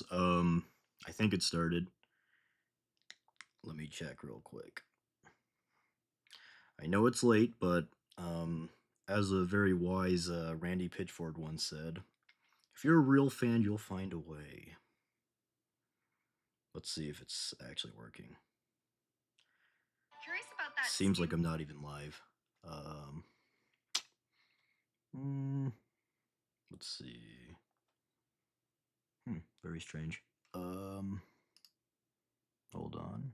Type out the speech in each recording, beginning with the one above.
guys. I think it started. Let me check real quick. I know it's late, but as a very wise Randy Pitchford once said, if you're a real fan, you'll find a way. Let's see if it's actually working. Curious about that. Seems like I'm not even live. Um, mm, let's see. Very strange. Hold on.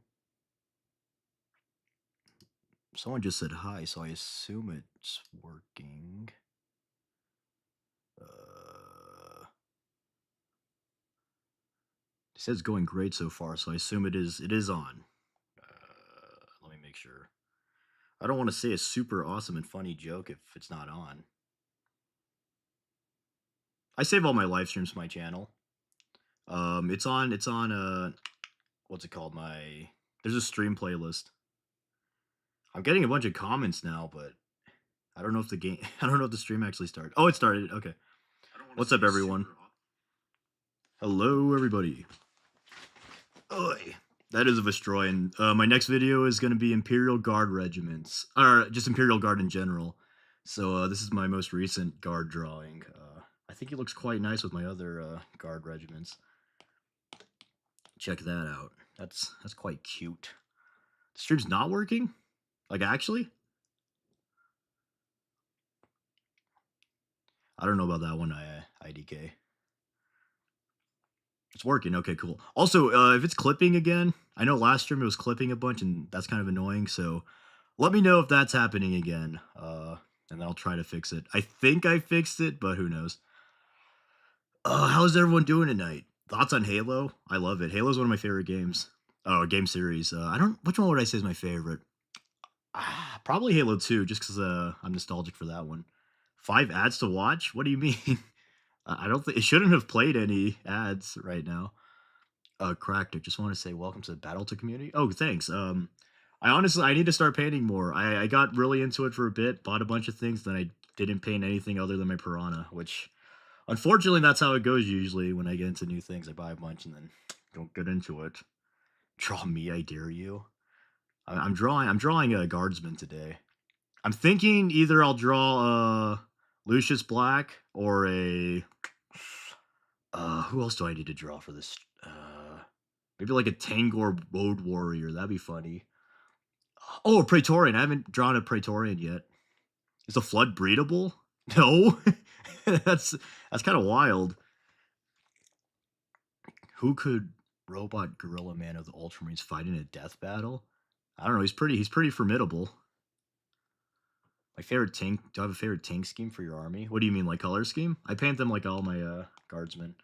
Someone just said hi, so I assume it's working. It says going great so far, so I assume it is. It is on. Let me make sure. I don't want to say a super awesome and funny joke if it's not on. I save all my live streams to my channel. It's on. It's on. What's it called? There's a stream playlist. I'm getting a bunch of comments now, but I don't know if the game. I don't know if the stream actually started. Oh, it started. Okay. What's up, everyone? Hello, everybody. Oi. That is a Vestroyan. My next video is going to be Imperial Guard regiments, or just Imperial Guard in general. So this is my most recent Guard drawing. I think it looks quite nice with my other Guard regiments. Check that out. That's quite cute. The stream's not working? Like, actually? I don't know about that one, IDK. It's working. Okay, cool. Also, if it's clipping again, I know last stream it was clipping a bunch, and that's kind of annoying. So let me know if that's happening again, and then I'll try to fix it. I think I fixed it, but who knows? How's everyone doing tonight? Thoughts on Halo? I love it. Halo's one of my favorite games. Oh, game series. I don't. Which one would I say is my favorite? Probably Halo 2, just because I'm nostalgic for that one. 5 ads to watch? What do you mean? I don't think it shouldn't have played any ads right now. Cracked. I just want to say welcome to the Battletech community. Oh, thanks. I need to start painting more. I got really into it for a bit, bought a bunch of things, then I didn't paint anything other than my Piranha, which unfortunately that's how it goes usually when I get into new things. I buy a bunch and then don't get into it. Draw me, I dare you. I'm drawing a guardsman today. I'm thinking either I'll draw Lucius Black or a who else do I need to draw for this? Maybe like a Tangor Road Warrior. That'd be funny. Oh, a Praetorian. I haven't drawn a Praetorian yet. Is a Flood breedable? No. that's kind of wild. Who could Robot Gorilla Man of the Ultramarines fight in a death battle? I don't know. He's pretty formidable. My favorite tank. Do I have a favorite tank scheme for your army? What do you mean, like color scheme? I paint them like all my guardsmen.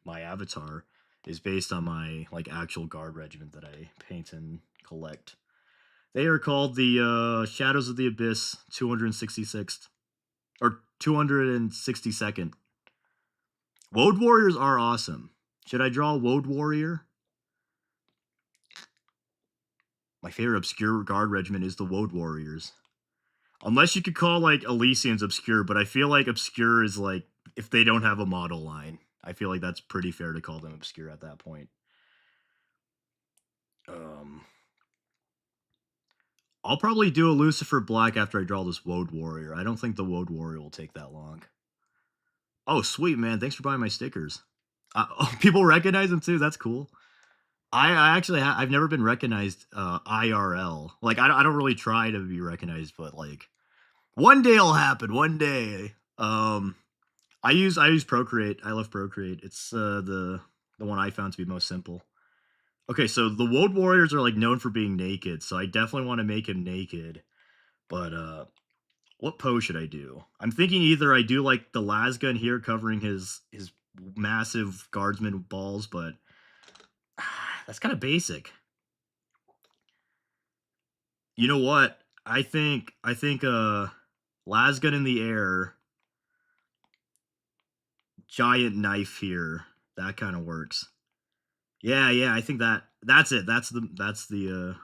My avatar is based on my like actual guard regiment that I paint and collect. They are called the Shadows of the Abyss 266th or 262nd. Woad Warriors are awesome. Should I draw a Woad Warrior? My favorite obscure guard regiment is the Woad Warriors. Unless you could call like Elysians obscure, but I feel like obscure is like if they don't have a model line. I feel like that's pretty fair to call them obscure at that point. I'll probably do a Lucifer Black after I draw this Woad Warrior. I don't think the Woad Warrior will take that long. Oh, sweet, man. Thanks for buying my stickers. People recognize them too. That's cool. I actually I've never been recognized IRL. Like I don't really try to be recognized, but like one day it'll happen. One day. I use Procreate. I love Procreate. It's the one I found to be most simple. Okay, so the Woad Warriors are like known for being naked, so I definitely want to make him naked. But what pose should I do? I'm thinking either I do like the lasgun here covering his massive guardsman balls, but that's kind of basic. You know what? I think lasgun in the air, giant knife here. That kind of works. Yeah, I think that's it. That's the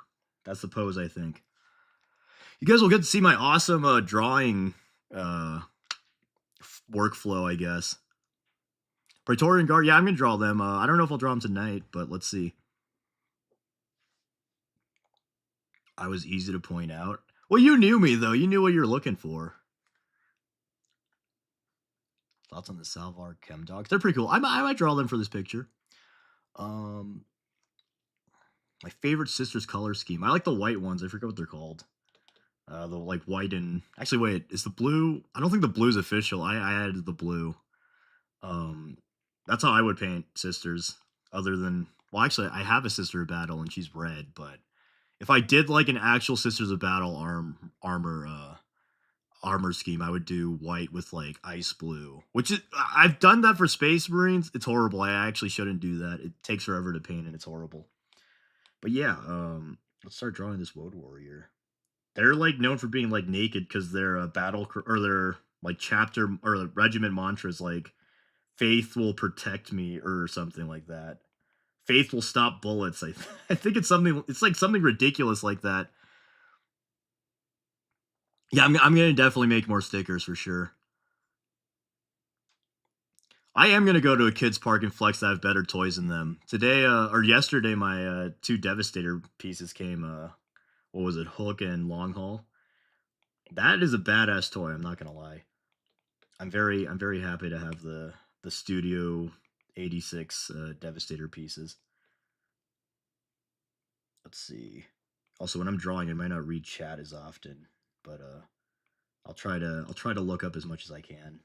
pose, I think. You guys will get to see my awesome drawing workflow, I guess. Praetorian Guard, yeah, I'm gonna draw them. I don't know if I'll draw them tonight, but let's see. I was easy to point out. Well, you knew me though. You knew what you're looking for. Thoughts on the Salvar Chem Dogs? They're pretty cool. I might draw them for this picture. Um, my favorite sister's color scheme. I like the white ones. I forget what they're called. The like white and actually wait, is the blue? I don't think the blue's official. I added the blue. Um, that's how I would paint sisters. Other than well, actually, I have a sister of battle and she's red. But if I did like an actual sisters of battle armor scheme, I would do white with like ice blue. Which is I've done that for Space Marines. It's horrible. I actually shouldn't do that. It takes forever to paint and it's horrible. But yeah, let's start drawing this Woad Warrior. They're like known for being like naked because their or their like chapter or the regiment mantra is like faith will protect me or something like that. Faith will stop bullets. I think it's like something ridiculous like that. Yeah, I'm gonna definitely make more stickers for sure. I am gonna go to a kids park and flex that have better toys in them. Today, or yesterday, my two Devastator pieces came. What was it, Hook and Long Haul? That is a badass toy. I'm not gonna lie. I'm very happy to have the Studio 86 Devastator pieces. Let's see. Also, when I'm drawing, I might not read chat as often, but I'll try to look up as much as I can.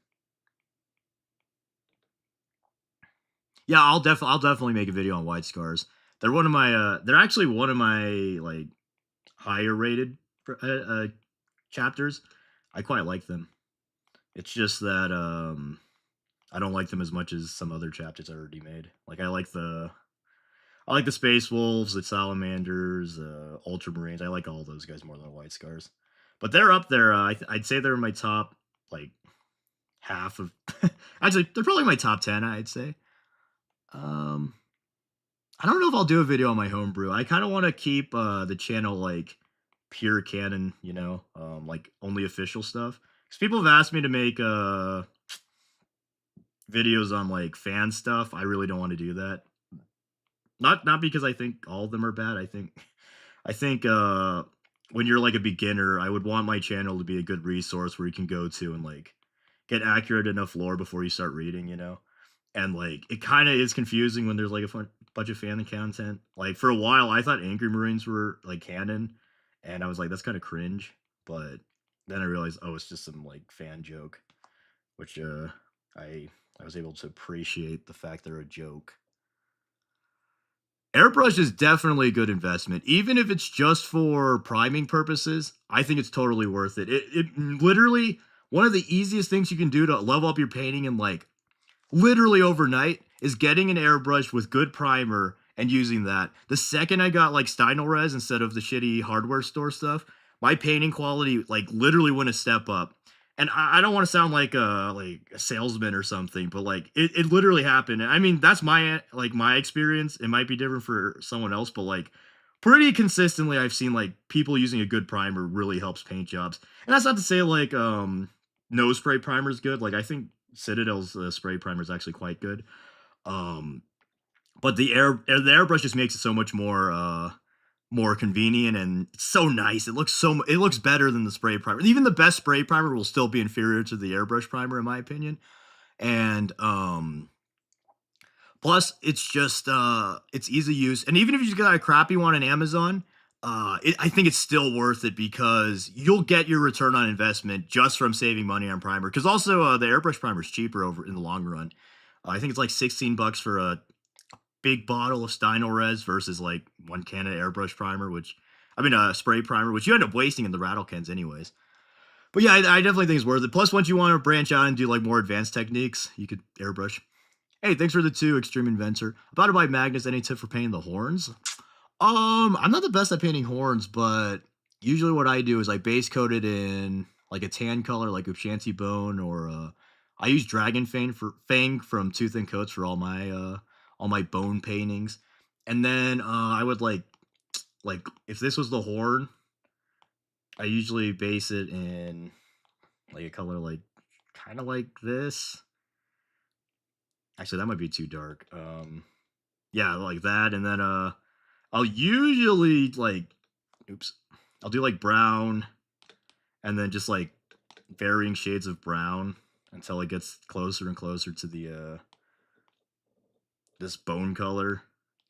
Yeah, I'll definitely make a video on White Scars. They're actually one of my like higher rated chapters. I quite like them. It's just that I don't like them as much as some other chapters I already made. Like I like the Space Wolves, the Salamanders, Ultramarines. I like all those guys more than the White Scars. But they're up there. I'd say they're my top like half of. Actually, they're probably my top 10. I'd say. Um, I don't know if I'll do a video on my homebrew. I kind of want to keep the channel like pure canon, like only official stuff. Because people have asked me to make videos on like fan stuff. I really don't want to do that. Not because I think all of them are bad. I think when you're like a beginner, I would want my channel to be a good resource where you can go to and like get accurate enough lore before you start reading. And like it kind of is confusing when there's like bunch of fan content. Like for a while, I thought Angry Marines were like canon, and I was like, that's kind of cringe. But then I realized, oh, it's just some like fan joke, which I I was able to appreciate the fact they're a joke. Airbrush is definitely a good investment, even if it's just for priming purposes. I think it's totally worth it. It literally one of the easiest things you can do to level up your painting in like literally overnight is getting an airbrush with good primer and using that. The second I got like Stynal Res instead of the shitty hardware store stuff, my painting quality like literally went a step up. And I don't want to sound like a salesman or something, but like it literally happened. I mean, that's my experience. It might be different for someone else, but like pretty consistently I've seen like people using a good primer really helps paint jobs. And that's not to say like nose spray primer is good. Like I think Citadel's spray primer is actually quite good. Um, but the airbrush just makes it so much more convenient and it's so nice. It looks better than the spray primer. Even the best spray primer will still be inferior to the airbrush primer in my opinion. And plus it's just it's easy use. And even if you just got a crappy one on Amazon, I think it's still worth it because you'll get your return on investment just from saving money on primer. Because also the airbrush primer is cheaper over in the long run. I think it's like $16 for a big bottle of Stynal Res versus like one can of airbrush primer, which I mean spray primer, which you end up wasting in the rattle cans anyways. But yeah, I definitely think it's worth it. Plus, once you want to branch out and do like more advanced techniques, you could airbrush. Hey, thanks for the two, Extreme Inventor. About to buy Magnus. Any tip for painting the horns? I'm not the best at painting horns, but usually what I do is I base coat it in like a tan color, like Ushanti Bone, or I use Dragon Fang from Tooth and Coats for all my bone paintings. And then I would like if this was the horn, I usually base it in like a color like kind of like this. Actually, that might be too dark. Yeah, like that, and then I'll usually like, oops, I'll do like brown, and then just like varying shades of brown until it gets closer and closer to the this bone color,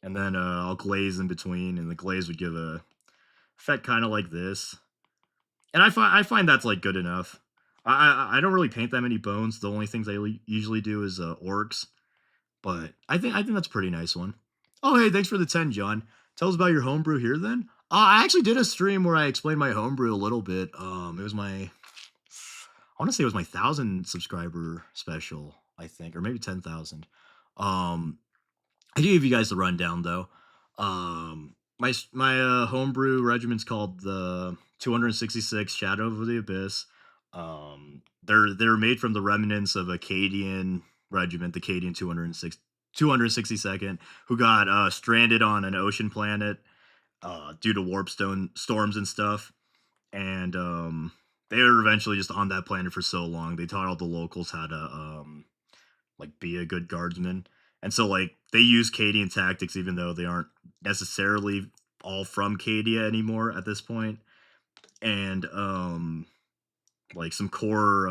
and then I'll glaze in between, and the glaze would give a effect kind of like this. And I find that's like good enough. I don't really paint that many bones. The only things I usually do is orcs, but I think that's a pretty nice one. Oh hey, thanks for the 10, John. Tell us about your homebrew here then. I actually did a stream where I explained my homebrew a little bit. It was my I want to say it was my 1,000 subscriber special, I think, or maybe 10,000. Um, I can give you guys the rundown though. My homebrew regiment's called the 266 Shadow of the Abyss. They're made from the remnants of a Cadian regiment, the Cadian 262nd, who got stranded on an ocean planet due to warpstone storms and stuff. And they were eventually just on that planet for so long. They taught all the locals how to like be a good guardsman. And so like they use Cadian tactics even though they aren't necessarily all from Cadia anymore at this point. And like some core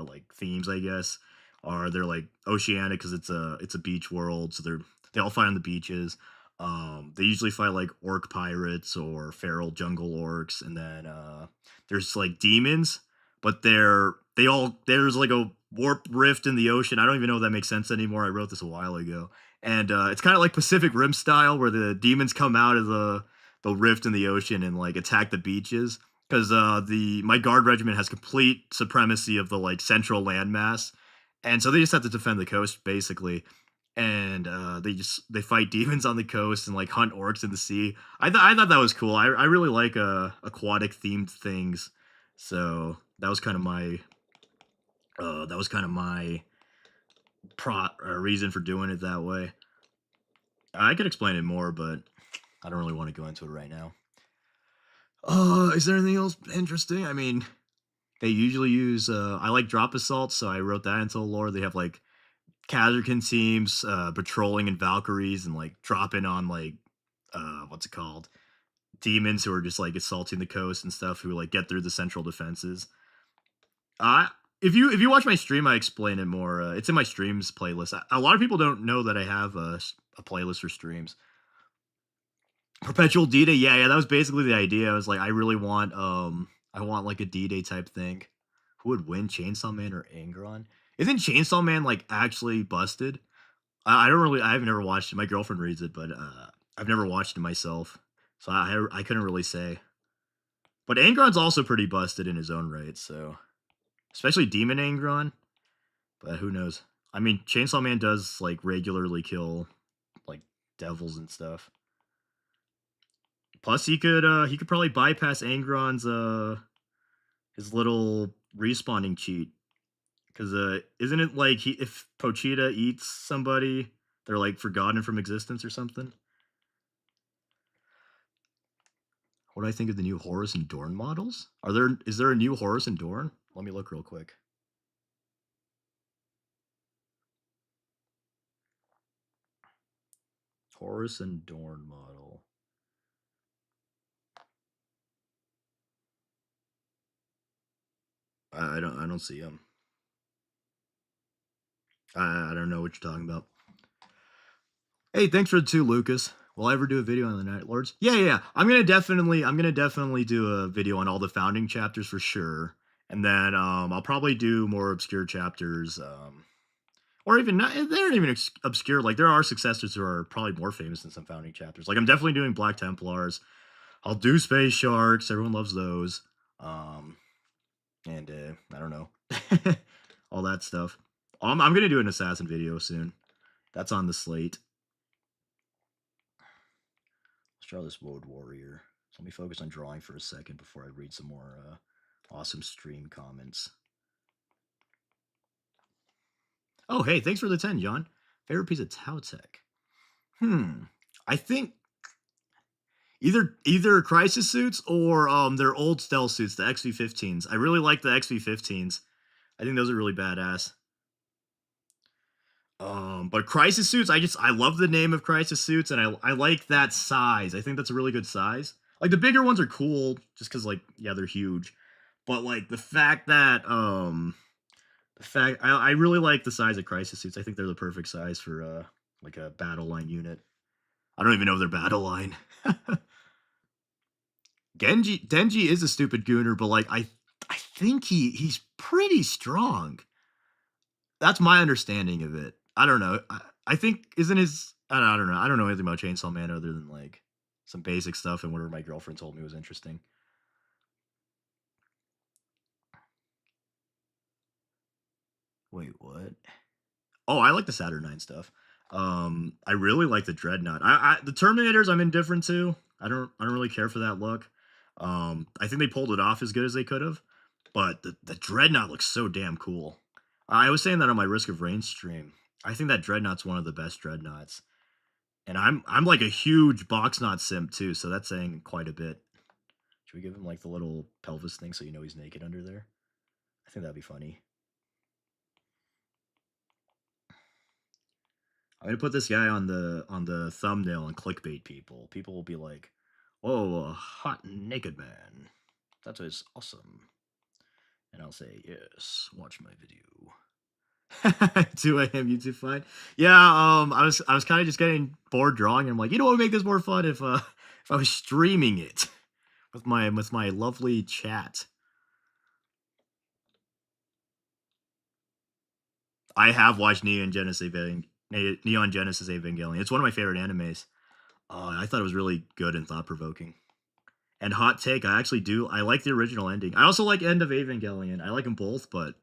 like themes I guess are they're like oceanic because it's a beach world, so they all fight on the beaches. They usually fight like orc pirates or feral jungle orcs, and then there's like demons, but there's like a warp rift in the ocean. I don't even know if that makes sense anymore. I wrote this a while ago, and it's kind of like Pacific Rim style, where the demons come out of the rift in the ocean and like attack the beaches. Because the my guard regiment has complete supremacy of the like central landmass, and so they just have to defend the coast basically. And they fight demons on the coast and like hunt orcs in the sea. I thought that was cool. I really like aquatic themed things, so that was kind of my reason for doing it that way. I could explain it more, but I don't really want to go into it right now. Is there anything else interesting? I mean, they usually use I like drop assaults, so I wrote that into the lore. They have like Kazarkin teams patrolling in Valkyries and like dropping on like what's it called? Demons who are just like assaulting the coast and stuff who like get through the central defenses. Uh if you watch my stream, I explain it more. It's in my streams playlist. A lot of people don't know that I have a playlist for streams. Perpetual D-Day, yeah, that was basically the idea. I was like, I want like a D-Day type thing. Who would win, Chainsaw Man or Angron? Isn't Chainsaw Man like actually busted? I've never watched it. My girlfriend reads it, but I've never watched it myself, so I couldn't really say. But Angron's also pretty busted in his own right, so especially Demon Angron. But who knows? I mean, Chainsaw Man does like regularly kill like devils and stuff. Plus, he could probably bypass Angron's his little respawning cheat, because isn't it like if Pochita eats somebody, they're like forgotten from existence or something? What do I think of the new Horus and Dorn models? Is there a new Horus and Dorn? Let me look real quick. Horus and Dorn model. I don't see him. I don't know what you're talking about. Hey, thanks for the 2, Lucas. Will I ever do a video on the Night Lords? Yeah. I'm gonna definitely do a video on all the founding chapters for sure. And then I'll probably do more obscure chapters. Or even not, they aren't even obscure. Like there are successors who are probably more famous than some founding chapters. Like I'm definitely doing Black Templars. I'll do Space Sharks. Everyone loves those. And I don't know, all that stuff. I'm gonna do an assassin video soon. That's on the slate. Let's draw this Woad Warrior. So let me focus on drawing for a second before I read some more awesome stream comments. Oh, hey, thanks for the 10, John. Favorite piece of Tau Tech? I think either crisis suits or their old stealth suits, the XV15s. I really like the XV15s. I think those are really badass. But crisis suits, I love the name of crisis suits, and I like that size. I think that's a really good size. Like the bigger ones are cool, just because like yeah they're huge, but like the fact I really like the size of crisis suits. I think they're the perfect size for like a battle line unit. I don't even know their battle line. Genji Denji is a stupid gooner, but like I think he's pretty strong. That's my understanding of it. I don't know. I think isn't his I don't know. I don't know anything about Chainsaw Man other than like some basic stuff and whatever my girlfriend told me was interesting. Wait, what? Oh, I like the Saturn 9 stuff. I really like the Dreadnought. The Terminators I'm indifferent to. I don't really care for that look. I think they pulled it off as good as they could have, but the Dreadnought looks so damn cool. I was saying that on my Risk of Rain stream. I think that Dreadnought's one of the best Dreadnoughts. And I'm like a huge box knot simp too, so that's saying quite a bit. Should we give him like the little pelvis thing so you know he's naked under there? I think that'd be funny. I'm gonna put this guy on the thumbnail and clickbait people. People will be like, "Oh, a hot naked man. That is awesome." And I'll say, "Yes, watch my video." 2 a.m. YouTube fine. Yeah, I was kind of just getting bored drawing. And I'm like, you know what would make this more fun if if I was streaming it with my lovely chat. I have watched Neon Genesis Evangelion. It's one of my favorite animes. I thought it was really good and thought provoking. And hot take, I actually do. I like the original ending. I also like End of Evangelion. I like them both, but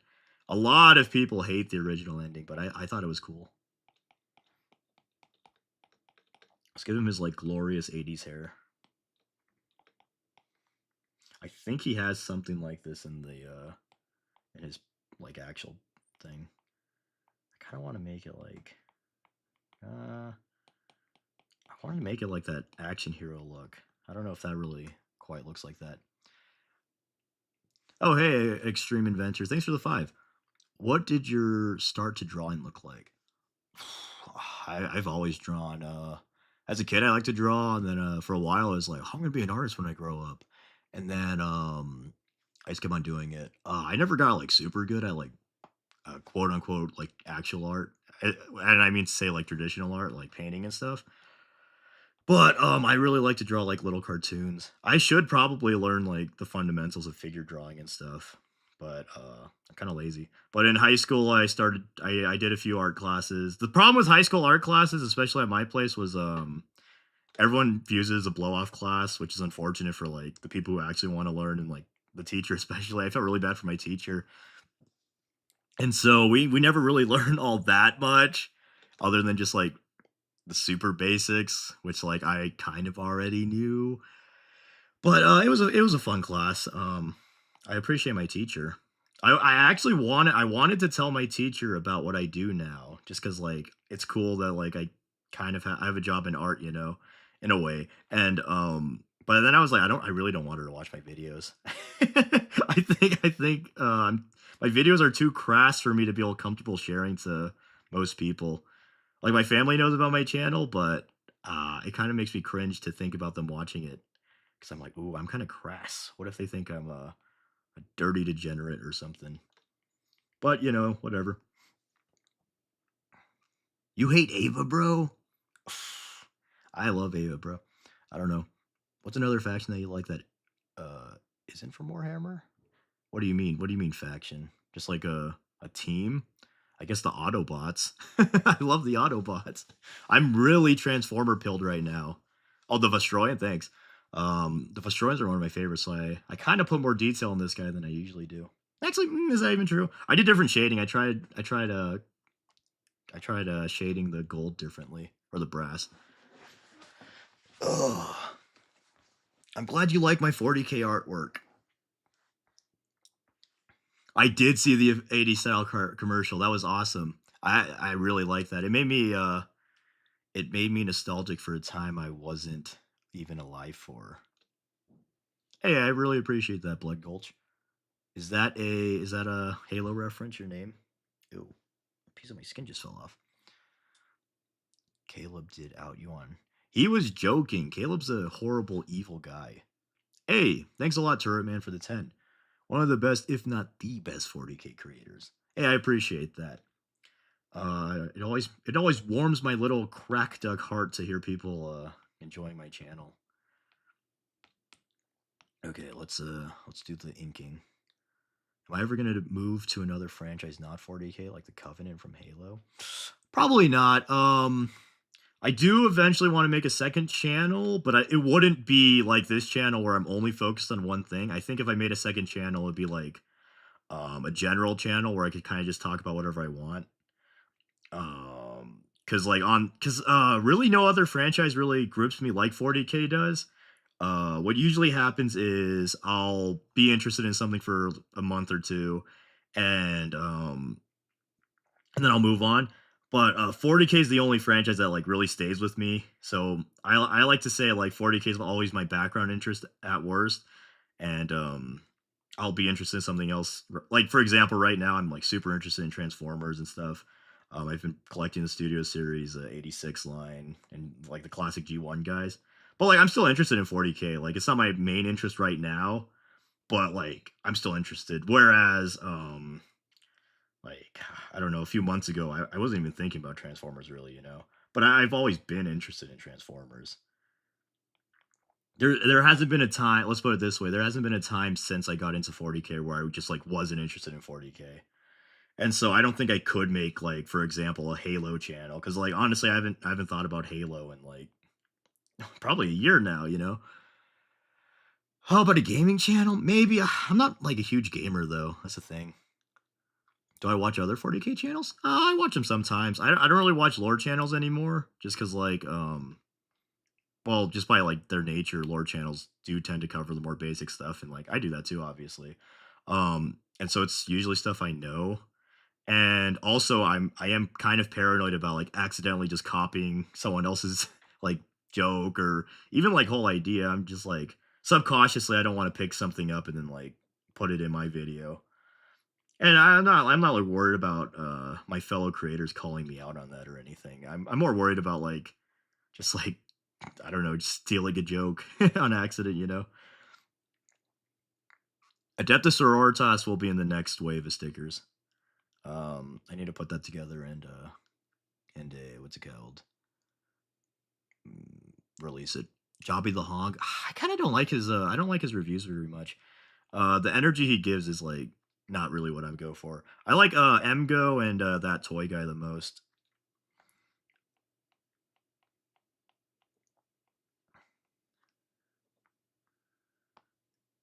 a lot of people hate the original ending. But I thought it was cool. Let's give him his like glorious '80s hair. I think he has something like this in his like actual thing. I kind of want to make it like I want to make it like that action hero look. I don't know if that really quite looks like that. Oh hey, Extreme Adventure. Thanks for the 5. What did your start to drawing look like? I've always drawn. As a kid, I liked to draw, and then for a while, I was like, I'm gonna be an artist when I grow up. And then I just kept on doing it. I never got like super good at like quote unquote like actual art, and I mean to say like traditional art, like painting and stuff. But I really like to draw like little cartoons. I should probably learn like the fundamentals of figure drawing and stuff, but I'm kind of lazy. But in high school, I did a few art classes. The problem with high school art classes, especially at my place, was everyone views it as a blow off class, which is unfortunate for like the people who actually want to learn and like the teacher especially. I felt really bad for my teacher, and so we never really learned all that much, other than just like the super basics, which like I kind of already knew. But it was a fun class. I appreciate my teacher. I actually I wanted to tell my teacher about what I do now, just because like it's cool that like I kind of I have a job in art, you know, in a way. And but then I was like, I really don't want her to watch my videos. I think my videos are too crass for me to be able comfortable sharing to most people. Like my family knows about my channel, but it kind of makes me cringe to think about them watching it because I'm like, ooh, I'm kind of crass. What if they think I'm a dirty degenerate or something? But you know, whatever. You hate Ava, bro? I love Ava, bro. I don't know. What's another faction that you like that uh isn't from Warhammer? What do you mean? What do you mean faction? Just like a team? I guess the Autobots. I love the Autobots. I'm really Transformer pilled right now. Oh, the Vestroyan, thanks. The Vestroyans are one of my favorites, so I kind of put more detail in this guy than I usually do. Actually, is that even true? I did different shading. I tried shading the gold differently or the brass. Ugh. I'm glad you like my 40K artwork. I did see the 80 style commercial. That was awesome. I really like that. It made me nostalgic for a time I wasn't even alive for. Hey, I really appreciate that, Blood Gulch. Is that a Halo reference? Your name? Ew, a piece of my skin just fell off. Caleb did out you on. He was joking. Caleb's a horrible, evil guy. Hey, thanks a lot, Turret Man, for the 10. One of the best, if not the best, 40k creators. Hey, I appreciate that. It always warms my little crack duck heart to hear people enjoying my channel. Okay, let's do the inking. Am I ever gonna move to another franchise not 40k like the Covenant from Halo? Probably not. I do eventually want to make a second channel, but it wouldn't be like this channel where I'm only focused on one thing. I think if I made a second channel, it'd be like a general channel where I could kind of just talk about whatever I want. Because really no other franchise really groups me like 40k does. What usually happens is I'll be interested in something for a month or two, and and then I'll move on. But 40k is the only franchise that like really stays with me. So I like to say like 40k is always my background interest at worst, and I'll be interested in something else. Like for example, right now I'm like super interested in Transformers and stuff. I've been collecting the Studio Series 86 line and like the classic G1 guys. But like I'm still interested in 40k. Like it's not my main interest right now, but like I'm still interested. Whereas like I don't know, a few months ago I wasn't even thinking about Transformers really. But I've always been interested in Transformers. There hasn't been a time, let's put it this way, there hasn't been a time since I got into 40k where I just like wasn't interested in 40k. And so I don't think I could make like for example a Halo channel cuz like honestly I haven't thought about Halo in like probably a year now. How about a gaming channel? Maybe. I'm not like a huge gamer though. That's the thing. Do I watch other 40k channels? I watch them sometimes. I don't really watch lore channels anymore just cuz like well, just by like their nature, lore channels do tend to cover the more basic stuff, and like I do that too, obviously. And so it's usually stuff I know. And also I am kind of paranoid about like accidentally just copying someone else's like joke or even like whole idea. I'm just like subconsciously I don't want to pick something up and then like put it in my video. And I'm not like worried about my fellow creators calling me out on that or anything. I'm more worried about like just like I don't know, just stealing a joke on accident. Adeptus Sororitas will be in the next wave of stickers. I need to put that together and what's it called? Release it. Jobby the Hog. I kind of don't like his. I don't like his reviews very much. The energy he gives is like not really what I go for. I like Mgo and that toy guy the most.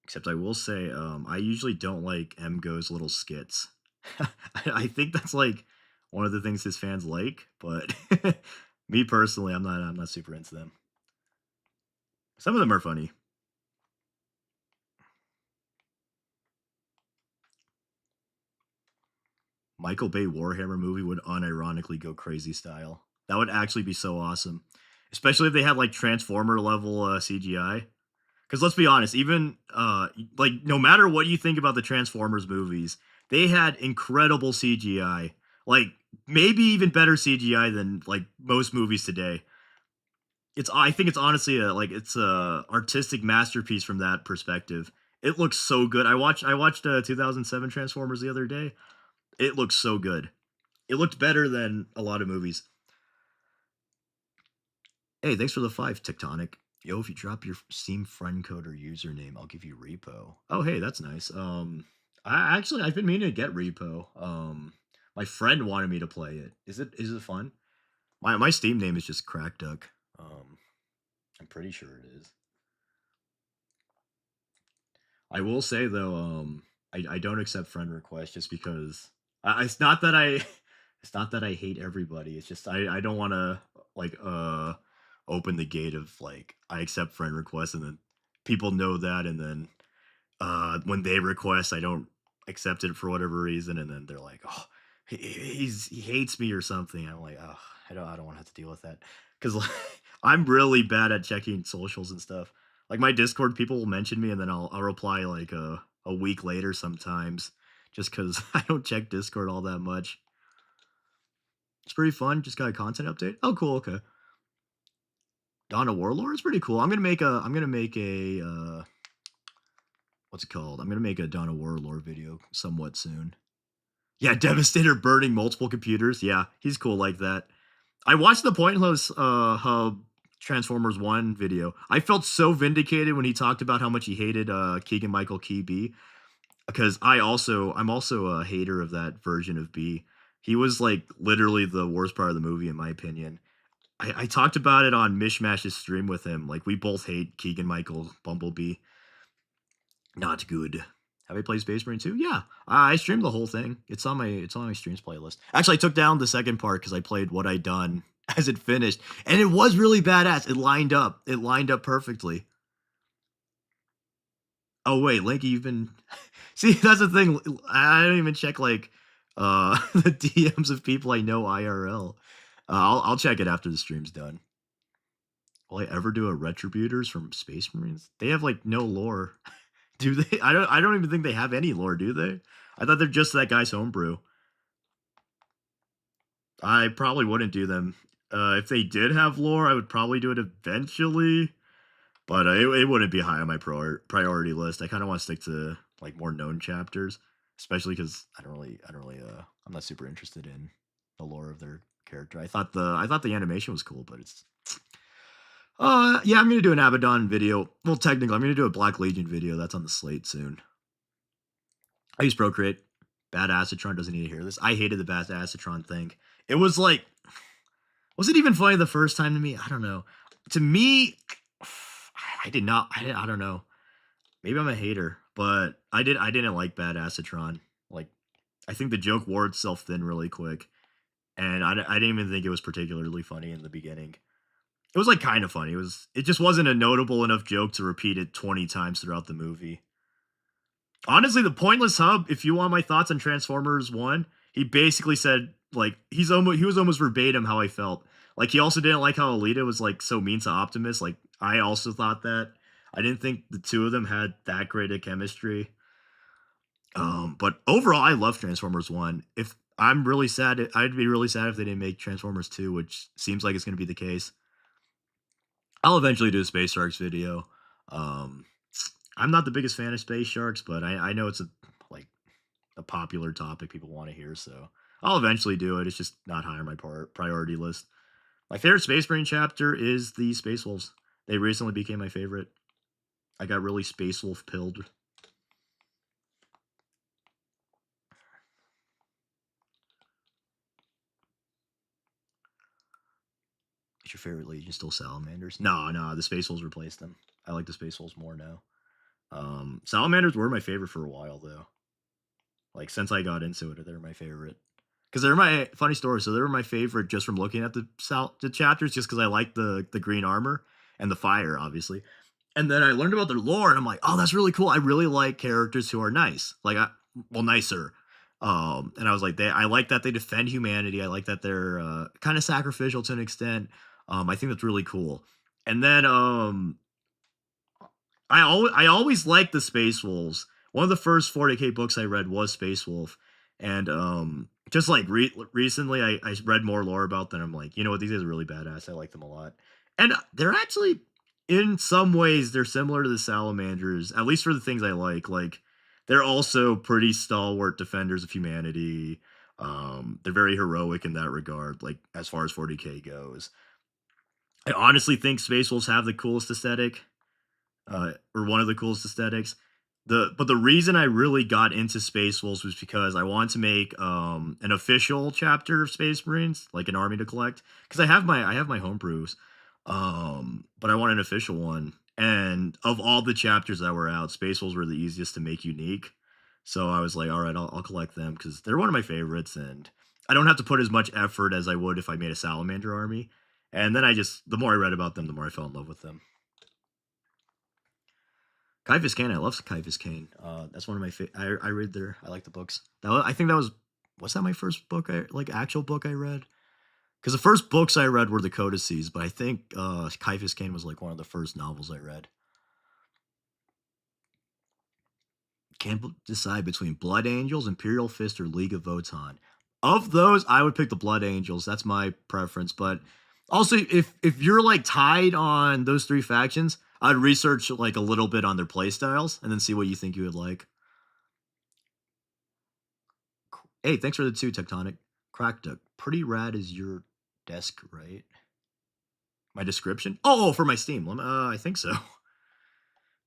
Except I will say, I usually don't like Mgo's little skits. I think that's like one of the things his fans like, but me personally, I'm not super into them. Some of them are funny. Michael Bay Warhammer movie would unironically go crazy style. That would actually be so awesome, especially if they had like Transformer level CGI. Because let's be honest, even like no matter what you think about the Transformers movies, they had incredible CGI. Like maybe even better CGI than like most movies today. I think it's honestly it's a artistic masterpiece from that perspective. It looks so good. I watched 2007 Transformers the other day. It looks so good. It looked better than a lot of movies. Hey, thanks for the 5, Tectonic. Yo, if you drop your Steam friend code or username, I'll give you repo. Oh, hey, that's nice. I've been meaning to get repo. My friend wanted me to play it. Is it fun? My Steam name is just Crackduck. Um, I'm pretty sure it is. I will say though, I don't accept friend requests just because it's not that I it's not that I hate everybody. It's just I don't want to like open the gate of like I accept friend requests and then people know that and then when they request I don't accept it for whatever reason and then they're like, "Oh, he hates me or something." I'm like, "Oh, I don't want to have to deal with that." Cuz like, I'm really bad at checking socials and stuff. Like my Discord people will mention me and then I'll reply like a week later sometimes, just because I don't check Discord all that much. It's pretty fun. Just got a content update. Oh, cool. Okay. Dawn of Warlord is pretty cool. I'm gonna make a what's it called? I'm gonna make a Dawn of Warlord video somewhat soon. Yeah, Devastator burning multiple computers. Yeah, he's cool like that. I watched the Pointless Hub Transformers 1 video. I felt so vindicated when he talked about how much he hated Keegan Michael Key B, because I'm also a hater of that version of B. He was like literally the worst part of the movie in my opinion. I talked about it on Mishmash's stream with him. Like we both hate Keegan Michael Bumblebee. Not good. Have I played Space Marine 2? Yeah. I streamed the whole thing. It's on my streams playlist. Actually, I took down the second part because I played What I Done as it finished. And it was really badass. It lined up. It lined up perfectly. Oh wait, Linky, you've been see, that's the thing. I don't even check like the DMs of people I know IRL. I'll check it after the stream's done. Will I ever do a Retributors from Space Marines? They have like no lore. Do they? I don't even think they have any lore, do they? I thought they're just that guy's homebrew. I probably wouldn't do them. If they did have lore, I would probably do it eventually, but it wouldn't be high on my priority list. I kind of want to stick to like more known chapters, especially because I'm not super interested in the lore of their character. I thought the animation was cool, but it's yeah, I'm gonna do an Abaddon video. Well, technically, I'm gonna do a Black Legion video. That's on the slate soon. I use Procreate. Bad Acetron doesn't need to hear this. I hated the Bad Acetron thing. It was like, was it even funny the first time to me? I don't know. To me, I did not. I don't know. Maybe I'm a hater, but I didn't like Bad Acetron. Like, I think the joke wore itself thin really quick, and I didn't even think it was particularly funny in the beginning. It was like kind of funny. It just wasn't a notable enough joke to repeat it 20 times throughout the movie. Honestly, the Pointless Hub, if you want my thoughts on Transformers 1, he basically said like he was almost verbatim how I felt. Like he also didn't like how Alita was like so mean to Optimus. Like I also thought that. I didn't think the two of them had that great a chemistry. But overall I love Transformers 1. If I'm really sad, I'd be really sad if they didn't make Transformers 2, which seems like it's going to be the case. I'll eventually do a Space Sharks video. Um, I'm not the biggest fan of Space Sharks, but I know it's like a popular topic people want to hear, so I'll eventually do it. It's just not high on my priority list. My favorite Space Marine chapter is the Space Wolves. They recently became my favorite. I got really Space Wolf pilled. Is your favorite Legion still Salamanders? No, the Space Wolves replaced them. I like the Space Wolves more now. Salamanders were my favorite for a while though. Like since I got into it, they're my favorite. Because they're my funny story. So they were my favorite just from looking at the chapters, just because I like the green armor and the fire, obviously. And then I learned about their lore, and I'm like, oh, that's really cool. I really like characters who are nice, like nicer. And I was like, I like that they defend humanity. I like that they're kind of sacrificial to an extent. I think that's really cool. And then I always liked the Space Wolves. One of the first 40k books I read was Space Wolf, and just like recently, I read more lore about them. I'm like, you know what, these guys are really badass. I like them a lot, and they're actually in some ways they're similar to the Salamanders, at least for the things I like. Like they're also pretty stalwart defenders of humanity. They're very heroic in that regard, like as far as 40k goes. I honestly think Space Wolves have the coolest aesthetic, or one of the coolest aesthetics. But the reason I really got into Space Wolves was because I wanted to make an official chapter of Space Marines, like an army to collect. Because I have my homebrews, but I want an official one. And of all the chapters that were out, Space Wolves were the easiest to make unique. So I was like, all right, I'll collect them because they're one of my favorites, and I don't have to put as much effort as I would if I made a Salamander army. And then the more I read about them, the more I fell in love with them. Kaifus Kane, I love Kaifus Kane. That's one of my favorite. I read I like the books. I think that was that my first book, actual book I read? Because the first books I read were the Codices, but I think Kaifus Kane was like one of the first novels I read. Decide between Blood Angels, Imperial Fist, or League of Votan. Of those, I would pick the Blood Angels. That's my preference. But also, if you're like tied on those three factions, I'd research like a little bit on their playstyles and then see what you think you would like. Hey, thanks for the two, Tectonic. Cracked up. Pretty rad is your desk, right? My description? Oh, for my Steam. I think so.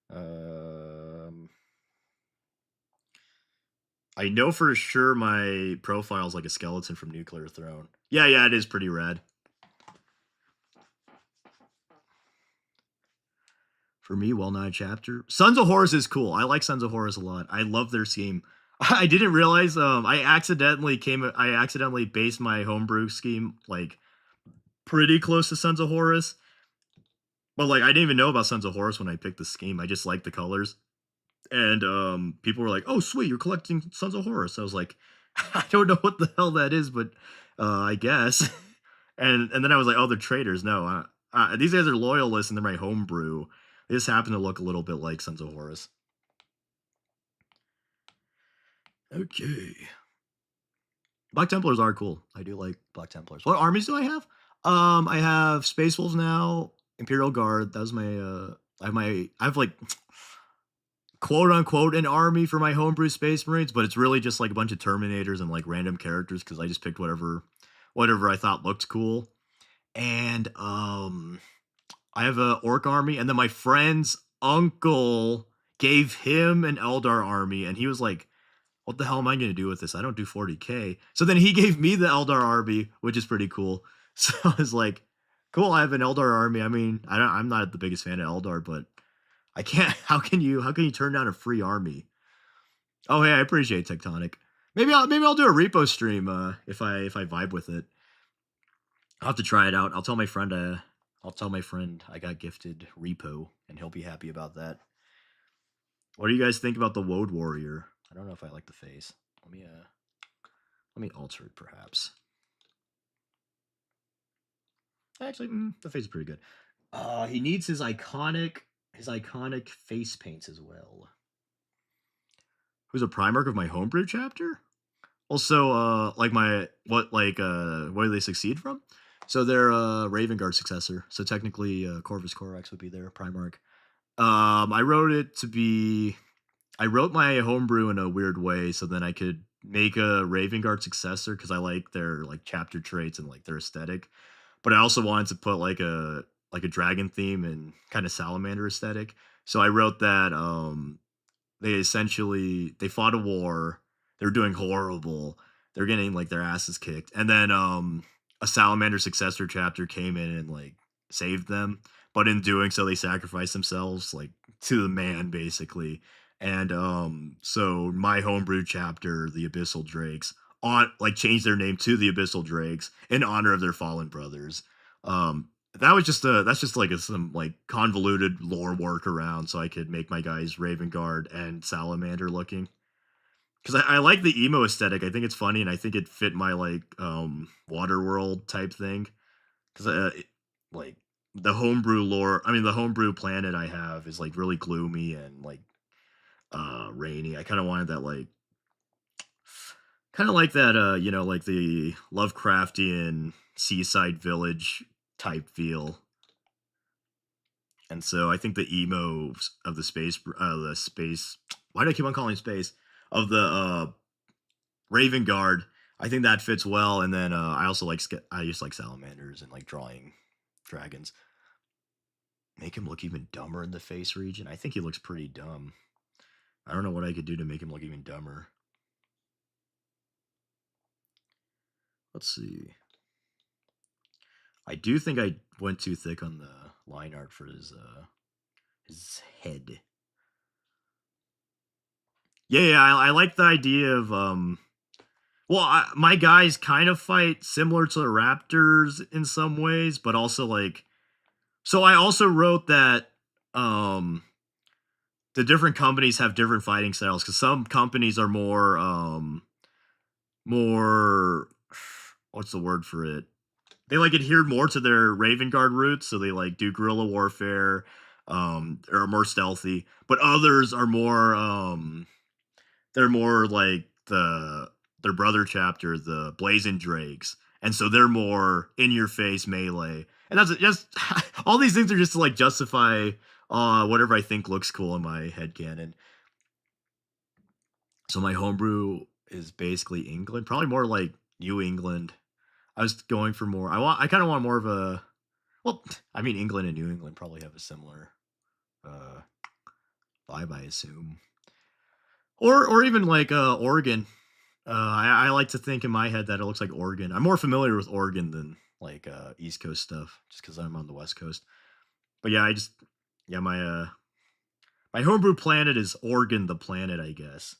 Um, I know for sure my profile's like a skeleton from Nuclear Throne. Yeah, it is pretty rad. For me, Well Nine Chapter. Sons of Horus is cool. I like Sons of Horus a lot. I love their scheme. I didn't realize I accidentally based my homebrew scheme like pretty close to Sons of Horus. But like I didn't even know about Sons of Horus when I picked the scheme. I just liked the colors. And people were like, "Oh, sweet, you're collecting Sons of Horus." I was like, "I don't know what the hell that is, but I guess." And then I was like, "Oh, they're traitors." No, these guys are loyalists, and they're my homebrew. They just happen to look a little bit like Sons of Horus. Okay. Black Templars are cool. I do like Black Templars. What armies do I have? I have Space Wolves now, Imperial Guard. That was my I have like quote unquote an army for my homebrew Space Marines, but it's really just like a bunch of Terminators and like random characters because I just picked whatever I thought looked cool. And I have a Orc army, and then my friend's uncle gave him an Eldar army, and he was like, "What the hell am I going to do with this? I don't do 40k." So then he gave me the Eldar army, which is pretty cool. So I was like, "Cool, I have an Eldar army." I mean, I'm not the biggest fan of Eldar, but I can't. How can you turn down a free army? Oh, hey, I appreciate Tectonic. Maybe I'll do a repo stream if I vibe with it. I'll have to try it out. I'll tell my friend I got gifted repo, and he'll be happy about that. What do you guys think about the Woad Warrior? I don't know if I like the face. Let me alter it perhaps. Actually, the face is pretty good. He needs his iconic face paints as well. Who's a Primarch of my homebrew chapter? Also, what do they succeed from? So they're a Raven Guard successor. So technically, Corvus Corax would be their Primarch. I wrote my homebrew in a weird way, so then I could make a Raven Guard successor because I like their like chapter traits and like their aesthetic. But I also wanted to put like a dragon theme and kind of salamander aesthetic. So I wrote that they fought a war, they're doing horrible, they're getting like their asses kicked, and then a salamander successor chapter came in and like saved them, but in doing so they sacrificed themselves like to the man basically. And so my homebrew chapter, the Abyssal Drakes, on like changed their name to the Abyssal Drakes in honor of their fallen brothers. That's just like some like convoluted lore workaround so I could make my guys Raven Guard and Salamander looking. Because I like the emo aesthetic. I think it's funny, and I think it fit my like Waterworld type thing. Because like the homebrew lore, I mean the homebrew planet I have is like really gloomy and like rainy. I kind of wanted that like kind of like that like the Lovecraftian seaside village type feel. And so I think the emos of the space, why do I keep on calling space, of the Raven Guard, I think that fits well. And then I just like salamanders and like drawing dragons. Make him look even dumber in the face region. I think he looks pretty dumb. I don't know what I could do to make him look even dumber. Let's see. I do think I went too thick on the line art for his head. Yeah, I like the idea of my guys kind of fight similar to the Raptors in some ways, but also like, so I also wrote that the different companies have different fighting styles because some companies are more what's the word for it? They like adhere more to their Raven Guard roots, so they like do guerrilla warfare, are more stealthy. But others are more they're more like their brother chapter, the Blazing Drakes, and so they're more in your face melee, and that's just all these things are just to like justify whatever I think looks cool in my head canon. So my homebrew is basically England, probably more like New England. I was going for more. I kind of want more of a well, I mean England and New England probably have a similar uh vibe, I assume. Or even like Oregon. I like to think in my head that it looks like Oregon. I'm more familiar with Oregon than like East Coast stuff, just because I'm on the West Coast. But yeah, I just yeah my homebrew planet is Oregon, the planet. I guess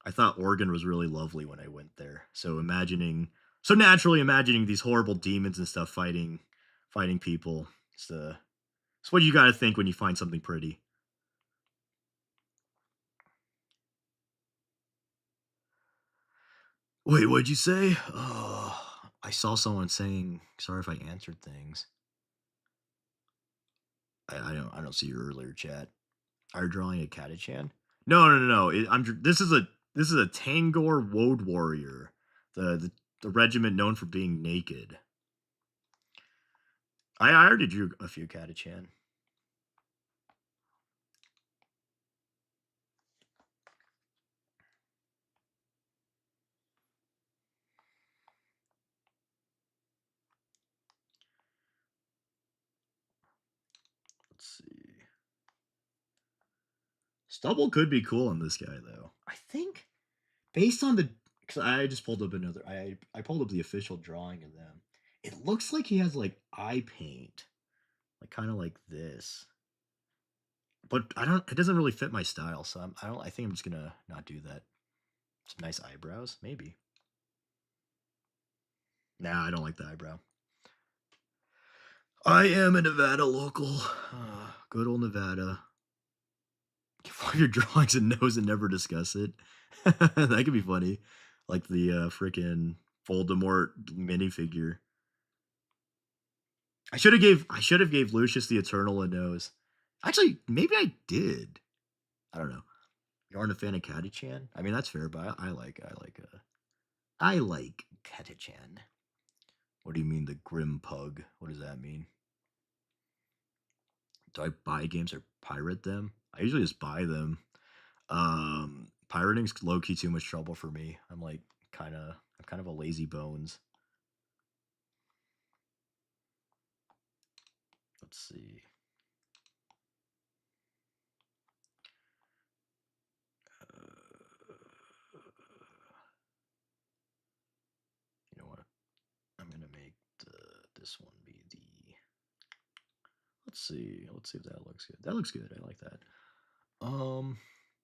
I thought Oregon was really lovely when I went there. So naturally imagining these horrible demons and stuff fighting people. It's what you got to think when you find something pretty. Wait, what'd you say? I saw someone saying sorry if I answered things. I don't see your earlier chat. Are you drawing a Catachan? No. This is a Tangor Woad Warrior, the regiment known for being naked. I already drew a few Catachan. Let's see. Stubble could be cool on this guy though. I think based on the because I just pulled up another I pulled up the official drawing of them. It looks like he has like eye paint, like kind of like this. But I don't. It doesn't really fit my style, so I don't. I think I'm just gonna not do that. Some nice eyebrows, maybe. Nah, I don't like the eyebrow. I am a Nevada local. Good old Nevada. Give all your drawings a nose and never discuss it. That could be funny. Like the freaking Voldemort minifigure. I should have gave Lucius the Eternal a nose. Actually, maybe I did. I don't know. You aren't a fan of Catty-chan? I mean, that's fair, but I like Catty-chan. What do you mean the Grim Pug? What does that mean? Do I buy games or pirate them? I usually just buy them. Pirating's low key too much trouble for me. I'm kind of a lazy bones. Let's see. Uh, you know what? I'm gonna make this one be the. Let's see. Let's see if that looks good. That looks good. I like that. Um,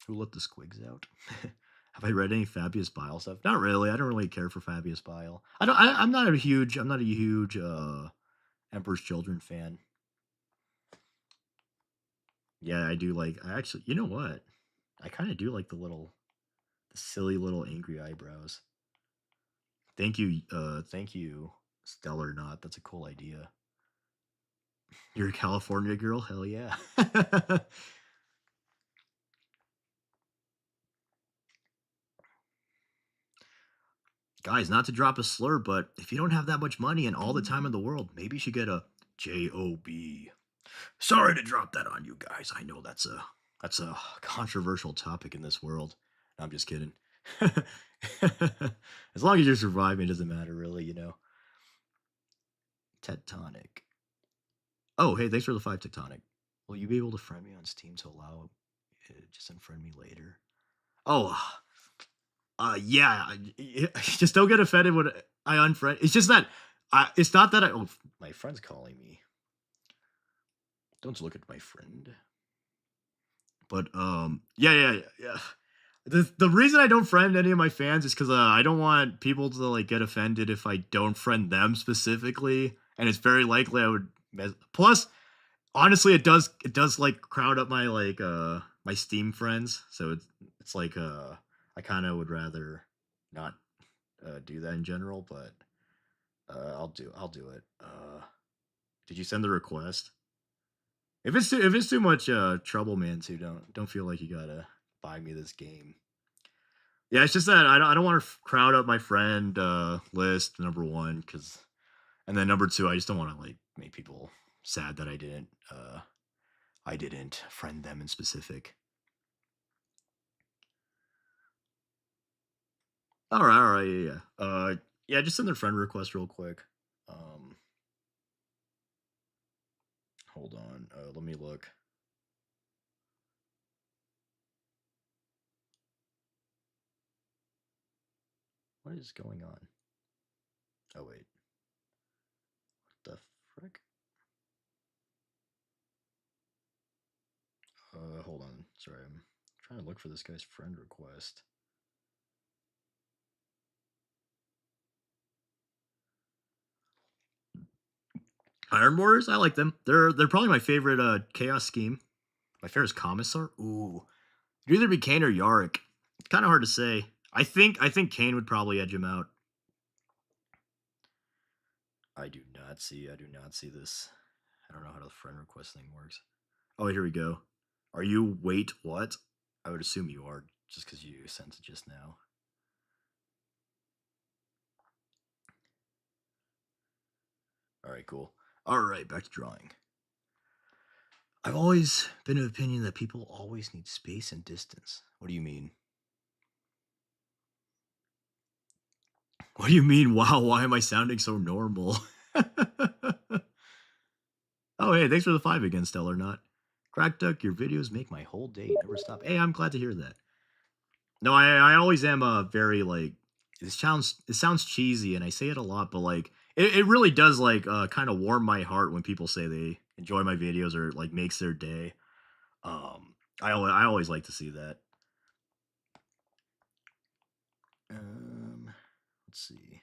who let the squigs out? Have I read any Fabius Bile stuff? Not really. I don't really care for Fabius Bile. I don't. I'm not a huge. I'm not a huge Emperor's Children fan. Yeah, I do like. I actually. You know what? I kind of do like the silly little angry eyebrows. Thank you, Stellar Knot. That's a cool idea. You're a California girl? Hell yeah. Guys, not to drop a slur, but if you don't have that much money and all the time in the world, maybe you should get a job. Sorry to drop that on you guys. I know that's a controversial topic in this world. No, I'm just kidding. As long as you're surviving, it doesn't matter really. Tectonic. Oh, hey, thanks for the 5 Tectonic. Will you be able to friend me on Steam to allow just unfriend me later? Oh, yeah. Just don't get offended when I unfriend. It's just that it's not that I. Oh, my friend's calling me. Don't look at my friend. But yeah. The reason I don't friend any of my fans is because I don't want people to like get offended if I don't friend them specifically, and it's very likely I would. Plus, honestly, it does like crowd up my like my Steam friends, so it's like I kind of would rather not do that in general, but I'll do it. Did you send the request? If it's too much trouble, man, too don't feel like you gotta buy me this game. Yeah, it's just that I don't want to crowd up my friend list number one because and then number two I just don't want to like make people sad that I didn't friend them in specific. All right, yeah, yeah. Yeah, just send their friend request real quick. Um, hold on. Let me look. What is going on? Oh wait, what the frick? Hold on. Sorry, I'm trying to look for this guy's friend request. Iron Warriors, I like them. They're probably my favorite chaos scheme. My favorite is Commissar. Ooh, it'd either be Kane or Yarick. It's kind of hard to say. I think Kane would probably edge him out. I do not see this. I don't know how the friend request thing works. Oh, here we go. Are you wait what? I would assume you are just because you sent it just now. All right, cool. All right, back to drawing. I've always been of the opinion that people always need space and distance. What do you mean? What do you mean? Wow, why am I sounding so normal? Oh, hey, thanks for the five again, Stellar Nut. Crack Duck, your videos make my whole day never stop. Hey, I'm glad to hear that. No, I always am very like it sounds cheesy and I say it a lot, but like it really does like kind of warm my heart when people say they enjoy my videos or like makes their day. I always like to see that. Um, let's see.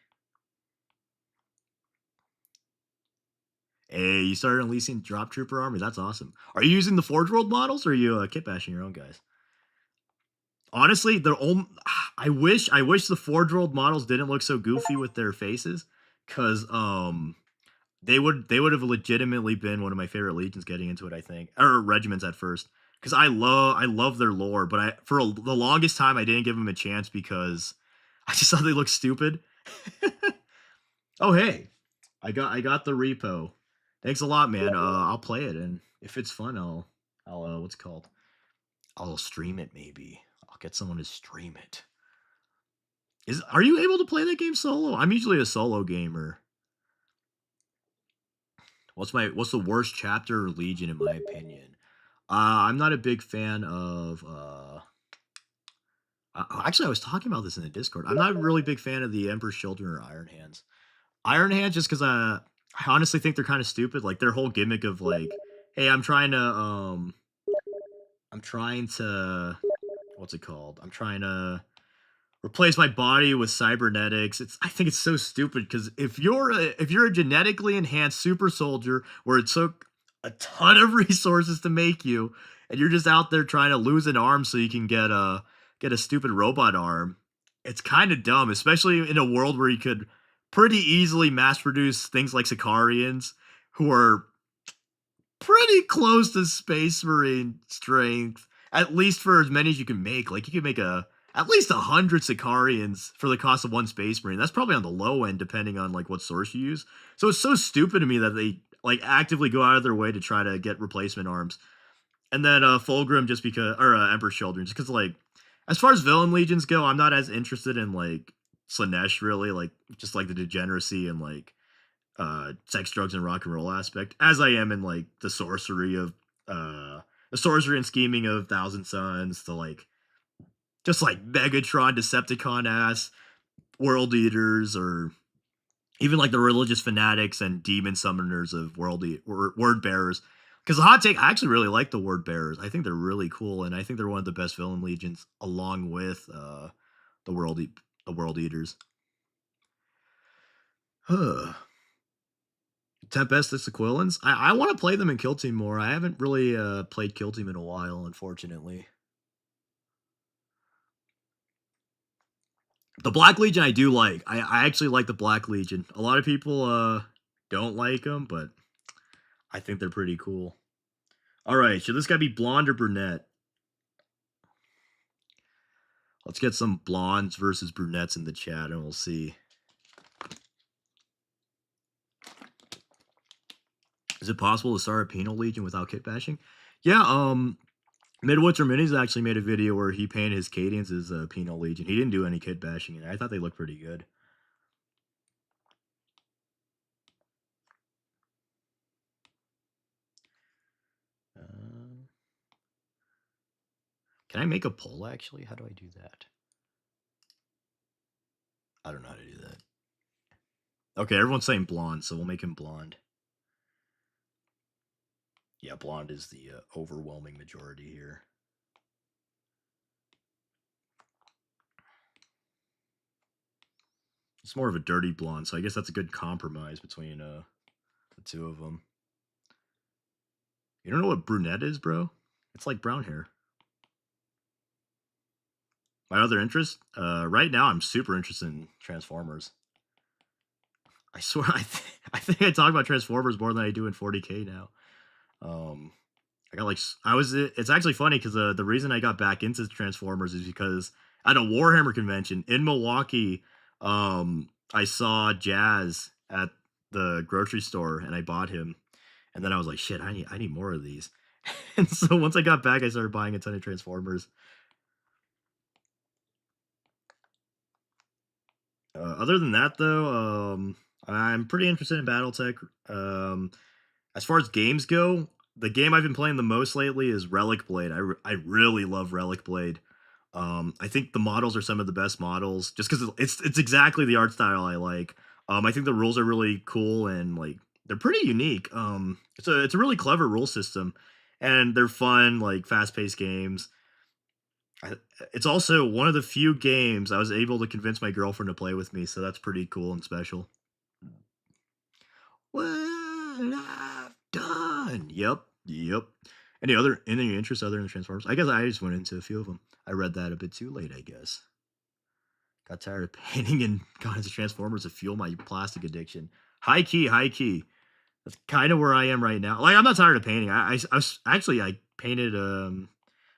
Hey, you started unleashing Drop Trooper army. That's awesome. Are you using the Forge World models or are you kit bashing your own guys? Honestly, they're only, I wish the Forge World models didn't look so goofy with their faces, because they would have legitimately been one of my favorite legions getting into it. I think or regiments at first because I love their lore, but the longest time I didn't give them a chance because I just thought they looked stupid. Oh hey, I got the repo. Thanks a lot, man. I'll play it, and if it's fun, I'll what's it called? I'll stream it maybe. I'll get someone to stream it. Are you able to play that game solo? I'm usually a solo gamer. What's the worst chapter or legion in my opinion? I'm not a big fan of actually I was talking about this in the Discord. I'm not a really big fan of the Emperor's Children or Iron Hands. Iron Hands just cuz I honestly think they're kind of stupid. Like their whole gimmick of like, hey, I'm trying to what's it called? I'm trying to replace my body with cybernetics. I think it's so stupid because if you're a genetically enhanced super soldier where it took a ton of resources to make you, and you're just out there trying to lose an arm so you can get a stupid robot arm, it's kind of dumb, especially in a world where you could pretty easily mass produce things like Sicarians who are pretty close to Space Marine strength, at least for as many as you can make. Like you can make at least 100 Sicarians for the cost of one Space Marine. That's probably on the low end, depending on like what source you use. So it's so stupid to me that they like actively go out of their way to try to get replacement arms. And then Fulgrim just because, or Emperor's Children, just because like as far as villain legions go, I'm not as interested in like Slanesh really, like just like the degeneracy and like sex, drugs, and rock and roll aspect, as I am in like uh the sorcery and scheming of Thousand Suns to like just like Megatron, Decepticon ass world eaters, or even like the religious fanatics and demon summoners of word bearers. Because the hot take, I actually really like the word bearers. I think they're really cool, and I think they're one of the best villain legions, along with the world e- the world eaters. Huh. Tempestus Aquilans. I want to play them in Kill Team more. I haven't really played Kill Team in a while, unfortunately. The Black Legion I do like. I actually like the Black Legion. A lot of people don't like them, but I think they're pretty cool. All right, should this guy be blonde or brunette? Let's get some blondes versus brunettes in the chat, and we'll see. Is it possible to start a penal legion without kit bashing? Yeah, Midwinter Minis actually made a video where he painted his Cadians as a penal legion. He didn't do any kit bashing, and I thought they looked pretty good. Can I make a poll, actually? How do I do that? I don't know how to do that. Okay, everyone's saying blonde, so we'll make him blonde. Yeah, blonde is the overwhelming majority here. It's more of a dirty blonde, so I guess that's a good compromise between the two of them. You don't know what brunette is, bro? It's like brown hair. My other interest? Right now, I'm super interested in Transformers. I swear, I think I talk about Transformers more than I do in 40K now. I got like, it's actually funny because the reason I got back into Transformers is because at a Warhammer convention in Milwaukee, I saw Jazz at the grocery store and I bought him. And then I was like, shit, I need more of these. And so once I got back, I started buying a ton of Transformers. Other than that, though, I'm pretty interested in BattleTech. As far as games go, the game I've been playing the most lately is Relic Blade. I really love Relic Blade. I think the models are some of the best models, just because it's exactly the art style I like. I think the rules are really cool and like they're pretty unique. It's a really clever rule system, and they're fun, like fast paced games. It's also one of the few games I was able to convince my girlfriend to play with me, so that's pretty cool and special. What I've done. Yep. Any interests other than Transformers? I guess I just went into a few of them. I read that a bit too late, I guess. Got tired of painting and got into Transformers to fuel my plastic addiction. High key. That's kind of where I am right now. Like, I'm not tired of painting. I painted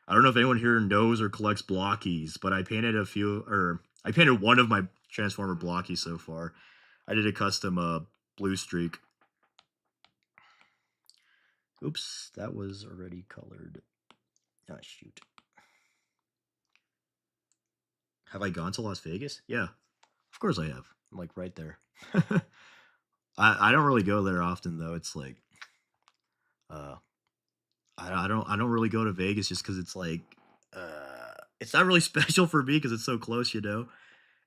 I don't know if anyone here knows or collects blockies, but I painted I painted one of my Transformer blockies so far. I did a custom blue streak. Oops, that was already colored. Ah, shoot. Have I gone to Las Vegas? Yeah, of course I have. I'm like right there. I don't really go there often though. It's like, I don't really go to Vegas just because it's like, it's not really special for me because it's so close, you know.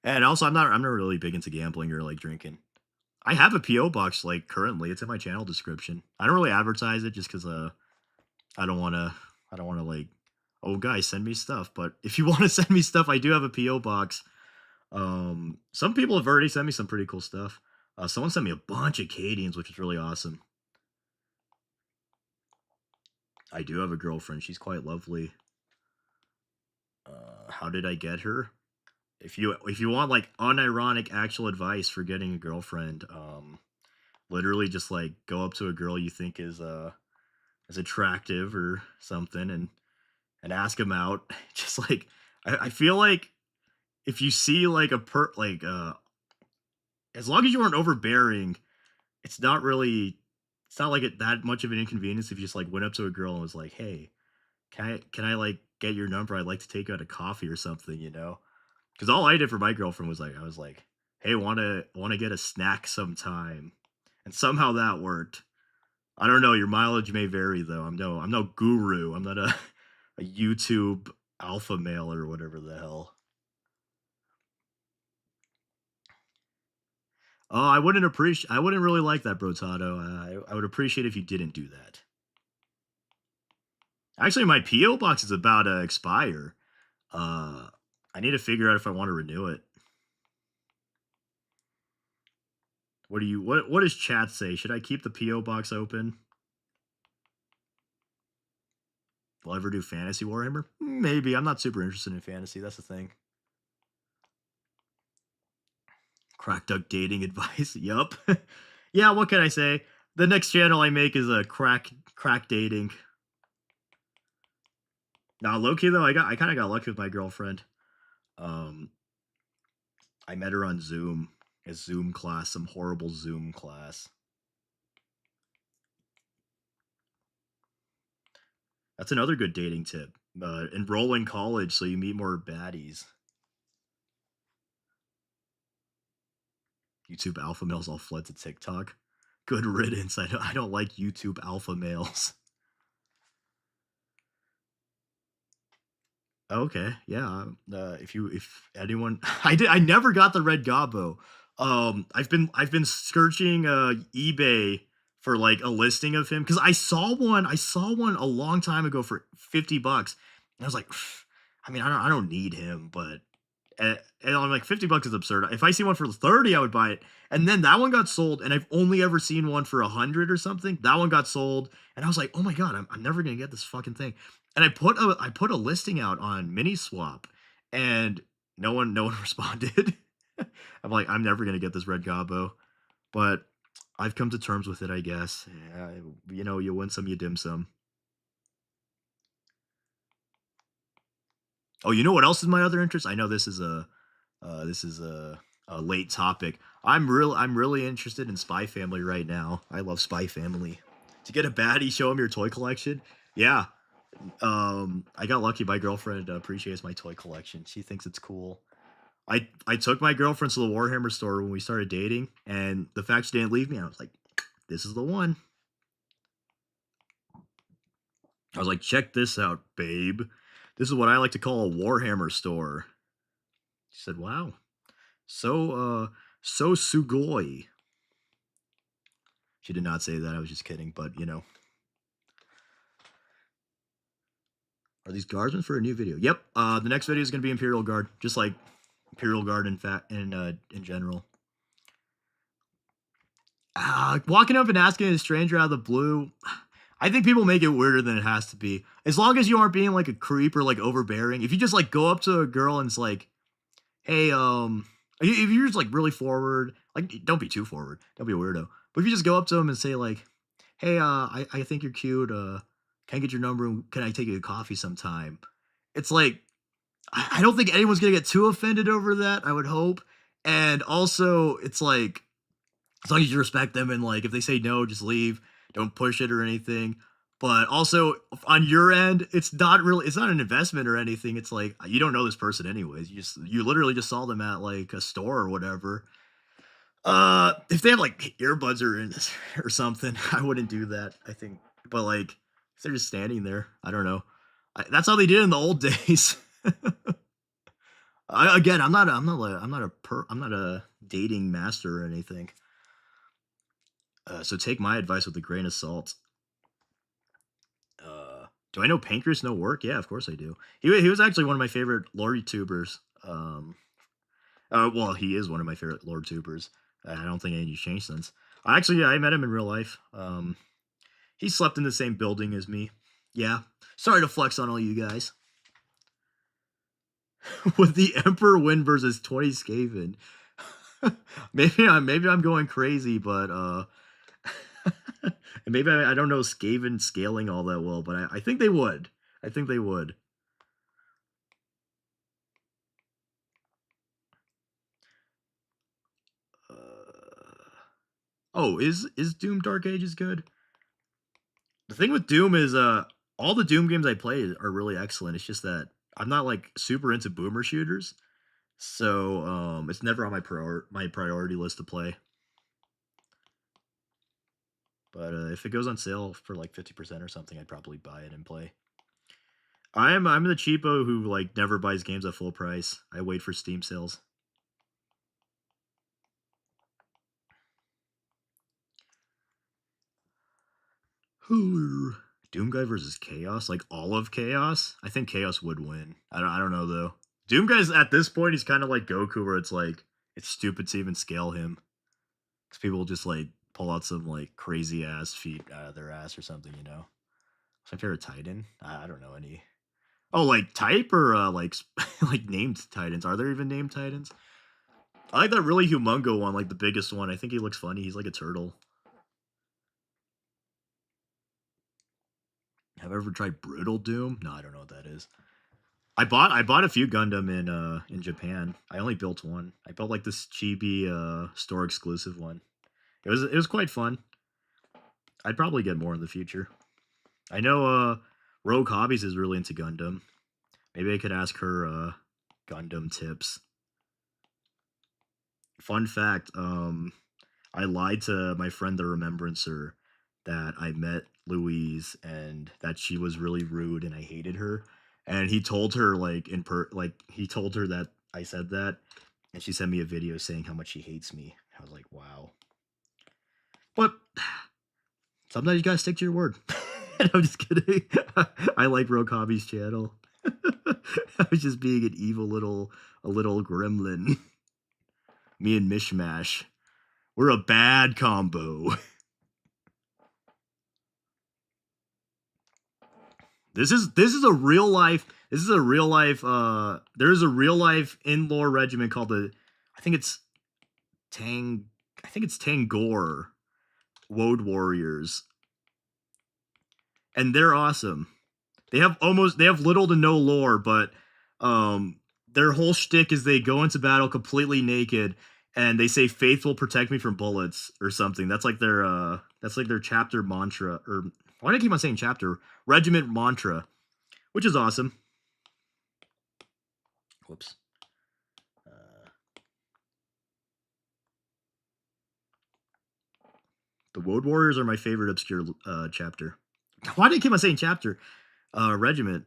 And also, I'm not really big into gambling or like drinking. I have a PO box like currently. It's in my channel description. I don't really advertise it just because I don't want to like, oh guys, send me stuff. But if you want to send me stuff, I do have a PO box. Some people have already sent me some pretty cool stuff. Someone sent me a bunch of Cadians, which is really awesome. I do have a girlfriend. She's quite lovely. How did I get her? If you want like unironic actual advice for getting a girlfriend, literally just like go up to a girl you think is attractive or something and ask them out. Just like I feel like if you see like as long as you aren't overbearing, it's not like that much of an inconvenience if you just like went up to a girl and was like, hey, can I like get your number? I'd like to take you out a coffee or something, you know? Because all I did for my girlfriend was like, I was like, hey, wanna get a snack sometime, and somehow that worked. I don't know. Your mileage may vary though. I'm no guru. I'm not a YouTube alpha male or whatever the hell. Oh, I wouldn't really like that, Brotato. I would appreciate if you didn't do that. Actually, my PO box is about to expire. I need to figure out if I want to renew it. What does chat say? Should I keep the PO box open? Will I ever do fantasy Warhammer? Maybe. I'm not super interested in fantasy. That's the thing. Crack duck dating advice. Yup. Yeah, what can I say? The next channel I make is a crack dating. Now, low key though, I kind of got lucky with my girlfriend. Um, I met her on Zoom, a Zoom class, some horrible Zoom class. That's another good dating tip. Enroll in college so you meet more baddies. YouTube alpha males all fled to TikTok. Good riddance. I don't like YouTube alpha males. Okay, yeah. If anyone, I never got the red gobbo. I've been searching eBay for like a listing of him because I saw one a long time ago for $50, and I was like, I mean, I don't need him, but and I'm like, $50 is absurd. If I see one for 30, I would buy it. And then that one got sold, and I've only ever seen one for 100 or something. That one got sold, and I was like, oh my god, I'm never gonna get this fucking thing. And I put a listing out on Miniswap, and no one responded. I'm like, I'm never gonna get this red gobbo, but I've come to terms with it, I guess. Yeah, you win some, you dim some. Oh, you know what else is my other interest? I know this is a late topic. I'm really interested in Spy Family right now. I love Spy Family. To get a baddie, show him your toy collection. Yeah. I got lucky. My girlfriend appreciates my toy collection. She thinks it's cool. I took my girlfriend to the Warhammer store when we started dating, and the fact she didn't leave me, I was like, this is the one. I was like, check this out, babe. This is what I like to call a Warhammer store. She said, wow. So so sugoi. She did not say that. I was just kidding, but are these guardsmen for a new video? Yep. The next video is gonna be Imperial Guard, just like Imperial Guard in general. Walking up and asking a stranger out of the blue, I think people make it weirder than it has to be. As long as you aren't being like a creep or like overbearing. If you just like go up to a girl and it's like, hey, if you're just like really forward, like don't be too forward, don't be a weirdo. But if you just go up to them and say like, hey, I think you're cute. Can I get your number? And can I take you to coffee sometime? It's like I don't think anyone's gonna get too offended over that. I would hope. And also, it's like as long as you respect them and like if they say no, just leave. Don't push it or anything. But also on your end, it's not an investment or anything. It's like you don't know this person anyways. You literally just saw them at like a store or whatever. If they have like earbuds or or something, I wouldn't do that. I think, but like if they're just standing there, I don't know. That's how they did in the old days. Again, I'm not a dating master or anything. So take my advice with a grain of salt. Do I know Pancreas No Work? Yeah, of course I do. He was actually one of my favorite lore YouTubers. Well, he is one of my favorite lore tubers. I don't think anything's changed since. Actually, yeah, I met him in real life. He slept in the same building as me. Yeah. Sorry to flex on all you guys. With the Emperor win versus 20 Skaven. maybe I'm going crazy, but and maybe I don't know Skaven scaling all that well, but I think they would. I think they would. Oh, is Doom Dark Ages good? The thing with Doom is all the Doom games I play are really excellent. It's just that I'm not like super into boomer shooters. So it's never on my priority list to play. But if it goes on sale for like 50% or something, I'd probably buy it and play. I'm the cheapo who like never buys games at full price. I wait for Steam sales. Doom Guy versus Chaos, like all of Chaos. I think Chaos would win. I don't know though. Doom Guy's at this point, he's kind of like Goku, where it's like it's stupid to even scale him because people just like pull out some like crazy ass feet out of their ass or something. What's my favorite Titan? I don't know any. Oh, like type or like like named Titans? Are there even named Titans? I like that really humongo one, like the biggest one. I think he looks funny. He's like a turtle. Have I ever tried Brutal Doom? No, I don't know what that is. I bought a few Gundam in Japan. I only built one. I built like this chibi store exclusive one. It was quite fun. I'd probably get more in the future. I know Rogue Hobbies is really into Gundam. Maybe I could ask her Gundam tips. Fun fact, I lied to my friend the Remembrancer that I met Louise and that she was really rude and I hated her. And he told her he told her that I said that and she sent me a video saying how much she hates me. I was like, wow. But sometimes you gotta stick to your word. I'm just kidding. I like Rogue Hobby's channel. I was just being an evil little gremlin. Me and Mishmash. We're a bad combo. This is a real life. This is a real life. There is a real life in-lore regiment called the. I think it's Tang. I think it's Tangor Woad Warriors, and they're awesome. They have little to no lore, but their whole shtick is they go into battle completely naked and they say "Faith will protect me from bullets" or something. That's like their chapter mantra. Or why do I keep on saying chapter? Regiment mantra, which is awesome. Whoops. The Woad Warriors are my favorite obscure chapter. Why do I keep on saying chapter? Regiment.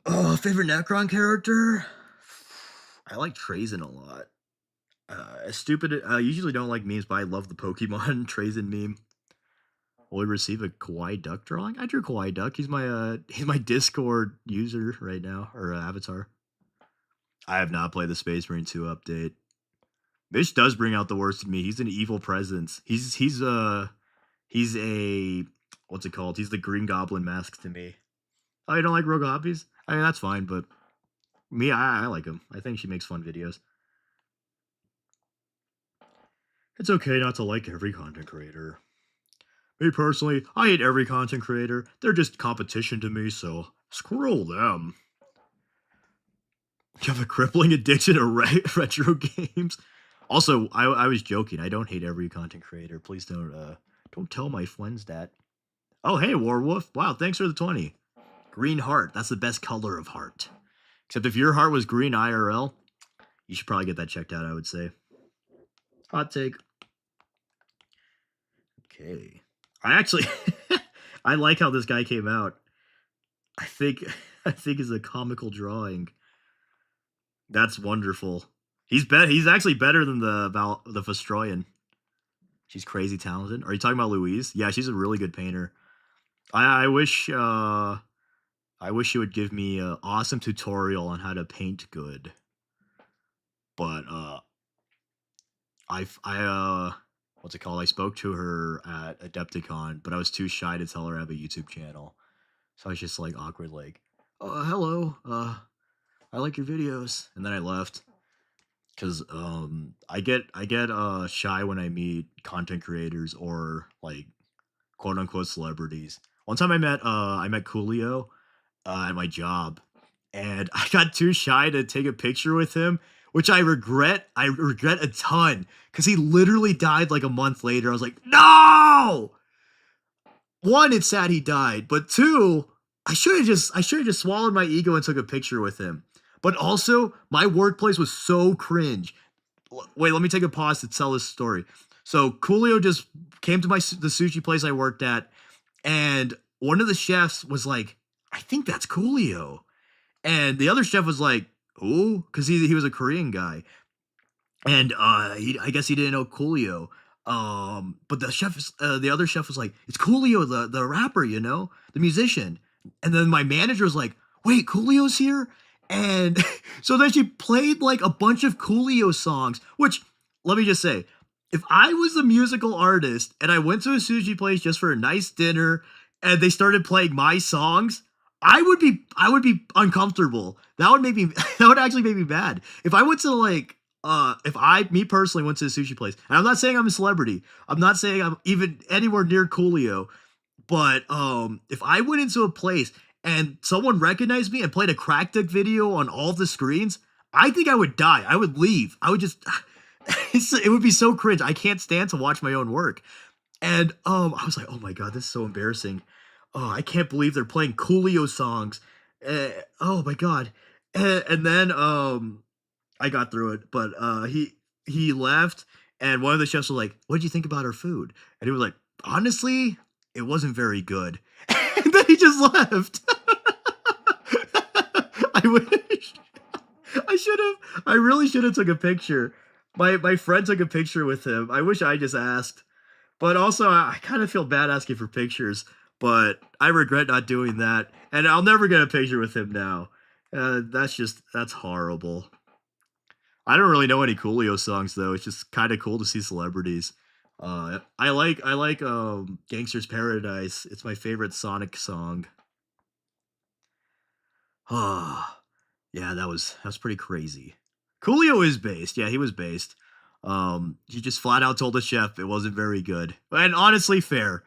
Oh, favorite Necron character? I like Trazen a lot. I usually don't like memes, but I love the Pokemon Trazen meme. Will we receive a Kawaii Duck drawing? I drew Kawaii Duck. He's my Discord user right now, or avatar. I have not played the Space Marine 2 update. Mish does bring out the worst in me. He's an evil presence. He's a what's it called? He's the Green Goblin mask to me. Oh, you don't like Rogue Hobbies? I mean, that's fine, but me, I like him. I think she makes fun videos. It's okay not to like every content creator. Me personally, I hate every content creator. They're just competition to me, so screw them. You have a crippling addiction to retro games. Also, I was joking. I don't hate every content creator. Please don't tell my friends that. Oh, hey, Warwolf. Wow, thanks for the 20. Green heart. That's the best color of heart. Except if your heart was green IRL, you should probably get that checked out, I would say. Hot take. Okay. I actually I like how this guy came out. I think is a comical drawing. That's wonderful. He's actually better than the Vestroyan. She's crazy talented. Are you talking about Louise? Yeah, she's a really good painter. I wish she would give me an awesome tutorial on how to paint good. But what's it called? I spoke to her at Adepticon, but I was too shy to tell her I have a YouTube channel. So I was just like awkward, like, hello, I like your videos, and then I left because I get shy when I meet content creators or like quote unquote celebrities. One time I met Coolio at my job, and I got too shy to take a picture with him, which I regret. I regret a ton because he literally died like a month later. I was like, no. One, it's sad he died, but two, I should have just swallowed my ego and took a picture with him. But also, my workplace was so cringe. Wait, let me take a pause to tell this story. So Coolio just came to the sushi place I worked at, and one of the chefs was like, I think that's Coolio. And the other chef was like, who? Because he was a Korean guy. And I guess he didn't know Coolio. But the other chef was like, it's Coolio, the rapper, the musician. And then my manager was like, wait, Coolio's here? And so then she played like a bunch of Coolio songs, which, let me just say, if I was a musical artist and I went to a sushi place just for a nice dinner and they started playing my songs, I would be uncomfortable. That would actually make me mad. If I went to like if me personally went to a sushi place, and I'm not saying I'm a celebrity, I'm not saying I'm even anywhere near Coolio, but, if I went into a place and someone recognized me and played a cracked video on all the screens, I think I would die. I would leave. I would just it would be so cringe. I can't stand to watch my own work. And, I was like, "Oh my god, this is so embarrassing. Oh, I can't believe they're playing Coolio songs. Oh my god." And then, I got through it, but, he left, and one of the chefs was like, "What'd you think about our food?" And he was like, "Honestly, it wasn't very good." And then he just left. I wish I really should have took a picture. My friend took a picture with him. I wish I just asked. But also, I kind of feel bad asking for pictures, but I regret not doing that, and I'll never get a picture with him now. That's horrible. I don't really know any Coolio songs though. It's just kind of cool to see celebrities. I like Gangster's Paradise. It's my favorite Sonic song. Ah, yeah, that was pretty crazy. Coolio is based. Yeah, he was based. He just flat out told the chef it wasn't very good. And honestly, fair.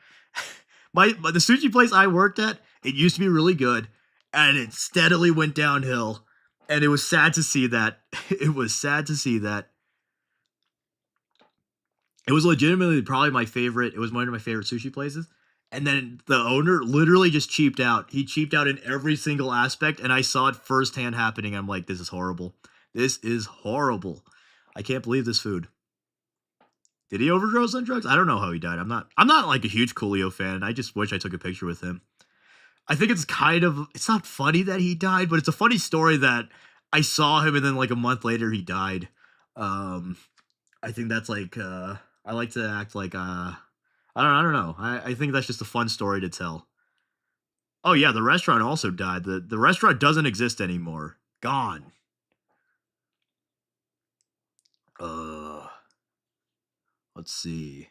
The sushi place I worked at, it used to be really good, and it steadily went downhill. And it was sad to see that. It was sad to see that. It was legitimately probably my favorite. It was one of my favorite sushi places. And then the owner literally just cheaped out. He cheaped out in every single aspect, and I saw it firsthand happening. I'm like, this is horrible. This is horrible. I can't believe this food. Did he overdose on drugs? I don't know how he died. I'm not like a huge Coolio fan. I just wish I took a picture with him. I think it's not funny that he died, but it's a funny story that I saw him and then like a month later he died. Um I think that's like I like to act like I don't know. I think that's just a fun story to tell. Oh yeah, the restaurant also died. The restaurant doesn't exist anymore. Gone. Uh let's see.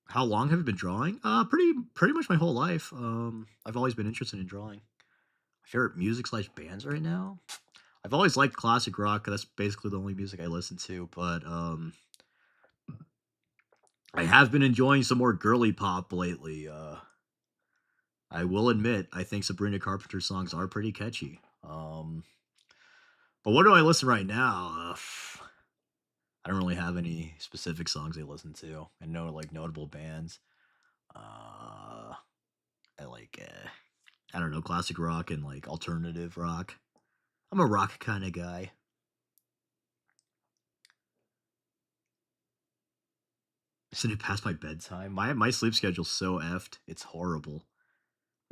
How long have you been drawing? Pretty much my whole life. I've always been interested in drawing. My favorite music slash bands right now. I've always liked classic rock. That's basically the only music I listen to. But I have been enjoying some more girly pop lately. I will admit, I think Sabrina Carpenter's songs are pretty catchy. But what do I listen right now? I don't really have any specific songs I listen to, and no like notable bands. Uh, I like I don't know, classic rock and like alternative rock. I'm a rock kind of guy. Isn't it past my bedtime? My sleep schedule's so effed. It's horrible.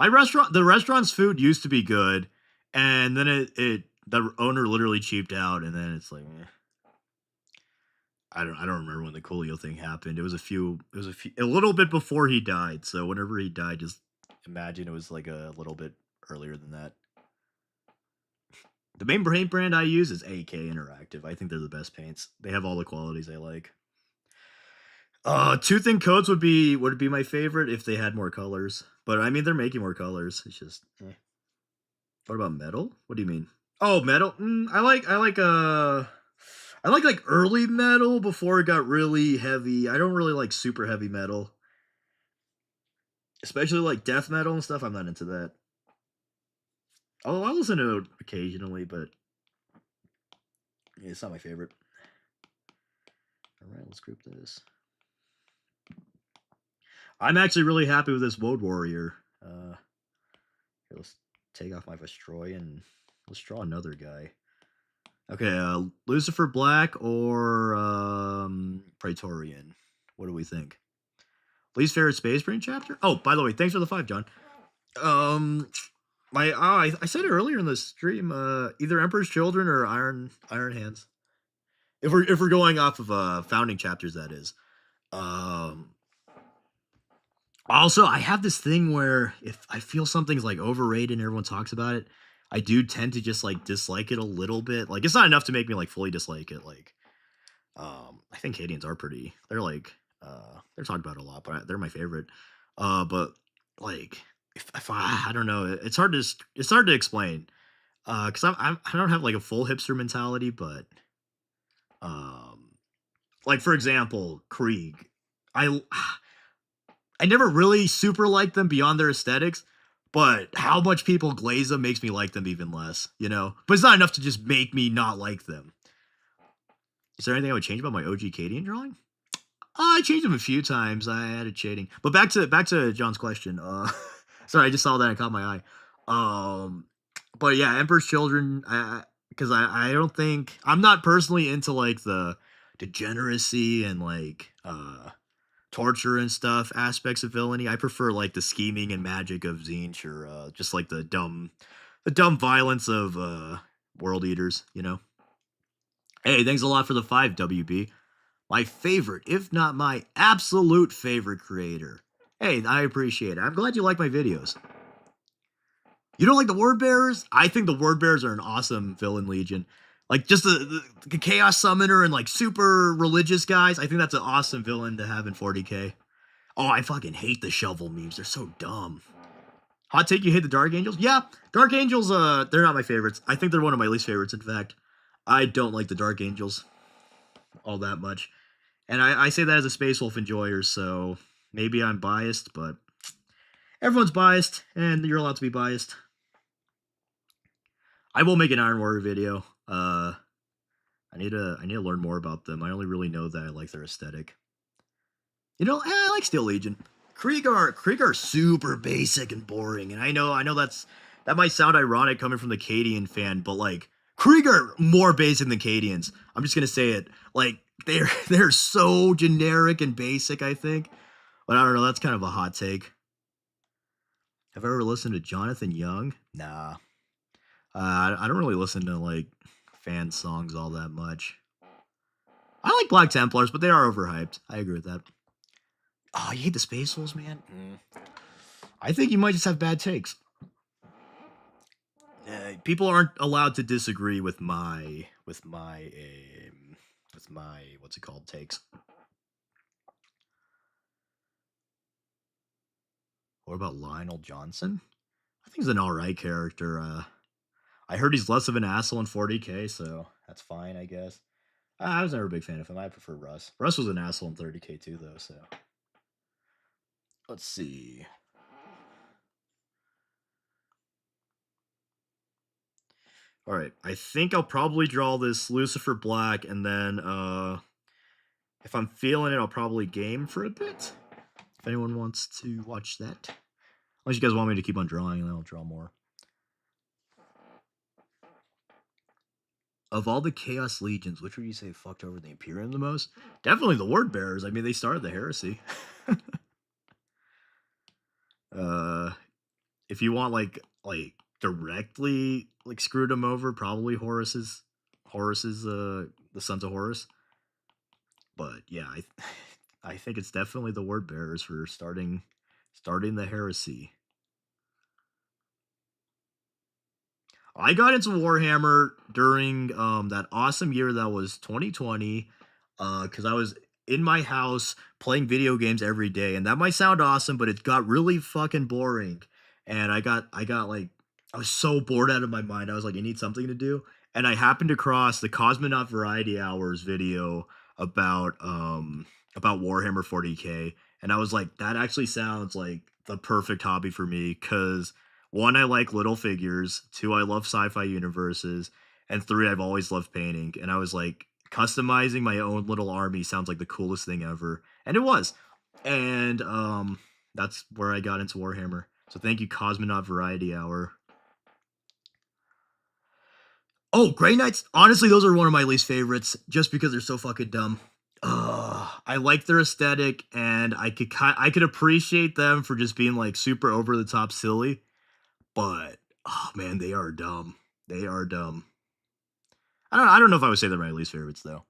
The restaurant's food used to be good, and then the owner literally cheaped out, and then it's like, I don't remember when the Coolio thing happened. A little bit before he died. So whenever he died, just imagine it was like a little bit earlier than that. The main paint brand I use is AK Interactive. I think they're the best paints. They have all the qualities I like. Tooth and coats would be my favorite if they had more colors. But I mean, they're making more colors. It's just, what about metal? What do you mean? Oh, metal. I like early metal before it got really heavy. I don't really like super heavy metal, especially like death metal and stuff. I'm not into that. Oh, I listen to it occasionally, but yeah, it's not my favorite. All right, let's group this. I'm actually really happy with this Woad Warrior. Here, let's take off my Vestroy and let's draw another guy. Okay, Lucifer Black or Praetorian. What do we think? Least favorite Space Marine chapter? Oh, by the way, thanks for the 5, John. Um, I said it earlier in the stream. Either Emperor's Children or Iron Hands. If we're going off of founding chapters, that is. Um, Also, I have this thing where if I feel something's like overrated and everyone talks about it, I do tend to just like dislike it a little bit. Like it's not enough to make me like fully dislike it. Like, I think Cadians are pretty. They're like, they're talked about a lot, but they're my favorite. But like, if I don't know, it's hard to explain. Because I don't have like a full hipster mentality, but um, like for example, Krieg. I I never really super liked them beyond their aesthetics, but how much people glaze them makes me like them even less, you know? But it's not enough to just make me not like them. Is there anything I would change about my OG Cadian drawing? I changed them a few times. I added shading. But back to John's question. Sorry, I just saw that and caught my eye. But yeah, Emperor's Children. Because I don't think I'm not personally into like the degeneracy and like torture and stuff aspects of villainy. I prefer like the scheming and magic of Zinch or just like the dumb violence of world eaters. You know. Hey, thanks a lot for the 5 WB. My favorite, if not my absolute favorite creator. Hey, I appreciate it. I'm glad you like my videos. You don't like the Word Bearers? I think the Word Bearers are an awesome villain legion. Like just the Chaos Summoner and like super religious guys. I think that's an awesome villain to have in 40k. Oh, I fucking hate the shovel memes. They're so dumb. Hot take, you hate the Dark Angels? Yeah, Dark Angels, they're not my favorites. I think they're one of my least favorites, in fact. I don't like the Dark Angels all that much. And I say that as a Space Wolf enjoyer, so maybe I'm biased, but everyone's biased, and you're allowed to be biased. I will make an Iron Warrior video. I need to learn more about them. I only really know that I like their aesthetic. You know, I like Steel Legion. Krieg are super basic and boring, and I know that might sound ironic coming from the Cadian fan, but like Krieg are more basic than Cadians. I'm just gonna say it. Like they're so generic and basic, I think. But I don't know, that's kind of a hot take. Have I ever listened to Jonathan Young? Nah. I don't really listen to like fan songs all that much. I like Black Templars, but they are overhyped. I agree with that. Oh, you hate the Space Wolves, man? I think you might just have bad takes. People aren't allowed to disagree with my what's it called takes. What about Lionel Johnson? I think he's an alright character. I heard he's less of an asshole in 40k, so that's fine, I guess. I was never a big fan of him. I prefer Russ. Russ was an asshole in 30k too, though. So let's see. All right, I think I'll probably draw this Lucifer Black, and then if I'm feeling it, I'll probably game for a bit. If anyone wants to watch that, unless you guys want me to keep on drawing, and then I'll draw more. Of all the Chaos Legions, which would you say fucked over the Imperium the most? Definitely the Word Bearers. I mean, they started the heresy. uh, if you want like directly like screwed them over, probably Horus's the Sons of Horus. But yeah, I think it's definitely the Word Bearers for starting the heresy. I got into Warhammer during that awesome year that was 2020 cuz I was in my house playing video games every day, and that might sound awesome, but it got really fucking boring. And I got like I was so bored out of my mind. I was like I need something to do, and I happened across the Cosmonaut Variety Hours video about Warhammer 40K, and I was like that actually sounds like the perfect hobby for me cuz one, I like little figures. Two, I love sci-fi universes. And three, I've always loved painting. And I was like, customizing my own little army sounds like the coolest thing ever. And it was. And that's where I got into Warhammer. So thank you, Cosmonaut Variety Hour. Oh, Grey Knights. Honestly, those are one of my least favorites just because they're so fucking dumb. I like their aesthetic, and I could appreciate them for just being like super over the top silly. But oh man, they are dumb. They are dumb. I don't know if I would say they're my least favorites though.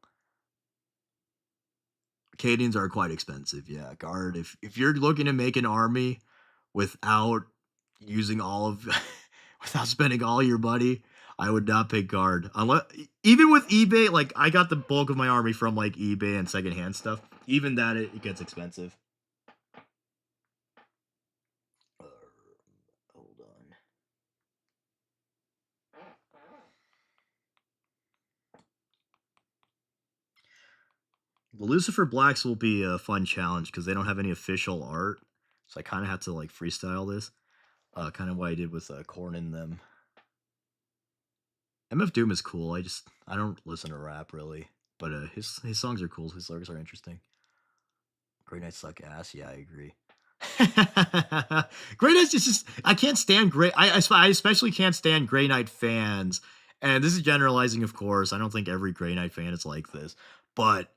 Cadians are quite expensive. Yeah, guard. If you're looking to make an army without using all of without spending all your money, I would not pick guard. Unless even with eBay, like I got the bulk of my army from like eBay and secondhand stuff. Even that it gets expensive. Uh, hold on. The Lucifer Blacks will be a fun challenge because they don't have any official art, so I kind of have to like freestyle this. Kind of what I did with Corn in them. MF Doom is cool. I don't listen to rap really, but his songs are cool. His lyrics are interesting. Grey Knights suck ass. Yeah, I agree. Grey Knights is just I can't stand Grey. I especially can't stand Grey Knight fans. And this is generalizing, of course. I don't think every Grey Knight fan is like this, but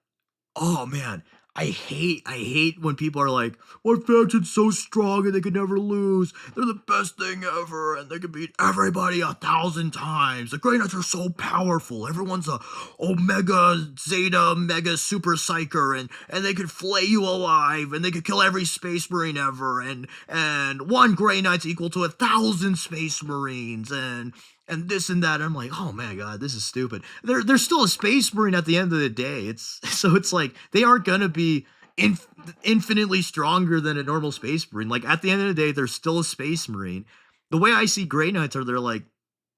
oh man, I hate when people are like, "What faction's so strong and they could never lose? They're the best thing ever, and they can beat everybody 1,000 times. The Grey Knights are so powerful. Everyone's a Omega Zeta Mega Super Psyker, and they could flay you alive, and they could kill every Space Marine ever, and one Grey Knight's equal to 1,000 Space Marines, and this and that." I'm like, oh my god, this is stupid. They're still a space marine at the end of the day. It's so it's like they aren't gonna be infinitely stronger than a normal space marine. Like at the end of the day, they're still a space marine. The way I see Grey Knights are they're like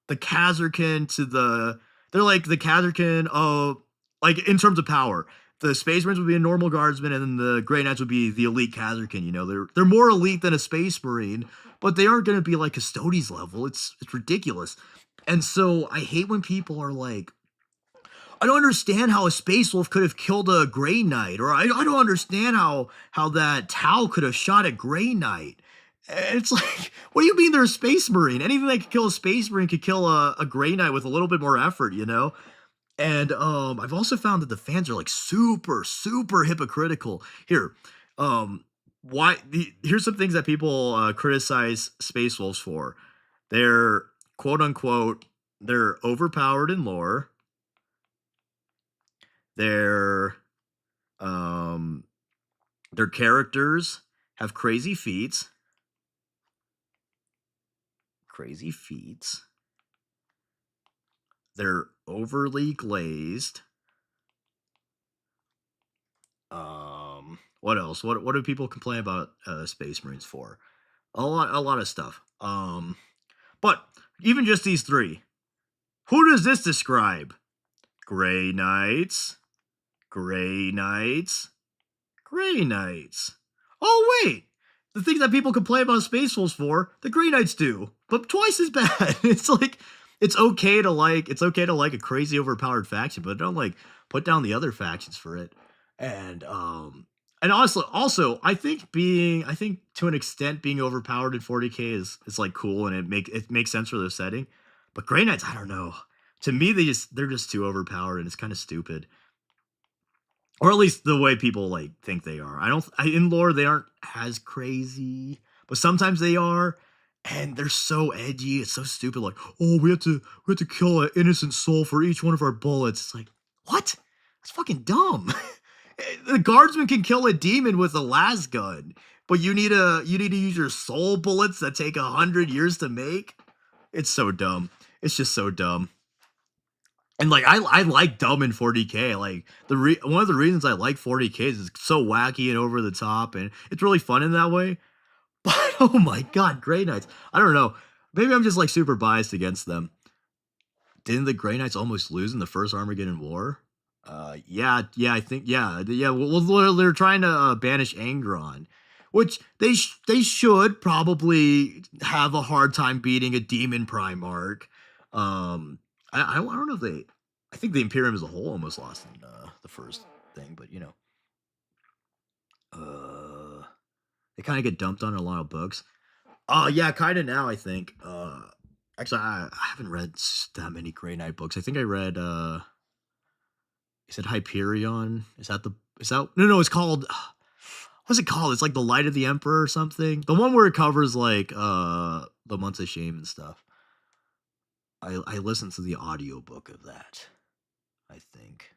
the Kazarkin to the they're like the Kazarkin of like in terms of power. The Space Marines would be a normal guardsman, and then the Grey Knights would be the elite Kazarkin. You know, they're more elite than a Space Marine, but they aren't going to be like Custodes level. It's ridiculous. And so I hate when people are like, I don't understand how a Space Wolf could have killed a Grey Knight, or I don't understand how that Tau could have shot a Grey Knight. And it's like, what do you mean they're a Space Marine? Anything that could kill a Space Marine could kill a Grey Knight with a little bit more effort, you know? And I've also found that the fans are like super hypocritical. Here, here's some things that people criticize Space Wolves for. They're quote unquote they're overpowered in lore. Their um their characters have crazy feats. Crazy feats. They're overly glazed. What else? What do people complain about Space Marines for? A lot of stuff. But even just these three, who does this describe? Grey Knights, Grey Knights, Grey Knights. Oh wait, the things that people complain about Space Wolves for, the Grey Knights do, but twice as bad. It's like it's okay to like a crazy overpowered faction, but don't like put down the other factions for it. And I think to an extent being overpowered in 40k is like cool and it makes sense for the setting. But Grey Knights, I don't know. To me, they're just too overpowered and it's kind of stupid. Or at least the way people like think they are. In lore they aren't as crazy, but sometimes they are, and they're so edgy. It's so stupid. Like, oh, we have to kill an innocent soul for each one of our bullets. It's like, what? That's fucking dumb. The guardsman can kill a demon with a las gun, but you need to use your soul bullets that take 100 years to make. It's so dumb. It's just so dumb. And like I like dumb in 40k. Like one of the reasons I like 40k is it's so wacky and over the top, and it's really fun in that way. But oh my god, Grey Knights! I don't know. Maybe I'm just like super biased against them. Didn't the Grey Knights almost lose in the first Armageddon War? Yeah, I think yeah. Well, they're trying to banish Angron, which they should probably have a hard time beating a Demon Primarch. I don't know if they. I think the Imperium as a whole almost lost in the first thing, but uh, they kind of get dumped on in a lot of books. Yeah, kind of now. I think. Actually, I haven't read that many Grey Knight books. I think I read. Is it Hyperion? Is that no? It's called. What's it called? It's like the Light of the Emperor or something. The one where it covers like the months of shame and stuff. I listened to the audiobook of that. I think.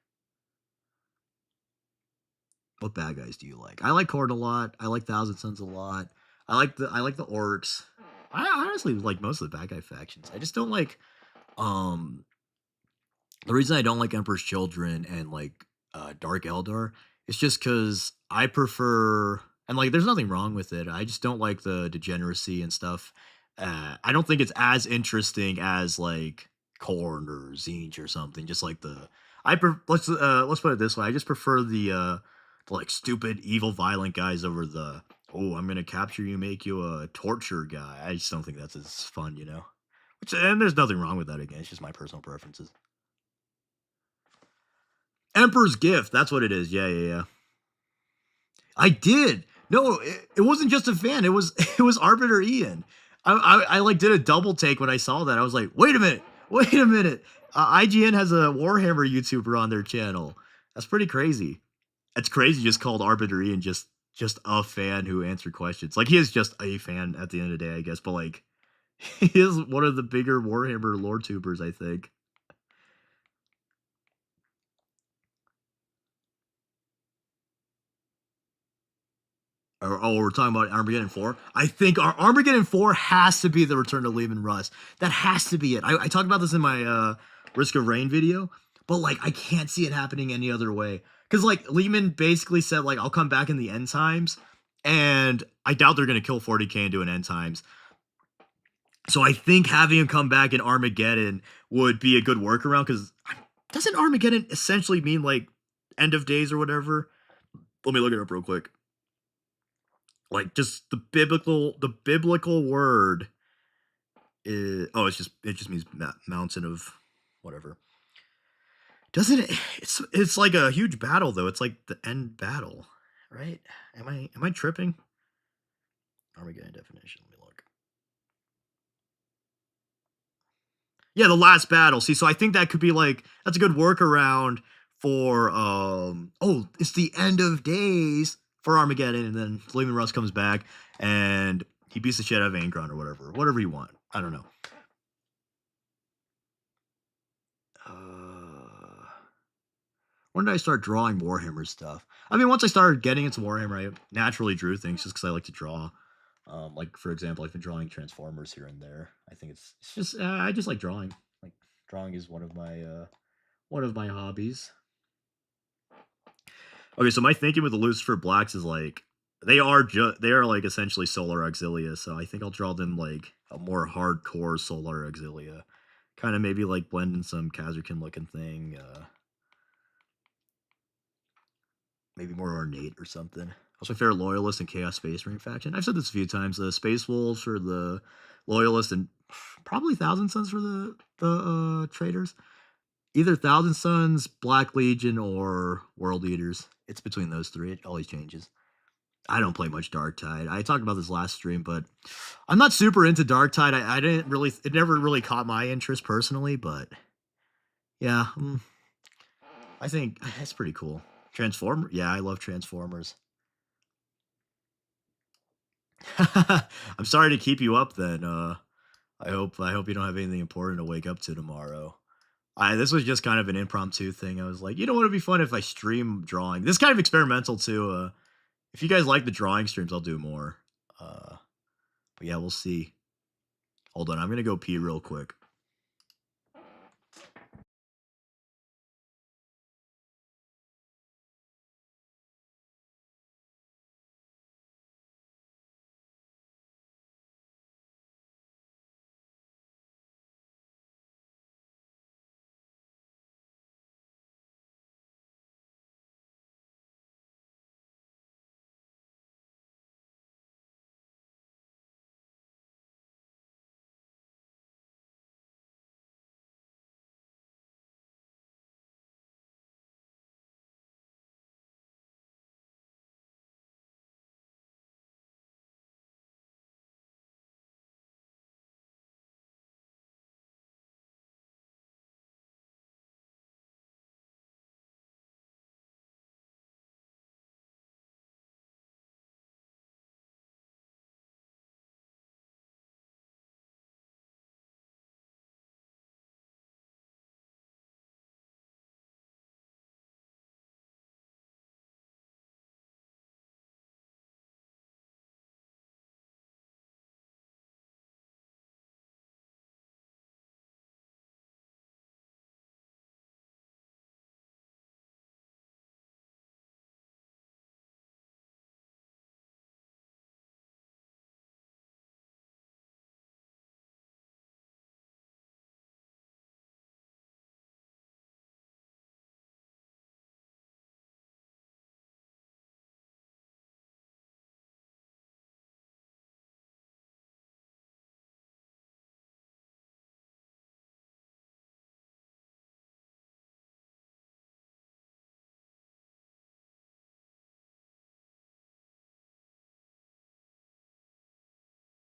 What bad guys do you like? I like Khorne a lot. I like Thousand Sons a lot. I like the orcs. I honestly like most of the bad guy factions. I just don't like um the reason I don't like Emperor's Children and like Dark Eldar is just because I prefer and like there's nothing wrong with it. I just don't like the degeneracy and stuff. I don't think it's as interesting as like Korn or Zinj or something. Just like the Let's put it this way. I just prefer the like stupid, evil, violent guys over the oh, I'm gonna capture you, make you a torture guy. I just don't think that's as fun, you know. Which and there's nothing wrong with that. Again, it's just my personal preferences. Emperor's Gift. That's what it is. Yeah, yeah, yeah. I did. No, it wasn't just a fan. It was it was Arbiter Ian. I like did a double take when I saw that. I was like, wait a minute, wait a minute. IGN has a Warhammer YouTuber on their channel. That's pretty crazy. It's crazy. Just called Arbiter Ian just a fan who answered questions. Like he is just a fan at the end of the day, I guess. But like he is one of the bigger Warhammer lore tubers, I think. Oh, we're talking about Armageddon 4. I think our Armageddon 4 has to be the Return to Lehman Russ. That has to be it. I talked about this in my Risk of Rain video, but like I can't see it happening any other way. Because like Lehman basically said, like, I'll come back in the end times, and I doubt they're gonna kill 40k and do an end times. So I think having him come back in Armageddon would be a good workaround because doesn't Armageddon essentially mean like end of days or whatever? Let me look it up real quick. Like just the biblical word is it just means mountain of whatever. Doesn't it? It's like a huge battle though. It's like the end battle, right? Am I tripping? Armageddon definition. Let me look. Yeah, the last battle. See, so I think that could be like that's a good workaround for oh, it's the end of days for Armageddon, and then Lehman Russ comes back and he beats the shit out of Angron or whatever. Whatever you want. I don't know. Uh, when did I start drawing Warhammer stuff? I mean, once I started getting into Warhammer, I naturally drew things just because I like to draw. Like for example, I've been drawing Transformers here and there. I think it's just I just like drawing. Like drawing is one of my hobbies. Okay, so my thinking with the Lucifer Blacks is like they are like essentially Solar Auxilia, so I think I'll draw them like a more hardcore Solar Auxilia, kind of maybe like blend in some Kazarkin looking thing, maybe more ornate or something. Also, my favorite Loyalist and Chaos Space Marine faction. I've said this a few times. The Space Wolves for the Loyalist and probably Thousand Suns for the traders. Either Thousand Suns, Black Legion, or World Eaters. It's between those three. It always changes. I don't play much Dark Tide. I talked about this last stream, but I'm not super into Dark Tide. I didn't really, it never really caught my interest personally, but yeah, I think that's pretty cool. Transformer, yeah, I love Transformers. I'm sorry to keep you up then. I hope you don't have anything important to wake up to tomorrow. This was just kind of an impromptu thing. I was like, you know what would be fun if I stream drawing. This is kind of experimental too. If you guys like the drawing streams, I'll do more. But yeah, we'll see. Hold on, I'm gonna go pee real quick.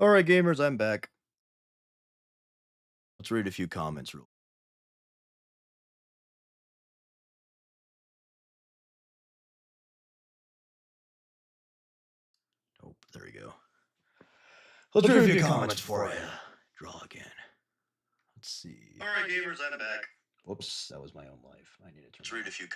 All right, gamers, I'm back. Let's read a few comments real. Oh, there we go. Let's read a few comments before I draw again. Let's see. All right, gamers, I'm back. Whoops, that was my own life. I need to Let's turn. read a few.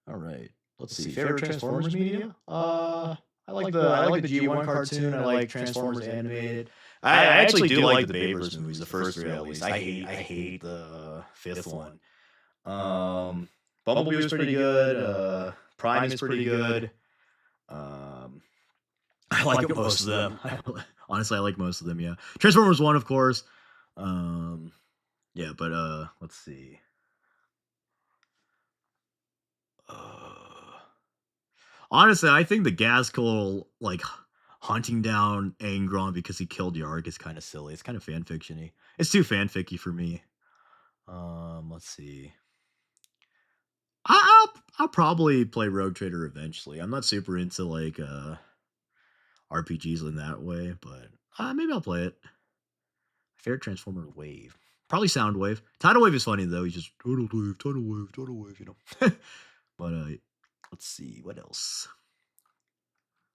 All right. Let's see. Favorite Transformers media? I like the G1 cartoon. I like Transformers animated. I actually do like the Babers movies, the first three at least. I hate the fifth one. Bumblebee was pretty good. Prime is pretty good. Um, I like most of them. Honestly, I like most of them. Yeah, Transformers One, of course. Yeah, but let's see. Uh, Honestly, I think the Gaskell like hunting down Angron because he killed Yarg is kind of silly. It's kind of fan fictiony. It's too fanficky for me. Let's see. I'll probably play Rogue Trader eventually. I'm not super into like RPGs in that way, but maybe I'll play it. Favorite Transformer Wave. Probably Soundwave. Tidal Wave is funny though. He's just Tidal Wave, you know. But let's see what else.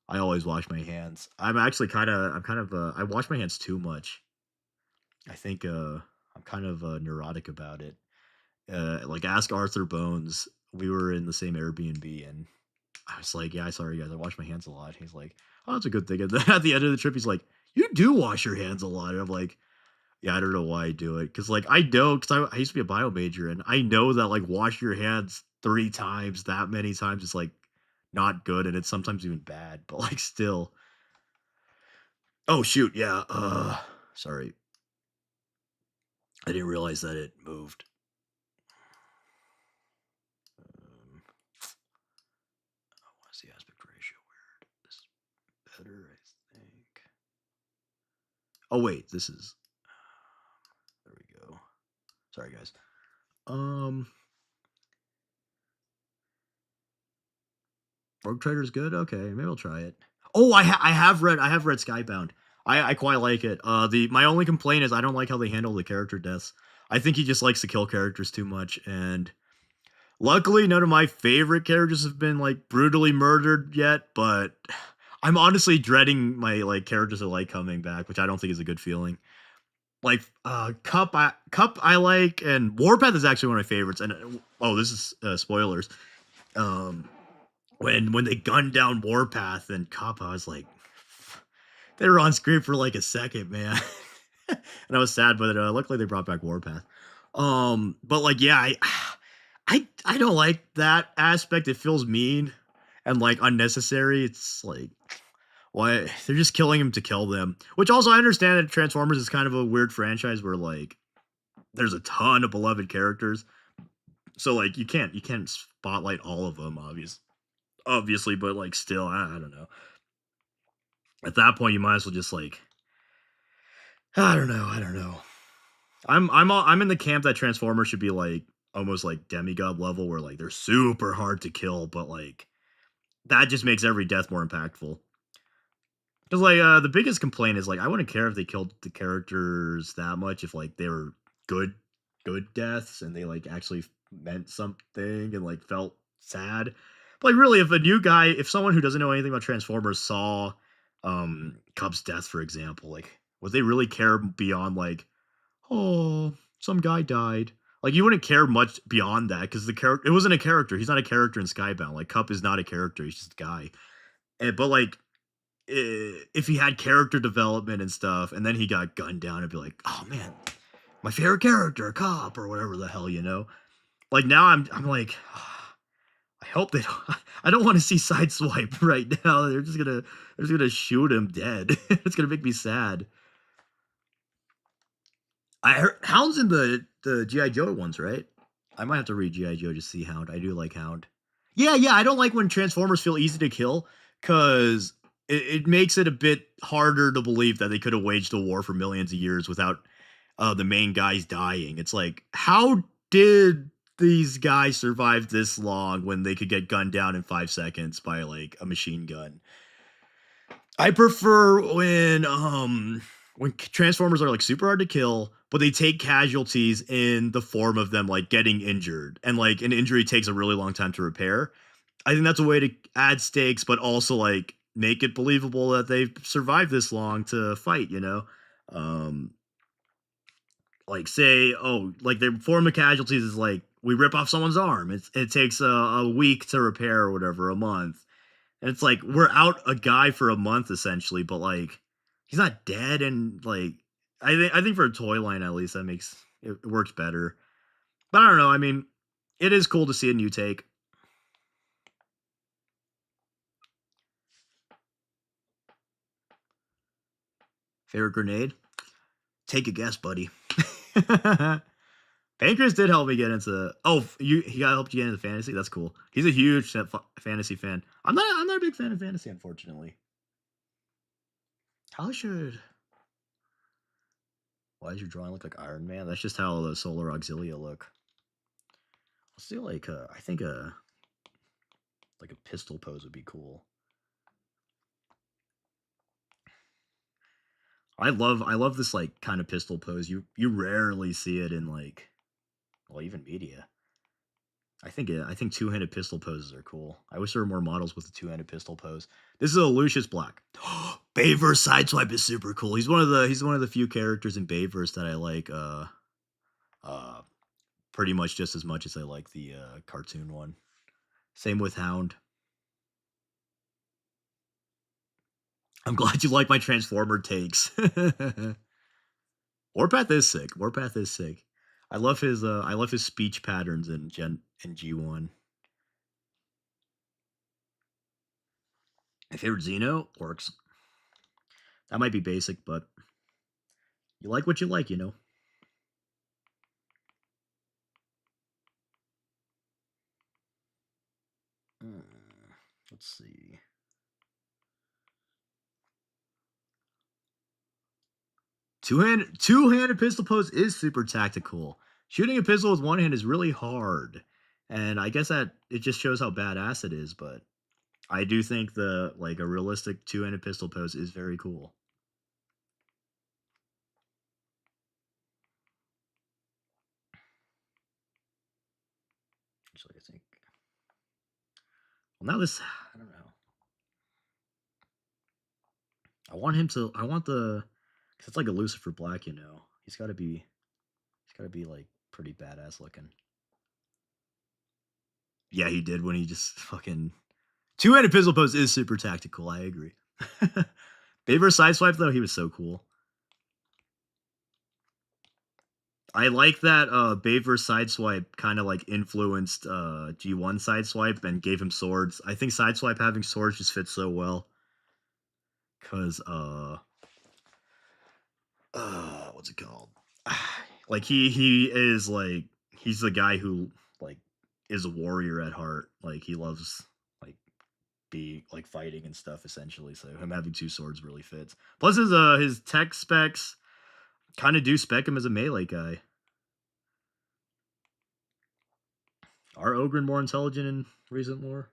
I always wash my hands. I wash my hands too much. I think I'm kind of neurotic about it. Like ask Arthur Bones. We were in the same Airbnb and I was like, "Yeah, sorry guys, I wash my hands a lot." He's like, "Oh, that's a good thing." And then at the end of the trip, he's like, "You do wash your hands a lot." And I'm like, "Yeah, I don't know why I do it, because like I know, because I used to be a bio major, and I know that like wash your hands 3 times that many times is like not good, and it's sometimes even bad. But like still, oh shoot, yeah. Sorry, I didn't realize that it moved. Why is the aspect ratio weird? This is better, I think. Oh wait, this is. There we go. Sorry, guys. Um, Rogue Trader's good. Okay, maybe I'll try it. Oh, I have read Skybound. I quite like it. The my only complaint is I don't like how they handle the character deaths. I think he just likes to kill characters too much, and luckily none of my favorite characters have been like brutally murdered yet. But I'm honestly dreading my like characters I like coming back, which I don't think is a good feeling. Like Cup I like, and Warpath is actually one of my favorites. And oh, this is spoilers. Um, when they gunned down Warpath and Cup, I was like, they were on screen for like a second, man, and I was sad, but luckily they brought back Warpath. But like, yeah, I don't like that aspect. It feels mean and like unnecessary. It's like, why they're just killing him to kill them. Which also I understand that Transformers is kind of a weird franchise where like there's a ton of beloved characters, so like you can't spotlight all of them, obviously, but like still, I don't know. At that point, you might as well just like I don't know. I'm in the camp that Transformers should be like almost like demigod level, where like they're super hard to kill, but like that just makes every death more impactful. Because like the biggest complaint is like I wouldn't care if they killed the characters that much if like they were good good deaths and they like actually meant something and like felt sad. But like really, if someone who doesn't know anything about Transformers saw Cub's death, for example, like would they really care beyond like, oh, some guy died? Like you wouldn't care much beyond that because the character it wasn't a character. He's not a character in Skybound. Like Cup is not a character. He's just a guy. But like if he had character development and stuff, and then he got gunned down, and be like, oh man, my favorite character, Cop, or whatever the hell, you know. Like now, I'm like, I hope they don't. I don't want to see Sideswipe right now. They're just gonna shoot him dead. It's gonna make me sad. I heard Hound's in the GI Joe ones, right? I might have to read GI Joe to see Hound. I do like Hound. Yeah, yeah. I don't like when Transformers feel easy to kill because it makes it a bit harder to believe that they could have waged a war for millions of years without the main guys dying. It's like, how did these guys survive this long when they could get gunned down in 5 seconds by like a machine gun? I prefer when Transformers are like super hard to kill, but they take casualties in the form of them like getting injured, and like an injury takes a really long time to repair. I think that's a way to add stakes, but also like make it believable that they've survived this long to fight. Um, like say, oh, like the form of casualties is like we rip off someone's arm. It takes a week to repair or whatever, a month. And it's like we're out a guy for a month essentially, but like he's not dead. And like I think for a toy line at least that makes it works better. But I don't know. I mean, it is cool to see a new take. Favorite grenade? Take a guess, buddy. Pancreas did help me get into. Oh, he got helped you get into fantasy. That's cool. He's a huge fantasy fan. I'm not a big fan of fantasy, unfortunately. How should Why does your drawing look like Iron Man? That's just how the Solar Auxilia look. Let's do like I think like a pistol pose would be cool. I love this like kind of pistol pose. You rarely see it in like well even media. I think two-handed pistol poses are cool. I wish there were more models with the two-handed pistol pose. This is a Lucius Black. Bayverse Sideswipe is super cool. He's one of the few characters in Bayverse that I like uh pretty much just as much as I like the cartoon one. Same with Hound. I'm glad you like my Transformer takes. Warpath is sick. Warpath is sick. I love his speech patterns in G1. My favorite Xeno works. That might be basic, but you like what you like. Hmm, let's see. Two-handed pistol pose is super tactical. Shooting a pistol with one hand is really hard. And I guess that it just shows how badass it is, but I do think the like a realistic two-handed pistol pose is very cool. Actually, I think well now this I don't know. I want the cuz it's like a Lucifer Black. He's got to be like pretty badass looking. Yeah, he did when he just fucking two-handed pistol pose is super tactical. I agree. Baver sideswipe though, he was so cool. I like that Baver sideswipe kind of like influenced G1 sideswipe and gave him swords. I think sideswipe having swords just fits so well cuz what's it called? Like he is like he's the guy who like is a warrior at heart. Like he loves like be like fighting and stuff essentially. So him having two swords really fits. Plus his tech specs kind of do spec him as a melee guy. Are Ogren more intelligent in recent lore?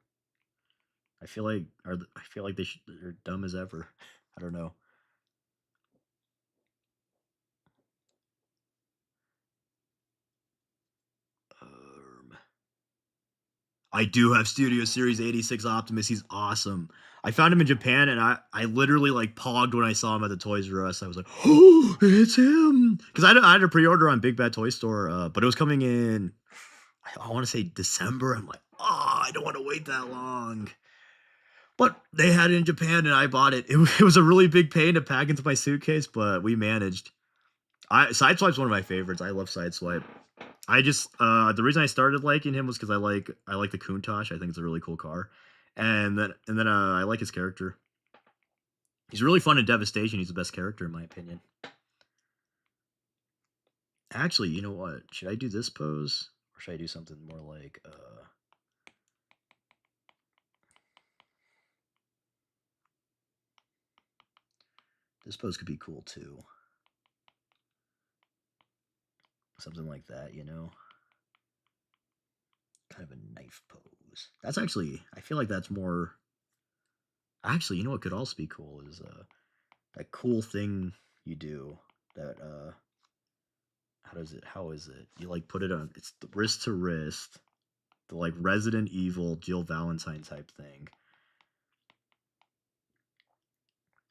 I feel like they're dumb as ever. I don't know. Um, I do have Studio Series 86 Optimus. He's awesome. I found him in Japan and I literally like pogged when I saw him at the Toys R Us. I was like, oh, it's him. Because I had a pre order on Big Bad Toy Store, but it was coming in, I want to say December. I'm like, oh, I don't want to wait that long. But they had it in Japan and I bought it. It was a really big pain to pack into my suitcase, but we managed. Sideswipe's one of my favorites. I love Sideswipe. I just the reason I started liking him was because I like the Countach. I think it's a really cool car, and then I like his character. He's really fun in Devastation. He's the best character in my opinion. Actually, you know what? Should I do this pose or should I do something more like this pose could be cool too. Something like that. Kind of a knife pose. That's actually I feel like that's more Actually, you know what could also be cool is that cool thing you do that how is it? You like put it on it's the wrist to wrist, the like Resident Evil Jill Valentine type thing.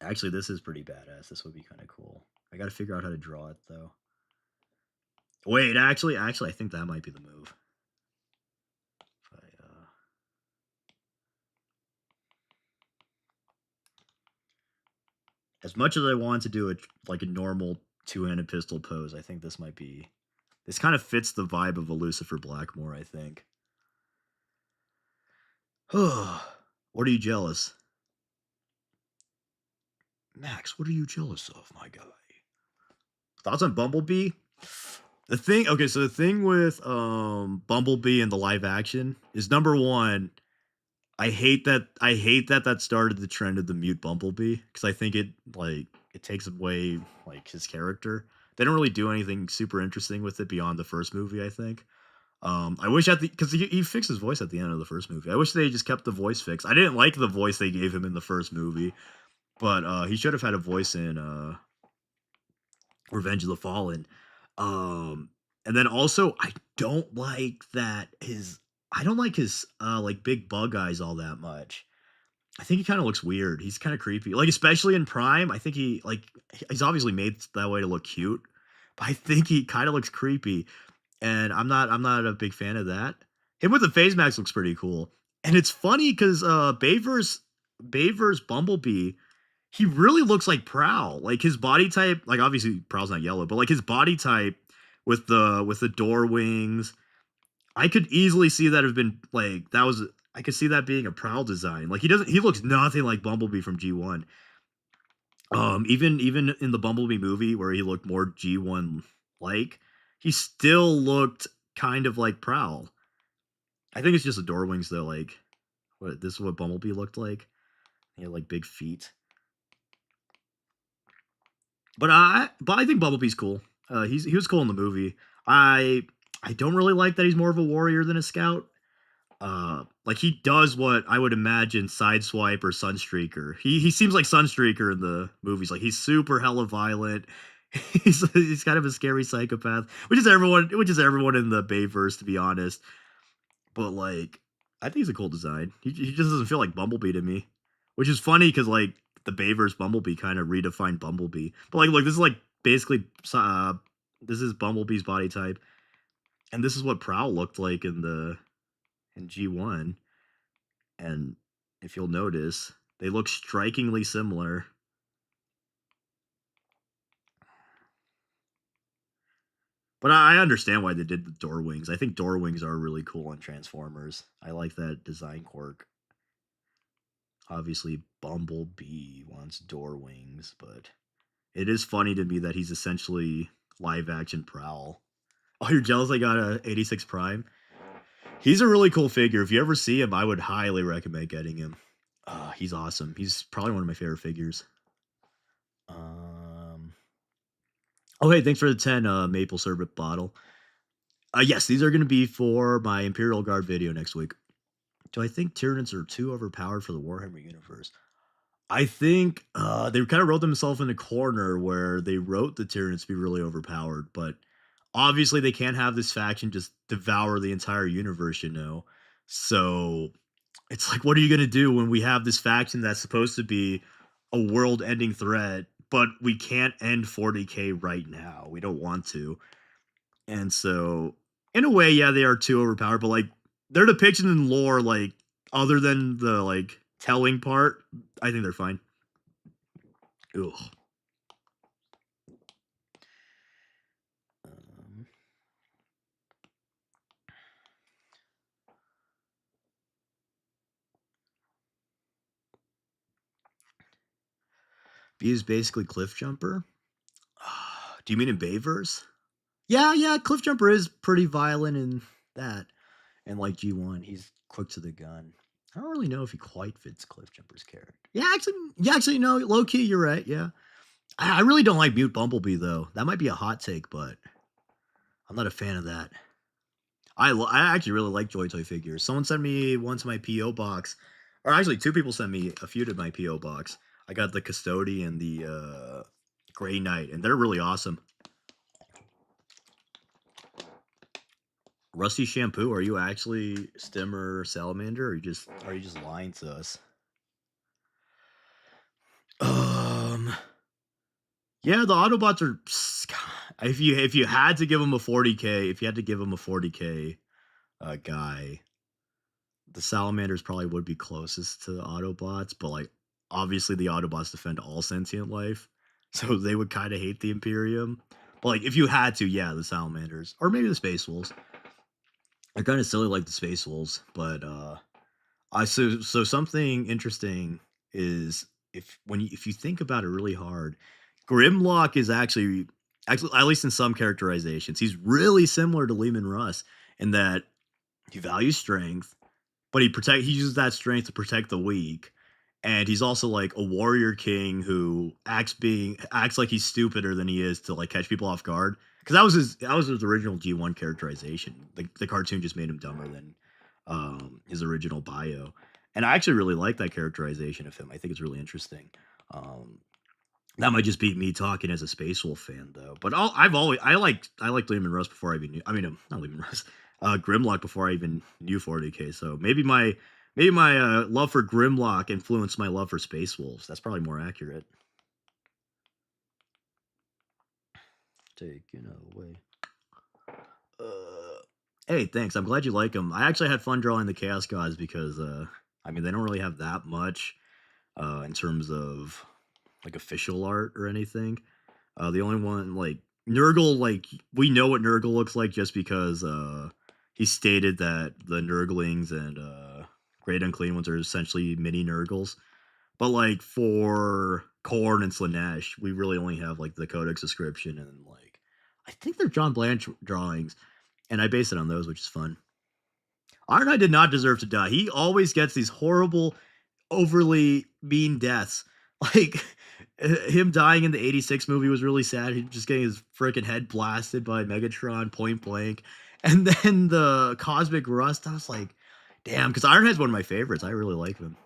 Actually, this is pretty badass. This would be kind of cool. I got to figure out how to draw it though. Wait, actually, I think that might be the move. If as much as I want to do it like a normal two-handed pistol pose, I think this might be. This kind of fits the vibe of a Lucifer Blackmore, I think. What are you jealous? Max, what are you jealous of, my guy? Thoughts on Bumblebee? So the thing with Bumblebee and the live action is number one, I hate that that started the trend of the mute Bumblebee because I think it takes away like his character. They don't really do anything super interesting with it beyond the first movie, I think. I wish at the because he fixed his voice at the end of the first movie. I wish they just kept the voice fixed. I didn't like the voice they gave him in the first movie, but he should have had a voice in Revenge of the Fallen. And then also don't like that his I don't like his like big bug eyes all that much. I think he kind of looks weird. He's kind of creepy. Like especially in Prime, I think he's obviously made that way to look cute, but I think he kind of looks creepy and I'm not a big fan of that. Him with the face mask looks pretty cool. And it's funny cuz Baver's Bumblebee he really looks like Prowl. Like his body type, like obviously Prowl's not yellow, but like his body type with the door wings, I could easily see that have been like that was I could see that being a Prowl design. Like he looks nothing like Bumblebee from G1. Even in the Bumblebee movie where he looked more G1 like, he still looked kind of like Prowl. I think it's just the door wings though, like what this is what Bumblebee looked like. He had like big feet. But I think Bumblebee's cool. He was cool in the movie. I I don't really like that he's more of a warrior than a scout. Like he does what I would imagine Sideswipe or Sunstreaker. He seems like Sunstreaker in the movies. Like he's super hella violent. He's kind of a scary psychopath, which is everyone in the Bayverse to be honest. But like, I think he's a cool design. He just doesn't feel like Bumblebee to me, which is funny because like the Bayverse Bumblebee kind of redefined Bumblebee. But like, look, this is like basically this is Bumblebee's body type, and this is what Prowl looked like in G1. And if you'll notice, they look strikingly similar. But I understand why they did the door wings. I think door wings are really cool on Transformers. I like that design quirk. Obviously, Bumblebee wants door wings, but it is funny to me that he's essentially live action Prowl. Oh, you're jealous I got a 86 Prime? He's a really cool figure. If you ever see him, I would highly recommend getting him. He's awesome. He's probably one of my favorite figures. Um, oh, hey, thanks for the 10 maple syrup bottle. Yes, these are going to be for my Imperial Guard video next week. Do I think Tyranids are too overpowered for the Warhammer universe? I think they kind of wrote themselves in a corner where they wrote the Tyranids to be really overpowered, but obviously they can't have this faction just devour the entire universe, you know? So it's like, what are you going to do when we have this faction that's supposed to be a world ending threat, but we can't end 40K right now? We don't want to. And so, in a way, yeah, they are too overpowered, but like their depiction in lore, like other than the like telling part, I think they're fine. Ugh. Um, B is basically Cliff Jumper. Do you mean in Bayverse? Yeah, yeah, Cliff Jumper is pretty violent in that. And like G1, he's quick to the gun. I don't really know if he quite fits Cliff Jumper's character. Yeah, actually, no, low key, you're right. Yeah, I really don't like Mute Bumblebee though. That might be a hot take, but I'm not a fan of that. I actually really like Joy Toy figures. Someone sent me one to my PO box. Or actually, 2 people sent me a few to my PO box. I got the Custody and the Grey Knight, and they're really awesome. Rusty Shampoo, are you actually Stimmer Salamander, or are you just lying to us? Um, yeah, the Autobots are if you had to give them a 40K, if you had to give them a 40K, guy, the Salamanders probably would be closest to the Autobots, but, like, obviously, the Autobots defend all sentient life, so they would kinda hate the Imperium. But, like, if you had to, yeah, the Salamanders, or maybe the Space Wolves. They're kinda silly like the Space Wolves, but, so something interesting is if you think about it really hard, Grimlock is actually, at least in some characterizations, he's really similar to Leman Russ in that he values strength, but he uses that strength to protect the weak, and he's also, like, a warrior king who acts like he's stupider than he is to, like, catch people off guard. Because that was his original G1 characterization. The cartoon just made him dumber than, his original bio, and I actually really like that characterization of him. I think it's really interesting. Um, that might just be me talking as a Space Wolf fan, though. But I liked Lehman Russ before I even knew. I mean, not Lehman Russ, Grimlock before I even knew 40K. So maybe my love for Grimlock influenced my love for Space Wolves. That's probably more accurate. Taken away. Hey, thanks. I'm glad you like them. I actually had fun drawing the Chaos Gods because, I mean, they don't really have that much in terms of like official art or anything. The only one like Nurgle, like we know what Nurgle looks like just because he stated that the Nurglings and Great Unclean Ones are essentially mini Nurgles. But like for Korn and Slanesh, we really only have like the Codex description and like I think they're John Blanche drawings, and I base it on those, which is fun. Ironhide did not deserve to die. He always gets these horrible, overly mean deaths. Like him dying in the '86 movie was really sad. He just getting his freaking head blasted by Megatron point blank, and then the Cosmic Rust. I was like, damn, because Ironhead's one of my favorites. I really like him.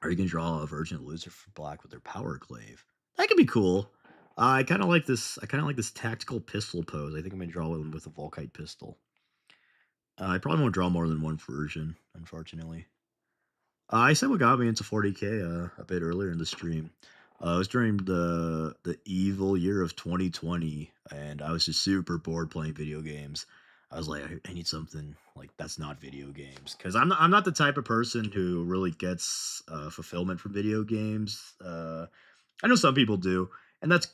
Or you can draw a Virgin Lucifer Black with their Power Glaive. That could be cool. I kind of like this. I kind of like this tactical pistol pose. I think I'm gonna draw one with a Volkite pistol. I probably won't draw more than one version, unfortunately. I said what got me into 40K a bit earlier in the stream. It was during the evil year of 2020, and I was just super bored playing video games. I was like, I need something like that's not video games because I'm not the type of person who really gets fulfillment from video games. I know some people do, and that's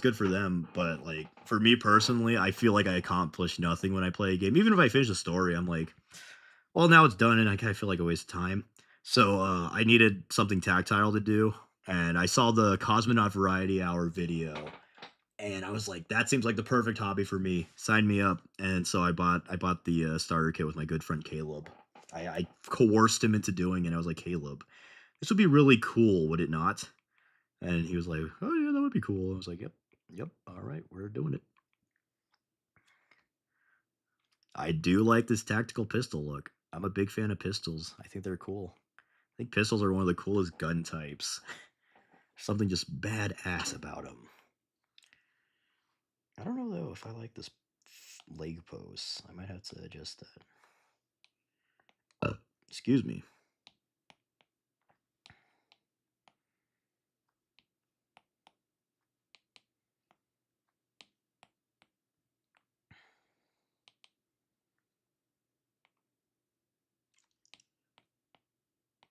good for them. But like for me personally, I feel like I accomplish nothing when I play a game. Even if I finish a story, I'm like, well, now it's done, and I kind of feel like a waste of time. So I needed something tactile to do, and I saw the Cosmonaut Variety Hour video, and I was like, that seems like the perfect hobby for me. Sign me up. And so I bought the starter kit with my good friend Caleb. I coerced him into doing it. I was like, Caleb, this would be really cool, would it not? And he was like, oh yeah, that would be cool. I was like, yep, yep, all right, we're doing it. I do like this tactical pistol look. I'm a big fan of pistols. I think they're cool. I think pistols are one of the coolest gun types. Something just badass about them. I don't know though if I like this leg pose. I might have to adjust that. Excuse me.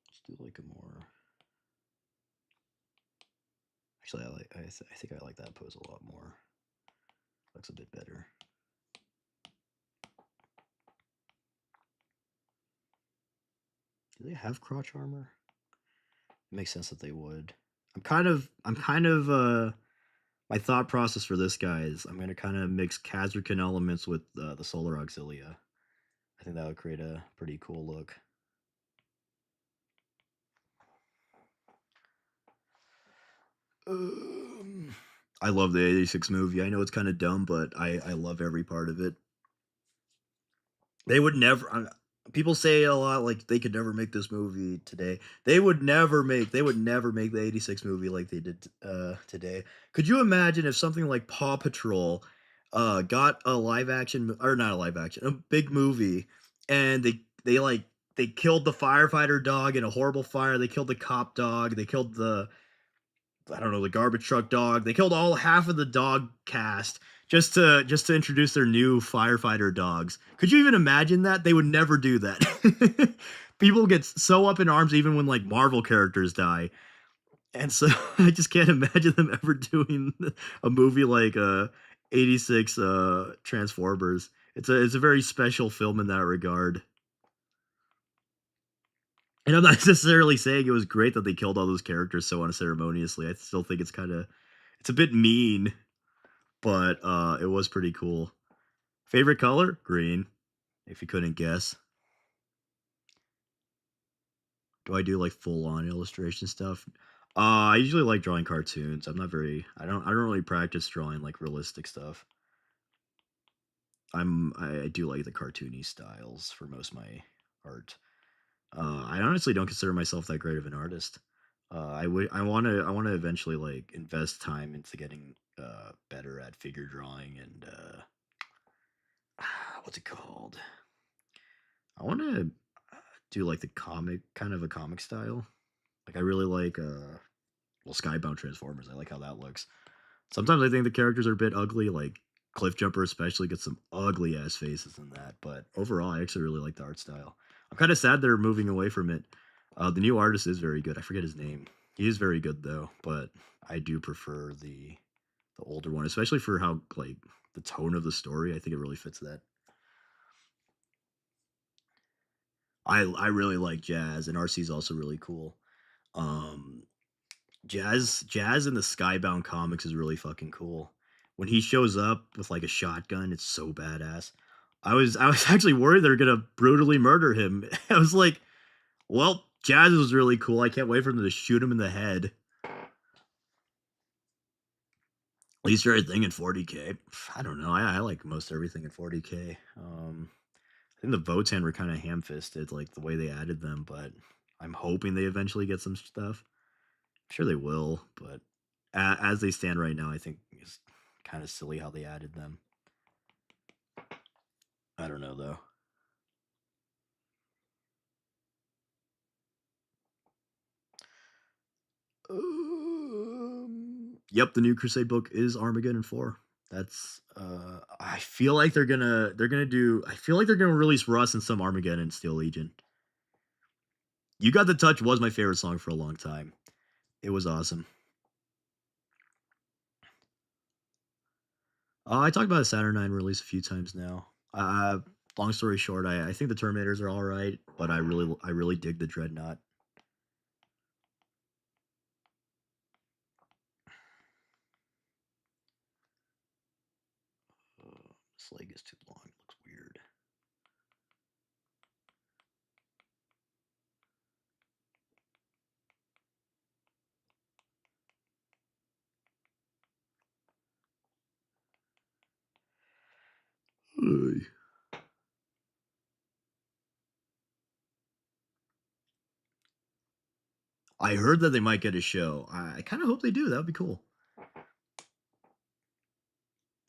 Let's do like a more. Actually, I think I like that pose a lot more. Looks a bit better. Do they have crotch armor? It makes sense that they would. I'm kind of my thought process for this guy is I'm gonna kind of mix Kazrikan elements with the Solar Auxilia. I think that would create a pretty cool look. I love the '86 movie. I know it's kind of dumb, but I love every part of it. They would never. People say a lot like they could never make this movie today. They would never make the 86 movie like they did today. Could you imagine if something like Paw Patrol got a live action or not a live action, a big movie and they killed the firefighter dog in a horrible fire. They killed the cop dog. They killed the I don't know, the garbage truck dog. They killed all half of the dog cast just to introduce their new firefighter dogs. Could you even imagine that? They would never do that. People get so up in arms even when like Marvel characters die. And so I just can't imagine them ever doing a movie like 86 Transformers. It's a very special film in that regard. And I'm not necessarily saying it was great that they killed all those characters so unceremoniously. I still think it's a bit mean, but it was pretty cool. Favorite color? Green, if you couldn't guess. Do I do like full on illustration stuff? I usually like drawing cartoons. I'm not very I don't really practice drawing like realistic stuff. I do like the cartoony styles for most of my art. I honestly don't consider myself that great of an artist. I want to eventually like invest time into getting better at figure drawing and what's it called? I want to do like the comic kind of a comic style. Like I really like well Skybound Transformers. I like how that looks. Sometimes I think the characters are a bit ugly, like Cliff Jumper especially gets some ugly ass faces in that. But overall, I actually really like the art style. I'm kind of sad they're moving away from it. The new artist is very good. I forget his name. He is very good though, but I do prefer the older one, especially for how like the tone of the story. I think it really fits that. I really like Jazz, and RC is also really cool. Um, Jazz in the Skybound comics is really fucking cool. When he shows up with like a shotgun, it's so badass. I was actually worried they're gonna brutally murder him. I was like, well, Jazz was really cool. I can't wait for them to shoot him in the head. Least favorite thing in 40K. I don't know. I like most everything in 40K. I think the Votan were kind of ham-fisted, like the way they added them, but I'm hoping they eventually get some stuff. I'm sure they will, but as they stand right now, I think it's kind of silly how they added them. I don't know though. Yep, the new Crusade book is Armageddon 4. That's I feel like they're gonna do I feel like they're gonna release Russ and some Armageddon Steel Legion. You Got the Touch was my favorite song for a long time. It was awesome. I talked about a Saturn 9 release a few times now. Long story short, I think the Terminators are all right, but I really dig the Dreadnought. This leg is too long. It looks weird. Ugh. I heard that they might get a show. I kind of hope they do. That would be cool.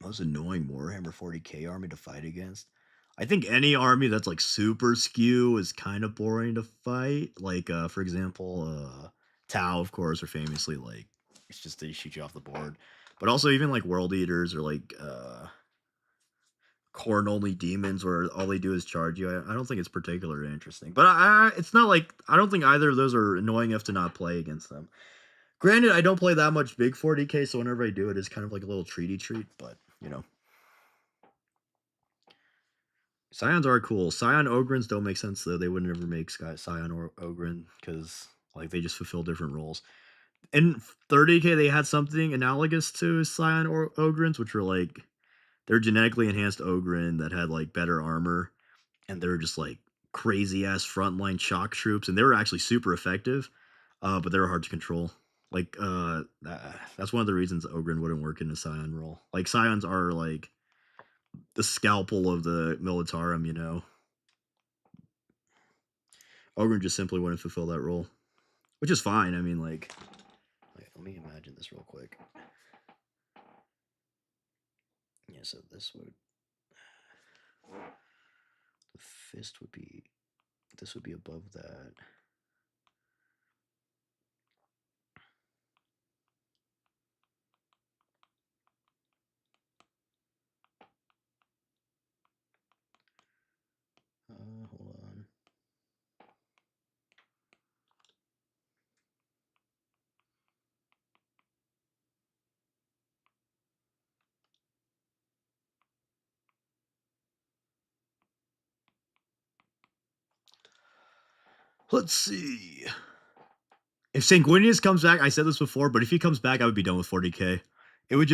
Most annoying Warhammer 40K army to fight against. I think any army that's like super skew is kind of boring to fight. Like, for example, Tau, of course, are famously like it's just they shoot you off the board. But also even like World Eaters or like corn only demons where all they do is charge you. I don't think it's particularly interesting. But it's not like I don't think either of those are annoying enough to not play against them. Granted, I don't play that much big 40K, so whenever I do, it is kind of like a little treaty treat. But you know, Scions are cool. Scion Ogrins don't make sense though. They would never make Scion or Ogrin because like they just fulfill different roles. In 30K, they had something analogous to Scion or Ogrins, which were like they're genetically enhanced Ogrin that had like better armor, and they were just like crazy ass frontline shock troops, and they were actually super effective, but they were hard to control. Like that's one of the reasons Ogrin wouldn't work in a Scion role. Like Scions are like the scalpel of the Militarum, you know. Ogryn just simply wouldn't fulfill that role, which is fine. I mean, like, wait, let me imagine this real quick. Yeah, so the fist would be, this would be above that. Hold on. Let's see. If Sanguinius comes back, I said this before, but if he comes back, I would be done with 40k. It would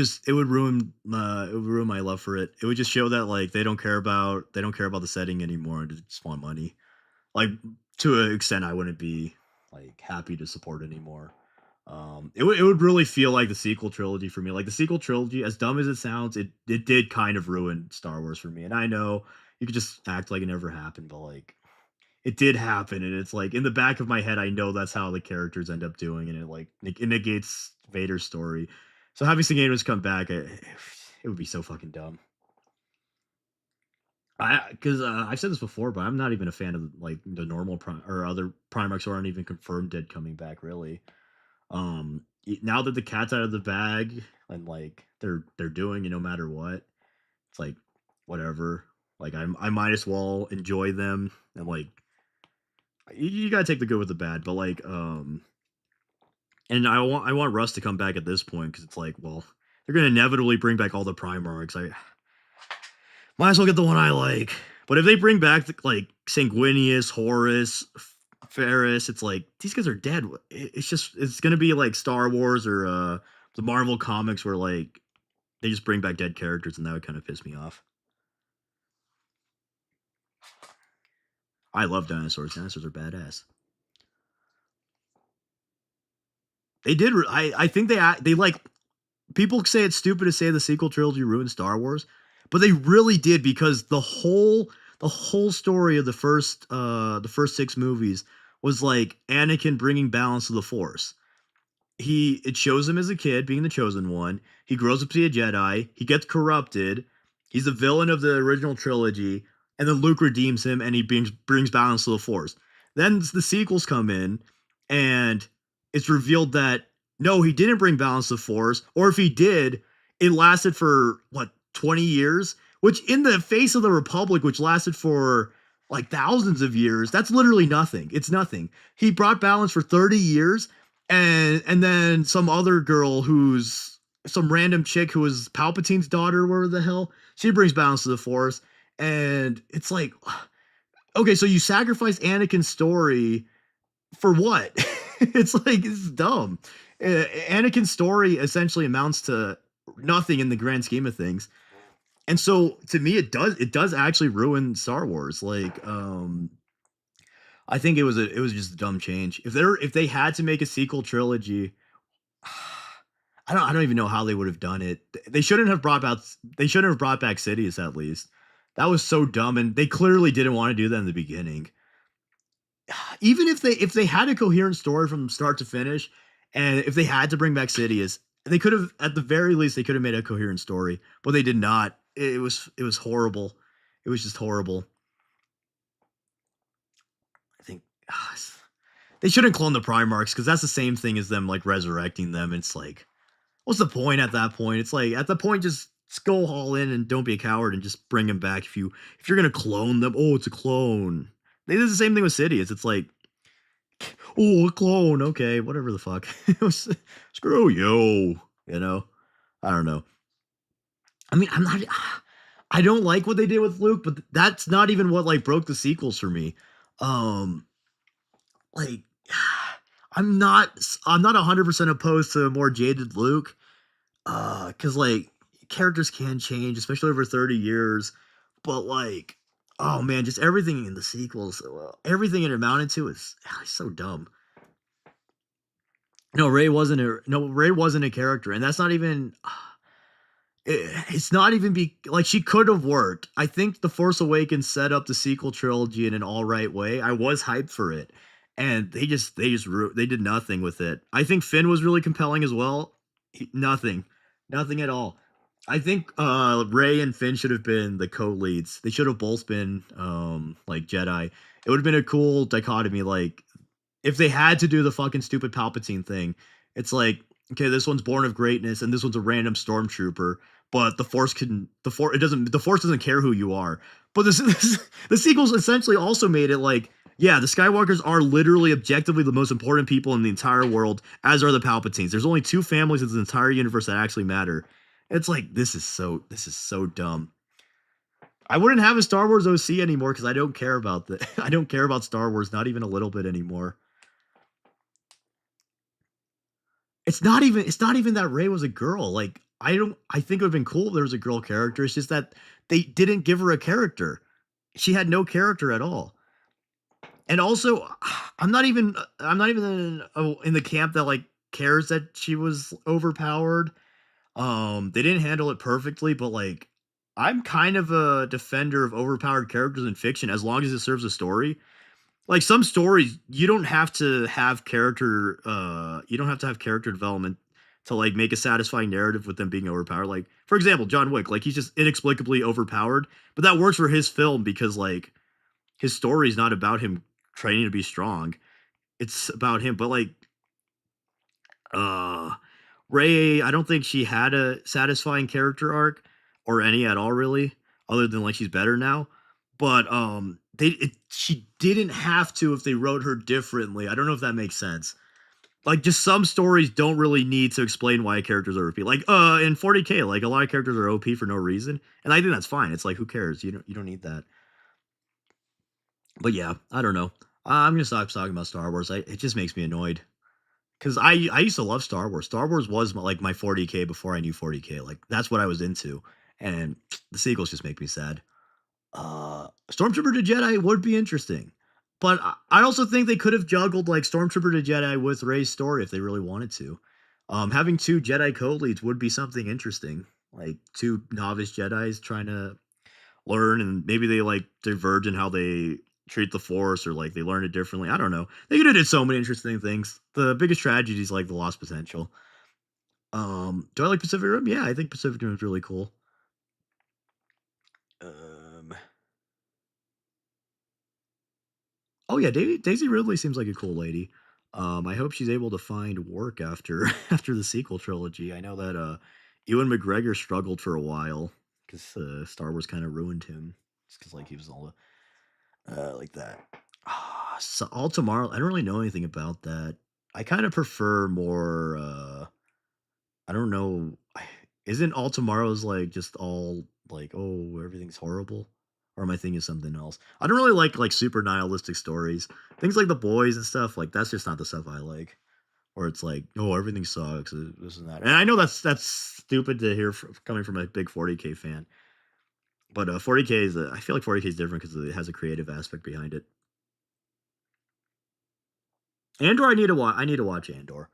ruin my love for it. It would just show that like they don't care about the setting anymore. They just want money. Like to an extent, I wouldn't be like happy to support anymore. It would really feel like the sequel trilogy for me. Like the sequel trilogy, as dumb as it sounds, it did kind of ruin Star Wars for me. And I know you could just act like it never happened, but like it did happen, and it's like in the back of my head, I know that's how the characters end up doing, and it negates Vader's story. So having Sanguinius come back, it would be so fucking dumb. I because I've said this before, but I'm not even a fan of like the normal or other Primarchs who aren't even confirmed dead coming back. Really, now that the cat's out of the bag and like they're doing it no matter what, it's like whatever. Like I might as well enjoy them and like you gotta take the good with the bad, but like and I want Russ to come back at this point because it's like, well, they're gonna inevitably bring back all the Primarchs. I might as well get the one I like. But if they bring back like Sanguinius, Horus, Ferris, it's like these guys are dead. It's gonna be like Star Wars or the Marvel comics where like they just bring back dead characters, and that would kind of piss me off. I love dinosaurs. Dinosaurs are badass. They did. I think they like people say it's stupid to say the sequel trilogy ruined Star Wars, but they really did because the whole story of the first six movies was like Anakin bringing balance to the Force. It shows him as a kid being the chosen one. He grows up to be a Jedi. He gets corrupted. He's the villain of the original trilogy, and then Luke redeems him, and he brings balance to the Force. Then the sequels come in, and it's revealed that no, he didn't bring balance to the Force, or if he did, it lasted for what 20 years, which in the face of the Republic, which lasted for like thousands of years, that's literally nothing. It's nothing. He brought balance for 30 years and then some other girl who's some random chick who was Palpatine's daughter, where the hell she brings balance to the Force, and it's like, okay, so you sacrificed Anakin's story for what? It's dumb. Anakin's story essentially amounts to nothing in the grand scheme of things, and so to me, it does actually ruin Star Wars. Like, I think it was just a dumb change. If they had to make a sequel trilogy, I don't even know how they would have done it. They shouldn't have brought back Sidious at least. That was so dumb, and they clearly didn't want to do that in the beginning. Even if they had a coherent story from start to finish, and if they had to bring back Sidious, they could have at the very least they could have made a coherent story, but they did not. It was horrible. It was just horrible. I think they shouldn't clone the Primarchs because that's the same thing as them like resurrecting them. It's like, what's the point at that point? It's like at the point, just go all in and don't be a coward and just bring him back. If you're gonna clone them, oh, it's a clone. They did the same thing with Sidious. It's like, oh, a clone. Okay, whatever the fuck. Screw you. You know, I don't know. I mean, I'm not. I don't like what they did with Luke, but that's not even what like broke the sequels for me. Um, like I'm not 100% opposed to a more jaded Luke, cuz like characters can change especially over 30 years, but like oh man, just everything in the sequels, everything it amounted to is so dumb. No, Ray wasn't a character, and that's not even It's not even like she could have worked. I think The Force Awakens set up the sequel trilogy in an all right way. I was hyped for it, and they did nothing with it. I think Finn was really compelling as well. Nothing, nothing at all. I think Ray and Finn should have been the co-leads. They should have both been like Jedi. It would have been a cool dichotomy. Like if they had to do the fucking stupid Palpatine thing, it's like, okay, this one's born of greatness and this one's a random stormtrooper, but the force doesn't care who you are. But the sequels essentially also made it like, yeah, the Skywalkers are literally objectively the most important people in the entire world, as are the Palpatines. There's only two families in the entire universe that actually matter. It's like this is so dumb. I wouldn't have a Star Wars OC anymore because I don't care about the I don't care about Star Wars, not even a little bit anymore. It's not even that Rey was a girl. Like I think it would have been cool if there was a girl character. It's just that they didn't give her a character. She had no character at all. And also, I'm not even in the camp that like cares that she was overpowered. They didn't handle it perfectly, but like I'm kind of a defender of overpowered characters in fiction as long as it serves a story. Like some stories, you don't have to have character development to like make a satisfying narrative with them being overpowered. Like for example, John Wick, like he's just inexplicably overpowered, but that works for his film because like his story is not about him training to be strong. It's about him, but like uh Ray, I don't think she had a satisfying character arc or any at all really, other than like she's better now. But she didn't have to if they wrote her differently. I don't know if that makes sense. Like just some stories don't really need to explain why characters are OP. Like in 40K, like a lot of characters are OP for no reason, and I think that's fine. It's like who cares? You don't need that. But yeah, I don't know. I'm gonna stop talking about Star Wars. It just makes me annoyed because I used to love Star Wars. Star Wars was like my 40K before I knew 40K. Like that's what I was into, and the sequels just make me sad. Stormtrooper to Jedi would be interesting, but I also think they could have juggled like Stormtrooper to Jedi with Rey's story if they really wanted to. Having two Jedi co-leads would be something interesting, like two novice Jedi's trying to learn, and maybe they like diverge in how they treat the Force, or like they learn it differently. I don't know. They could have did so many interesting things. The biggest tragedy is like the lost potential. Do I like Pacific Rim? Yeah, I think Pacific Rim is really cool. Um, Oh yeah, Daisy Ridley seems like a cool lady. I hope she's able to find work after after the sequel trilogy. I know that Ewan McGregor struggled for a while because Star Wars kind of ruined him. Just because like he was all like that. So All Tomorrow. I don't really know anything about that. I kind of prefer more. I don't know. Isn't All Tomorrow's like just all like, oh, everything's horrible? Or am I thinking of something else? I don't really like super nihilistic stories. Things like The Boys and stuff, like that's just not the stuff I like. Or it's like, oh, everything sucks, this and that. And I know that's stupid to hear coming from a big 40K fan. But 40K is, I feel like 40K is different because it has a creative aspect behind it. Andor, I need to watch Andor.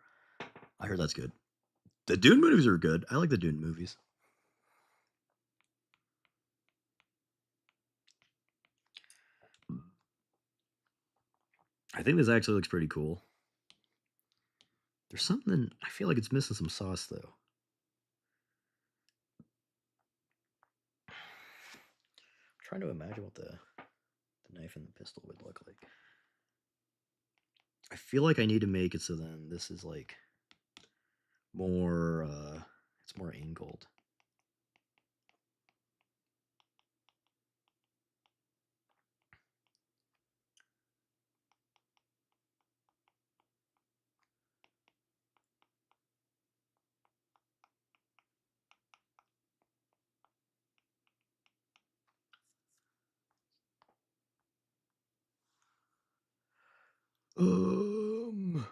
I heard that's good. The Dune movies are good. I like the Dune movies. I think this actually looks pretty cool. There's something I feel like it's missing some sauce though. I'm trying to imagine what the knife and the pistol would look like. I feel like I need to make it so then this is like more it's more angled. Um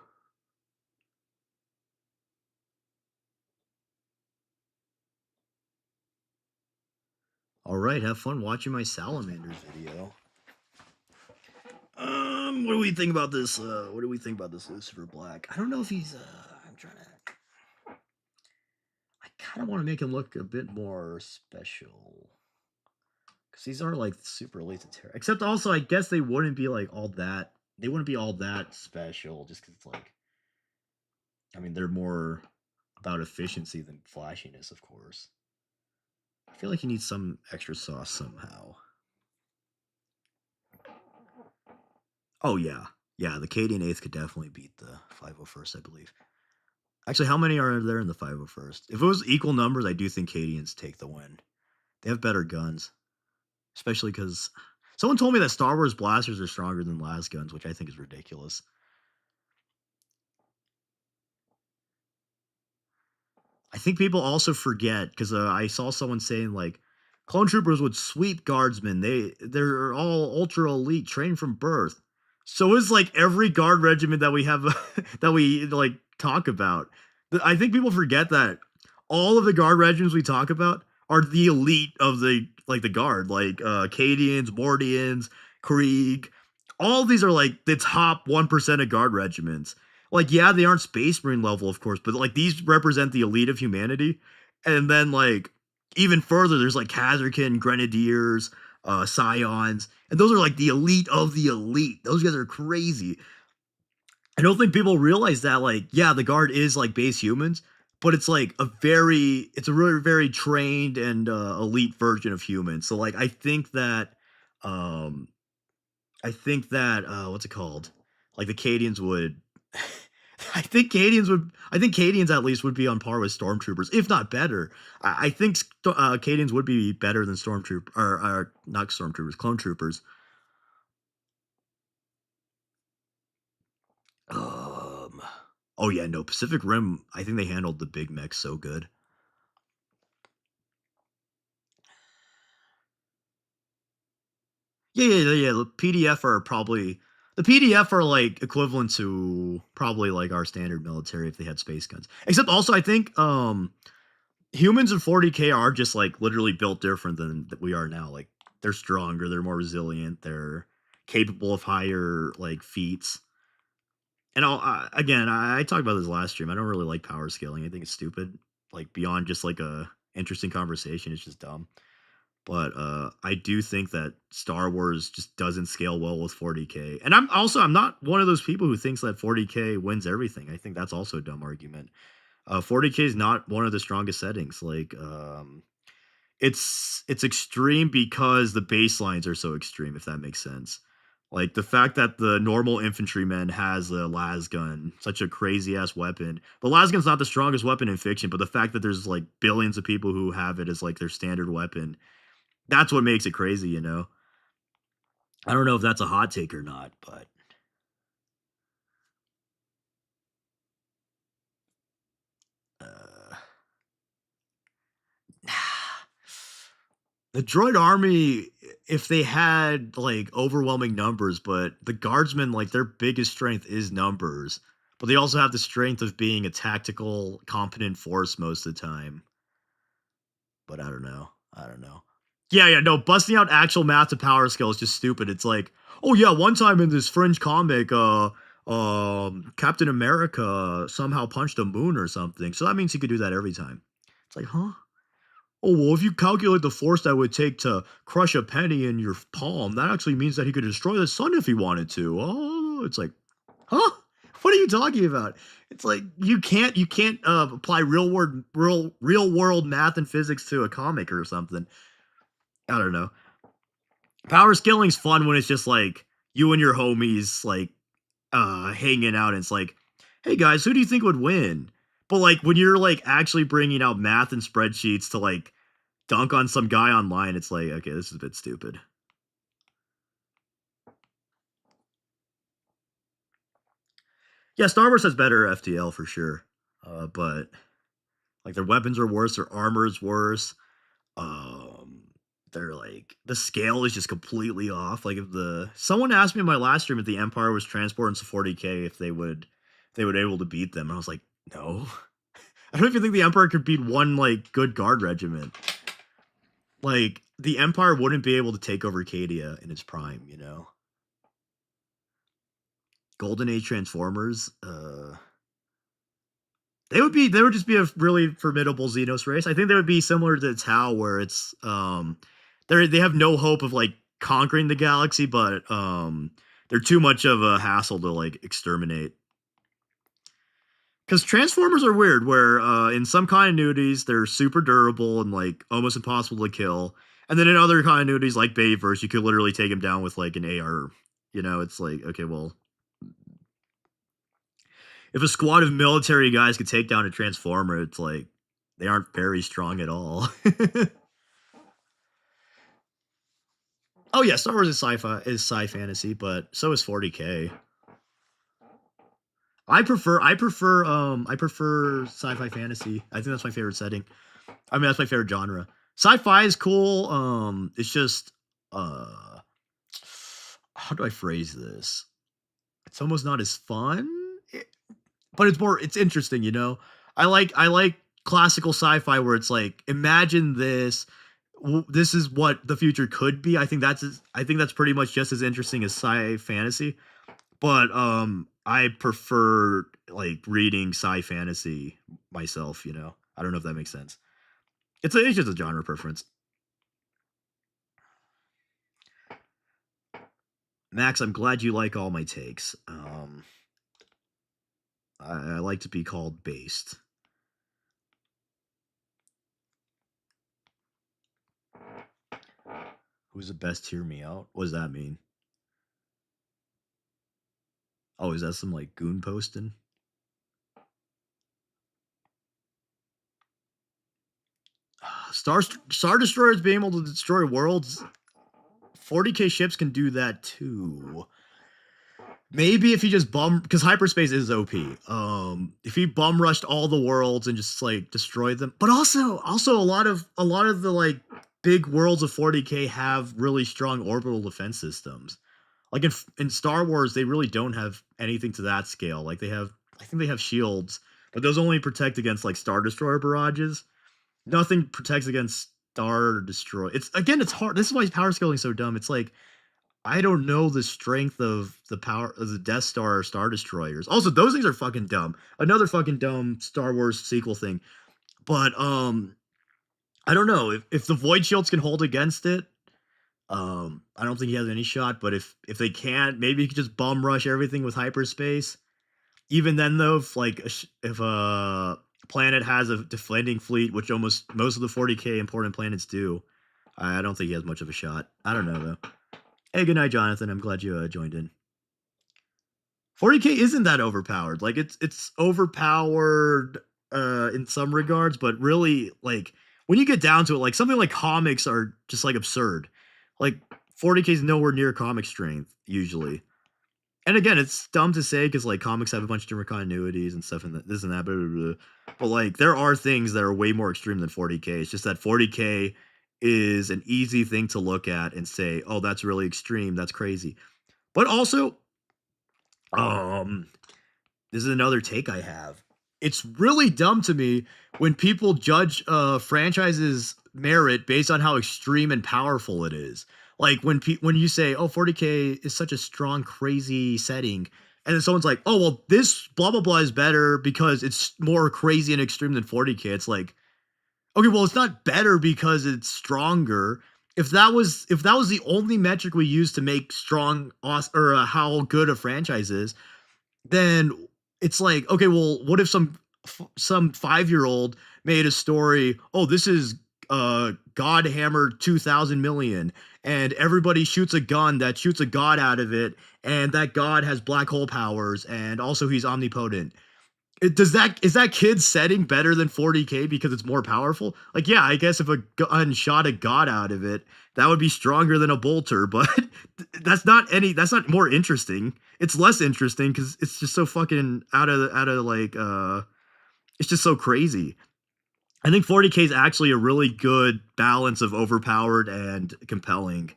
all right, have fun watching my salamanders video. What do we think about this? What do we think about this Lucifer Black? I don't know if he's I'm trying to kind of want to make him look a bit more special. Because these are like super elite to terror. Except also, I guess they wouldn't be like all that. They wouldn't be all that special just because it's like, I mean, they're more about efficiency than flashiness, of course. I feel like you need some extra sauce somehow. Oh, yeah. Yeah, the Cadian 8th could definitely beat the 501st, I believe. Actually, how many are there in the 501st? If it was equal numbers, I do think Cadians take the win. They have better guns, especially because someone told me that Star Wars blasters are stronger than las guns, which I think is ridiculous. I think people also forget because I saw someone saying like clone troopers would sweep guardsmen. They're all ultra elite, trained from birth. So is like every guard regiment that we have that we like talk about. I think people forget that all of the guard regiments we talk about are the elite of the guard, like Cadians, Mordians, Krieg. All these are like the top 1% of guard regiments. Like, yeah, they aren't Space Marine level, of course, but like these represent the elite of humanity. And then like even further, there's like Kazarkin, Grenadiers, Scions, and those are like the elite of the elite. Those guys are crazy. I don't think people realize that, like, yeah, the guard is like base humans, but it's a really very trained and elite version of humans. So like um what's it called? Like the Cadians would I think Cadians at least would be on par with stormtroopers, if not better. I think Cadians would be better than stormtroopers or not stormtroopers, clone troopers. Um Oh yeah, no, Pacific Rim, I think they handled the big mech so good. Yeah. The PDF are like equivalent to probably like our standard military if they had space guns. Except also I think humans in 40K are just like literally built different than we are now. Like they're stronger, they're more resilient, they're capable of higher like feats. And again, I talked about this last stream. I don't really like power scaling. I think it's stupid. Like beyond just like a interesting conversation, it's just dumb. But I do think that Star Wars just doesn't scale well with 40K. And I'm not one of those people who thinks that 40K wins everything. I think that's also a dumb argument. 40K is not one of the strongest settings. Like it's extreme because the baselines are so extreme, if that makes sense. Like the fact that the normal infantryman has a las gun, such a crazy ass weapon. The las gun's not the strongest weapon in fiction, but the fact that there's like billions of people who have it as like their standard weapon, that's what makes it crazy, you know? I don't know if that's a hot take or not, but uh the droid army, if they had like overwhelming numbers, but the guardsmen, like their biggest strength is numbers, but they also have the strength of being a tactical, competent force most of the time. But I don't know. I don't know. Yeah, no, busting out actual math to power scale is just stupid. It's like, oh yeah, one time in this fringe comic, Captain America somehow punched a moon or something. So that means he could do that every time. It's like, huh? Oh, well, if you calculate the force that would take to crush a penny in your palm, that actually means that he could destroy the sun if he wanted to. Oh, it's like, huh? What are you talking about? It's like you can't apply real world math and physics to a comic or something. I don't know. Power scaling's fun when it's just like you and your homies like hanging out and it's like, "Hey guys, who do you think would win?" But like when you're like actually bringing out math and spreadsheets to like dunk on some guy online, it's like, okay, this is a bit stupid. Yeah, Star Wars has better FTL for sure. But like their weapons are worse, their armor is worse. Um they're like the scale is just completely off. Like if the someone asked me in my last stream if the Empire was transporting to 40K if they would able to beat them. And I was like, no. I don't even think the Empire could beat one like good guard regiment. Like the Empire wouldn't be able to take over Cadia in its prime, you know. Golden Age Transformers, They would just be a really formidable Xenos race. I think they would be similar to Tau, where it's they have no hope of like conquering the galaxy, but they're too much of a hassle to like exterminate. Because Transformers are weird, where in some continuities they're super durable and like almost impossible to kill, and then in other continuities like Bayverse, you could literally take him down with like an AR. You know, it's like okay, well, if a squad of military guys could take down a Transformer, it's like they aren't very strong at all. Oh yeah, Star Wars is sci fantasy, but so is 40K. I prefer sci-fi fantasy. I think that's my favorite setting. I mean, that's my favorite genre. Sci-fi is cool. It's just uh how do I phrase this? It's almost not as fun, but it's interesting, you know. I like classical sci-fi where it's like imagine this this is what the future could be. I think that's pretty much just as interesting as sci fantasy. But I prefer like reading sci fantasy myself, you know. I don't know if that makes sense. It's just a genre preference. Max, I'm glad you like all my takes. I like to be called based. Who's the best? Hear me out. What does that mean? Oh, is that some like goon posting? Star destroyers being able to destroy worlds. 40K ships can do that too. Maybe if he just because hyperspace is OP. If he bum rushed all the worlds and just like destroyed them, but also a lot of the like big worlds of 40K have really strong orbital defense systems. Like in Star Wars, they really don't have anything to that scale. Like I think they have shields, but those only protect against like Star Destroyer barrages. Nothing protects against Star Destroy. It's hard. This is why power scaling is so dumb. It's like I don't know the strength of the power of the Death Star or Star Destroyers. Also, those things are fucking dumb. Another fucking dumb Star Wars sequel thing. But I don't know if the Void Shields can hold against it. I don't think he has any shot. But if they can't, maybe he could just bum rush everything with hyperspace. Even then, though, if a planet has a defending fleet, which almost most of the 40K important planets do, I don't think he has much of a shot. I don't know though. Hey, good night, Jonathan. I'm glad you joined in. 40K isn't that overpowered. Like it's overpowered in some regards, but really like when you get down to it, like something like comics are just like absurd. Like 40K is nowhere near comic strength usually. And again, it's dumb to say because like comics have a bunch of different continuities and stuff and this and that, blah, blah, blah. But like there are things that are way more extreme than 40K. It's just that 40K is an easy thing to look at and say, "Oh, that's really extreme. That's crazy." But also, um, this is another take I have. It's really dumb to me when people judge a franchise's merit based on how extreme and powerful it is. Like when you say, "Oh, 40K is such a strong, crazy setting," and then someone's like, "Oh, well, this blah blah blah is better because it's more crazy and extreme than 40K." It's like, okay, well, it's not better because it's stronger. If that was the only metric we use to make strong or how good a franchise is, then it's like, okay, well, what if some 5-year-old made a story, oh, this is God Hammer 2000 million and everybody shoots a gun that shoots a god out of it and that god has black hole powers and also he's omnipotent. Is that kid setting better than 40K because it's more powerful? Like, yeah, I guess if a gun shot a god out of it, that would be stronger than a bolter, but that's not more interesting. It's less interesting because it's just so fucking out of like it's just so crazy. I think 40K is actually a really good balance of overpowered and compelling.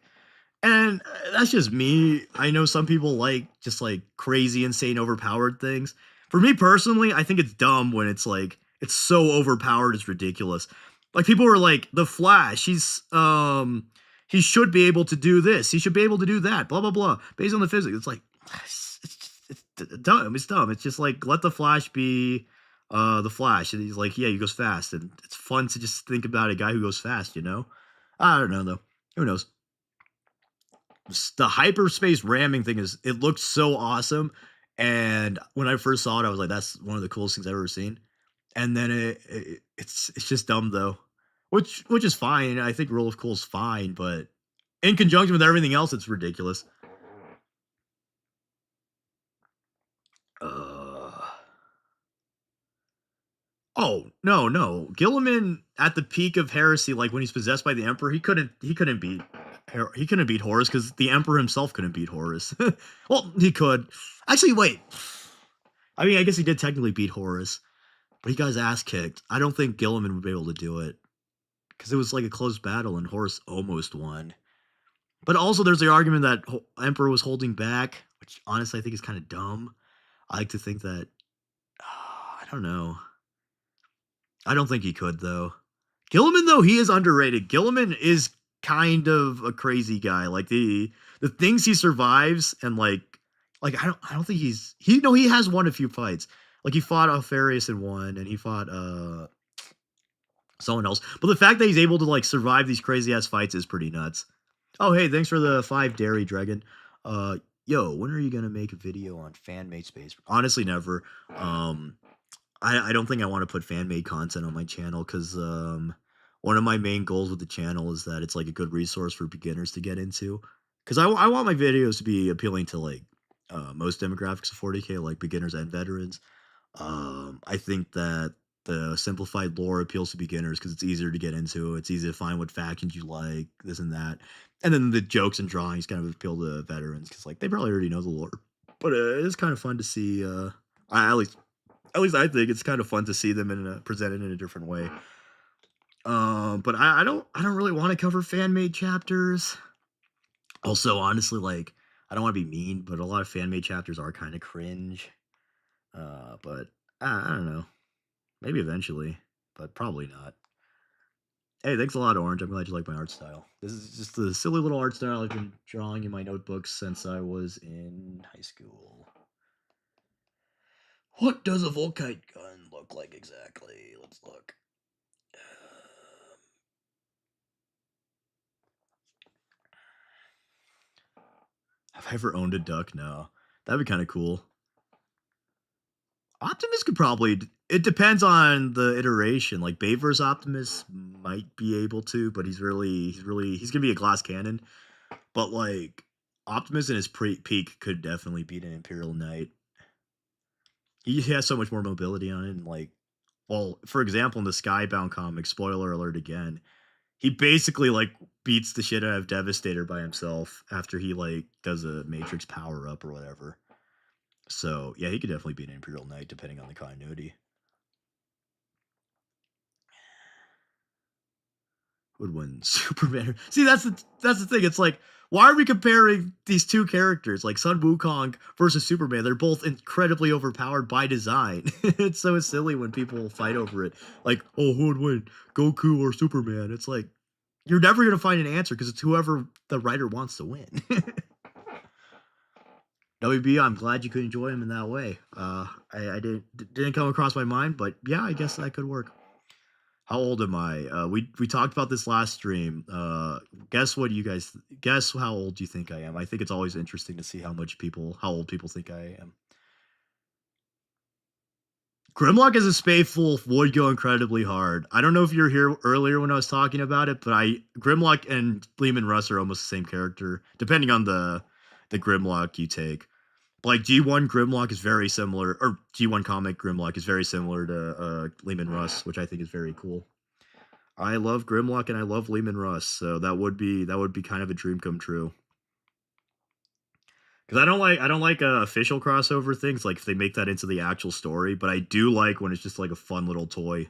And that's just me. I know some people like just like crazy, insane, overpowered things. For me personally, I think it's dumb when it's like it's so overpowered, it's ridiculous. Like people are like, the Flash, he should be able to do this, he should be able to do that, blah blah blah, based on the physics. It's like it's dumb. It's dumb. It's just like let the Flash be. The Flash, and he's like, yeah, he goes fast, and it's fun to just think about a guy who goes fast. I don't know though. Who knows? The hyperspace ramming thing is it looks so awesome. And when I first saw it, I was like, that's one of the coolest things I've ever seen. And then it's just dumb though. Which is fine. I think Rule of Cool is fine, but in conjunction with everything else, it's ridiculous. Uh oh, no, no. Gilliman at the peak of heresy, like when he's possessed by the Emperor, he couldn't beat he couldn't beat Horus because the Emperor himself couldn't beat Horus. Well, he could. Actually, wait. I mean, I guess he did technically beat Horus, but he got his ass kicked. I don't think Gilliman would be able to do it because it was like a close battle and Horus almost won. But also, there's the argument that Emperor was holding back, which honestly I think is kind of dumb. I like to think that I don't know. I don't think he could though. Gilliman though he is underrated. Gilliman is kind of a crazy guy. Like the things he survives and I don't think he has won a few fights. Like he fought Alfarius in one and he fought someone else. But the fact that he's able to like survive these crazy ass fights is pretty nuts. Oh hey, thanks for the 5 dairy dragon. Yo, when are you gonna make a video on fan made space? Honestly, never. I don't think I want to put fan made content on my channel because one of my main goals with the channel is that it's like a good resource for beginners to get into. Because I want my videos to be appealing to like most demographics of 40K, like beginners and veterans. I think that the simplified lore appeals to beginners because it's easier to get into. It's easy to find what factions you like, this and that. And then the jokes and drawings kind of appeal to veterans because like they probably already know the lore. But it's kind of fun to see. At least I think it's kind of fun to see them presented in a different way. But I don't really want to cover fan made chapters. Also, honestly, like I don't want to be mean, but a lot of fan made chapters are kind of cringe. But I don't know. Maybe eventually, but probably not. Hey, thanks a lot, Orange. I'm glad you like my art style. This is just a silly little art style I've been drawing in my notebooks since I was in high school. What does a Volkite gun look like exactly? Let's look. Have I ever owned a duck? No. That'd be kind of cool. Optimus could probably. It depends on the iteration. Like Baver's Optimus might be able to, but he's gonna be a glass cannon. But like Optimus in his peak could definitely beat an Imperial Knight. He has so much more mobility on it, and like, well, for example, in the Skybound comic, spoiler alert again, he basically like beats the shit out of Devastator by himself after he like does a Matrix power up or whatever. So yeah, he could definitely be an Imperial Knight depending on the continuity. Would win Superman. See, that's the thing. It's like, why are we comparing these two characters, like Sun Wukong versus Superman? They're both incredibly overpowered by design. It's so silly when people fight over it. Like, oh, who would win, Goku or Superman? It's like you're never gonna find an answer because it's whoever the writer wants to win. WB, I'm glad you could enjoy him in that way. I didn't come across my mind, but yeah, I guess that could work. How old am I? We talked about this last stream. Guess what you guys guess how old you think I am? I think it's always interesting to see how old people think I am. Grimlock as a Spayful would go incredibly hard. I don't know if you were here earlier when I was talking about it, but Grimlock and Lehman Russ are almost the same character, depending on the Grimlock you take. Like G1 Grimlock is very similar, or G1 comic Grimlock is very similar to Lehman Russ, which I think is very cool. I love Grimlock and I love Lehman Russ, so that would be kind of a dream come true. Because I don't like official crossover things, like if they make that into the actual story, but I do like when it's just like a fun little toy.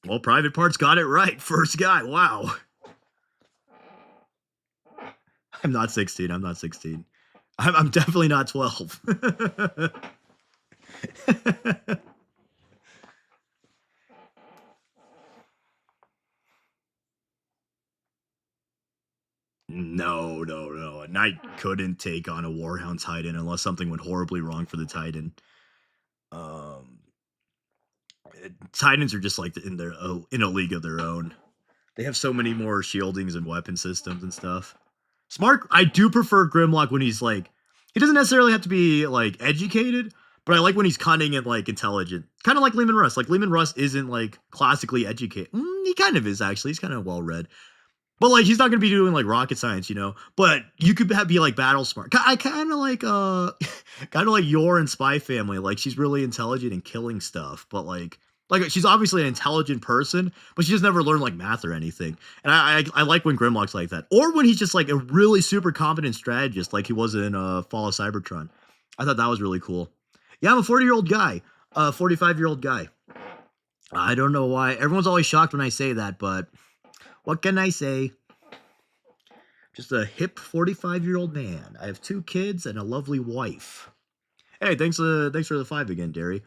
Well, Private Parts got it right, first guy. Wow. I'm not 16. I'm not 16. I'm definitely not 12. No, no, no. A knight couldn't take on a Warhound Titan unless something went horribly wrong for the Titan. Titans are just like in a league of their own. They have so many more shieldings and weapon systems and stuff. Smart. I do prefer Grimlock when he's like, he doesn't necessarily have to be like educated, but I like when he's cunning and like intelligent. Kind of like Lehman Russ. Like Lehman Russ isn't like classically educated. He kind of is actually. He's kind of well read. But like he's not gonna be doing like rocket science, you know. But you could be like battle smart. I kind of like kind of like Yor and Spy Family. Like she's really intelligent and killing stuff, but like she's obviously an intelligent person, but she just never learned like math or anything. And I like when Grimlock's like that, or when he's just like a really super competent strategist, like he was in Fall of Cybertron. I thought that was really cool. Yeah, I'm a 40-year-old guy, 45-year-old guy. I don't know why everyone's always shocked when I say that, but what can I say? Just a hip 45-year-old man. I have 2 kids and a lovely wife. Hey, thanks for the 5 again, Derry.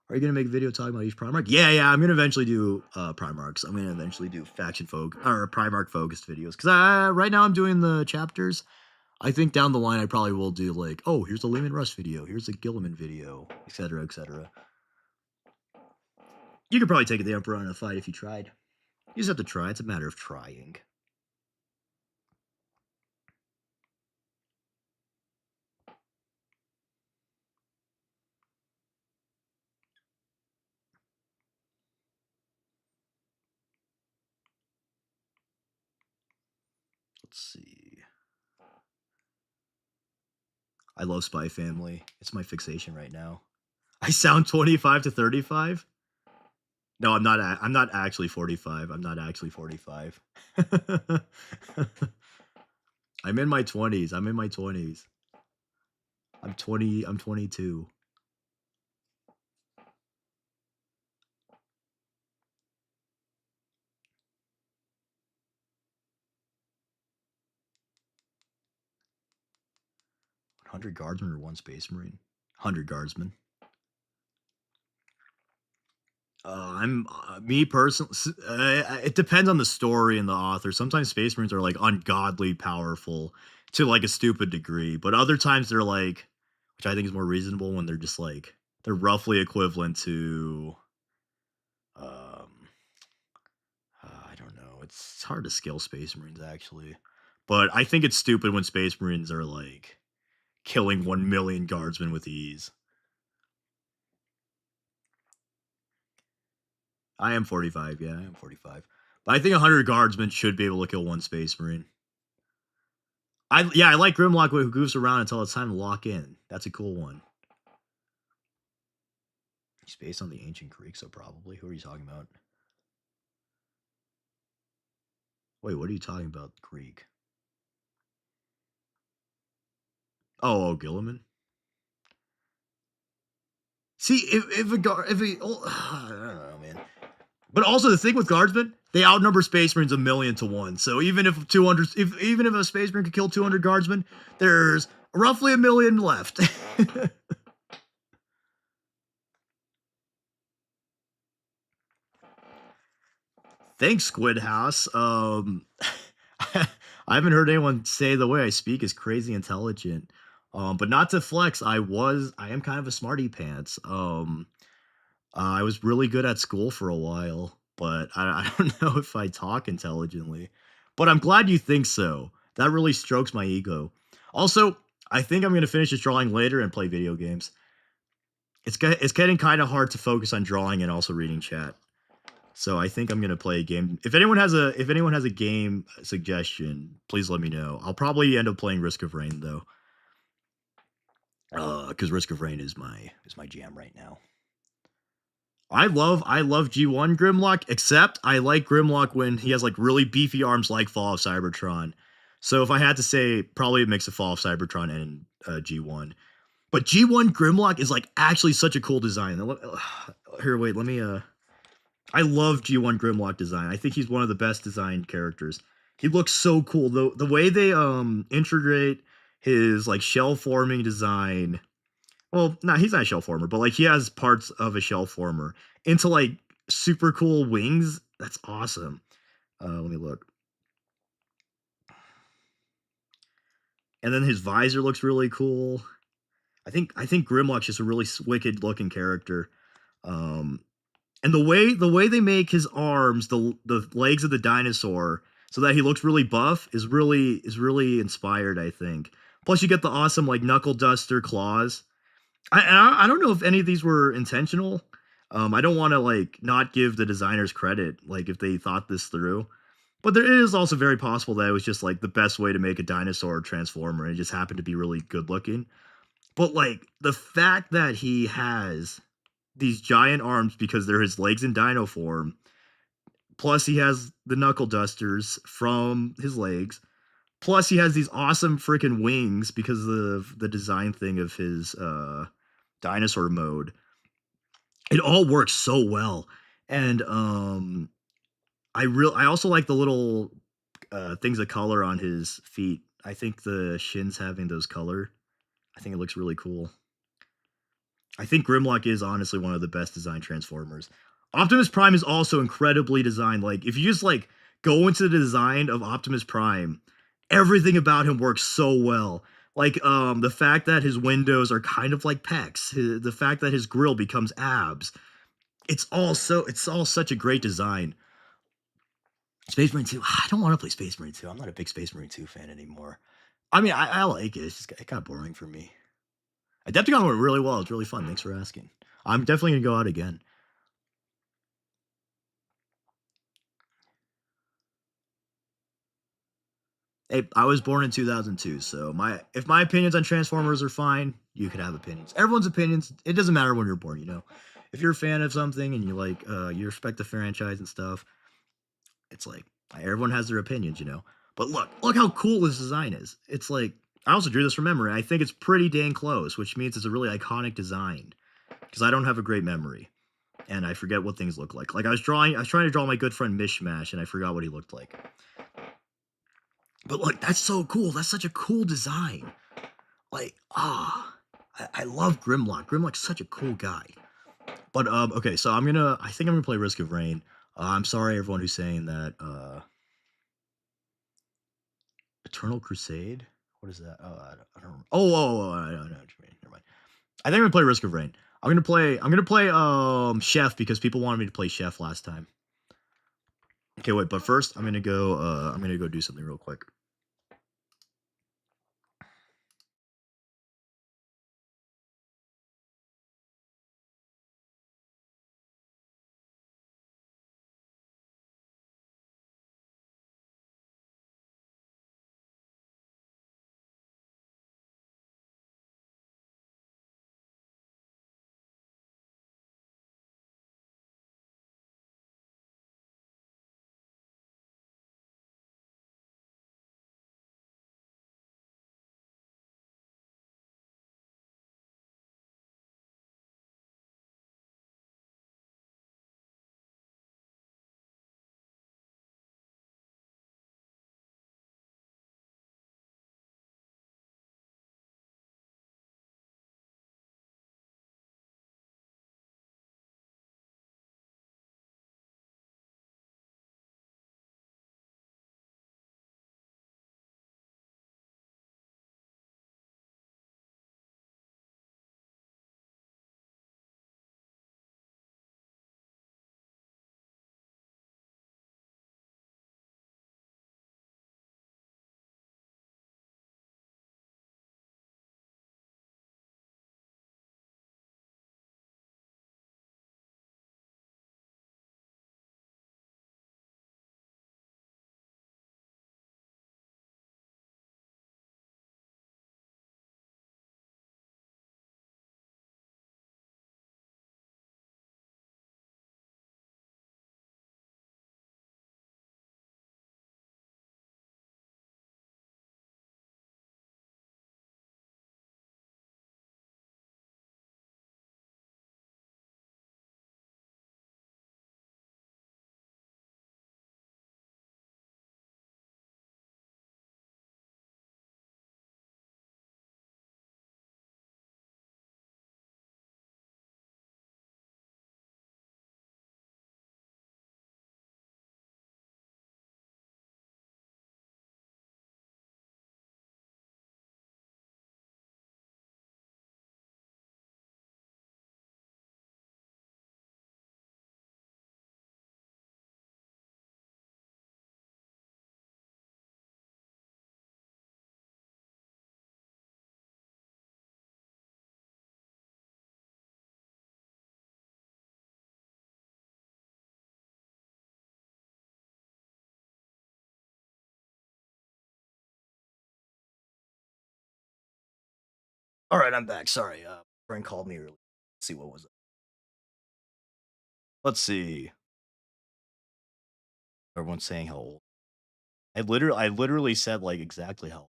Are you gonna make a video talking about each Primarch? Yeah, I'm gonna eventually do Primarchs. I'm gonna eventually do faction folk or Primarch focused videos. Cause right now I'm doing the chapters. I think down the line I probably will do like, oh, here's a Lehman Russ video, here's a Gilliman video, etc., etc. You could probably take the Emperor in a fight if you tried. You just have to try. It's a matter of trying. Let's see. I love Spy Family. It's my fixation right now. I sound 25 to 35. No, I'm not. I'm not actually 45. I'm not actually 45. I'm in my 20s. I'm in my 20s. I'm 20. I'm 22. $100 guardsmen or 1 space marine? 100 guardsmen. I'm me personally. It depends on the story and the author. Sometimes space marines are like ungodly powerful to like a stupid degree, but other times they're like, which I think is more reasonable when they're just like they're roughly equivalent to. Um, I don't know. It's hard to scale space marines actually, but I think it's stupid when space marines are like killing 1 million guardsmen with ease. I am 45. Yeah, I am 45. But I think 100 guardsmen should be able to kill 1 space marine. I like Grimlock who goofs around until it's time to lock in. That's a cool one. He's based on the ancient Greek, so probably. Who are you talking about? Wait, what are you talking about? Greek? Oh, Gilliman. See, if a guard, if he, oh, I don't know, man. But also the thing with guardsmen, they outnumber space marines 1,000,000 to 1. So even if 200, even if a space marine could kill 200 guardsmen, there's roughly 1,000,000 left. Thanks, Squid House. I haven't heard anyone say the way I speak is crazy intelligent. But not to flex, I am kind of a smarty pants. I was really good at school for a while, but I don't know if I talk intelligently. But I'm glad you think so. That really strokes my ego. Also, I think I'm gonna finish this drawing later and play video games. It's getting kind of hard to focus on drawing and also reading chat. So I think I'm gonna play a game. If anyone has a game suggestion, please let me know. I'll probably end up playing Risk of Rain though, because Risk of Rain is my jam right now. I love G1 Grimlock, except I like Grimlock when he has like really beefy arms like Fall of Cybertron. So if I had to say, probably a mix of Fall of Cybertron and G1. But G1 Grimlock is like actually such a cool design. Here, wait, let me I love G1 Grimlock design. I think he's one of the best designed characters. He looks so cool. The way they integrate his like shell forming design. Well, no, he's not a shell former, but like he has parts of a shell former into like super cool wings. That's awesome. Let me look. And then his visor looks really cool. I think Grimlock's just a really wicked looking character. And And the way they make his arms, the legs of the dinosaur, so that he looks really buff is really inspired, I think. Plus, you get the awesome like knuckle duster claws. I don't know if any of these were intentional. I don't want to like not give the designers credit, like if they thought this through. But there is also very possible that it was just like the best way to make a dinosaur transformer, and it just happened to be really good looking. But like the fact that he has these giant arms because they're his legs in dino form, plus he has the knuckle dusters from his legs, plus he has these awesome freaking wings because of the design thing of his dinosaur mode. It all works so well. And I also like the little things of color on his feet. I think the shins having those color, I think it looks really cool. I think Grimlock is honestly one of the best designed Transformers. Optimus Prime is also incredibly designed. Like if you just like go into the design of Optimus Prime, everything about him works so well. Like the fact that his windows are kind of like pecs, the fact that his grill becomes abs. It's all such a great design. Space Marine 2. I don't want to play Space Marine 2. I'm not a big Space Marine 2 fan anymore. I mean, I like it. It got boring for me. Adepticon went really well. It's really fun. Thanks for asking. I'm definitely gonna go out again. Hey, I was born in 2002, so my opinions on Transformers are fine. You could have opinions. Everyone's opinions. It doesn't matter when you're born. If you're a fan of something and you respect the franchise and stuff, it's like everyone has their opinions. But look how cool this design is. It's like I also drew this from memory. I think it's pretty dang close, which means it's a really iconic design. Because I don't have a great memory and I forget what things look like. Like I was trying to draw my good friend Mishmash, and I forgot what he looked like. But look, that's so cool. That's such a cool design. Like, I love Grimlock. Grimlock's such a cool guy. But okay, so I think I'm gonna play Risk of Rain. I'm sorry everyone who's saying that Eternal Crusade. What is that? I don't. Oh, I don't know what you mean. Never mind. I think I'm gonna play Risk of Rain. I'm gonna play Chef because people wanted me to play Chef last time. Okay, wait, but first I'm gonna go do something real quick. All right, I'm back. Sorry, friend called me earlier. Let's see what was it. Let's see. Everyone's saying how old. I literally said like exactly how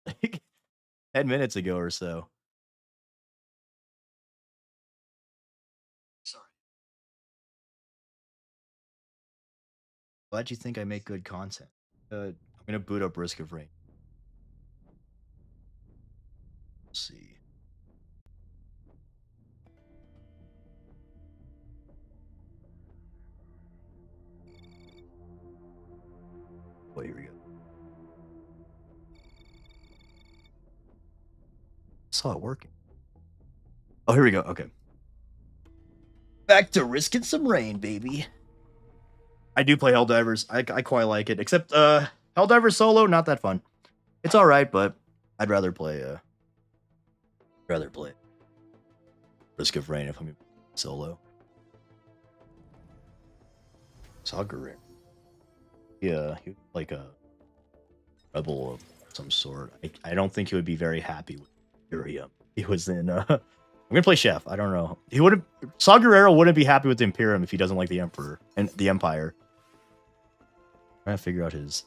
like 10 minutes ago or so. Sorry. Glad you think I make good content. I'm gonna boot up Risk of Rain. Let's see. Oh, here we go. Saw it working. Oh, here we go. Okay. Back to risking some rain, baby. I do play Helldivers. I quite like it, except Helldivers solo not that fun. It's all right, but I'd rather play Risk of Rain if I'm solo. Saw yeah, he like a rebel of some sort. I don't think he would be very happy with Imperium. He was in I'm gonna play Chef. I don't know. He wouldn't Saw Gerrera wouldn't be happy with the Imperium if he doesn't like the Emperor and the Empire. I'm trying to figure out his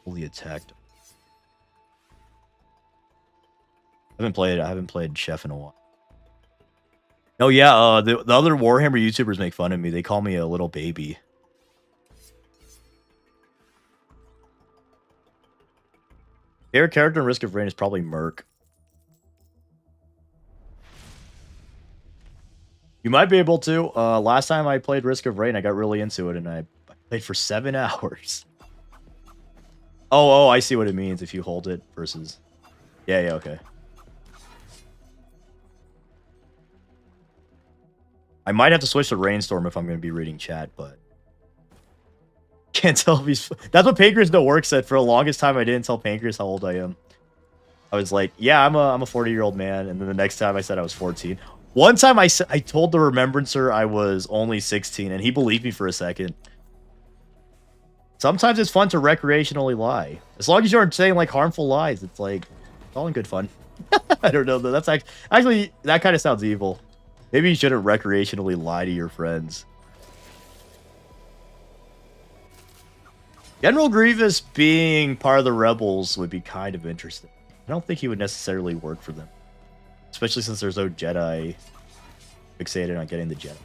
fully attacked. I haven't played Chef in a while. Oh yeah, the other Warhammer YouTubers make fun of me. They call me a little baby. Favorite character in Risk of Rain is probably Merc. You might be able to. Last time I played Risk of Rain, I got really into it, and I played for 7 hours. Oh, I see what it means if you hold it versus... Yeah, okay. I might have to switch to Rainstorm if I'm going to be reading chat, but... Can't tell if he's... That's what Pancreas No Work said. For the longest time, I didn't tell Pancreas how old I am. I was like, yeah, I'm a 40-year-old man, and then the next time I said I was 14. One time I told the Remembrancer I was only 16, and he believed me for a second. Sometimes it's fun to recreationally lie. As long as you aren't saying, like, harmful lies, it's like, it's all in good fun. I don't know, though. That's actually, that kind of sounds evil. Maybe you shouldn't recreationally lie to your friends. General Grievous being part of the Rebels would be kind of interesting. I don't think he would necessarily work for them. Especially since there's no Jedi fixated on getting the Jedi.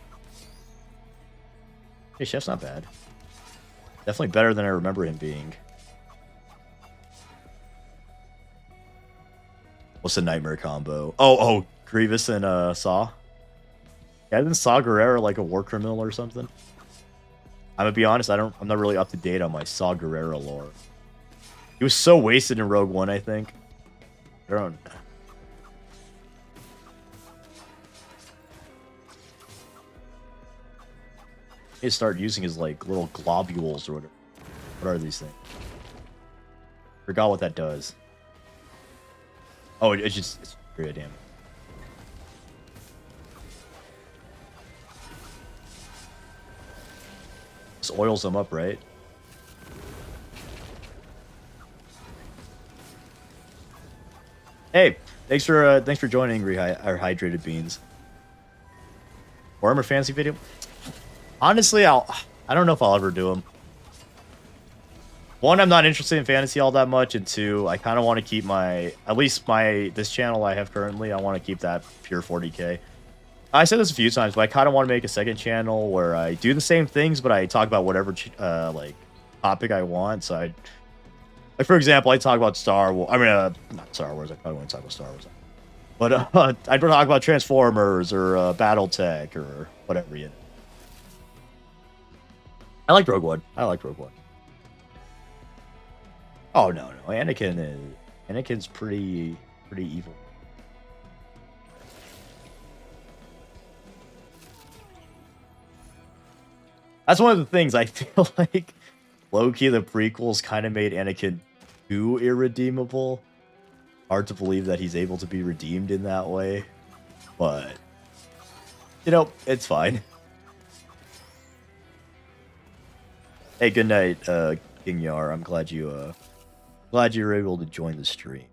Hey, Chef's not bad. Definitely better than I remember him being. What's the Nightmare combo? Oh, Grievous and Saw? Yeah, isn't Saw Gerrera like a war criminal or something? I'm gonna be honest, I'm not really up to date on my Saw Gerrera lore. He was so wasted in Rogue One, I think. I don't... He start using his like little globules or whatever. What are these things? Forgot what that does. Oh, it's very damn. Just oils them up, right? Hey, thanks for joining, Hydrated Beans. Warhammer Fantasy video. Honestly, I don't know if I'll ever do them. One, I'm not interested in fantasy all that much, and two, I kind of want to keep this channel I have currently, I want to keep that pure 40K. I said this a few times, but I kind of want to make a second channel where I do the same things, but I talk about whatever like topic I want. So like for example, I talk about Star Wars. I mean, not Star Wars. I probably won't talk about Star Wars, but I'd talk about Transformers or BattleTech or whatever. You know. I like Rogue One. Oh no, Anakin's pretty evil. That's one of the things I feel like low-key the prequels kind of made Anakin too irredeemable. Hard to believe that he's able to be redeemed in that way. But, you know, it's fine. Hey, good night, King Yar. I'm glad you were able to join the stream.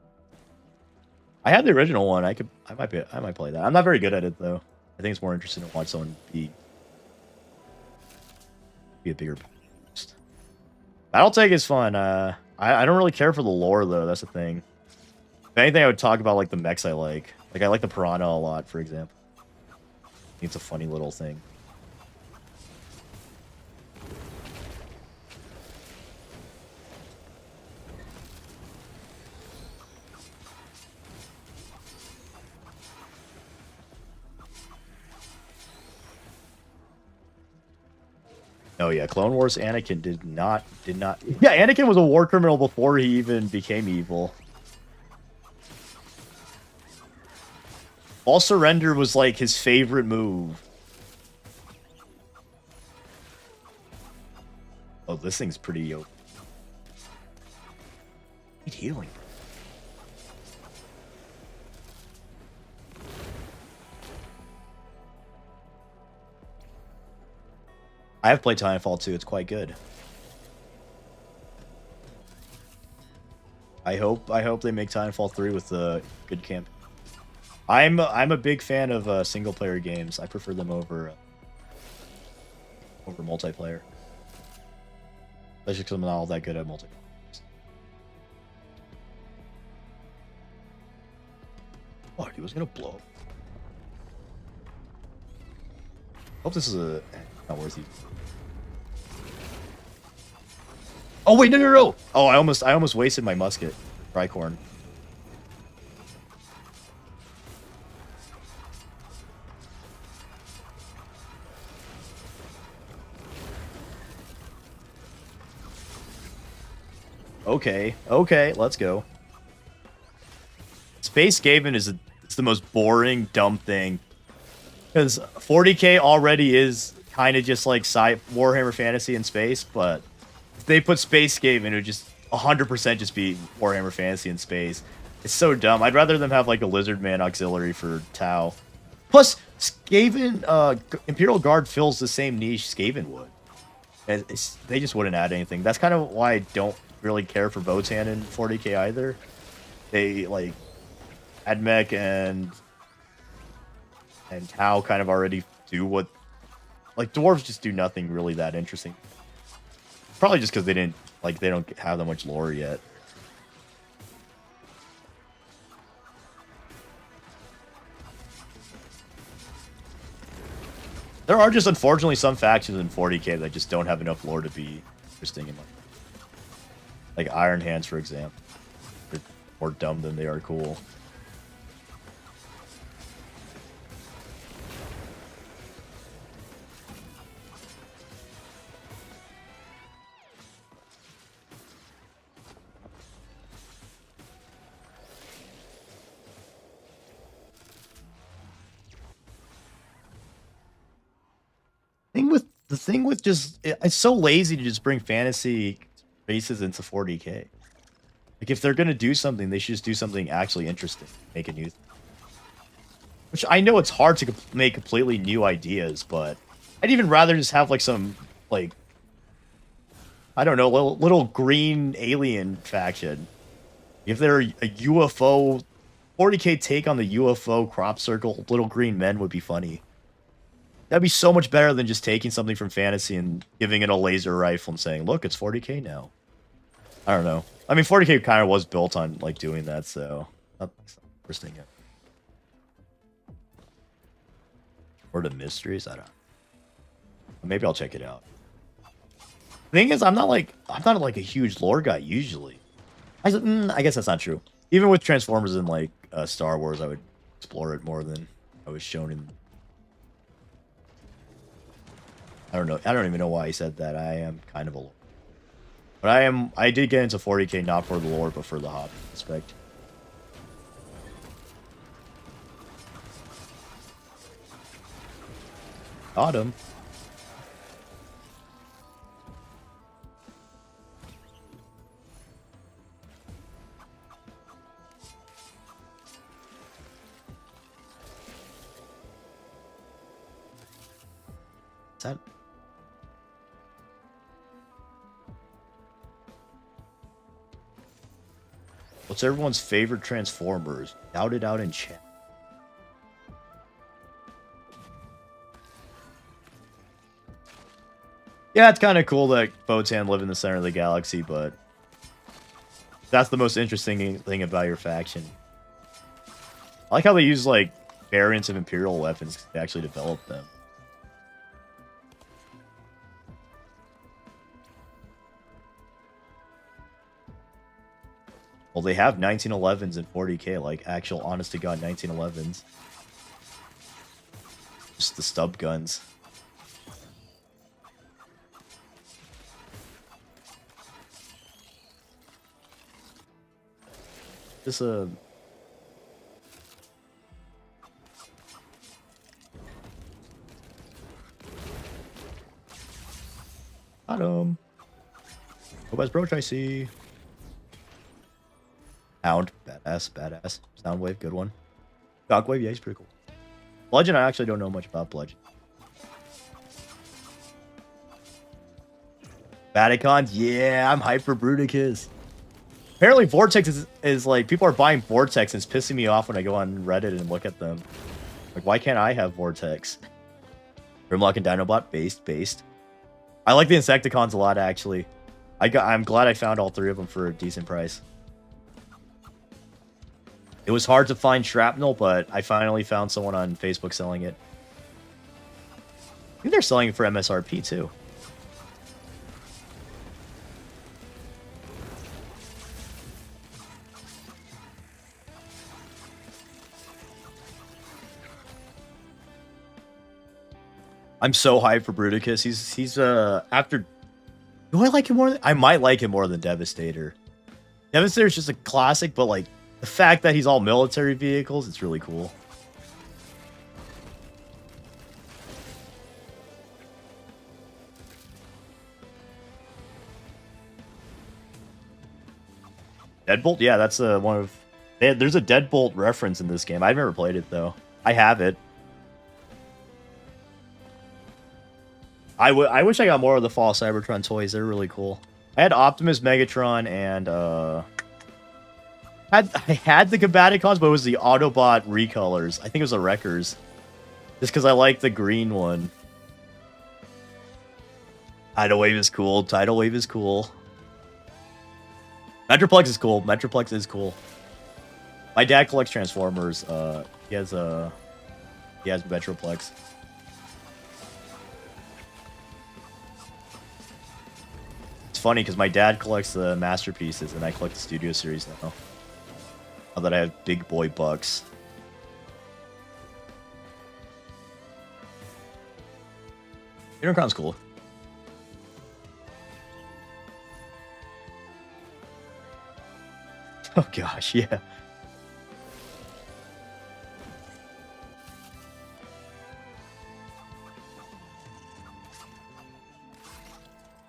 I had the original one. I might play that. I'm not very good at it though. I think it's more interesting to watch someone be a bigger host. Battletech is fun. I don't really care for the lore though. That's the thing. If anything, I would talk about like the mechs I like. Like I like the Piranha a lot, for example. I think it's a funny little thing. Oh yeah, Clone Wars Anakin did not. Yeah, Anakin was a war criminal before he even became evil. False surrender was like his favorite move. Oh, this thing's pretty open. Need healing. I have played Titanfall 2. It's quite good. I hope they make Titanfall 3 with a good camp. I'm a big fan of single player games. I prefer them over multiplayer. Especially because I'm not all that good at multiplayer. Oh, he was gonna blow. Hope this is not worth it. Oh wait, no! Oh, I almost wasted my musket, Tricorn. Okay, let's go. Space Gaven is it's the most boring, dumb thing. Because 40k already is kind of just like Warhammer Fantasy in space, but if they put Space Skaven, it would just 100% just be Warhammer Fantasy in space. It's so dumb. I'd rather them have like a Lizardman auxiliary for Tau. Plus, Skaven, Imperial Guard fills the same niche Skaven would. They just wouldn't add anything. That's kind of why I don't really care for Votan in 40k either. They like Admech and Tau kind of already do what, like, dwarves just do nothing really that interesting. Probably just because they don't have that much lore yet. There are just unfortunately some factions in 40k that just don't have enough lore to be interesting in like Iron Hands, for example. They're more dumb than they are cool. The thing with just it's so lazy to just bring fantasy races into 40k. Like if they're gonna do something, they should just do something actually interesting. Make a new thing. Which I know it's hard to make completely new ideas, but I'd even rather just have like some like I don't know, little green alien faction. If they're a UFO 40k take on the UFO crop circle, little green men would be funny. That'd be so much better than just taking something from fantasy and giving it a laser rifle and saying, look, it's 40k now. I don't know. I mean, 40k kind of was built on, like, doing that, so... That's not interesting yet. Or the mysteries? I don't know. Maybe I'll check it out. The thing is, I'm not like a huge lore guy, usually. I guess that's not true. Even with Transformers and, like, Star Wars, I would explore it more than I was shown in... I don't know. I don't even know why I said that. I am kind of a lore. But I did get into 40k not for the lore, but for the hobby aspect. Got him. Is that... What's everyone's favorite Transformers? Shout it out in chat. Yeah, it's kind of cool that Botan live in the center of the galaxy, but that's the most interesting thing about your faction. I like how they use, like, variants of Imperial weapons to actually develop them. Well, they have 1911s and 40k, like actual honest-to-God 1911s. Just the stub guns. Just a... Got him. Nobody's broach, I see. Hound, badass. Soundwave, good one. Shockwave, yeah, he's pretty cool. Bludgeon, I actually don't know much about Bludgeon. Baticons, yeah, I'm hyped for Bruticus. Apparently Vortex is like, people are buying Vortex and it's pissing me off when I go on Reddit and look at them. Like, why can't I have Vortex? Grimlock and Dinobot, based. I like the Insecticons a lot, actually. I'm glad I found all three of them for a decent price. It was hard to find Shrapnel, but I finally found someone on Facebook selling it. I think they're selling it for MSRP, too. I'm so hyped for Bruticus. He's after... Do I like him more than... I might like him more than Devastator. Devastator's just a classic, but like, the fact that he's all military vehicles, it's really cool. Deadbolt? Yeah, that's one of... There's a Deadbolt reference in this game. I've never played it, though. I have it. I wish I got more of the Fall Cybertron toys. They're really cool. I had Optimus, Megatron, and I had the Combaticons, but it was the Autobot recolors. I think it was the Wreckers. Just because I like the green one. Tidal Wave is cool. Metroplex is cool. Metroplex is cool. My dad collects Transformers. He has Metroplex. Funny because my dad collects the masterpieces and I collect the Studio Series now. Now that I have big boy bucks. Intercon's cool. Oh gosh, yeah.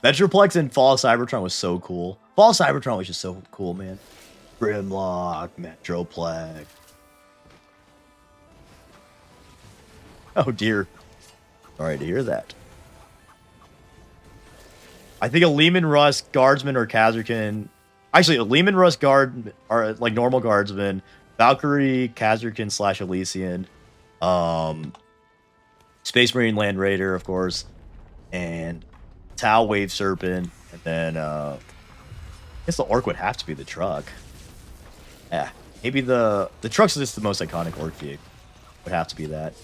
Metroplex and Fall Cybertron was so cool. Fall Cybertron was just so cool, man. Grimlock, Metroplex. Oh dear. Sorry to hear that. I think a Lehman Russ, Guardsman, or Kazarkin. Actually, a Lehman Russ Guard, or like normal Guardsman, Valkyrie, Kazarkin / Elysian, Space Marine Land Raider, of course, and Tau Wave Serpent, and then I guess the Orc would have to be the truck. Yeah, maybe the truck's just the most iconic Orc vehicle. Would have to be that.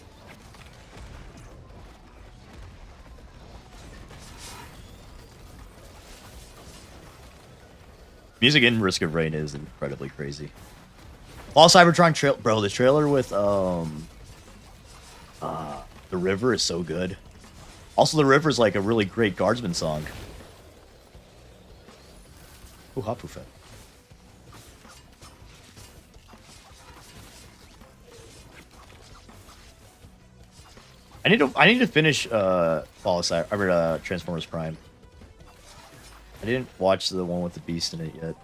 Music in Risk of Rain is incredibly crazy. Fall Cybertron bro, the trailer with the river is so good. Also, the river is like a really great Guardsman song. Ooh, Hopufet. I need to finish Transformers Prime. I didn't watch the one with the Beast in it yet.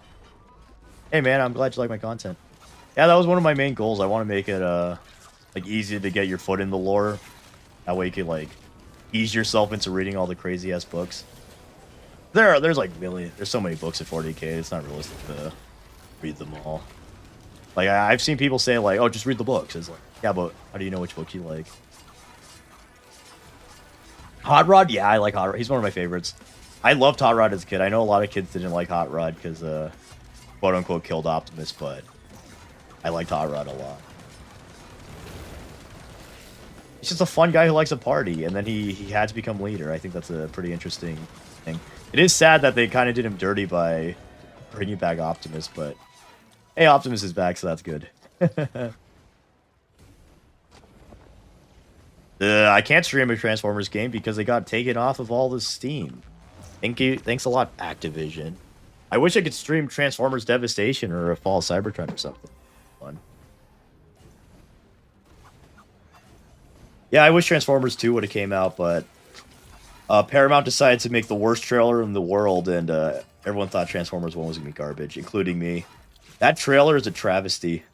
Hey man, I'm glad you like my content. Yeah, that was one of my main goals. I want to make it like easy to get your foot in the lore. That way you can like ease yourself into reading all the crazy ass books. There's like there's so many books at 40k. It's not realistic to read them all. Like, I've seen people say, like, oh, just read the books. It's like, yeah, but how do you know which book you like? Hot Rod? Yeah, I like Hot Rod. He's one of my favorites. I loved Hot Rod as a kid. I know a lot of kids didn't like Hot Rod because, quote-unquote, killed Optimus, but I liked Hot Rod a lot. He's just a fun guy who likes a party, and then he had to become leader. I think that's a pretty interesting thing. It is sad that they kind of did him dirty by bringing back Optimus, but hey, Optimus is back, so that's good. I can't stream a Transformers game because they got taken off of all the Steam. Thanks a lot, Activision. I wish I could stream Transformers Devastation or a Fall of Cybertron or something. Fun. Yeah, I wish Transformers 2 would have came out, but Paramount decided to make the worst trailer in the world, and everyone thought Transformers 1 was going to be garbage, including me. That trailer is a travesty.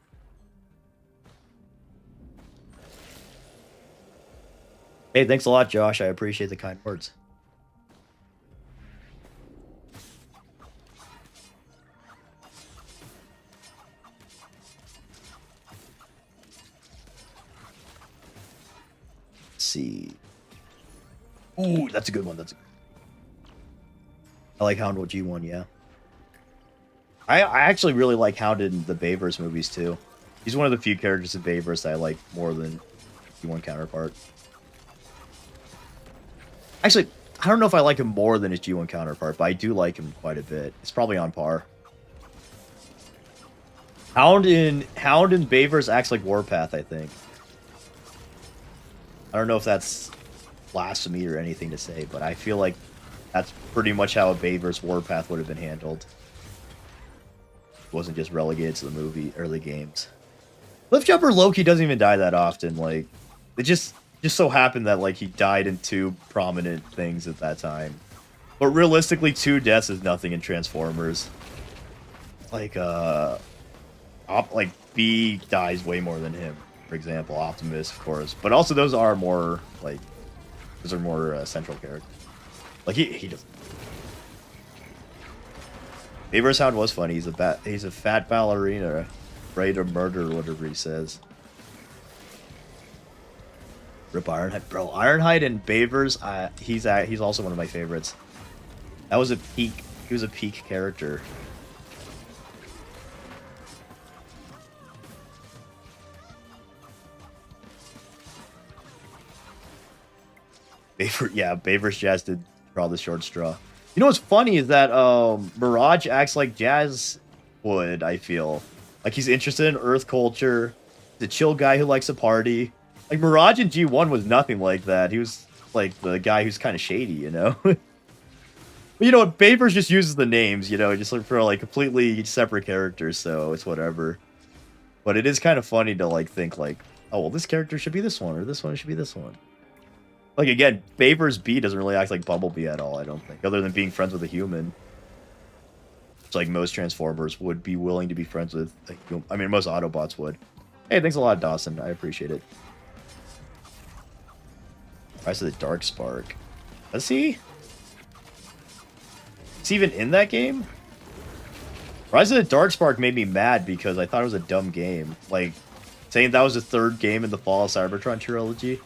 Hey, thanks a lot, Josh. I appreciate the kind words. Let's see. Ooh, that's a good one. I like Hound G1, yeah. I actually really like Hound in the Bayverse movies, too. He's one of the few characters in Bayverse that I like more than G1 counterpart. Actually, I don't know if I like him more than his G1 counterpart, but I do like him quite a bit. It's probably on par. Hound in Bayverse acts like Warpath, I think. I don't know if that's blasphemy or anything to say, but I feel like that's pretty much how a Bayverse Warpath would have been handled. It wasn't just relegated to the movie early games. Cliffjumper Loki doesn't even die that often. Like, it just so happened that like he died in 2 prominent things at that time. But realistically, 2 deaths is nothing in Transformers. Like B dies way more than him. For example, Optimus, of course. But also those are more like central characters. Like he doesn't. Bayverse Hound was funny. He's a fat ballerina, ready to murder, whatever he says. Rip Ironhide, bro. Ironhide and Bayverse, he's also one of my favorites. That was a peak. He was a peak character. Bayverse Jazz did draw the short straw. You know what's funny is that Mirage acts like Jazz would, I feel. Like he's interested in Earth culture, the chill guy who likes a party. Like Mirage in G1 was nothing like that. He was like the guy who's kind of shady, you know? But you know what, Bayverse just uses the names, you know, just like for like completely separate characters, so it's whatever. But it is kind of funny to like think like, oh well, this character should be this one, or this one should be this one. Like, again, Bayverse B doesn't really act like Bumblebee at all, I don't think. Other than being friends with a human. It's like most Transformers would be willing to be friends with... I mean, most Autobots would. Hey, thanks a lot, Dawson. I appreciate it. Rise of the Dark Spark. Let's see. Is he even in that game? Rise of the Dark Spark made me mad because I thought it was a dumb game. Like, saying that was the 3rd game in the Fall of Cybertron trilogy...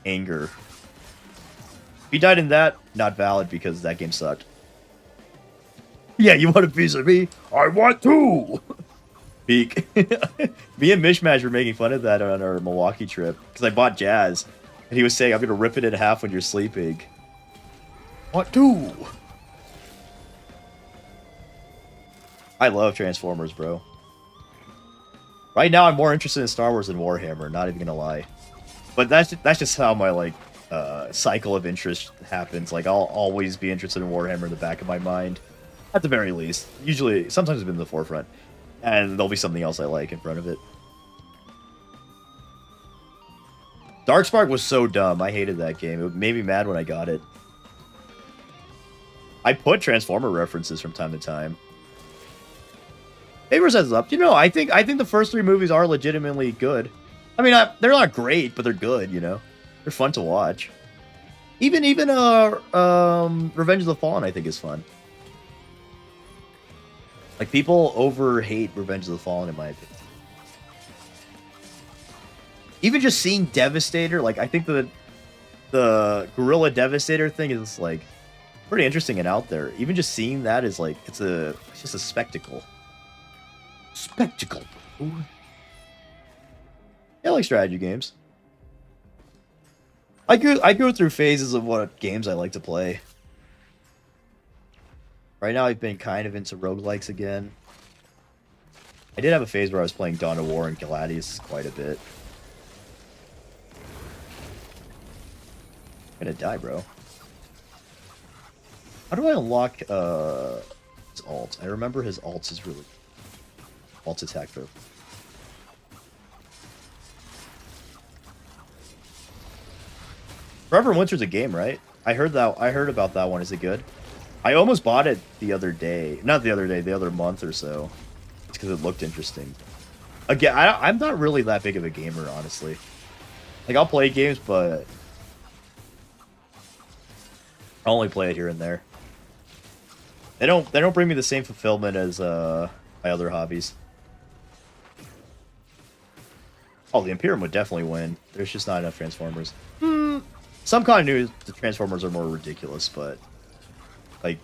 Anger. If he died in that, not valid because that game sucked. Yeah, you want a piece of me? I want 2! Peak. Me and Mishmash were making fun of that on our Milwaukee trip because I bought Jazz and he was saying, I'm going to rip it in half when you're sleeping. Want 2? I love Transformers, bro. Right now, I'm more interested in Star Wars than Warhammer, not even going to lie. But that's just how my like cycle of interest happens. Like I'll always be interested in Warhammer in the back of my mind, at the very least. Usually, sometimes it's been in the forefront, and there'll be something else I like in front of it. Darkspark was so dumb. I hated that game. It made me mad when I got it. I put Transformer references from time to time. Bayverse heads up. You know, I think the first 3 movies are legitimately good. I mean, they're not great, but they're good, you know? They're fun to watch. Even Revenge of the Fallen, I think, is fun. Like, people over hate Revenge of the Fallen, in my opinion. Even just seeing Devastator, like, I think the Gorilla Devastator thing is, like, pretty interesting and out there. Even just seeing that is, like, it's just a spectacle. Spectacle. Ooh. Yeah, I like strategy games. I go through phases of what games I like to play. Right now, I've been kind of into roguelikes again. I did have a phase where I was playing Dawn of War and Gladius quite a bit. I'm gonna die, bro. How do I unlock his alt? I remember his alt is really alt attack though. Forever and Winter's a game, right? I heard about that one. Is it good? I almost bought it the other day. Not the other day, the other month or so. It's because it looked interesting. Again, I'm not really that big of a gamer, honestly. Like, I'll play games, but I'll only play it here and there. They don't bring me the same fulfillment as my other hobbies. Oh, the Imperium would definitely win. There's just not enough Transformers. Some continuity, the Transformers are more ridiculous, but like,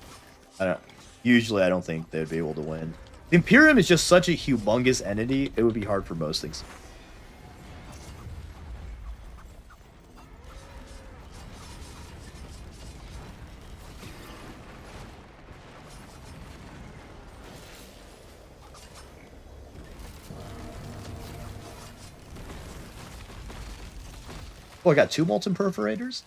usually I don't think they'd be able to win. The Imperium is just such a humongous entity; it would be hard for most things. Oh, I got 2 molten perforators?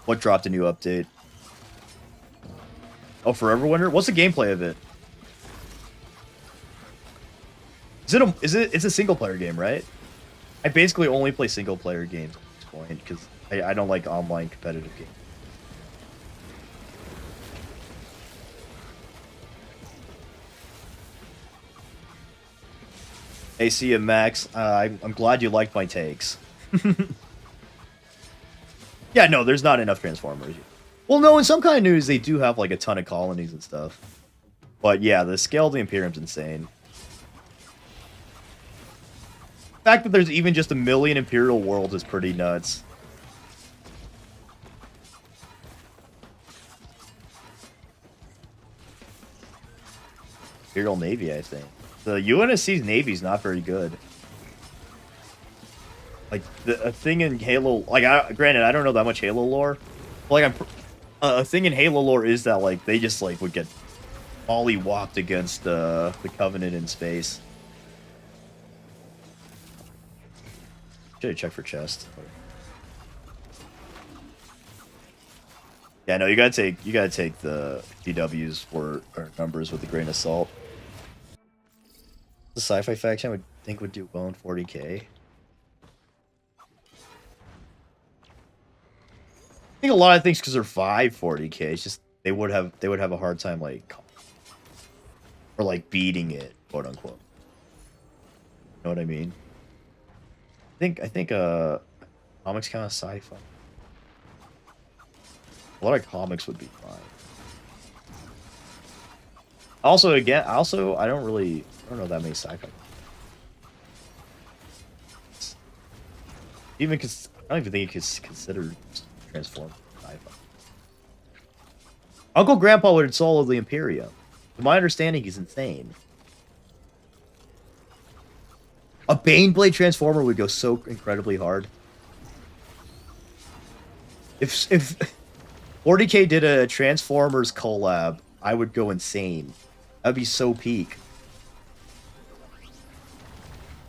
What dropped a new update? Oh, Forever Winter? What's the gameplay of it? It's a single player game, right? I basically only play single player games at this point because I don't like online competitive games. Hey, see you, Max. I'm glad you liked my takes. Yeah, no, there's not enough Transformers. Well, no, in some kind of news, they do have, like, a ton of colonies and stuff. But, yeah, the scale of the Imperium's insane. The fact that there's even just 1 million Imperial worlds is pretty nuts. Imperial Navy, I think. The UNSC's Navy is not very good. Like, a thing in Halo... Like, granted, I don't know that much Halo lore. But, like, a thing in Halo lore is that, like, they just, like, would get molly-whopped against the Covenant in space. Should have checked for chest. Yeah, no, you gotta take the DW's or numbers with a grain of salt. The sci-fi faction would think would do well in 40k. I think a lot of things because they're 40k. It's just they would have a hard time like or like beating it, quote unquote. You know what I mean? I think comics kind of sci-fi. A lot of comics would be fine. Also, I don't know that many sci-fi. Even because I don't even think you could consider Transform sci-fi. Uncle Grandpa would solo the Imperium. To my understanding, he's insane. A Baneblade Transformer would go so incredibly hard. If 40k did a Transformers collab, I would go insane. That'd be so peak.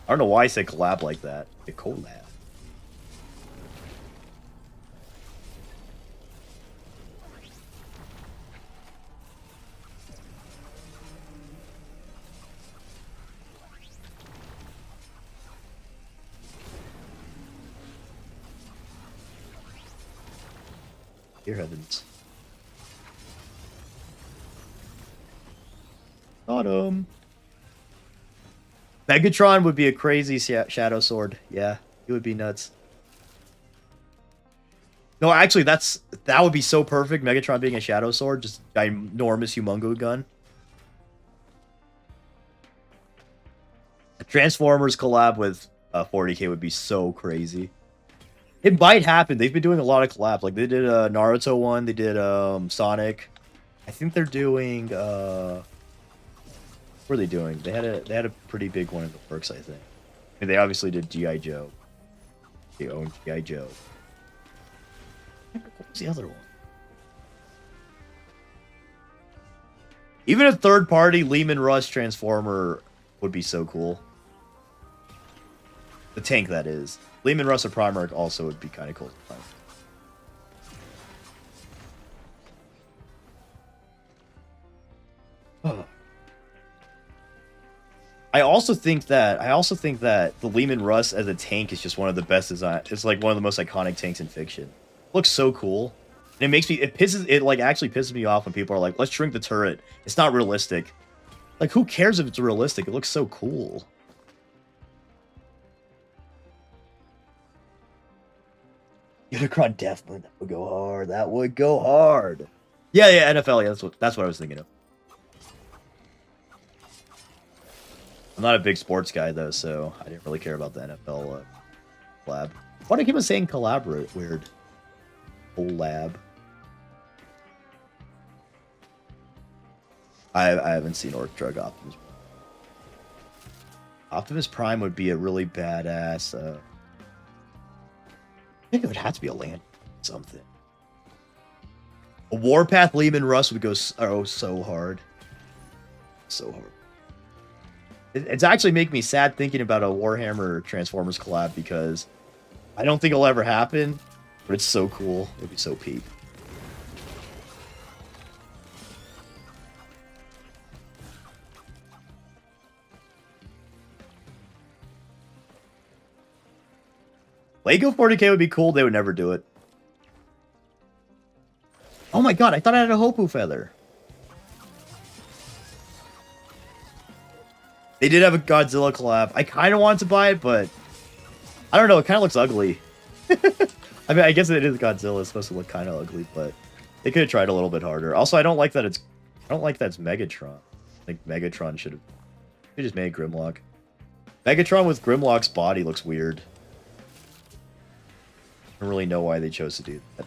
I don't know why I said collab like that. A collab. Dear heavens. Got him. Megatron would be a crazy shadow sword. Yeah, he would be nuts. No, actually, that would be so perfect. Megatron being a Shadow Sword, just ginormous humongo gun. A Transformers collab with 40k would be so crazy. It might happen. They've been doing a lot of collabs. Like they did a Naruto one. They did Sonic. I think they're doing what are they doing? They had a pretty big one in the works, I think. And they obviously did G.I. Joe. They own G.I. Joe. What was the other one? Even a third-party Lehman Russ Transformer would be so cool. The tank, that is. Lehman Russ or Primarch also would be kind of cool. I also think that the Lehman Russ as a tank is just one of the best design. It's like one of the most iconic tanks in fiction. It looks so cool. And it makes me actually pisses me off when people are like, let's shrink the turret. It's not realistic. Like, who cares if it's realistic? It looks so cool. Unicron Deathmoon, that would go hard. That would go hard. Yeah, NFL. Yeah, that's what I was thinking of. I'm not a big sports guy though, so I didn't really care about the NFL collab. Why do I keep saying collaborate? Weird. Collab. I haven't seen Orc Drug Optimus. Optimus Prime would be a really badass. I think it would have to be a land something. A Warpath Lehman Russ would go so hard. So hard. It's actually making me sad thinking about a Warhammer Transformers collab because I don't think it'll ever happen, but it's so cool. It'd be so peak. Lego 40k would be cool. They would never do it. Oh my god, I thought I had a Hopu feather. They did have a Godzilla collab. I kind of wanted to buy it, but I don't know. It kind of looks ugly. I mean, I guess it is Godzilla. It's supposed to look kind of ugly, but they could have tried a little bit harder. Also, I don't like that it's Megatron. I think Megatron should have. They just made Grimlock. Megatron with Grimlock's body looks weird. I don't really know why they chose to do that.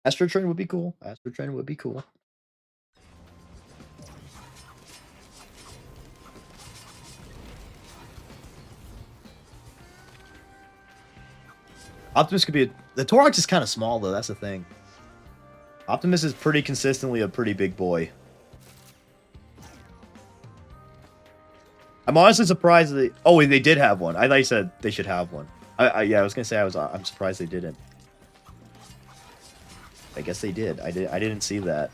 Astro Train would be cool. Astro Train would be cool. Optimus could be the Torx is kind of small though. That's the thing. Optimus is pretty consistently a pretty big boy. I'm honestly surprised that they did have one. I thought you said they should have one. Yeah, I was gonna say I'm surprised they didn't. I guess they did. I didn't see that.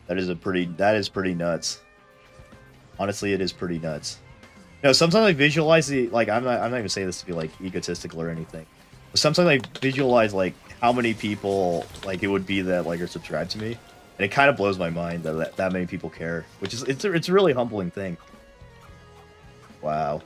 That is pretty nuts. Honestly, it is pretty nuts. You know, sometimes I visualize I'm not even saying this to be like egotistical or anything. But sometimes I visualize like how many people like it would be that like are subscribed to me. And it kind of blows my mind that many people care. Which is it's a really humbling thing. Wow.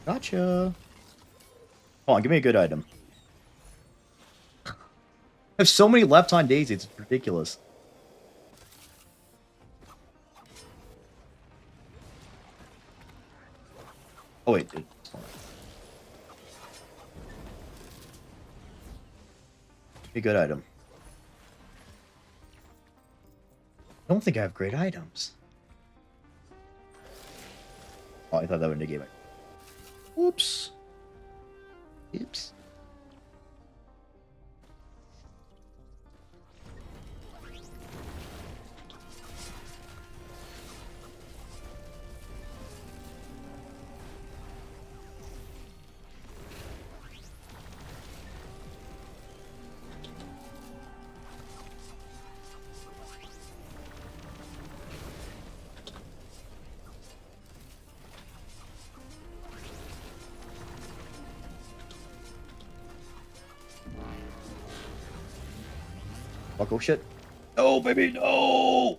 Gotcha. Hold on, give me a good item. I have so many left on Daisy, it's ridiculous. Oh wait, dude. A good item. I don't think I have great items. Oh, I thought that would negate my... Whoops. Oops. Fuck, oh shit. No, baby, no!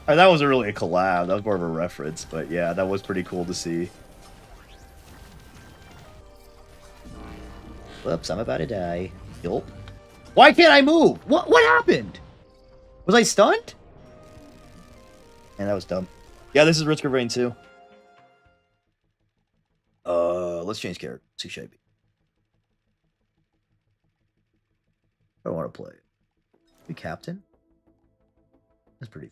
That wasn't really a collab, that was more of a reference, but yeah, that was pretty cool to see. Whoops, I'm about to die. Yup. Why can't I move? What happened? Was I stunned? Man, that was dumb. Yeah, this is Risk of Rain 2. Let's change character. Who should I be? I don't want to play. Be captain? That's pretty.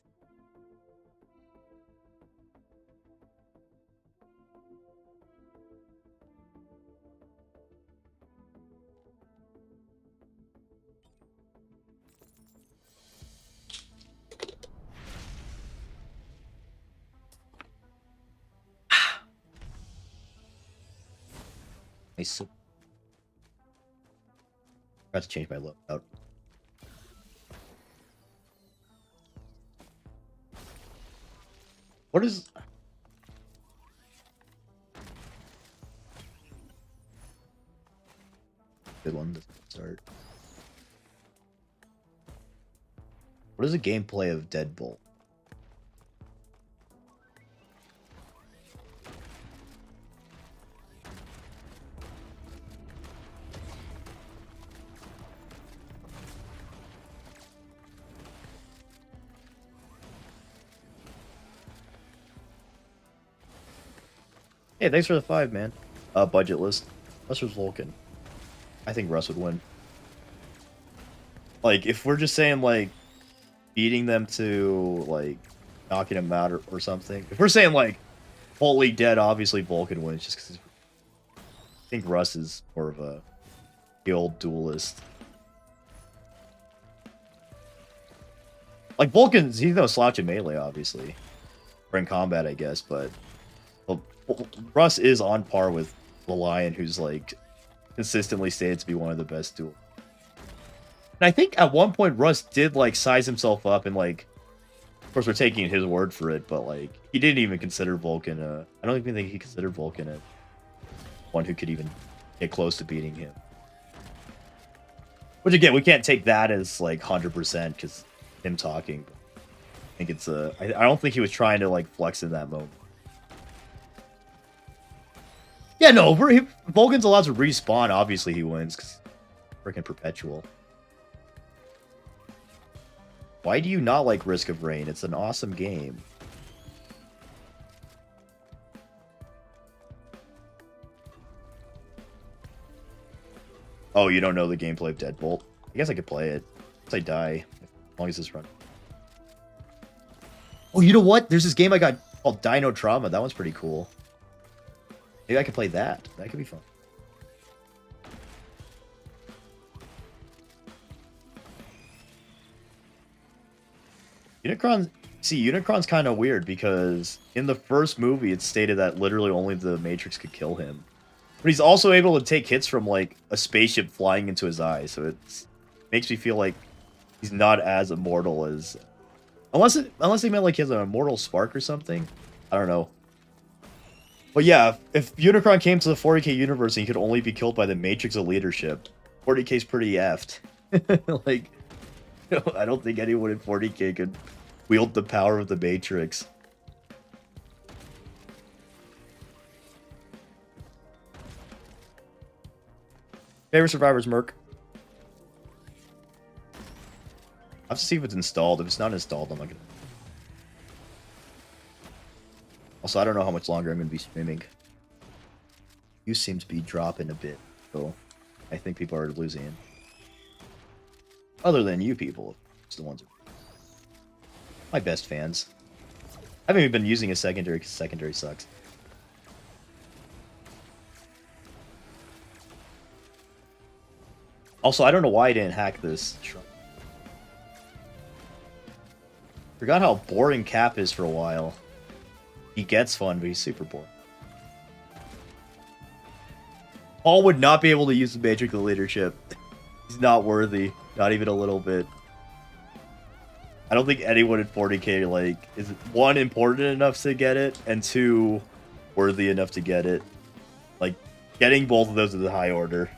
Nice. I forgot to change my look out. What is... Good one to start. What is the gameplay of Deadbolt? Hey, thanks for the 5, man. Budget list. Russ vs. Vulcan. I think Russ would win. Like, if we're just saying, like, beating them to, like, knocking them out or something. If we're saying, like, fully dead, obviously Vulcan wins, just because I think Russ is more of a skilled duelist. Like, Vulcan's, he's no slouch in melee, obviously. Or in combat, I guess, but... Well, Russ is on par with the Lion, who's, like, consistently stated to be one of the best duelists. And I think at one point Russ did, like, size himself up and, like... Of course, we're taking his word for it, but, like, he didn't even consider Vulcan, I don't even think he considered Vulcan one who could even get close to beating him. Which, again, we can't take that as, like, 100% because him talking. I think it's, I don't think he was trying to, like, flex in that moment. Yeah, no, if Vulcan's allowed to respawn, obviously he wins, because freaking perpetual. Why do you not like Risk of Rain? It's an awesome game. Oh, you don't know the gameplay of Deadbolt? I guess I could play it. Once I die, as long as this run. Oh, you know what? There's this game I got called Dino Trauma. That one's pretty cool. Maybe I could play that. That could be fun. Unicron's kind of weird because in the first movie it stated that literally only the Matrix could kill him. But he's also able to take hits from, like, a spaceship flying into his eye, so it makes me feel like he's not as immortal as... Unless they meant, like, he has an immortal spark or something. I don't know. But yeah, if Unicron came to the 40k universe and he could only be killed by the Matrix of leadership, 40k's pretty effed. Like, you know, I don't think anyone in 40k could wield the power of the Matrix. Favorite Survivors, Merc? I have to see if it's installed. If it's not installed, I'm not gonna... Also, I don't know how much longer I'm going to be streaming. You seem to be dropping a bit, so I think people are losing it. Other than you people, it's the ones who... My best fans. I haven't even been using a secondary because secondary sucks. Also, I don't know why I didn't hack this. Forgot how boring Cap is for a while. He gets fun, but he's super boring. Paul would not be able to use the Matrix of leadership. He's not worthy. Not even a little bit. I don't think anyone in 40k, like, is, one, important enough to get it, and two, worthy enough to get it. Like, Getting both of those is a high order.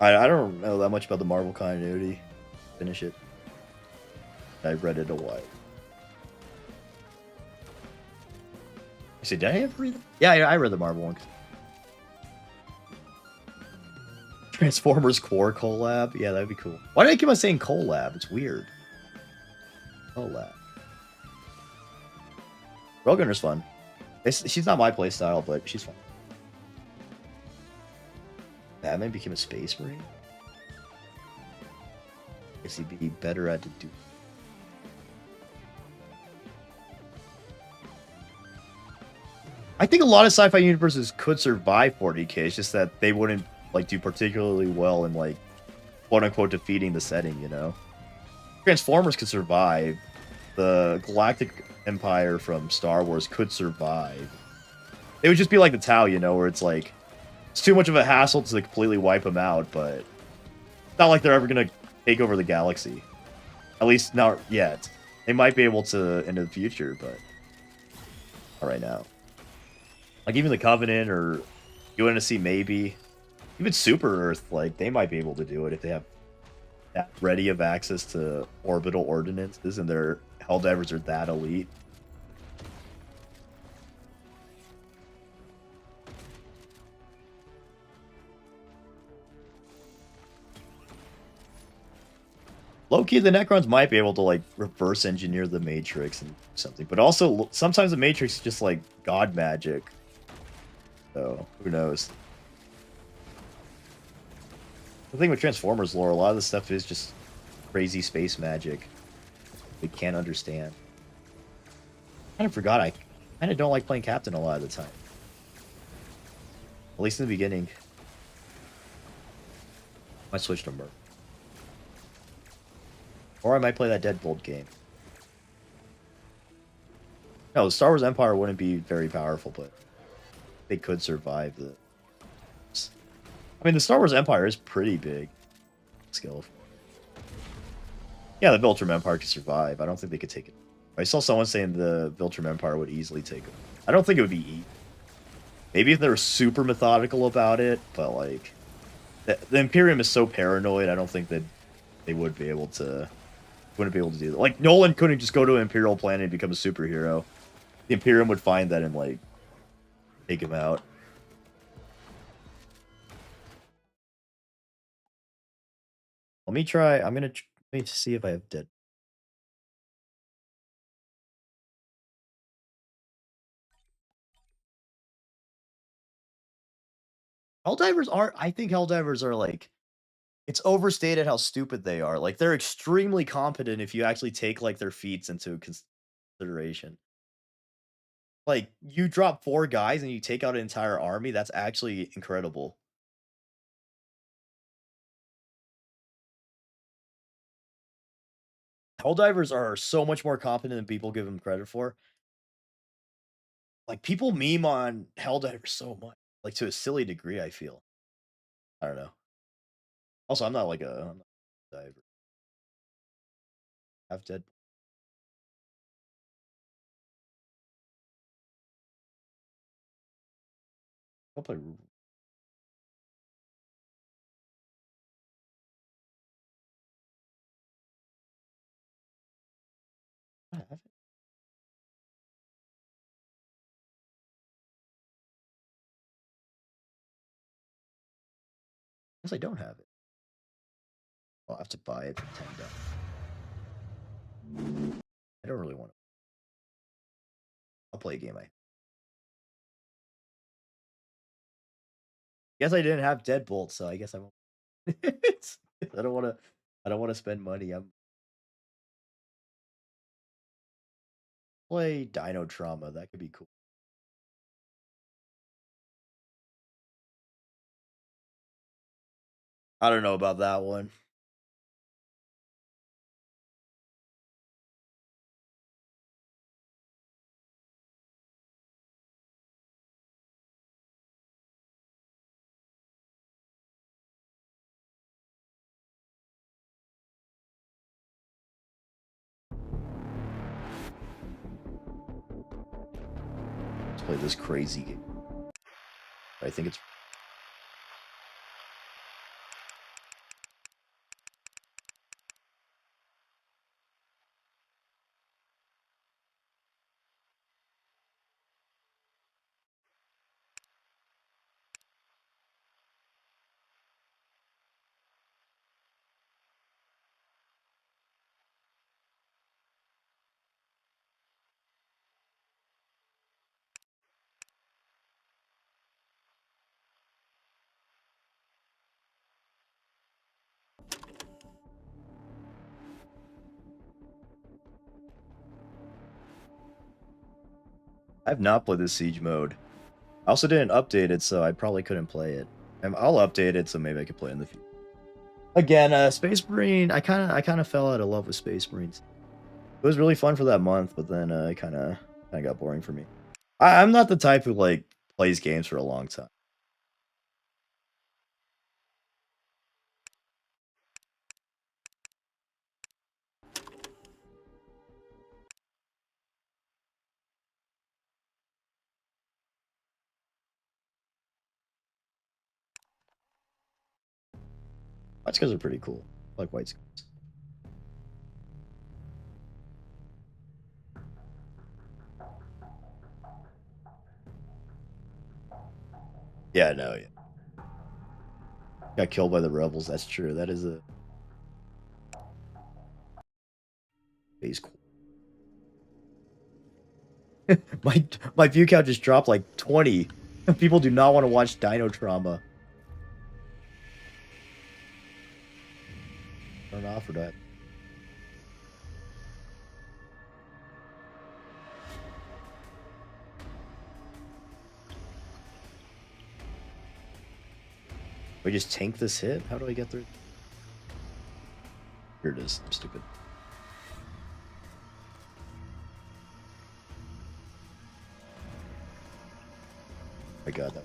I don't know that much about the Marvel continuity. Finish it. I read it a while. I said, did I ever read it? Yeah, I read the Marvel one. Transformers Core collab? Yeah, that'd be cool. Why do I keep on saying collab? It's weird. Collab. Roadrunner's fun. She's not my playstyle, but she's fun. Batman became a space marine? Guess he'd be better at to do. I think a lot of sci-fi universes could survive 40k. It's just that they wouldn't like do particularly well in like quote unquote defeating the setting, you know? Transformers could survive. The Galactic Empire from Star Wars could survive. It would just be like the Tau, you know, where it's like it's too much of a hassle to completely wipe them out, but it's not like they're ever gonna take over the galaxy. At least not yet. They might be able to in the future, but not right now. Like even the Covenant or UNSC maybe. Even Super Earth, like they might be able to do it if they have that ready of access to orbital ordinances and their Helldivers are that elite. Low-key, the Necrons might be able to, like, reverse engineer the Matrix and something. But also, sometimes the Matrix is just, like, god magic. So, who knows? The thing with Transformers lore, a lot of the stuff is just crazy space magic. We can't understand. I kind of forgot I kind of don't like playing Captain a lot of the time. At least in the beginning. I might switch to Merc. Or I might play that Deadbolt game. No, the Star Wars Empire wouldn't be very powerful, but they could survive the... I mean, the Star Wars Empire is pretty big. Skill. Yeah, the Viltrum Empire could survive. I don't think they could take it. I saw someone saying the Viltrum Empire would easily take it. I don't think it would be easy. Maybe if they were super methodical about it, but like... The Imperium is so paranoid, I don't think that they would be able to... Wouldn't be able to do that. Like, Nolan couldn't just go to an Imperial planet and become a superhero. The Imperium would find that and, like, take him out. Let me try. I'm gonna let me see if I have dead. Helldivers aren't. I think Helldivers are like. It's overstated how stupid they are. Like they're extremely competent if you actually take like their feats into consideration. Like you drop 4 guys and you take out an entire army. That's actually incredible. Helldivers are so much more competent than people give them credit for. Like people meme on Helldivers so much, like to a silly degree. I feel. I don't know. Also, I'm not like I'm not a diver. I've dead. I'll play. I have it. Guess I don't have it. I'll have to buy it for $10. I don't really want to. I'll play a game. I guess I didn't have Deadbolt, so I guess I won't. I don't want to. I don't want to spend money. I'm play Dino Trauma. That could be cool. I don't know about that one. play this crazy game. I think it's... I've not played this Siege mode. I also didn't update it, so I probably couldn't play it. I'll update it, so maybe I could play it in the future. Again, Space Marine, I kind of fell out of love with Space Marines. It was really fun for that month, but then it kind of got boring for me. I'm not the type who like plays games for a long time. White Scars are pretty cool. I like White Scars. Yeah, no, yeah. Got killed by the rebels. That's true. That is a base cool. my view count just dropped like 20. People do not want to watch Dino Trauma. Turn off for that. We just tank this hit? How do I get through? Here it is. I'm stupid. I got that.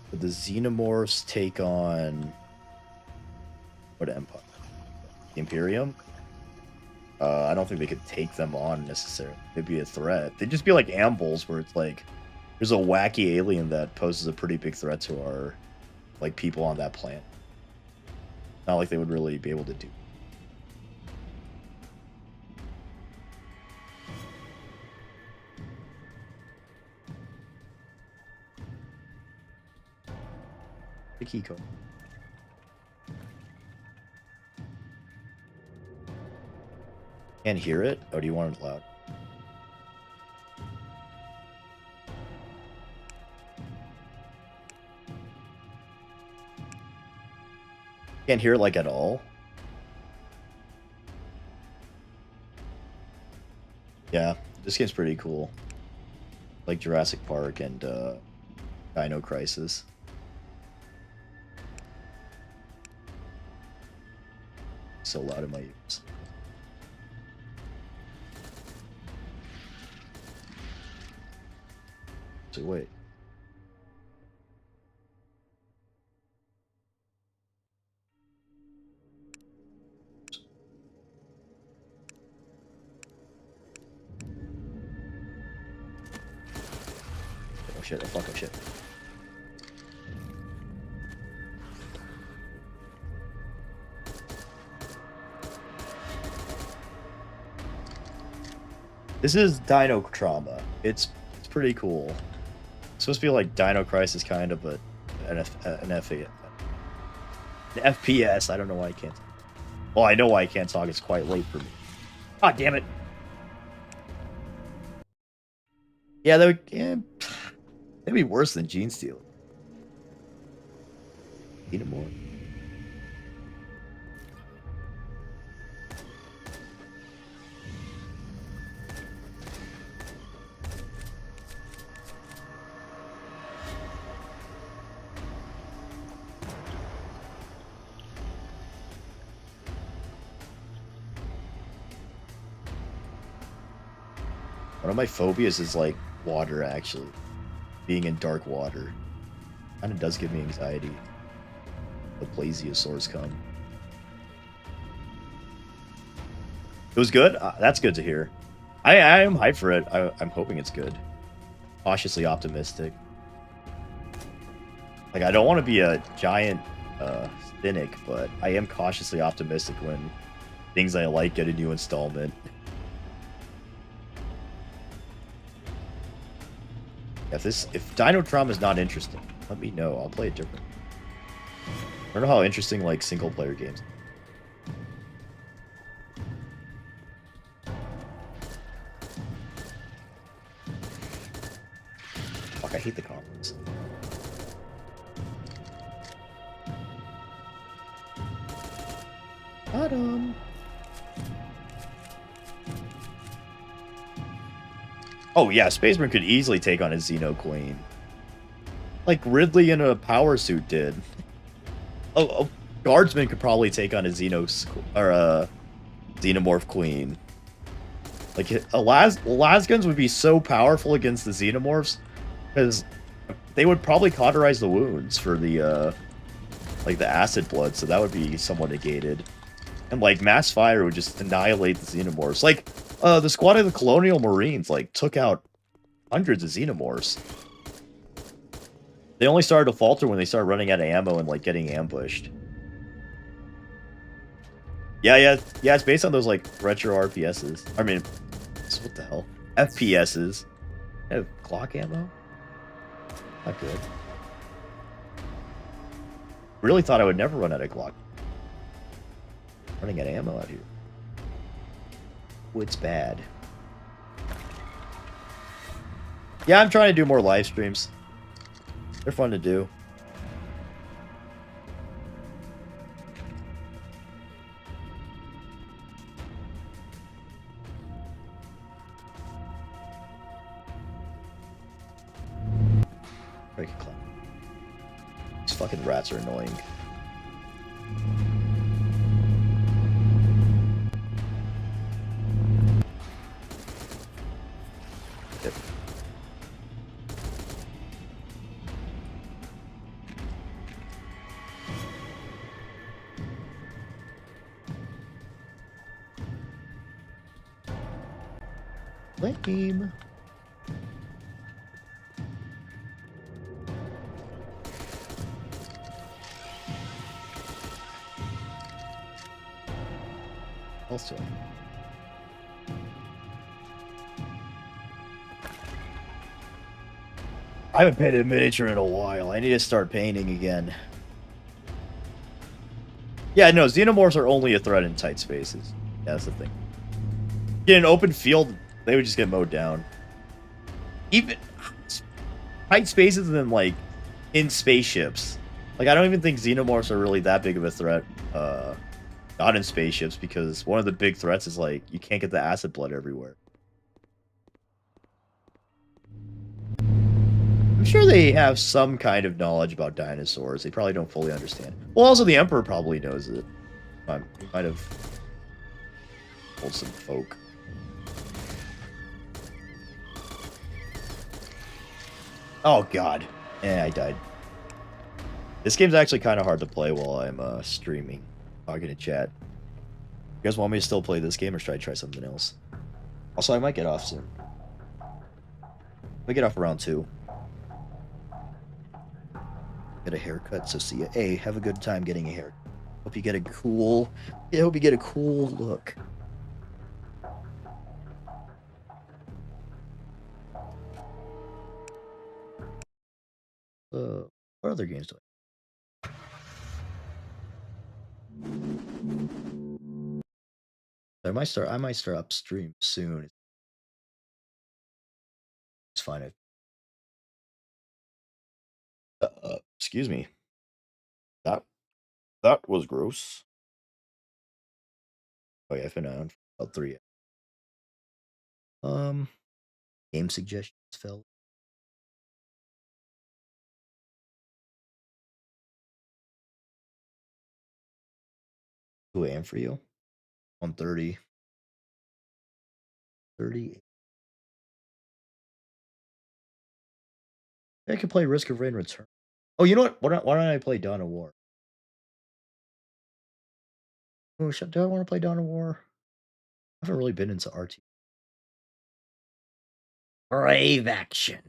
But the Xenomorphs take on what empire? The Imperium? I don't think they could take them on necessarily. They'd be a threat. They'd just be like Ambles, where it's like there's a wacky alien that poses a pretty big threat to our like people on that planet. Not like they would really be able to do. The key code. Can't hear it? Oh, do you want it loud? Can't hear it like at all? Yeah, this game's pretty cool. Like Jurassic Park and Dino Crisis. So loud in my ears. So wait. Oh shit, oh fuck, oh shit. This is Dino Trauma. It's pretty cool. It's supposed to be like Dino Crisis kind of, but an FPS. I don't know why I can't. Well, I know why I can't talk. It's quite late for me. Ah, damn it. Yeah, that would. Yeah, that'd be worse than Gene Stealer. Need it more. One of my phobias is like water, actually. Being in dark water. Kind of does give me anxiety. The plesiosaurs come. It was good? That's good to hear. I am hyped for it. I'm hoping it's good. Cautiously optimistic. Like, I don't want to be a giant cynic, but I am cautiously optimistic when things I like get a new installment. If Dino Trauma is not interesting, let me know. I'll play it different. I don't know how interesting like single player games. Fuck, I hate the comments. Bottom. Oh yeah, Spaceman could easily take on a Xeno Queen. Like Ridley in a power suit did. Oh, Guardsman could probably take on a Xenomorph Queen. Like Lasguns would be so powerful against the Xenomorphs because they would probably cauterize the wounds for the like the acid blood, so that would be somewhat negated. And like mass fire would just annihilate the Xenomorphs. Like the squad of the Colonial Marines like took out hundreds of Xenomorphs. They only started to falter when they started running out of ammo and like getting ambushed. Yeah. It's based on those like retro RPSs. I mean, what the hell? FPSs. They have clock ammo? Not good. Really thought I would never run out of Glock. Running out of ammo out here. Oh, it's bad. Yeah, I'm trying to do more live streams. They're fun to do. These fucking rats are annoying. Yep. Lame. Also. I haven't painted a miniature in a while. I need to start painting again. Yeah, no, Xenomorphs are only a threat in tight spaces. Yeah, that's the thing. In an open field, they would just get mowed down. Even tight spaces and then, like, in spaceships. Like, I don't even think Xenomorphs are really that big of a threat. Not in spaceships, because one of the big threats is, like, you can't get the acid blood everywhere. I'm sure they have some kind of knowledge about dinosaurs. They probably don't fully understand. Well, also, the Emperor probably knows it. He might have told some folk. Oh, God. I died. This game's actually kind of hard to play while I'm streaming. Talking to chat. You guys want me to still play this game, or should I try something else? Also, I might get off soon. I get off around 2. Get a haircut, so see ya. Hey, have a good time getting a haircut. Hope you get a cool... Yeah, hope you get a cool look. What other games do I might start upstream soon. It's fine. Excuse me. That was gross. Oh yeah, I've been on for about 3. Game suggestions, Phil. 2 a.m. for you. 1:30. 30. I could play Risk of Rain Return. Oh, you know what? Why don't I play Dawn of War? Oh, do I want to play Dawn of War? I haven't really been into RT. Brave action.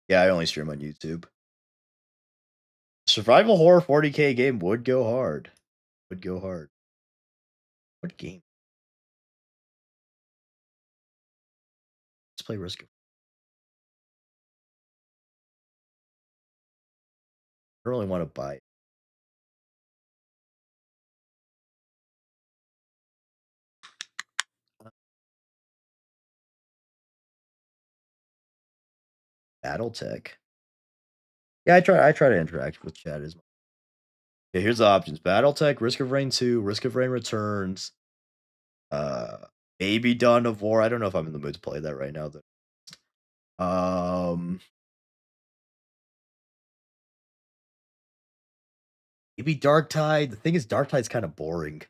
Yeah, I only stream on YouTube. Survival horror 40K game would go hard. Would go hard. What game? Let's play Risk of. I don't really want to buy it. BattleTech. Yeah, I try to interact with chat as much. Okay, here's the options. BattleTech, Risk of Rain 2, Risk of Rain Returns, uh maybe Dawn of War. I don't know if I'm in the mood to play that right now though. Maybe Dark Tide. The thing is Dark Tide's kind of boring.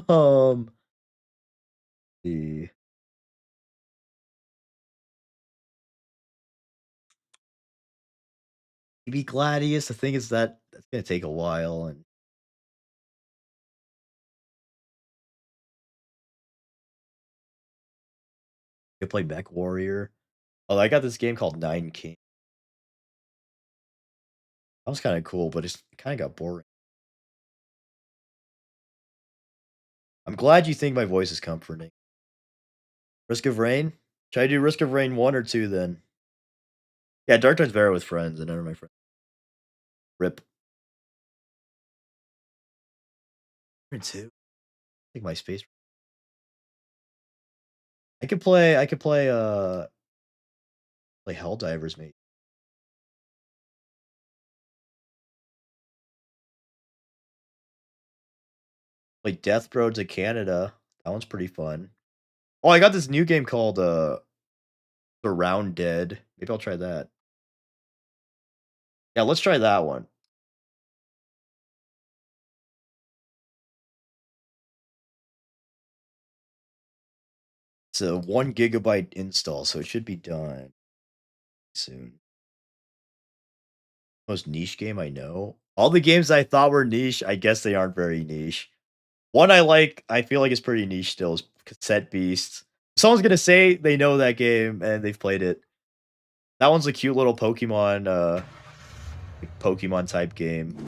um the maybe Gladius. The thing is that's gonna take a while and you play Mech Warrior. Oh, I got this game called Nine King. That was kind of cool, but it kind of got boring. I'm glad you think my voice is comforting. Risk of Rain? Should I do Risk of Rain 1 or 2 then? Yeah, Dark Tide's better with friends and none of my friends. Rip. 2? I think my space. I could play play Helldivers, mate. Play Death Road to Canada. That one's pretty fun. Oh, I got this new game called Surround Dead. Maybe I'll try that. Yeah, let's try that one. It's a 1 gigabyte install, so it should be done soon. Most niche game I know. All the games I thought were niche, I guess they aren't very niche. One I feel like is pretty niche still is Cassette Beasts. Someone's gonna say they know that game and they've played it. That one's a cute little Pokemon, Pokemon type game. I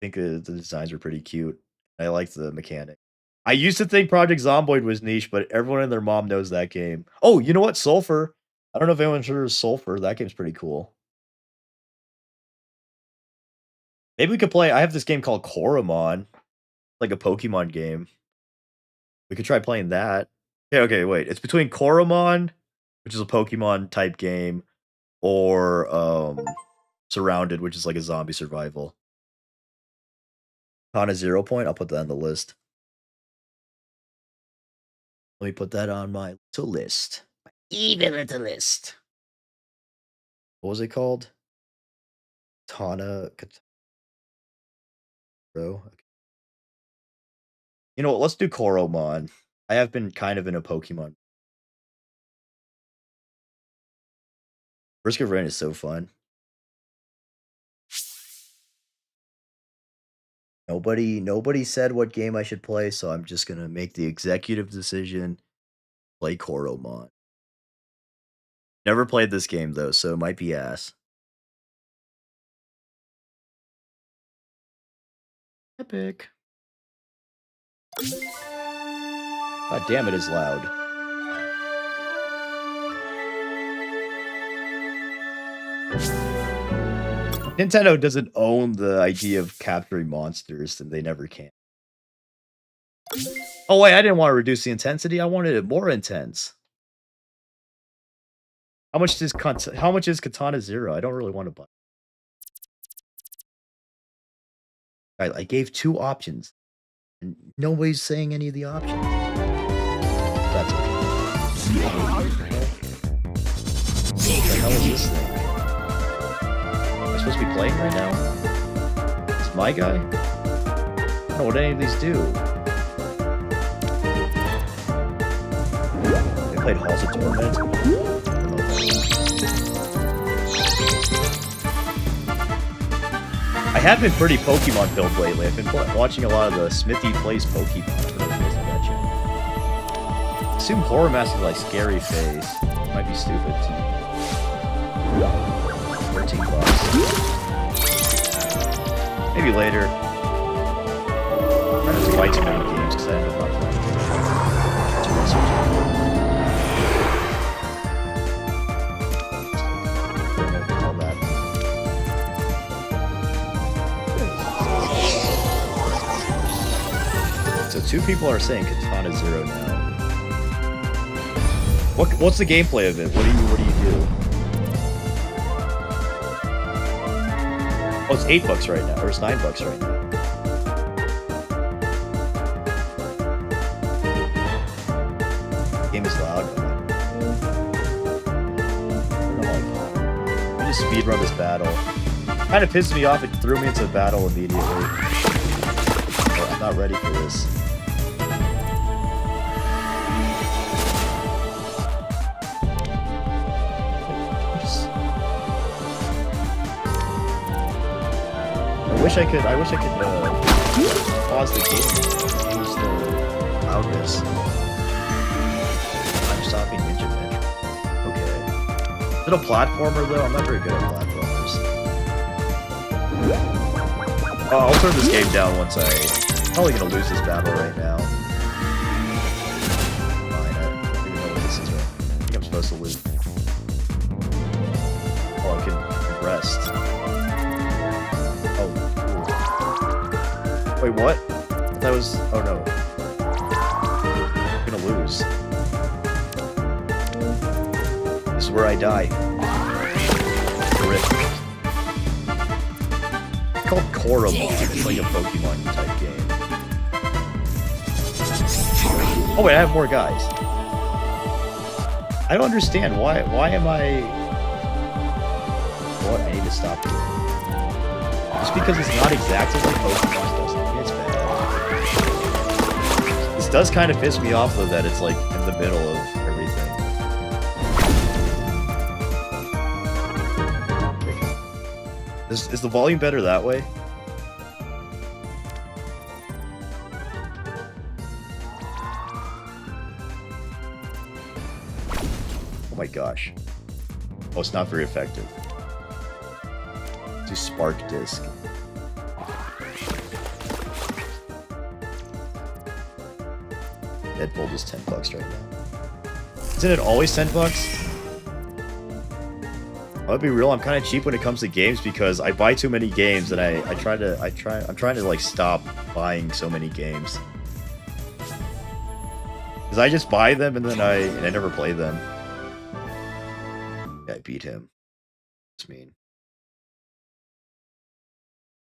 think the designs are pretty cute. I like the mechanic. I used to think Project Zomboid was niche, but everyone and their mom knows that game. Oh, you know what? Sulfur. I don't know if anyone's heard of Sulfur. That game's pretty cool. Maybe we could play. I have this game called Koromon, like a Pokemon game. We could try playing that. Okay, wait. It's between Koromon, which is a Pokemon type game, or Surrounded, which is like a zombie survival. On a 0 point, I'll put that on the list. Let me put that on my little list. My evil little list. What was it called? Katana. Bro. Okay. You know what? Let's do Koromon. I have been kind of in a Pokemon. Risk of Rain is so fun. Nobody said what game I should play, so I'm just gonna make the executive decision. Play Koromon. Never played this game though, so it might be ass. Epic. God damn, it is loud. Nintendo doesn't own the idea of capturing monsters, and they never can. Oh wait, I didn't want to reduce the intensity. I wanted it more intense. How much is Katana Zero? I don't really want to buy. I gave 2 options, and nobody's saying any of the options. That's okay. What the hell is this thing? Am I supposed to be playing right now? It's my guy? I don't know what any of these do. They played Halls of Torment. I have been pretty Pokemon filled lately. I've been watching a lot of the Smithy Plays Pokemon. For those guys know that channel. Assume Horror Mask is like scary face. Might be stupid. 13 bucks. Maybe later. I'm trying to buy too many games because I ended up not playing too much. All that. So 2 people are saying Katana Zero now. What's the gameplay of it? What do you do? Oh, it's $8 right now, or it's $9 right now. Game is loud. I just speedrun this battle. Kind of pissed me off. It threw me into the battle immediately. Oh, I'm not ready for this. I wish I could pause the game and use the loudness. I'm stopping Ninja Magic. Okay. Is it a platformer though? I'm not very good at platformers. Oh, I'll turn this game down once I'm probably gonna lose this battle right now. Fine, I don't even know what this is right. I think I'm supposed to lose. Oh, I can rest. Wait, what? That was... Oh, no. I'm gonna lose. This is where I die. Rip. It's called Koromon. It's like a Pokemon type game. Oh, wait, I have more guys. I don't understand. Why am I... What? I need to stop it. Just because it's not exactly like Pokemon doesn't mean it's bad. This does kind of piss me off though that it's like in the middle of everything. Is the volume better that way? Oh my gosh. Oh, it's not very effective. Do Spark Disc. Deadbolt is $10 right now. Isn't it always $10? I'll be real, I'm kind of cheap when it comes to games because I buy too many games and I'm trying to like stop buying so many games. Because I just buy them and then I never play them. Yeah, I beat him. That's mean.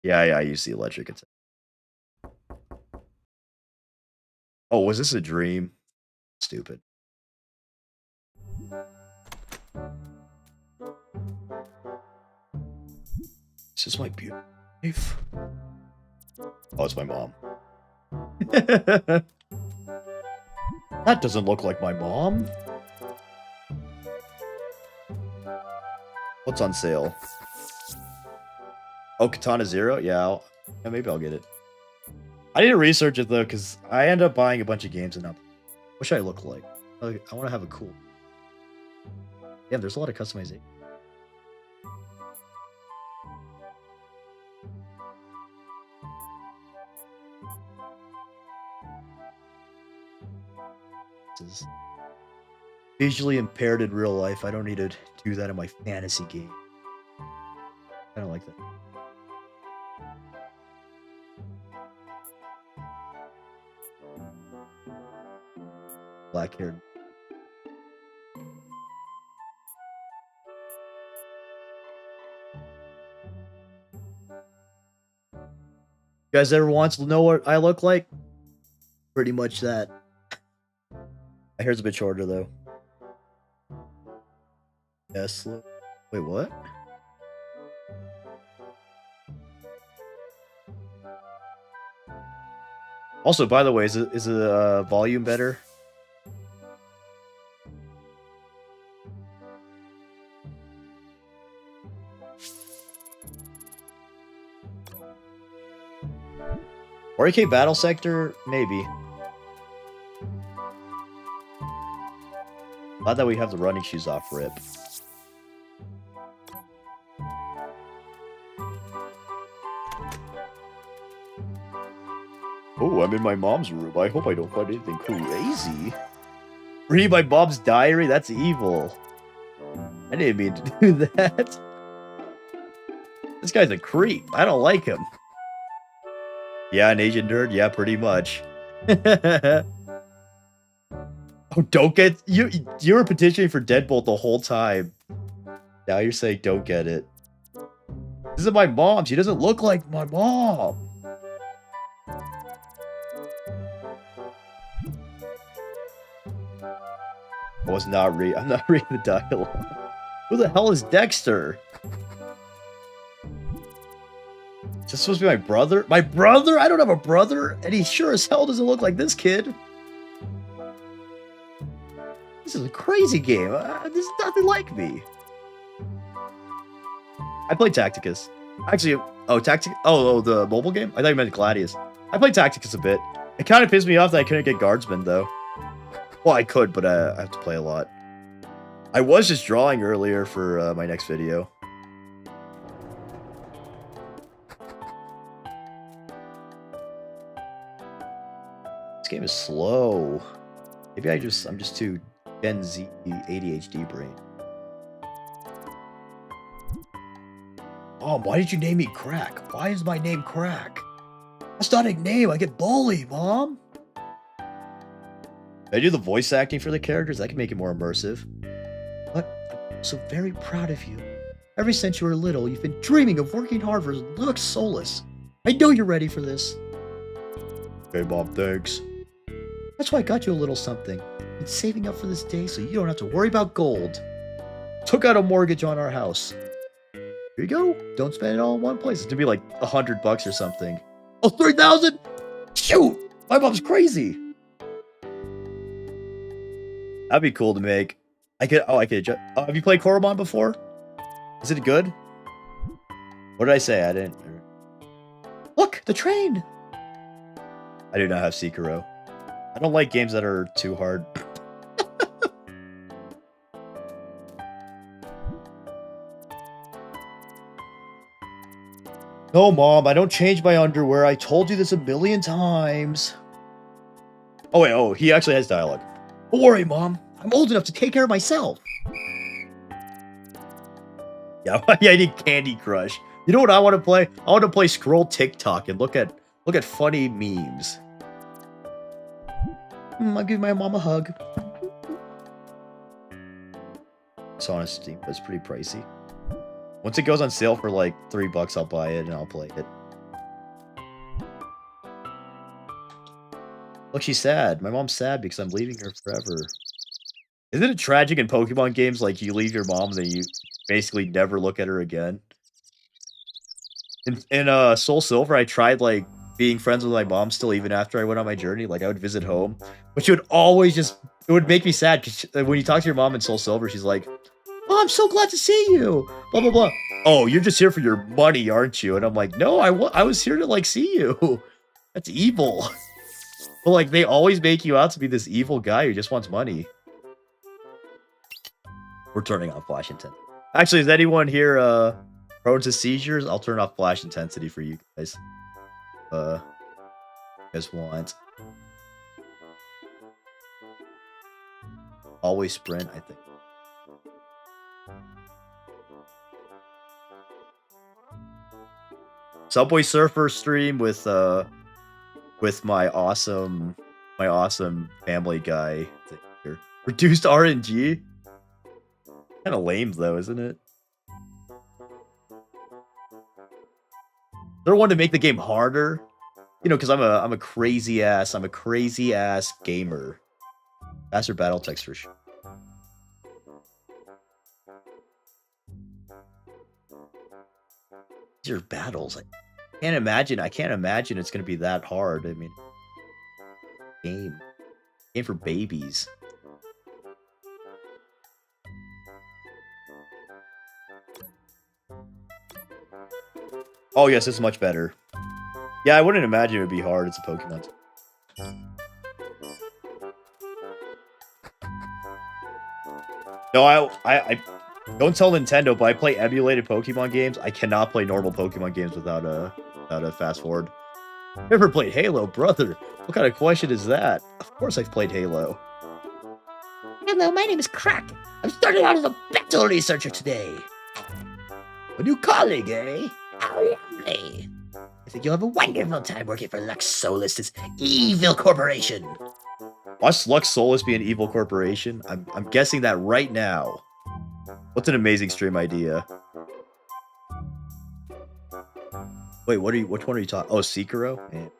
Yeah, I use the electric attack. Oh, was this a dream? Stupid. This is my beautiful wife. Oh, it's my mom. That doesn't look like my mom. What's on sale? Oh, Katana Zero? Yeah, maybe I'll get it. I need to research it, though, because I end up buying a bunch of games and not... What should I look like? I want to have a cool... Damn, there's a lot of customization. This is visually impaired in real life. I don't need to do that in my fantasy game. I don't like that. Black haired. You guys ever want to know what I look like? Pretty much that. My hair's a bit shorter though. Yes. Wait, what? Also, by the way, is the volume better? RK Battle Sector? Maybe. Glad that we have the running shoes off rip. Oh, I'm in my mom's room. I hope I don't find anything crazy. Read my mom's diary? That's evil. I didn't mean to do that. This guy's a creep. I don't like him. Yeah, an Asian nerd? Yeah, pretty much. Oh, don't get... You were petitioning for Deadbolt the whole time. Now you're saying don't get it. This is my mom. She doesn't look like my mom. I'm not reading the dialogue. Who the hell is Dexter? Is this supposed to be my brother? My brother? I don't have a brother, and he sure as hell doesn't look like this kid. This is a crazy game. This is nothing like me. I played Tacticus. Actually, the mobile game? I thought you meant Gladius. I played Tacticus a bit. It kind of pissed me off that I couldn't get guardsmen, though. Well, I could, but I have to play a lot. I was just drawing earlier for my next video. This game is slow. Maybe I'm just too Gen Z ADHD brain. Mom, why did you name me Crack? Why is my name Crack? That's not a name. I get bullied, Mom. I do the voice acting for the characters. That can make it more immersive. But I'm so very proud of you. Ever since you were little, you've been dreaming of working hard for Lux Solus. I know you're ready for this. Okay, Mom, thanks. That's why I got you a little something. Been saving up for this day so you don't have to worry about gold. Took out a mortgage on our house. Here you go. Don't spend it all in one place. It's gonna be like $100 or something. Oh, 3,000? Shoot! My mom's crazy. That'd be cool to make. I could adjust. Have you played Koromon before? Is it good? What did I say? I didn't. Look, the train. I do not have Sekiro. I don't like games that are too hard. No, Mom, I don't change my underwear. I told you this a million times. Oh, wait, he actually has dialogue. Don't worry, Mom. I'm old enough to take care of myself. Yeah, I need Candy Crush. You know what I want to play? I want to play Scroll TikTok and look at funny memes. I'll give my mom a hug. It's on Steam, but it's pretty pricey. Once it goes on sale for like $3, I'll buy it and I'll play it. Look, she's sad. My mom's sad because I'm leaving her forever. Isn't it tragic in Pokemon games, like, you leave your mom and then you basically never look at her again? In Soul Silver, I tried, like, being friends with my mom still even after I went on my journey. Like, I would visit home. But she would always just... It would make me sad, because when you talk to your mom in Soul Silver, she's like, "Oh, I'm so glad to see you! Blah, blah, blah. Oh, you're just here for your money, aren't you?" And I'm like, no, I was here to, like, see you. That's evil. But, like, they always make you out to be this evil guy who just wants money. We're turning on flash intensity. Actually, is anyone here prone to seizures? I'll turn off flash intensity for you guys. You guys want. Always sprint, I think. Subway Surfer stream with my awesome family guy thing here. Reduced RNG? Kind of lame though, isn't it? They're one to make the game harder, you know, because I'm a crazy ass gamer. Faster battle text for sure. These are battles. I can't imagine it's gonna be that hard. I mean, game for babies. Oh yes, it's much better. Yeah, I wouldn't imagine it would be hard. It's a Pokemon. No, I don't tell Nintendo, but I play emulated Pokemon games. I cannot play normal Pokemon games without a fast forward. Never played Halo, brother. What kind of question is that? Of course I've played Halo. Hello, my name is Crack. I'm starting out as a battle researcher today. A new colleague, eh? How lovely. I think you'll have a wonderful time working for Lux Solus, this evil corporation. Must Lux Solus be an evil corporation? I'm guessing that right now. What's an amazing stream idea? Wait, which one are you talking? Oh, Sekiro? Man.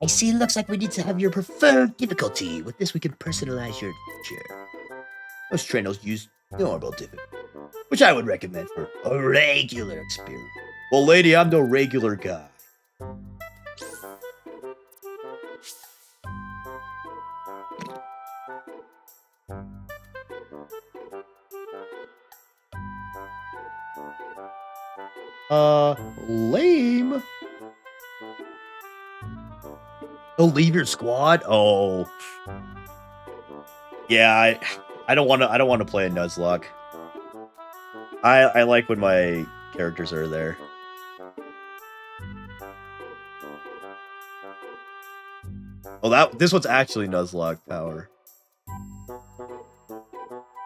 I see it looks like we need to have your preferred difficulty. With this, we can personalize your adventure. Most trainers use normal difficulty, which I would recommend for a regular experience. Well, lady, I'm no regular guy. Lame. Oh, leave your squad? Oh. Yeah, I don't want to play a Nuzlocke. I like when my characters are there. Oh, this one's actually Nuzlocke power.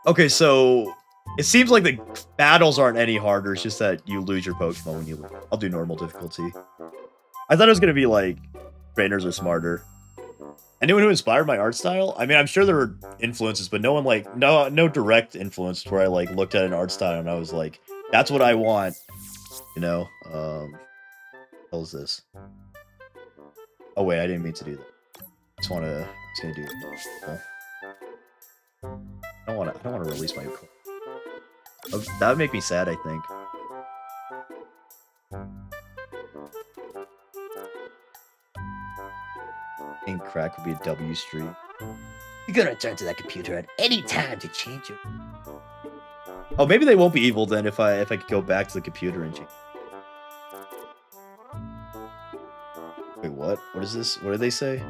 Okay, so it seems like the battles aren't any harder. It's just that you lose your Pokemon when you lose. I'll do normal difficulty. I thought it was gonna be like trainers are smarter. Anyone who inspired my art style? I mean, I'm sure there were influences, but no one like no direct influence where I like looked at an art style and I was like, that's what I want. You know? What the hell is this? Oh wait, I didn't mean to do that. I just gonna do it. I don't wanna release my oh, that would make me sad, I think. Crack would be a W stream. You can return to that computer at any time to change it. Oh, maybe they won't be evil then if I could go back to the computer and change. Wait, what? What is this? What did they say?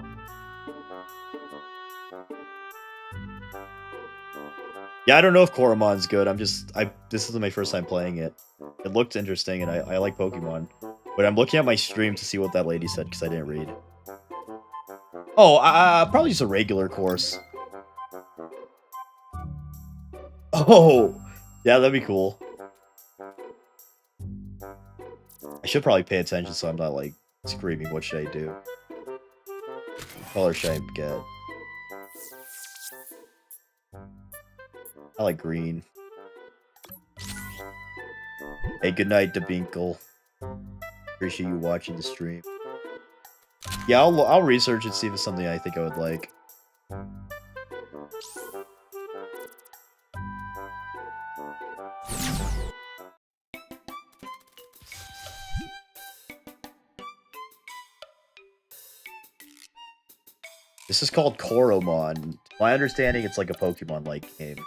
Yeah, I don't know if Koromon's good. This is my first time playing it. It looked interesting and I like Pokemon. But I'm looking at my stream to see what that lady said because I didn't read. Oh, probably just a regular course. Oh, yeah, that'd be cool. I should probably pay attention so I'm not, like, screaming, what should I do? What color should I get? I like green. Hey, good night, Debinkle. Appreciate you watching the stream. Yeah, I'll research and see if it's something I think I would like. This is called Koromon. My understanding, it's like a Pokemon-like game.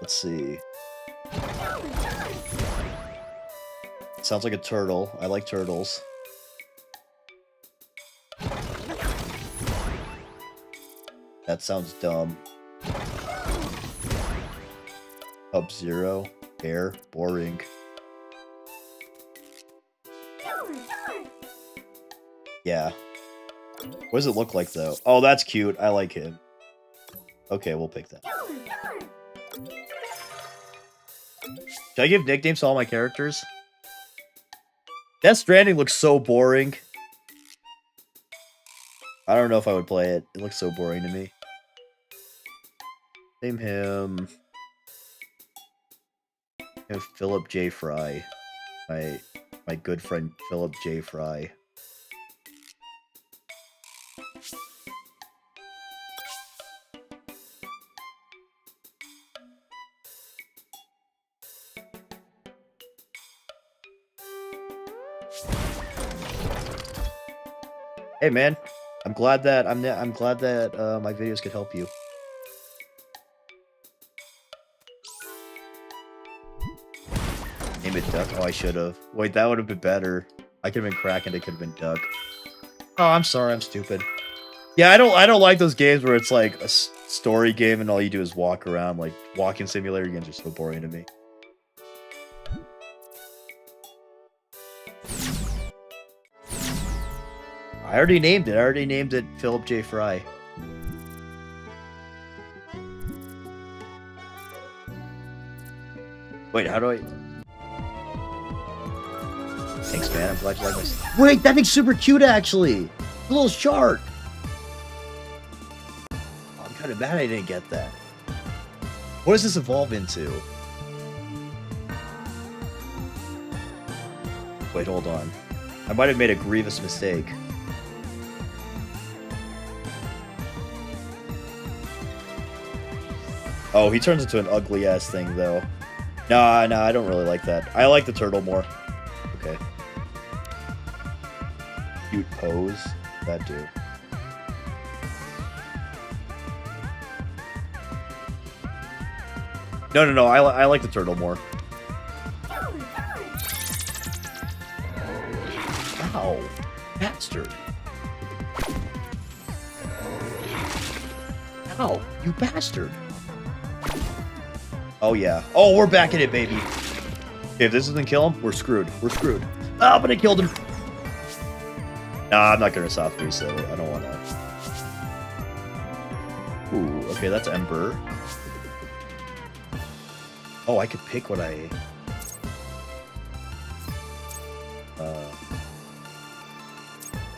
Let's see. Sounds like a turtle. I like turtles. That sounds dumb. Sub-Zero. Air. Boring. Yeah. What does it look like, though? Oh, that's cute. I like him. Okay, we'll pick that. Should I give nicknames to all my characters? Death Stranding looks so boring. I don't know if I would play it. It looks so boring to me. Name him... Philip J. Fry. My good friend Philip J. Fry. Hey man, I'm glad that my videos could help you. Name it Duck. Oh, I should have. Wait, that would have been better. I could have been Crack and it could have been Duck. Oh, I'm sorry. I'm stupid. Yeah, I don't like those games where it's like a story game and all you do is walk around. Like walking simulator games are so boring to me. I already named it. I already named it Philip J. Fry. Wait, how do I... Thanks, man. I'm glad you like this. Wait, that thing's super cute, actually. A little shark. Oh, I'm kind of mad I didn't get that. What does this evolve into? Wait, hold on. I might have made a grievous mistake. Oh, he turns into an ugly-ass thing, though. Nah, I don't really like that. I like the turtle more. Okay. Cute pose. That do. No. I like the turtle more. Ow. Bastard. Ow, you bastard. Oh, yeah. Oh, we're back in it, baby. Okay, if this doesn't kill him, we're screwed. We're screwed. Ah, but I killed him. Nah, I'm not gonna soft reset it. I don't want to. Ooh, okay, that's Ember. Oh, I could pick what I...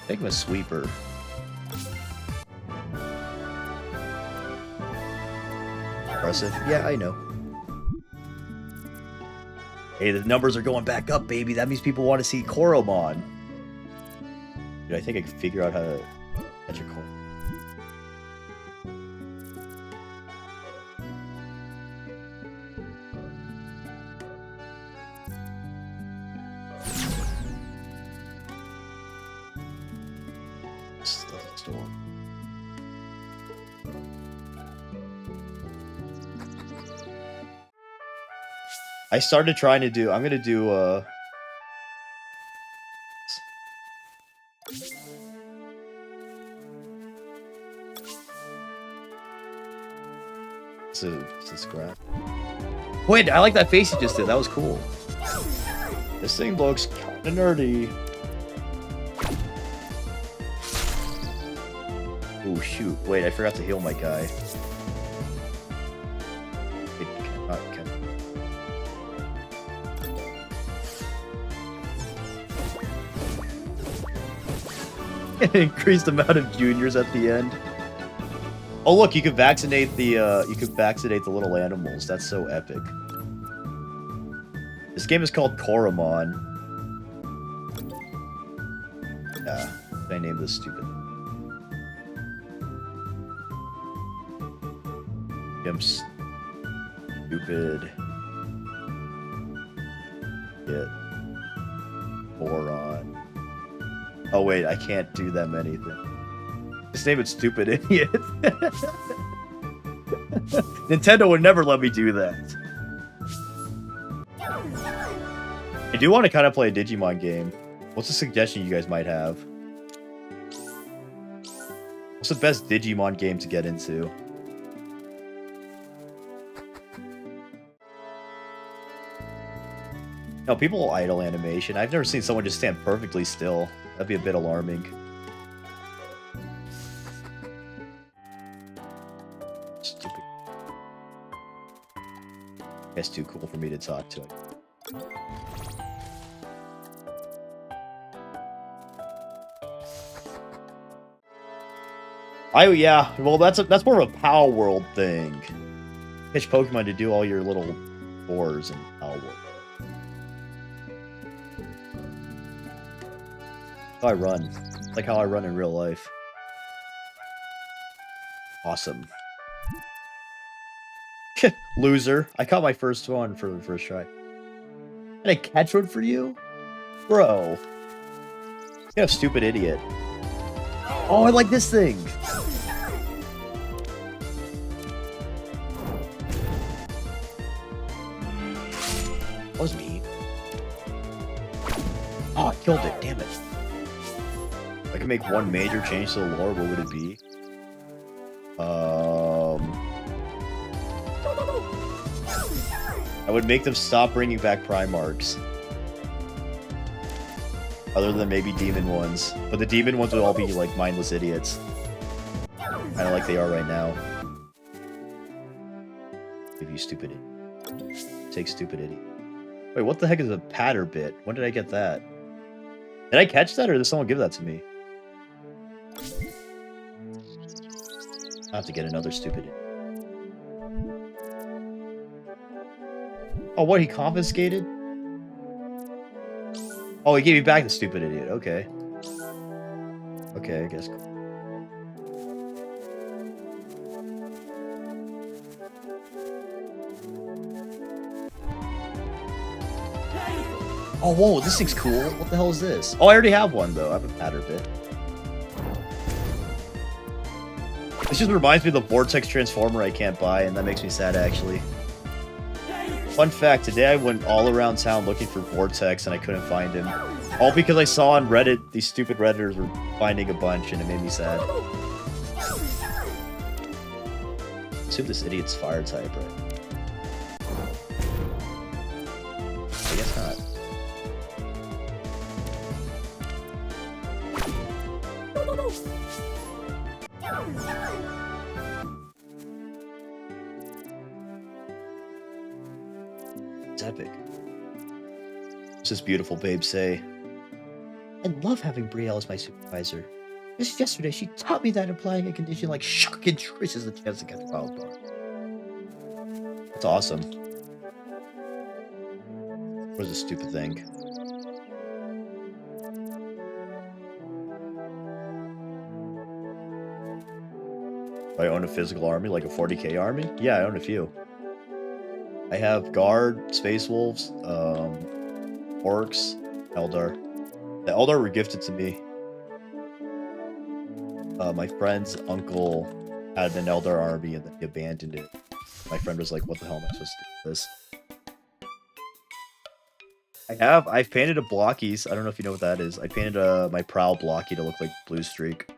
Make him a sweeper. Impressive. Yeah, I know. Hey, the numbers are going back up, baby. That means people want to see Koromon. Dude, I think I can figure out how to catch a Koromon. Storm. I started trying to do... I'm gonna do, Scrap. Wait, I like that face you just did. That was cool. This thing looks kinda nerdy. Oh, shoot. Wait, I forgot to heal my guy. Increased amount of juniors at the end. Oh look, you can vaccinate the little animals. That's so epic. This game is called Koromon. Yeah, I named this stupid. I'm stupid. Shit. Boron. Oh wait, I can't do that many things. Just name it Stupid Idiot. Nintendo would never let me do that. I do want to kind of play a Digimon game. What's a suggestion you guys might have? What's the best Digimon game to get into? No, people will idle animation. I've never seen someone just stand perfectly still. That'd be a bit alarming. Stupid. That's too cool for me to talk to. Yeah. Well, that's more of a Power World thing. Catch Pokemon to do all your little chores in Power World. How I run. It's like how I run in real life. Awesome. Loser. I caught my first one for the first try. Did I catch one for you? Bro. You're a stupid idiot. Oh, I like this thing. That was me. Oh, I killed it. Damn it. If I could make one major change to the lore, what would it be? I would make them stop bringing back Primarchs. Other than maybe demon ones. But the demon ones would all be like mindless idiots. Kinda like they are right now. Give you stupid idiot. Take stupid idiot. Wait, what the heck is a patter bit? When did I get that? Did I catch that or did someone give that to me? I have to get another stupid idiot. Oh, what? He confiscated? Oh, he gave me back the stupid idiot. Okay. Okay, I guess. Oh, whoa, this thing's cool. What the hell is this? Oh, I already have one, though. I have a patter bit. This just reminds me of the Vortex Transformer I can't buy, and that makes me sad, actually. Fun fact, today I went all around town looking for Vortex, and I couldn't find him. All because I saw on Reddit, these stupid Redditors were finding a bunch, and it made me sad. Assume this idiot's fire type, right? I guess not. It's epic. What's this beautiful babe say? I love having Brielle as my supervisor. Just yesterday, she taught me that applying a condition like shock increases the chance to get the wild card. That's awesome. What is this stupid thing? Do I own a physical army, like a 40k army? Yeah, I own a few. I have Guard, Space Wolves, Orcs, Eldar. The Eldar were gifted to me. My friend's uncle had an Eldar army and then he abandoned it. My friend was like, what the hell am I supposed to do with this? I've painted a blockies. I don't know if you know what that is. I painted my Prowl blocky to look like Blue Streak.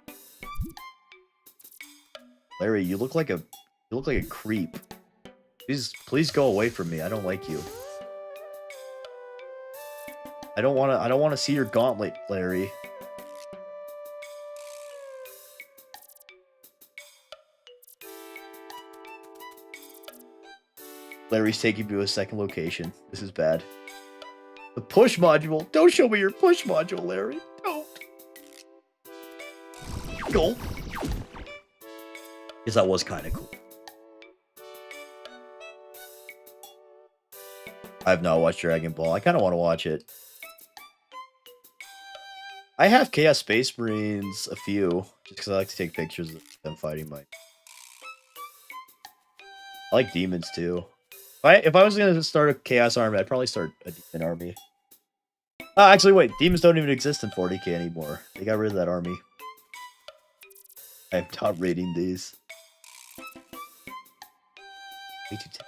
Larry, you look like a creep. Please go away from me. I don't like you. I don't wanna see your gauntlet, Larry. Larry's taking me to a second location. This is bad. The push module. Don't show me your push module, Larry. Don't. Go. Because that was kind of cool. I have not watched Dragon Ball. I kind of want to watch it. I have Chaos Space Marines, a few, just because I like to take pictures of them fighting my... I like demons, too. If I was going to start a Chaos army, I'd probably start a demon army. Actually, wait. Demons don't even exist in 40k anymore. They got rid of that army. I'm top rating these. Way too tough.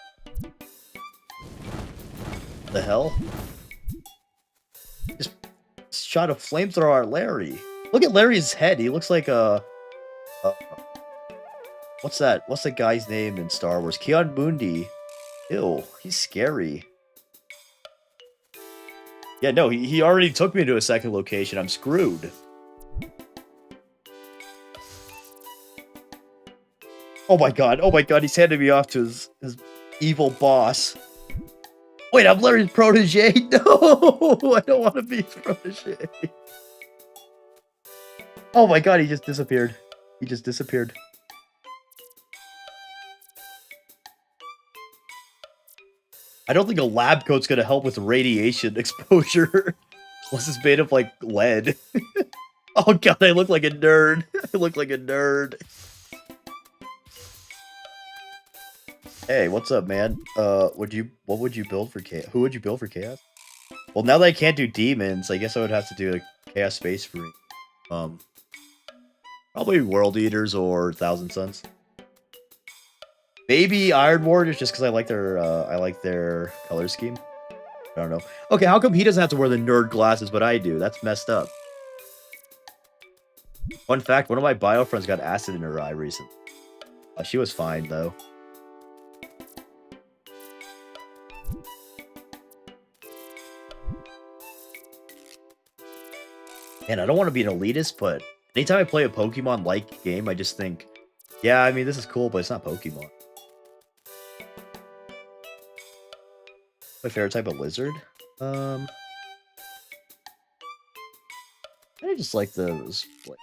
The hell? Just shot a flamethrower at Larry. Look at Larry's head. He looks like a what's that? What's the guy's name in Star Wars? Keon Mundi. Ew, he's scary. Yeah, no, he already took me to a second location. I'm screwed. Oh my god, he's handing me off to his evil boss. Wait, I'm Larry's protege? No, I don't want to be his protege. Oh my god, he just disappeared. He just disappeared. I don't think a lab coat's gonna help with radiation exposure. Unless it's made of, like, lead. Oh god, I look like a nerd. I look like a nerd. Hey, what's up, man? What would you build for Chaos? Who would you build for Chaos? Well, now that I can't do demons, I guess I would have to do a Chaos Space Marine. Probably World Eaters or Thousand Suns. Maybe Iron Warriors, just because I like their color scheme. I don't know. Okay, how come he doesn't have to wear the nerd glasses, but I do? That's messed up. Fun fact, one of my bio friends got acid in her eye recently. She was fine, though. Man, I don't want to be an elitist, but anytime I play a Pokemon-like game, I just think, yeah, I mean, this is cool, but it's not Pokemon. My favorite type of lizard? I just like those. Like,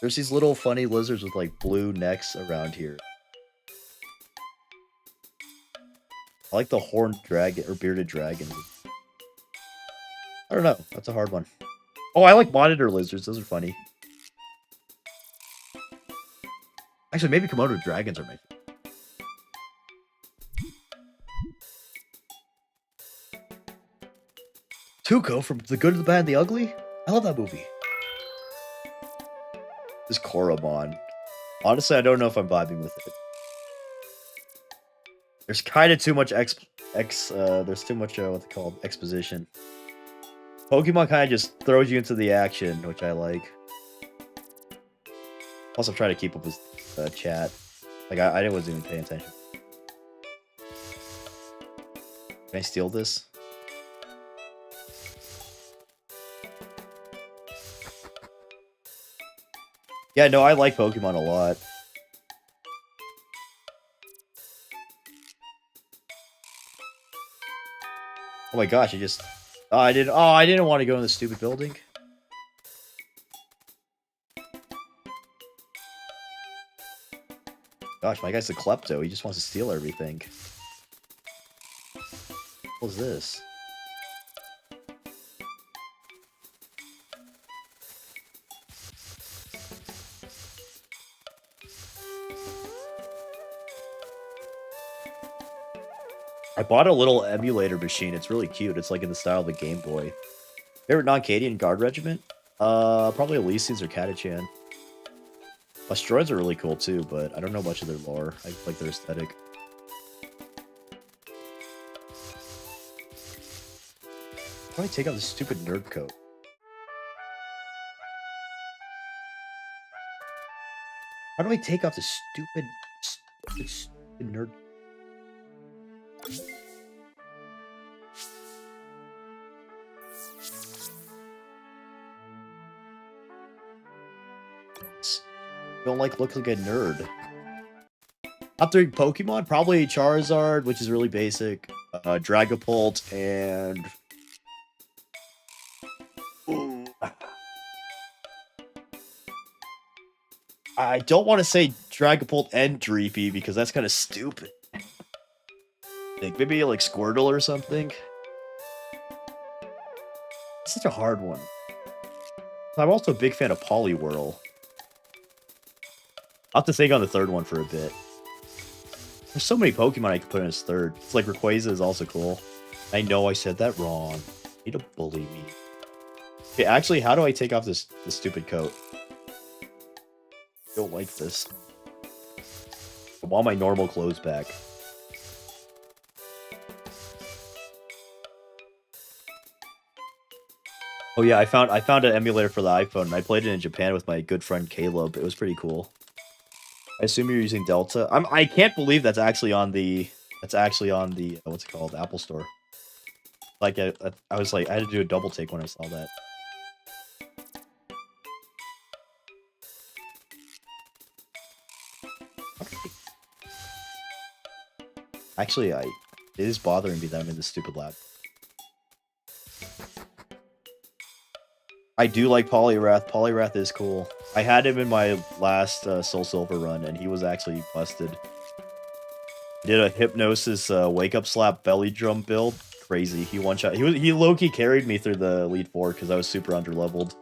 there's these little funny lizards with like blue necks around here. I like the horned dragon or bearded dragon. I don't know. That's a hard one. Oh, I like monitor lizards. Those are funny. Actually, maybe Komodo dragons are my favorite. Tuco from The Good, the Bad, and the Ugly? I love that movie. This Koromon. Honestly, I don't know if I'm vibing with it. There's kind of too much there's too much, what's it called? Exposition. Pokemon kind of just throws you into the action, which I like. Also, try to keep up with chat. Like, I wasn't even paying attention. Can I steal this? Yeah, no, I like Pokemon a lot. Oh my gosh, I didn't want to go in this stupid building. Gosh, my guy's a klepto. He just wants to steal everything. What was this? I bought a little emulator machine. It's really cute. It's like in the style of the Game Boy. Favorite non-Cadian guard regiment? Probably Elysians or Catachan. Asteroids are really cool too, but I don't know much of their lore. I like their aesthetic. How do I take out this stupid nerd coat? How do I take off this stupid nerd? Don't like look like a nerd. Top 3 Pokemon? Probably Charizard, which is really basic. Dragapult, and... Ooh. I don't want to say Dragapult and Dreepy, because that's kind of stupid. Like, maybe like Squirtle or something. It's such a hard one. I'm also a big fan of Poliwhirl. I'll have to think on the third one for a bit. There's so many Pokemon I could put in as third. It's like Rayquaza is also cool. I know I said that wrong. You need to bully me. Okay, actually, how do I take off this stupid coat? I don't like this. I want my normal clothes back. Oh yeah, I found an emulator for the iPhone, and I played it in Japan with my good friend Caleb. It was pretty cool. I assume you're using Delta. I can't believe that's actually on the what's it called, Apple Store. Like I was like, I had to do a double take when I saw that. Actually, it is bothering me that I'm in this stupid lab. I do like Poliwrath. Poliwrath is cool. I had him in my last Soul Silver run, and he was actually busted. Did a Hypnosis Wake Up Slap Belly Drum build. Crazy. He one-shot. He low-key carried me through the Elite Four because I was super underleveled.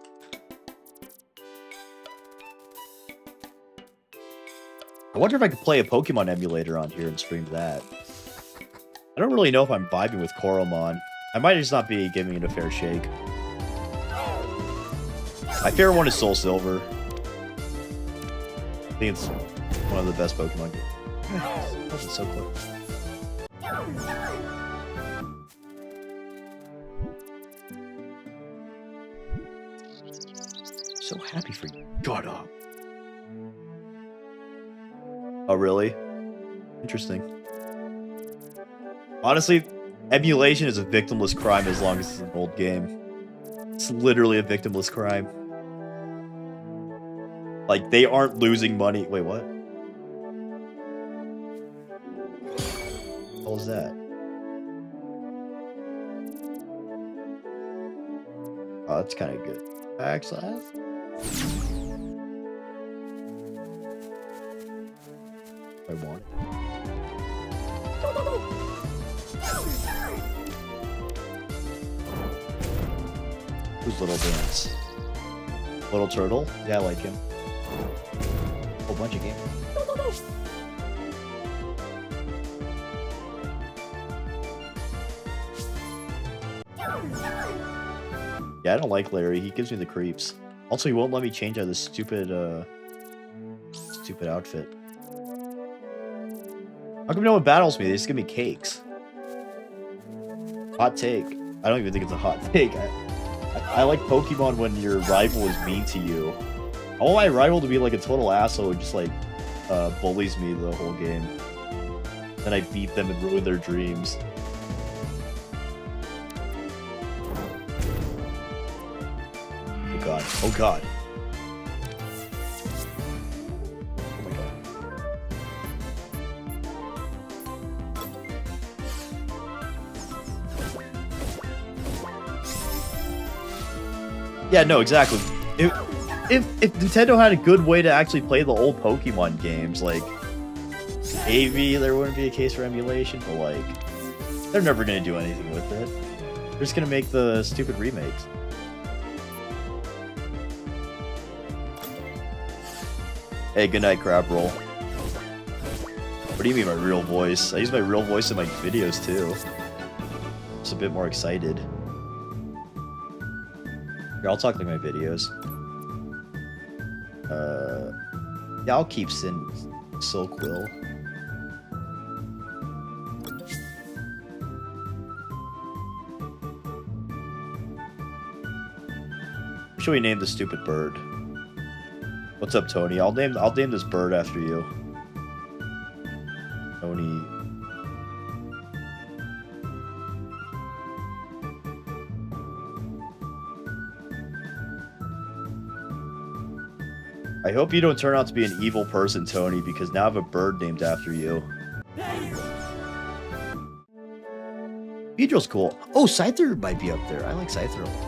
I wonder if I could play a Pokemon emulator on here and stream that. I don't really know if I'm vibing with Koromon. I might just not be giving it a fair shake. My favorite one is Soul Silver. think it's one of the best Pokemon games. That was so close. So happy for you. Shut up. Oh, really? Interesting. Honestly, emulation is a victimless crime as long as it's an old game. It's literally a victimless crime. Like, they aren't losing money. Wait, what? What was that? Oh, that's kind of good. Backslash? I want. Who's Little Dance? Little Turtle? Yeah, I like him. Whole bunch of games. Yeah, I don't like Larry. He gives me the creeps. Also, he won't let me change out this stupid outfit. How come no one battles me? They just give me cakes. Hot take. I don't even think it's a hot take. I like Pokemon when your rival is mean to you. I want my rival to be like a total asshole and just like bullies me the whole game. Then I beat them and ruin their dreams. Oh god. Oh god. Oh my god. Yeah, no, exactly. If Nintendo had a good way to actually play the old Pokemon games, like, maybe there wouldn't be a case for emulation, but like, they're never gonna do anything with it. They're just gonna make the stupid remakes. Hey, good night, crab roll. What do you mean my real voice? I use my real voice in my videos too. Just a bit more excited. Here, I'll talk like my videos. Yeah, I'll keep Silkwill. Should we name the stupid bird? What's up, Tony? I'll name this bird after you. Tony. I hope you don't turn out to be an evil person, Tony, because now I have a bird named after you. Beedrill's cool. Oh, Scyther might be up there. I like Scyther a lot.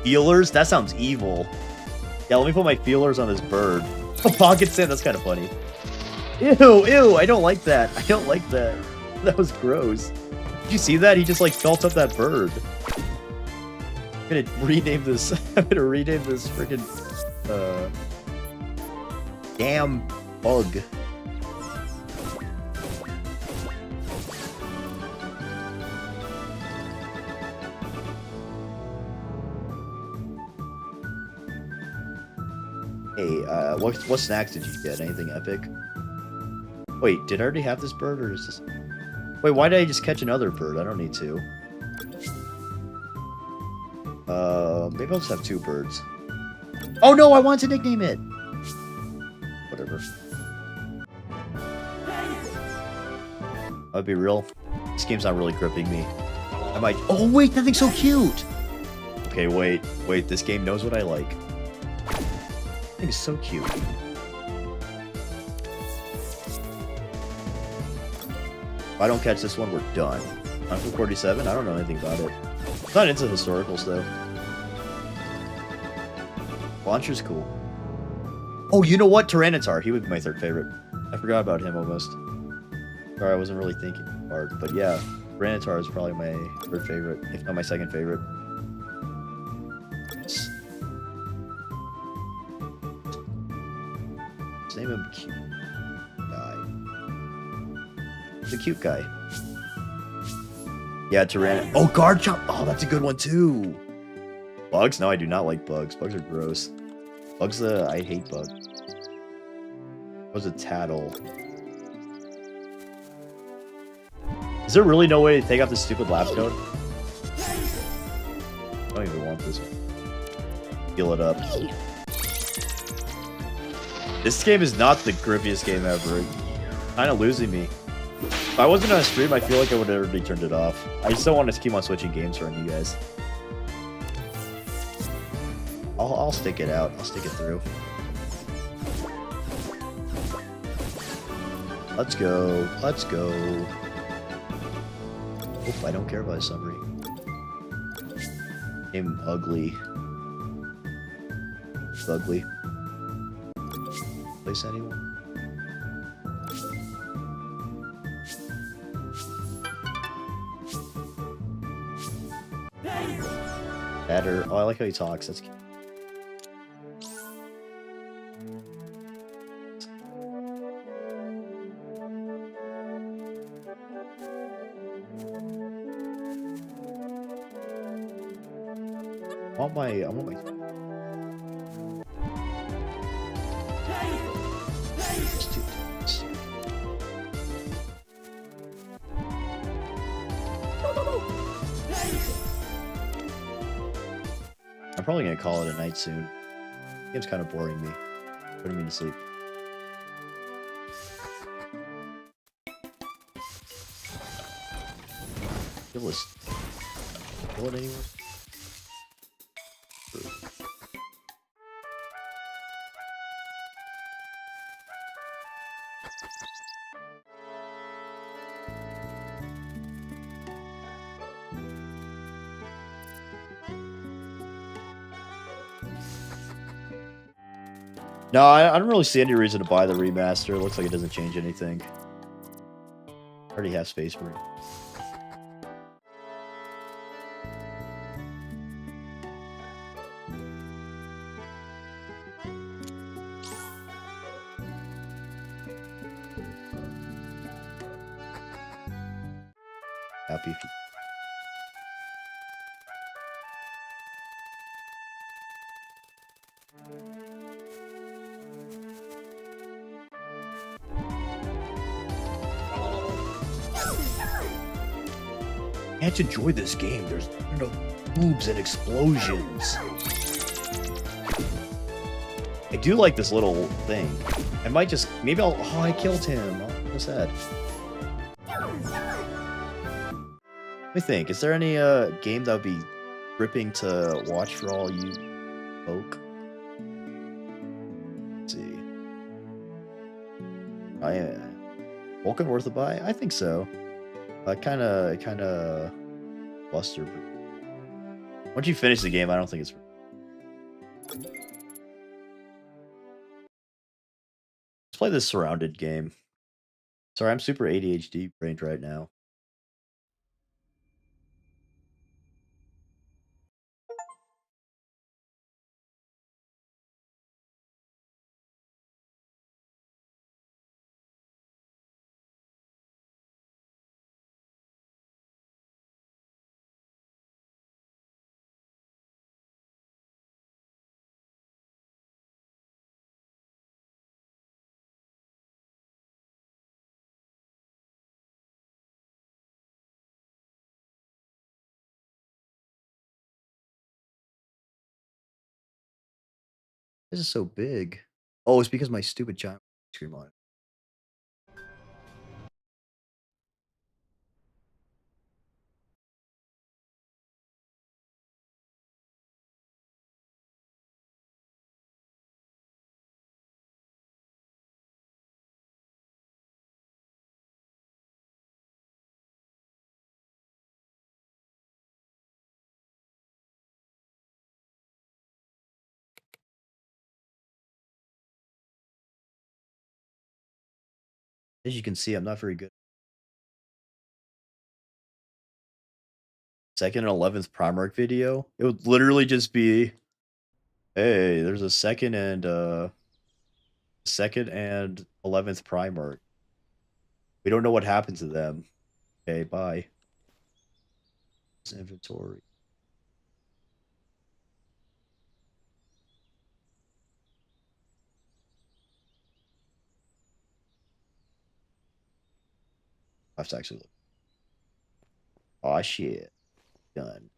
Feelers? That sounds evil. Yeah, let me put my feelers on this bird. Oh, pocket sand, that's kind of funny. Ew, ew, I don't like that. I don't like that. That was gross. Did you see that? He just like felt up that bird. I'm gonna rename this. I'm gonna rename this freaking damn bug. Hey, what snacks did you get? Anything epic? Wait, did I already have this bird, or is this? Wait, why did I just catch another bird? I don't need to. Maybe I'll just have two birds. Oh no, I want to nickname it! Whatever. I'll be real. This game's not really gripping me. I might. Oh wait, that thing's so cute! Okay, wait. This game knows what I like. That thing is so cute. If I don't catch this one, we're done. Uncle 47? I don't know anything about it. I'm not into historicals, though. Launcher's cool. Oh, you know what? Tyranitar. He would be my third favorite. I forgot about him almost. Sorry, I wasn't really thinking hard. But yeah, Tyranitar is probably my third favorite, if not my second favorite. Let's name him Cute Guy. The cute guy. Yeah, Tyranitar. Oh, Guard Chomp. Oh, that's a good one, too. Bugs? No, I do not like bugs. Bugs are gross. Bugs, I hate bugs. Was a tattle. Is there really no way to take out this stupid lab coat? I don't even want this one. Heal it up. This game is not the grippiest game ever. Kind of losing me. If I wasn't on a stream, I feel like I would have already turned it off. I just don't want to keep on switching games for you guys. I'll stick it out. I'll stick it through. Let's go. Let's go. Oop, I don't care about a summary. Game ugly. It's ugly. Place anyone? Better. Oh, I like how he talks. That's cute. I want my I'm probably gonna call it a night soon. The game's kind of boring me. Putting me to sleep. Kill it anyone? No, I don't really see any reason to buy the remaster. It looks like it doesn't change anything. I already have Space Marine. Happy if you... I can't enjoy this game. There's no boobs and explosions. I do like this little thing. I might just... Maybe I'll... Oh, I killed him. What's that? Let me think. Is there any game that would be gripping to watch for all you folk? Let's see. Vulcan worth a buy? I think so. Kind of bluster. Once you finish the game, I don't think it's... Let's play this surrounded game. Sorry, I'm super ADHD brained right now. This is so big. Oh, it's because my stupid giant screen on it. As you can see, I'm not very good. Second and 11th Primarch video. It would literally just be, hey, there's a second and 11th Primarch. We don't know what happened to them. Okay, bye. Inventory. I have to actually look. Oh shit. Done.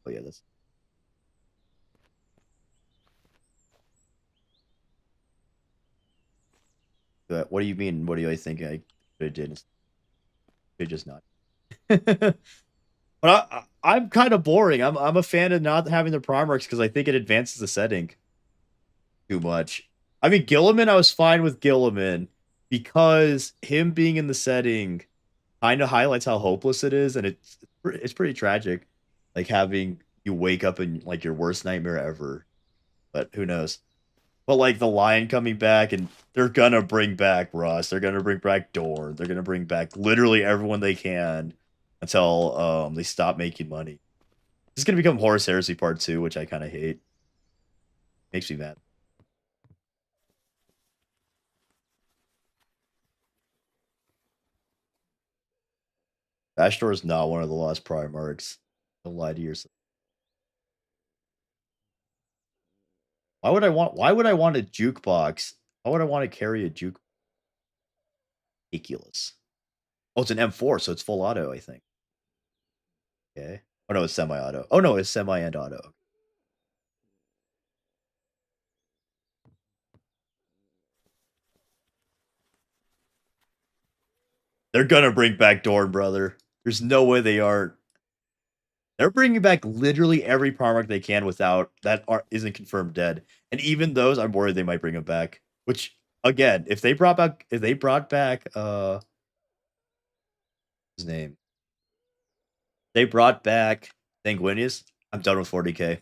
Oh yeah, that's what do you mean? What do I think I could have did? Could just not. But I'm kind of boring. I'm a fan of not having the Primarchs because I think it advances the setting too much. I mean, Gilliman, I was fine with Gilliman because him being in the setting kind of highlights how hopeless it is, and it's pretty tragic, like having you wake up in like your worst nightmare ever. But who knows? But like the Lion coming back, and they're gonna bring back Russ. They're gonna bring back Dorn. They're gonna bring back literally everyone they can until they stop making money. This is gonna become Horus Heresy Part 2, which I kind of hate. Makes me mad. Ashdor is not one of the lost Primarchs. Don't lie to yourself. Why would I want a jukebox? Why would I want to carry a juke? Ridiculous. Oh, it's an M4, so it's full auto, I think. Okay. Oh no, it's semi-auto. Oh no, it's semi and auto. They're gonna bring back Dorn, brother. There's no way they aren't. They're bringing back literally every Primarch they can without isn't confirmed dead. And even those, I'm worried they might bring them back. Which again, if they brought back his name, they brought back Sanguinius, I'm done with 40k.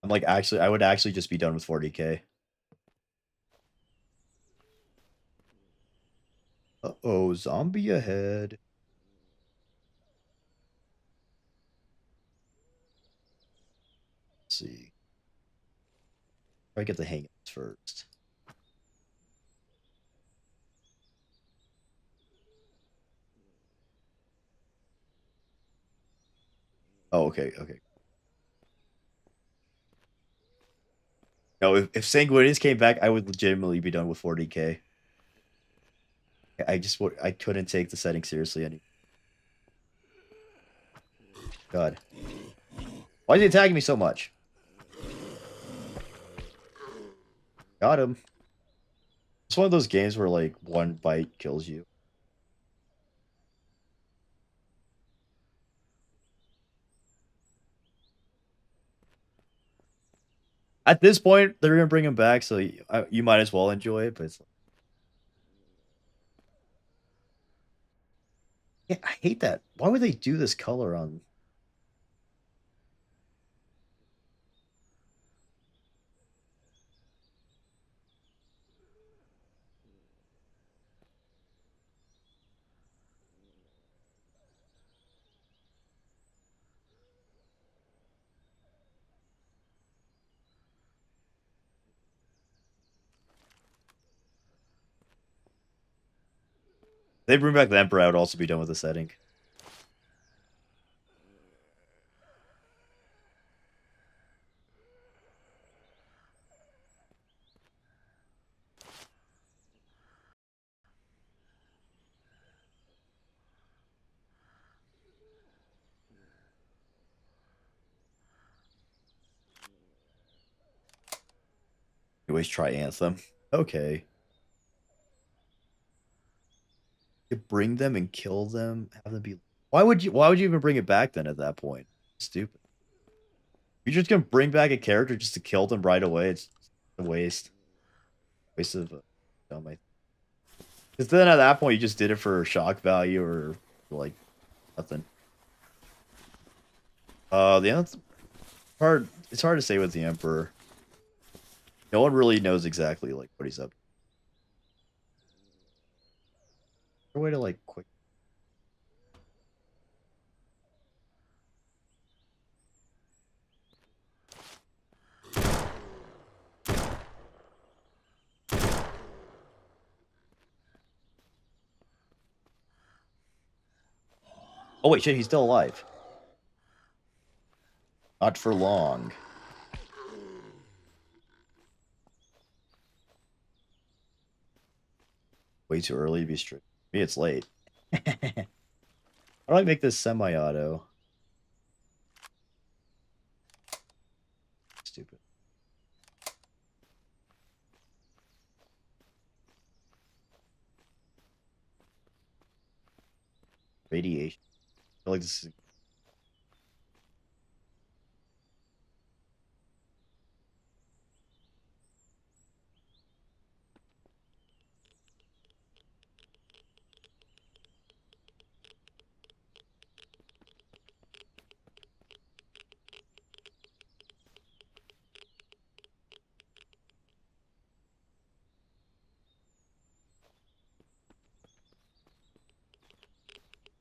I'm like I would actually just be done with 40k. Uh-oh, zombie ahead. Let's see. Try to get the hang of this first. Oh, okay. No, if Sanguinius came back, I would legitimately be done with 40k. I couldn't take the setting seriously anymore. God. Why is he attacking me so much? Got him. It's one of those games where like one bite kills you. At this point, they're gonna bring him back, so you might as well enjoy it. But it's yeah, I hate that. Why would they do this color on? They bring back the Emperor, I would also be done with the setting. Anyways, try Anthem. Okay. You bring them and kill them, have them be. Why would you even bring it back then at that point? Stupid. You're just gonna bring back a character just to kill them right away. It's a waste. Waste of dumb. Because then at that point you just did it for shock value or like nothing. The answer hard. It's hard to say with the Emperor. No one really knows exactly like what he's up. A way to like quick. Oh wait, shit, he's still alive. Not for long. Way too early to be strict. Maybe it's late. How do I make this semi-auto? Stupid. Radiation. I feel like this is...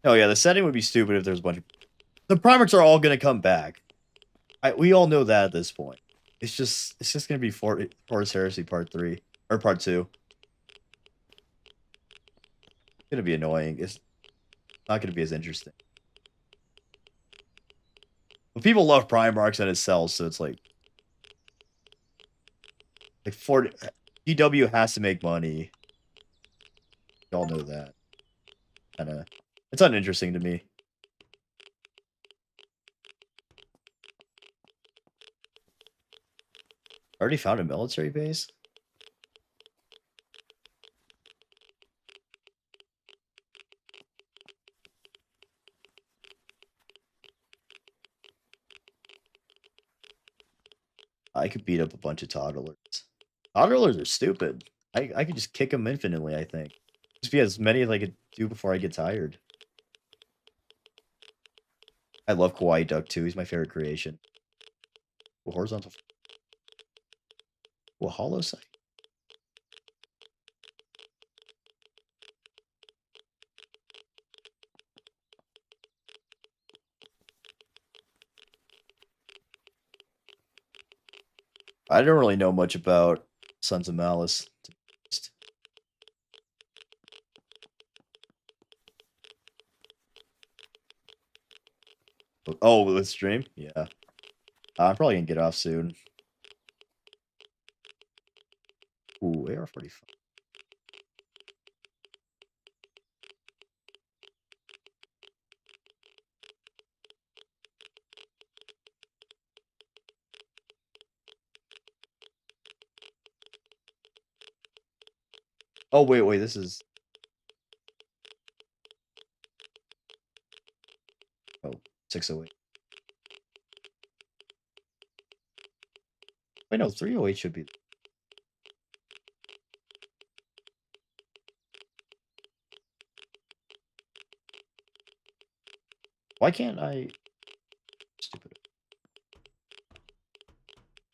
Oh yeah, the setting would be stupid if there's a bunch of... The Primarchs are all gonna come back. We all know that at this point. It's just gonna be Forest Heresy Part 3 or Part 2. It's gonna be annoying. It's not gonna be as interesting. But people love Primarchs and it sells, so it's like 40 GW has to make money. Y'all know that. Kinda it's uninteresting to me. Already found a military base? I could beat up a bunch of toddlers. Toddlers are stupid. I could just kick them infinitely, I think. Just be as many as I could do before I get tired. I love Kawaii Duck too. He's my favorite creation. Ooh, horizontal. Ooh, hollow sight. I don't really know much about Sons of Malice. Oh, with stream? Yeah. I'm probably gonna get off soon. Ooh, AR-45. Oh, wait, this is... Oh, 608. Wait, no, 308 should be... Why can't I... Stupid.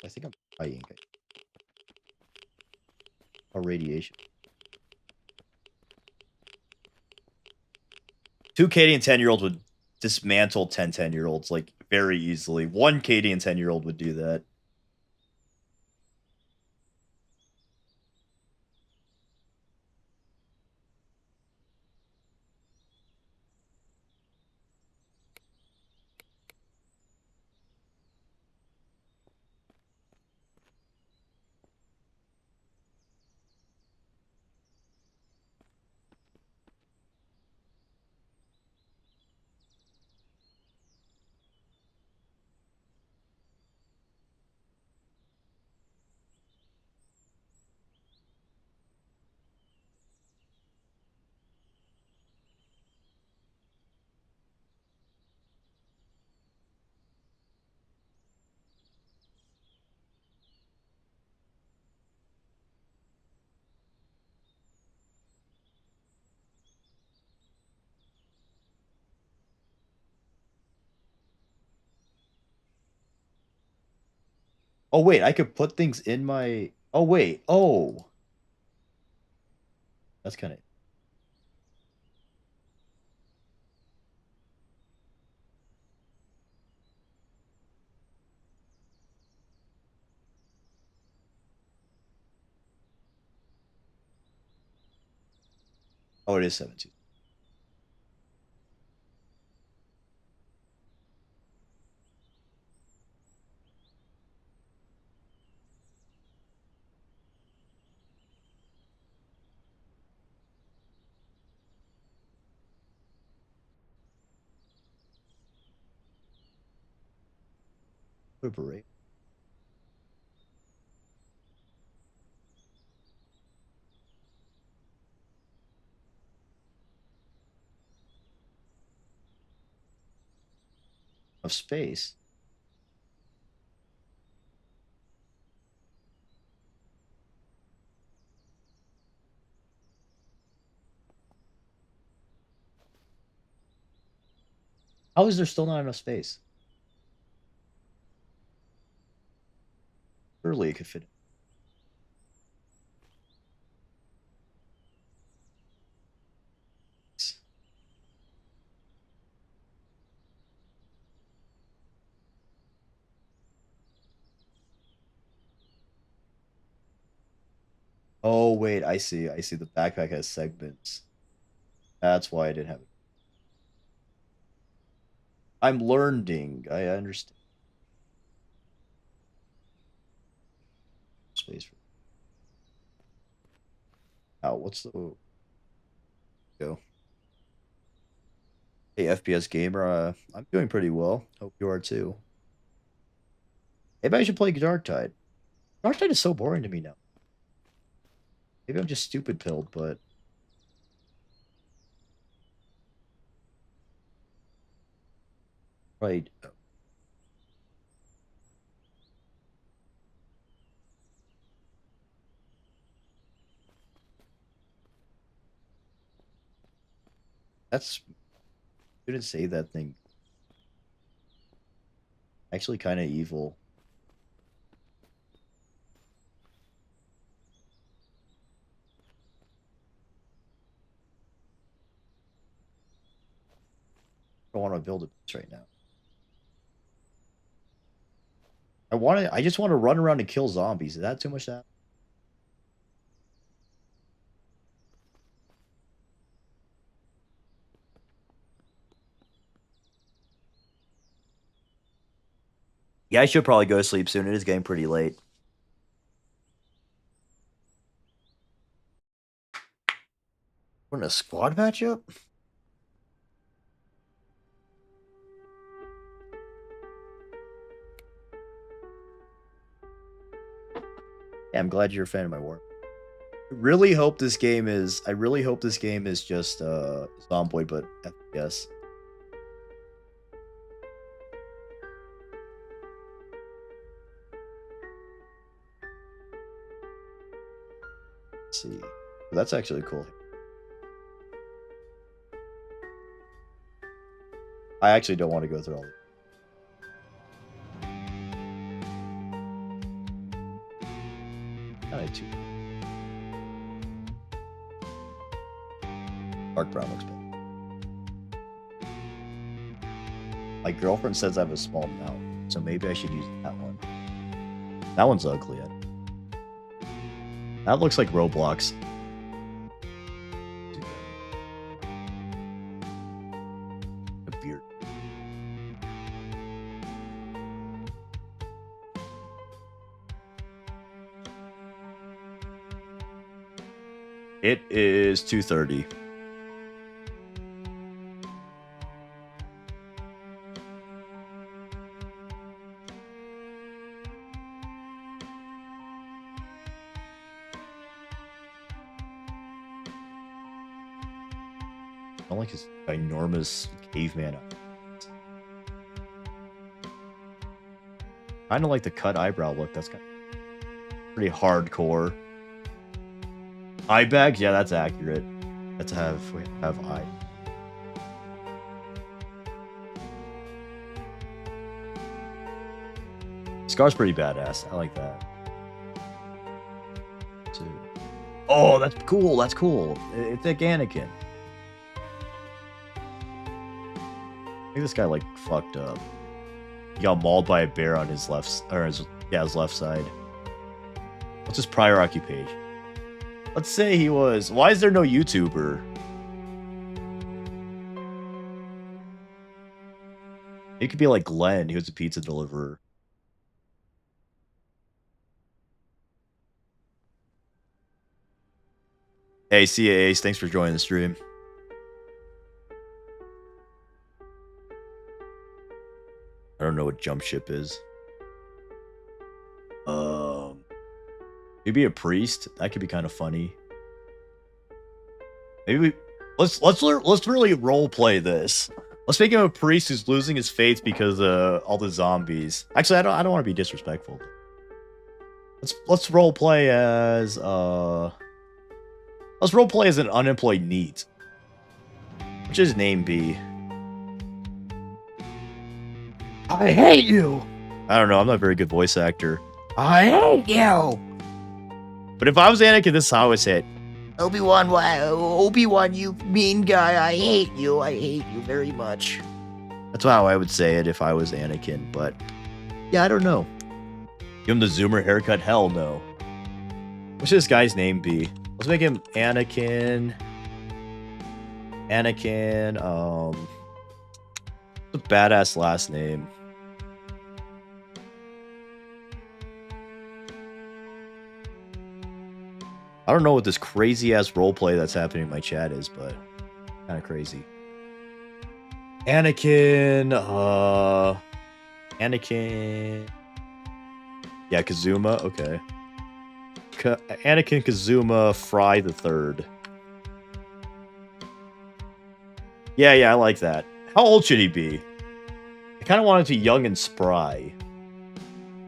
I think I'm dying. Oh, radiation. 2 Cadian 10-year-olds would dismantle 10-10-year-olds, like, very easily. 1 Cadian 10-year-old would do that. Oh, wait, I could put things in my... Oh, wait. Oh. That's kind of... Oh, it is 17. Put a beret. Of space. How is there still not enough space? Surely it could fit. Oh wait, I see. I see. The backpack has segments. That's why I didn't have it. I'm learning. I understand. Space for. Oh, what's the go? Hey, FPS gamer. I'm doing pretty well. Hope you are too. Maybe I should play Dark Tide. Dark Tide is so boring to me now. Maybe I'm just stupid pilled, but right. That's shouldn't say that thing. Actually, kind of evil. I don't want to build a base right now. I just want to run around and kill zombies. Is that too much? That yeah, I should probably go to sleep soon. It is getting pretty late. We're in a squad matchup? Yeah, I'm glad you're a fan of my work. I really hope this game is just Zomboid but FPS. Let's see. That's actually cool. I actually don't want to go through all. Kind of too. Dark brown looks better. My girlfriend says I have a small mouth, so maybe I should use that one. That one's ugly. That looks like Roblox. A beard. It is 2:30. I don't like his ginormous caveman. Kind of like the cut eyebrow look. That's kind of pretty hardcore. Eye bags? Yeah, that's accurate. Let's have eye. Scar's pretty badass. I like that. Oh, that's cool. That's cool. It's like Anakin. I think this guy like fucked up. He got mauled by a bear on his left side. What's his prior occupation? Let's say he was. Why is there no YouTuber? It could be like Glenn. He was a pizza deliverer. Hey, CAAs, thanks for joining the stream. I don't know what jump ship is. Maybe a priest. That could be kind of funny. Maybe we let's really role play this. Let's make him a priest who's losing his faith because all the zombies. Actually, I don't want to be disrespectful. Let's role play as let's role play as an unemployed NEET. What should his name be? I hate you. I don't know. I'm not a very good voice actor. I hate you. But if I was Anakin, this is how I would say it. Obi-Wan, you mean guy. I hate you. I hate you very much. That's how I would say it if I was Anakin. But yeah, I don't know. Give him the Zoomer haircut? Hell no. What should this guy's name be? Let's make him Anakin. What's a badass last name? I don't know what this crazy ass roleplay that's happening in my chat is, but kind of crazy. Anakin. Yeah, Kazuma. Okay. Anakin Kazuma Fry the Third. Yeah, I like that. How old should he be? I kind of want him to be young and spry.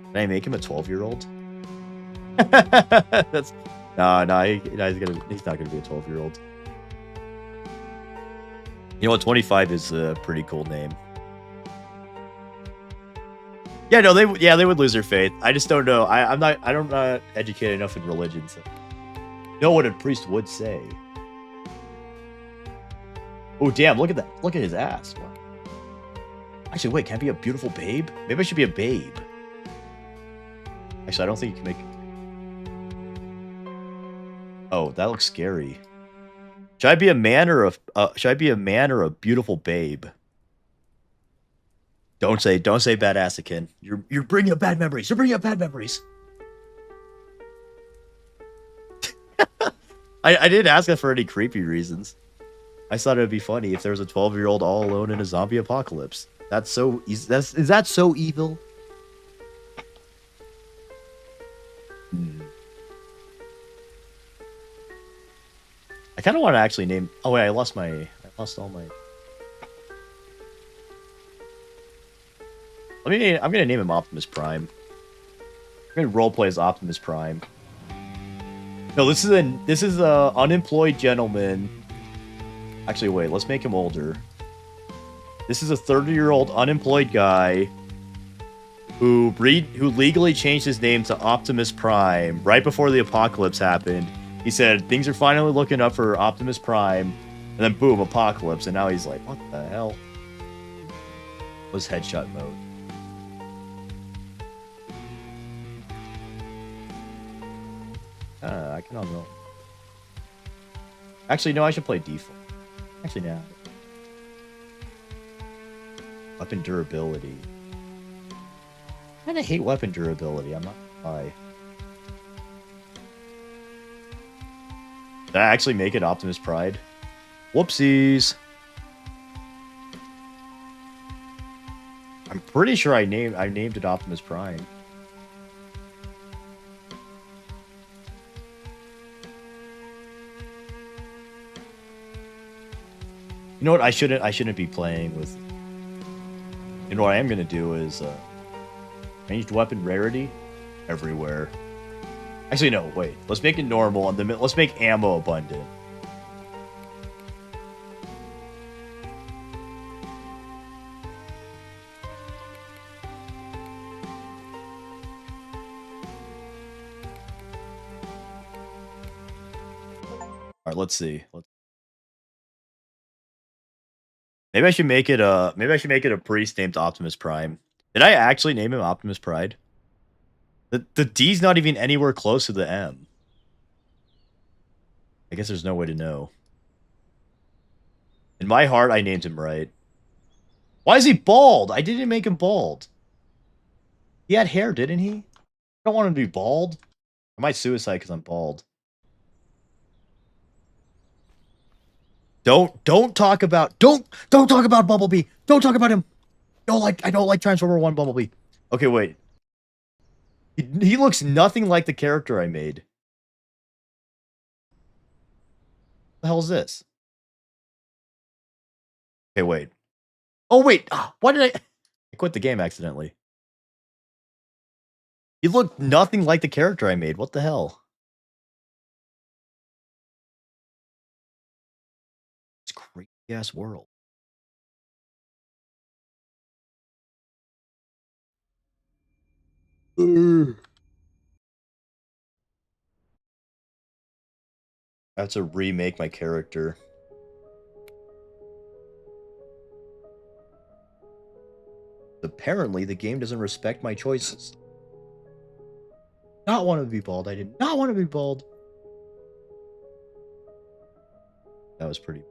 Can I make him a 12-year-old? That's he's not gonna be a 12-year-old. You know what? 25 is a pretty cool name. Yeah, no, they would lose their faith. I just don't know. I'm not educated enough in religion to know what a priest would say. Oh damn! Look at that! Look at his ass. Wow. Actually, wait. Can I be a beautiful babe? Maybe I should be a babe. Actually, I don't think you can make. Oh, that looks scary. Should I be a man or a beautiful babe? Don't say badassican. You're bringing up bad memories. You're bringing up bad memories. I didn't ask that for any creepy reasons. I thought it would be funny if there was a 12-year-old all alone in a zombie apocalypse. Is that so evil? I kind of want to actually name. Oh wait, I lost all my. I'm gonna name him Optimus Prime. I'm gonna roleplay as Optimus Prime. No, this is a unemployed gentleman. Actually, wait. Let's make him older. This is a 30-year-old unemployed guy who legally changed his name to Optimus Prime right before the apocalypse happened. He said things are finally looking up for Optimus Prime, and then boom, apocalypse, and now he's like, what the hell? Was headshot mode. I can unroll. Actually, no, I should play default. Actually, no. Weapon durability. I kinda hate weapon durability, I'm not gonna lie. Did I actually make it Optimus Pride? Whoopsies. I'm pretty sure I named it Optimus Prime. You know what? I shouldn't be playing with. You know what I am gonna do is changed weapon rarity everywhere. Actually, no. Wait. Let's make it normal, and then let's make ammo abundant. All right. Let's see. Maybe I should make it a priest named Optimus Prime. Did I actually name him Optimus Pride? The D's not even anywhere close to the M. I guess there's no way to know. In my heart, I named him right. Why is he bald? I didn't make him bald. He had hair, didn't he? I don't want him to be bald. I might suicide because I'm bald. Don't talk about Bumblebee. Don't talk about him. I don't like Transformer 1 Bumblebee. Okay, wait. He looks nothing like the character I made. The hell is this? Okay, wait. Oh, wait. Why did I quit the game accidentally? He looked nothing like the character I made. What the hell? It's crazy ass world. I have to remake my character. Apparently, the game doesn't respect my choices. Not want to be bald. I did not want to be bald. That was pretty.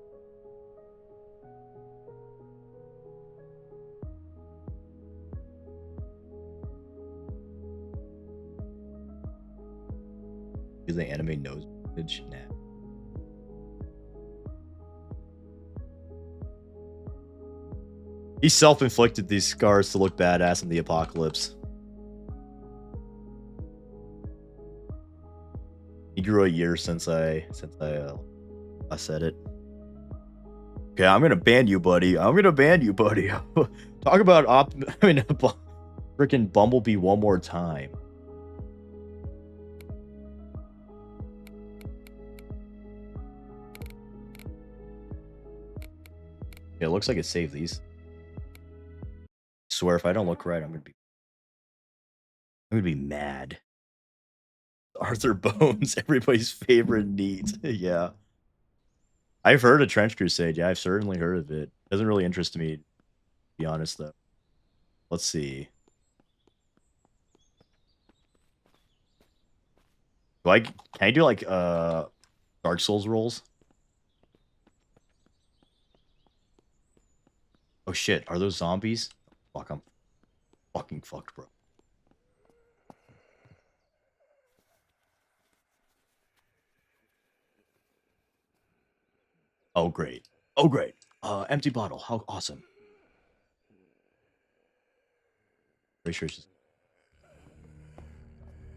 Is the anime nose footage? Nah. He self-inflicted these scars to look badass in the apocalypse. He grew a year since I said it. Okay, I'm gonna ban you, buddy. I'm gonna ban you, buddy. Talk about freaking Bumblebee one more time. Yeah, it looks like it saved these. I swear, if I don't look right, I'm gonna be mad. Arthur Bones, everybody's favorite neat. Yeah. I've heard of Trench Crusade. Yeah, I've certainly heard of it. Doesn't really interest me, to be honest, though. Let's see. Can I do like Dark Souls rolls? Oh shit, are those zombies? Fuck, I'm fucking fucked, bro. Oh great. Oh great. Empty bottle. How awesome. Pretty sure it's just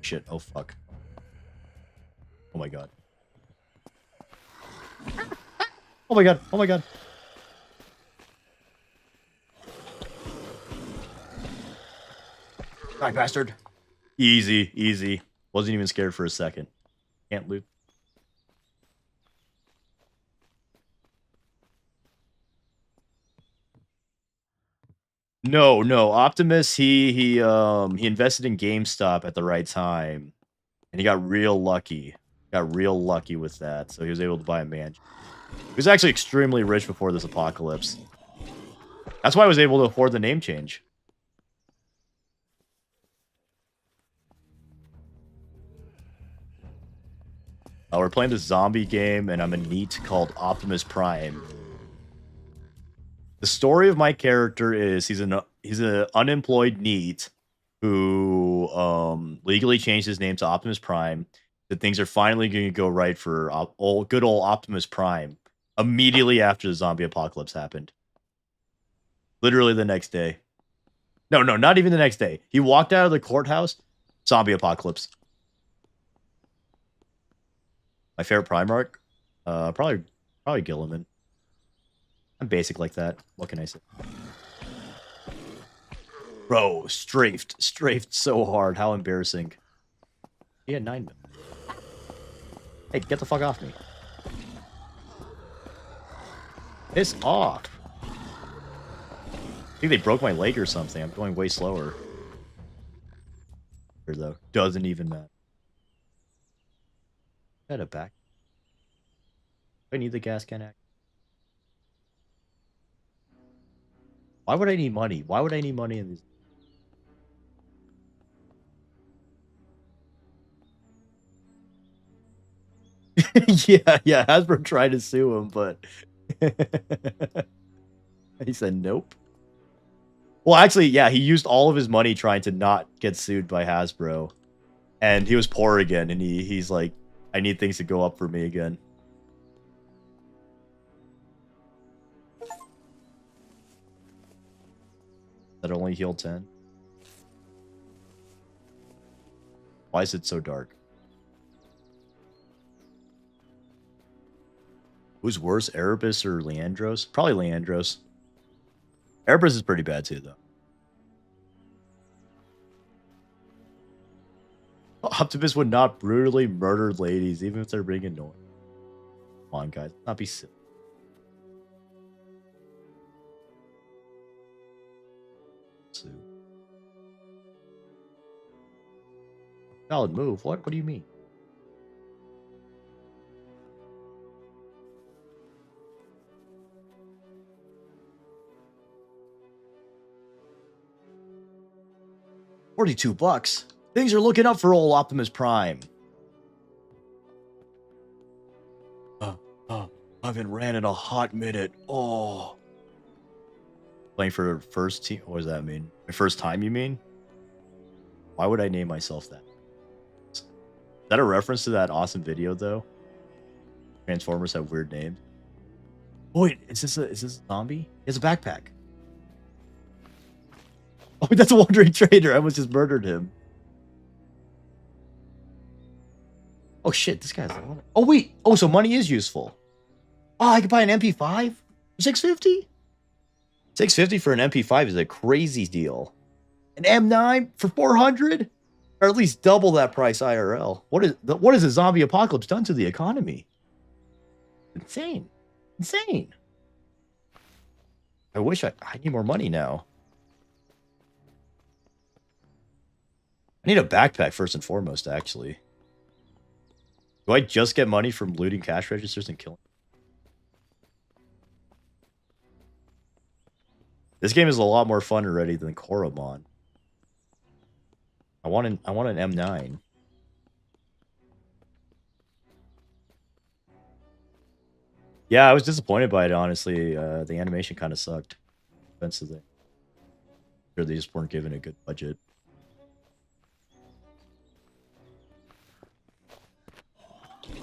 shit. Oh fuck. Oh my god. Oh my god. Oh my god. Die, bastard. Easy, easy. Wasn't even scared for a second. Can't loot. No, no. Optimus, he invested in GameStop at the right time. And he got real lucky. Got real lucky with that. So he was able to buy a mansion. He was actually extremely rich before this apocalypse. That's why I was able to afford the name change. We're playing this zombie game, and I'm a NEET called Optimus Prime. The story of my character is he's an unemployed NEET who legally changed his name to Optimus Prime. That things are finally going to go right for good old Optimus Prime immediately after the zombie apocalypse happened. Literally the next day. No, not even the next day. He walked out of the courthouse, zombie apocalypse. My favorite Primarch? Probably Gilliman. I'm basic like that. What can I say? Bro, strafed so hard. How embarrassing. He had 9 minutes. Hey, get the fuck off me. Piss off. I think they broke my leg or something. I'm going way slower. Here, though. Doesn't even matter. Got a back. I need the gas can act. Why would I need money? Why would I need money in these? yeah. Hasbro tried to sue him, but he said nope. Well, actually, yeah, he used all of his money trying to not get sued by Hasbro. And he was poor again, and he's like, I need things to go up for me again. That only healed 10. Why is it so dark? Who's worse, Erebus or Leandros? Probably Leandros. Erebus is pretty bad too, though. Optimus would not brutally murder ladies, even if they're being annoying. Come on, guys. Not be silly. Valid move. What? What do you mean? $42. Things are looking up for old Optimus Prime. I haven't ran in a hot minute. Oh. Playing for first team? What does that mean? My first time, you mean? Why would I name myself that? Is that a reference to that awesome video, though? Transformers have weird names. Oh, wait, is this a zombie? He has a backpack. Oh, that's a wandering trader. I almost just murdered him. Oh, shit, this guy's... Oh, wait. Oh, so money is useful. Oh, I could buy an MP5 for $650? $650 for an MP5 is a crazy deal. An M9 for $400? Or at least double that price IRL. What is a zombie apocalypse done to the economy? Insane. Insane. I wish I need more money now. I need a backpack first and foremost, actually. Do I just get money from looting cash registers and killing? This game is a lot more fun already than Koromon. I want an M9. Yeah, I was disappointed by it, honestly. The animation kind of sucked. Offensively. Sure, they just weren't given a good budget.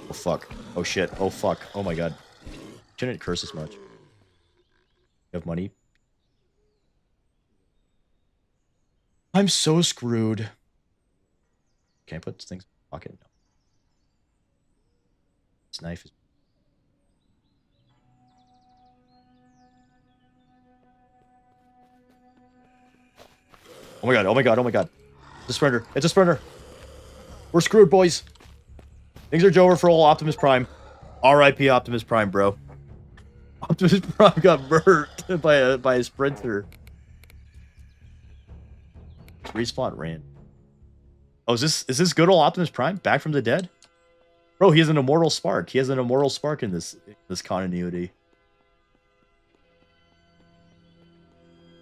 Oh, fuck. Oh, shit. Oh, fuck. Oh, my God. Shouldn't curse as much. You have money? I'm so screwed. Can I put things in my pocket? No. This knife is... Oh my god, oh my god, oh my god. It's a sprinter. It's a sprinter. We're screwed, boys. Things are over for old Optimus Prime. R.I.P. Optimus Prime, bro. Optimus Prime got murdered by a sprinter. Respawn ran. Oh, is this good old Optimus Prime? Back from the dead? Bro, he has an immortal spark. He has an immortal spark in this continuity.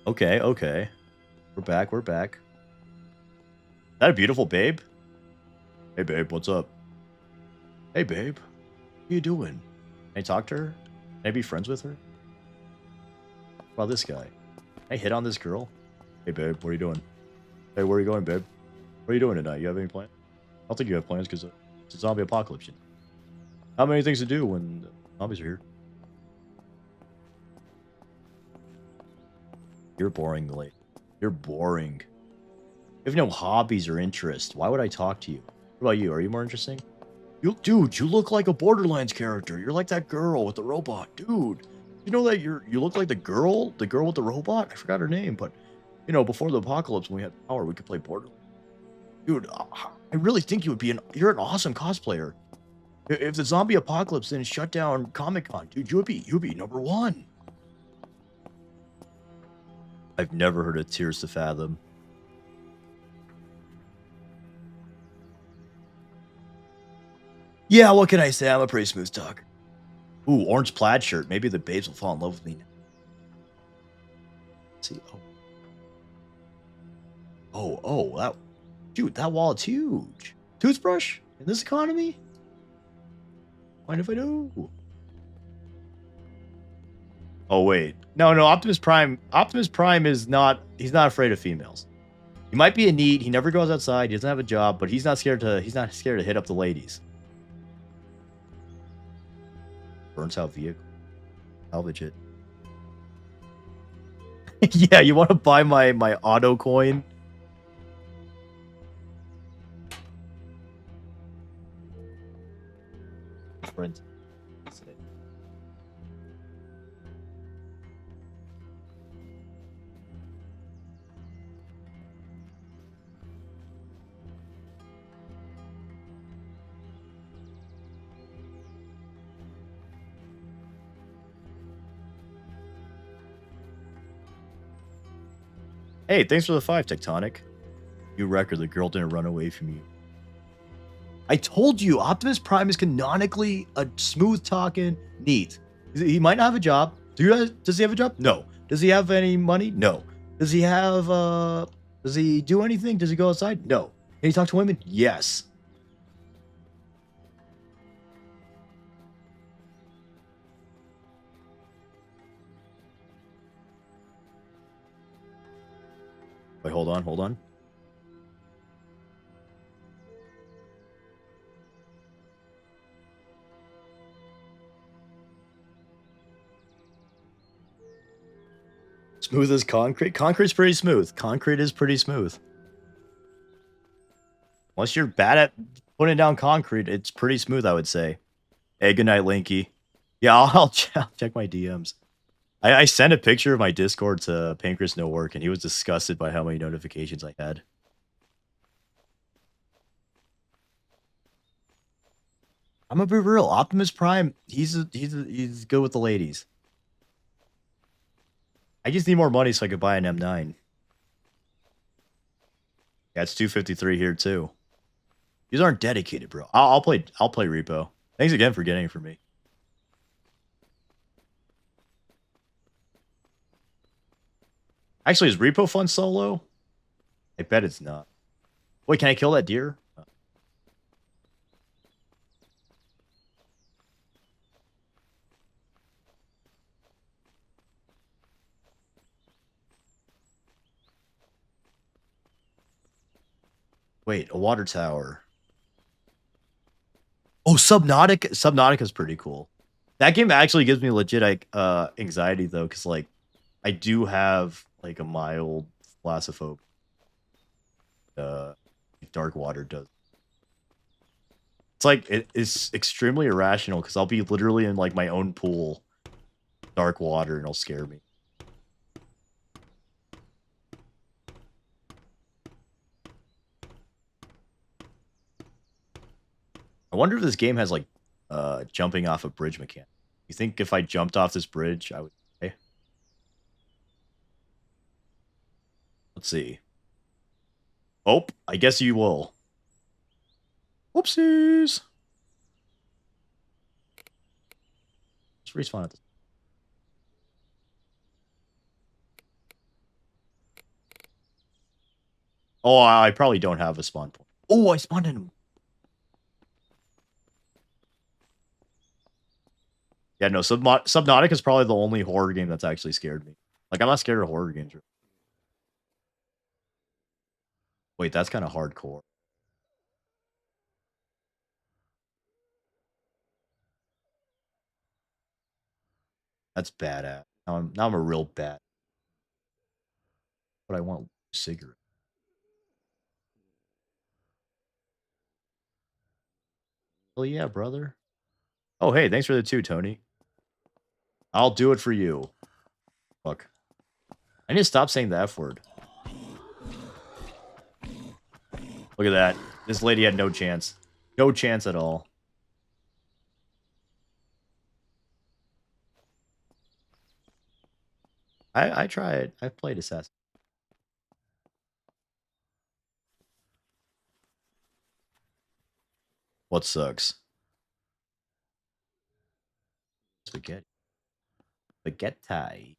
Okay, okay. We're back, we're back. Is that a beautiful babe? Hey babe, what's up? Hey babe, what are you doing? Can I talk to her? Can I be friends with her? What about this guy? Can I hit on this girl? Hey babe, what are you doing? Hey, where are you going, babe? What are you doing tonight? You have any plans? I don't think you have plans because it's a zombie apocalypse. You know? Not many things to do when zombies are here. You're boring, late. You're boring. You have no hobbies or interests. Why would I talk to you? What about you? Are you more interesting? Dude, you look like a Borderlands character. You're like that girl with the robot. Dude, you know that you look like the girl with the robot? I forgot her name, but, you know, before the apocalypse, when we had power, we could play Borderlands. Dude, I really think you're an awesome cosplayer. If the zombie apocalypse didn't shut down Comic-Con, dude, you'd be #1. I've never heard of Tears to Fathom. Yeah, what can I say? I'm a pretty smooth talker. Ooh, orange plaid shirt. Maybe the babes will fall in love with me now. Let's see, that... Dude, that wallet's huge. Toothbrush? In this economy? Mind if I do? Oh, wait. No, Optimus Prime is not... He's not afraid of females. He might be a NEET. He never goes outside. He doesn't have a job, but he's not scared to hit up the ladies. Burns out vehicle. Salvage it. Yeah, you want to buy my auto coin? Sprint. Hey, thanks for the 5, Tectonic. New record, the girl didn't run away from you. I told you, Optimus Prime is canonically a smooth-talking NEET. He might not have a job. Does he have a job? No. Does he have any money? No. Does he have, does he do anything? Does he go outside? No. Can he talk to women? Yes. Wait, hold on, hold on. Smooth as concrete? Concrete's pretty smooth. Concrete is pretty smooth. Unless you're bad at putting down concrete, it's pretty smooth, I would say. Hey, good night, Linky. Yeah, I'll check my DMs. I sent a picture of my Discord to Pancreas No Work, and he was disgusted by how many notifications I had. I'm gonna be real. Optimus Prime, he's good with the ladies. I just need more money so I could buy an M9. Yeah, it's 253 here too. These aren't dedicated, bro. I'll play repo. Thanks again for getting it for me. Actually, is repo fun solo? I bet it's not. Wait, can I kill that deer? Wait, a water tower. Oh, Subnautica. Subnautica's pretty cool. That game actually gives me legit anxiety though, because like I do have like a mild thalassophobia. Dark water does. It's like it's extremely irrational because I'll be literally in like my own pool, dark water, and it'll scare me. I wonder if this game has like jumping off a bridge mechanic. You think if I jumped off this bridge, I would die? Let's see. Oh, I guess you will. Whoopsies. Let's respawn at this. Oh, I probably don't have a spawn point. Oh, I spawned in him. Yeah, no, Subnautica is probably the only horror game that's actually scared me. Like, I'm not scared of horror games. Wait, that's kind of hardcore. That's badass. Now I'm a real bat. But I want a cigarette. Oh yeah, brother. Oh, hey, thanks for the 2, Tony. I'll do it for you. Fuck. I need to stop saying the F word. Look at that. This lady had no chance. No chance at all. I tried. I've played Assassin. What sucks? Spaghetti. Spaghetti.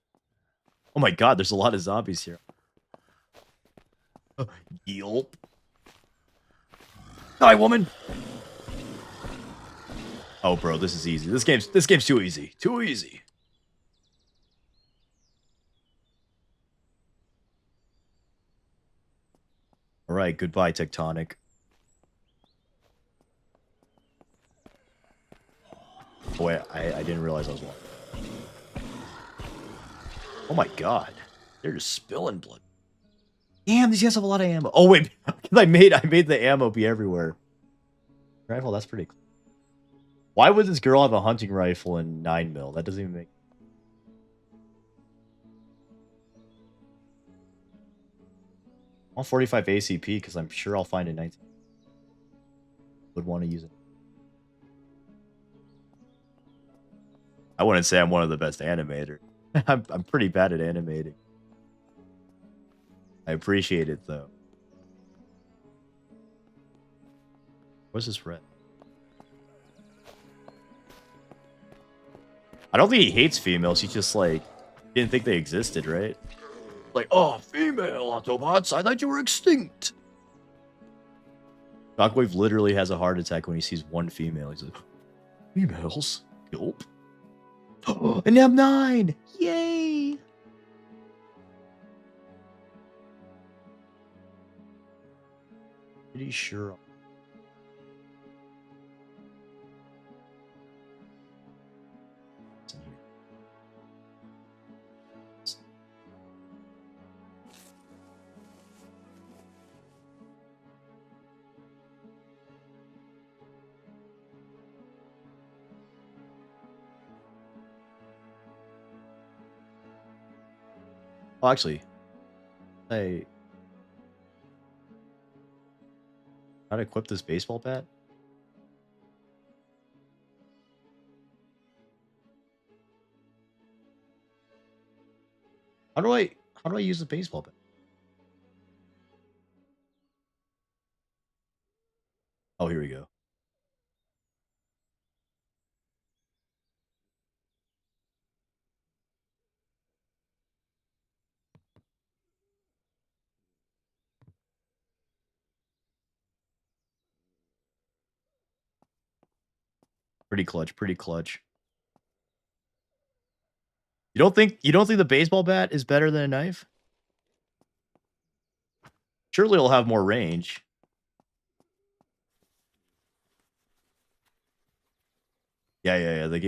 Oh my god, there's a lot of zombies here. Yelp. Die, woman! Oh, bro, this is easy. This game's too easy. Too easy. All right, goodbye, Tectonic. Oh, wait, I didn't realize I was walking. Oh my god, they're just spilling blood. Damn, these guys have a lot of ammo. Oh wait, I made the ammo be everywhere. Rifle, that's pretty cool. Why would this girl have a hunting rifle and 9mm? That doesn't even make... 145 ACP, because I'm sure I'll find a 19. Would want to use it. I wouldn't say I'm one of the best animators. I'm pretty bad at animating. I appreciate it though. What's this red? I don't think he hates females. He just like didn't think they existed, right? Like, oh, female Autobots, I thought you were extinct. Shockwave literally has a heart attack when he sees one female. He's like, females? Yup. An M9! Yay! Pretty sure. What's in here? Oh, actually, hey, how to equip this baseball bat? How do I use the baseball bat? Oh, here we go. Pretty clutch, pretty clutch. You don't think the baseball bat is better than a knife? Surely it'll have more range. Yeah. The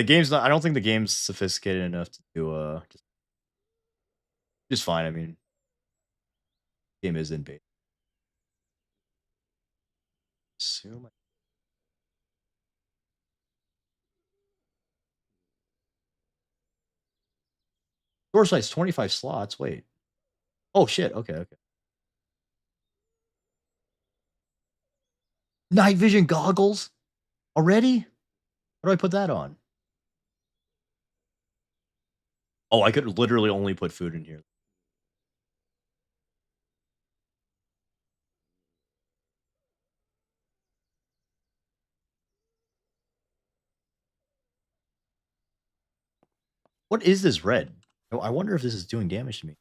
game's not. I don't think the game's sophisticated enough to do just fine. I mean, game is in beta. Assume. Door size 25 slots. Wait. Oh shit. Okay. Night vision goggles already? How do I put that on? Oh, I could literally only put food in here. What is this red? I wonder if this is doing damage to me.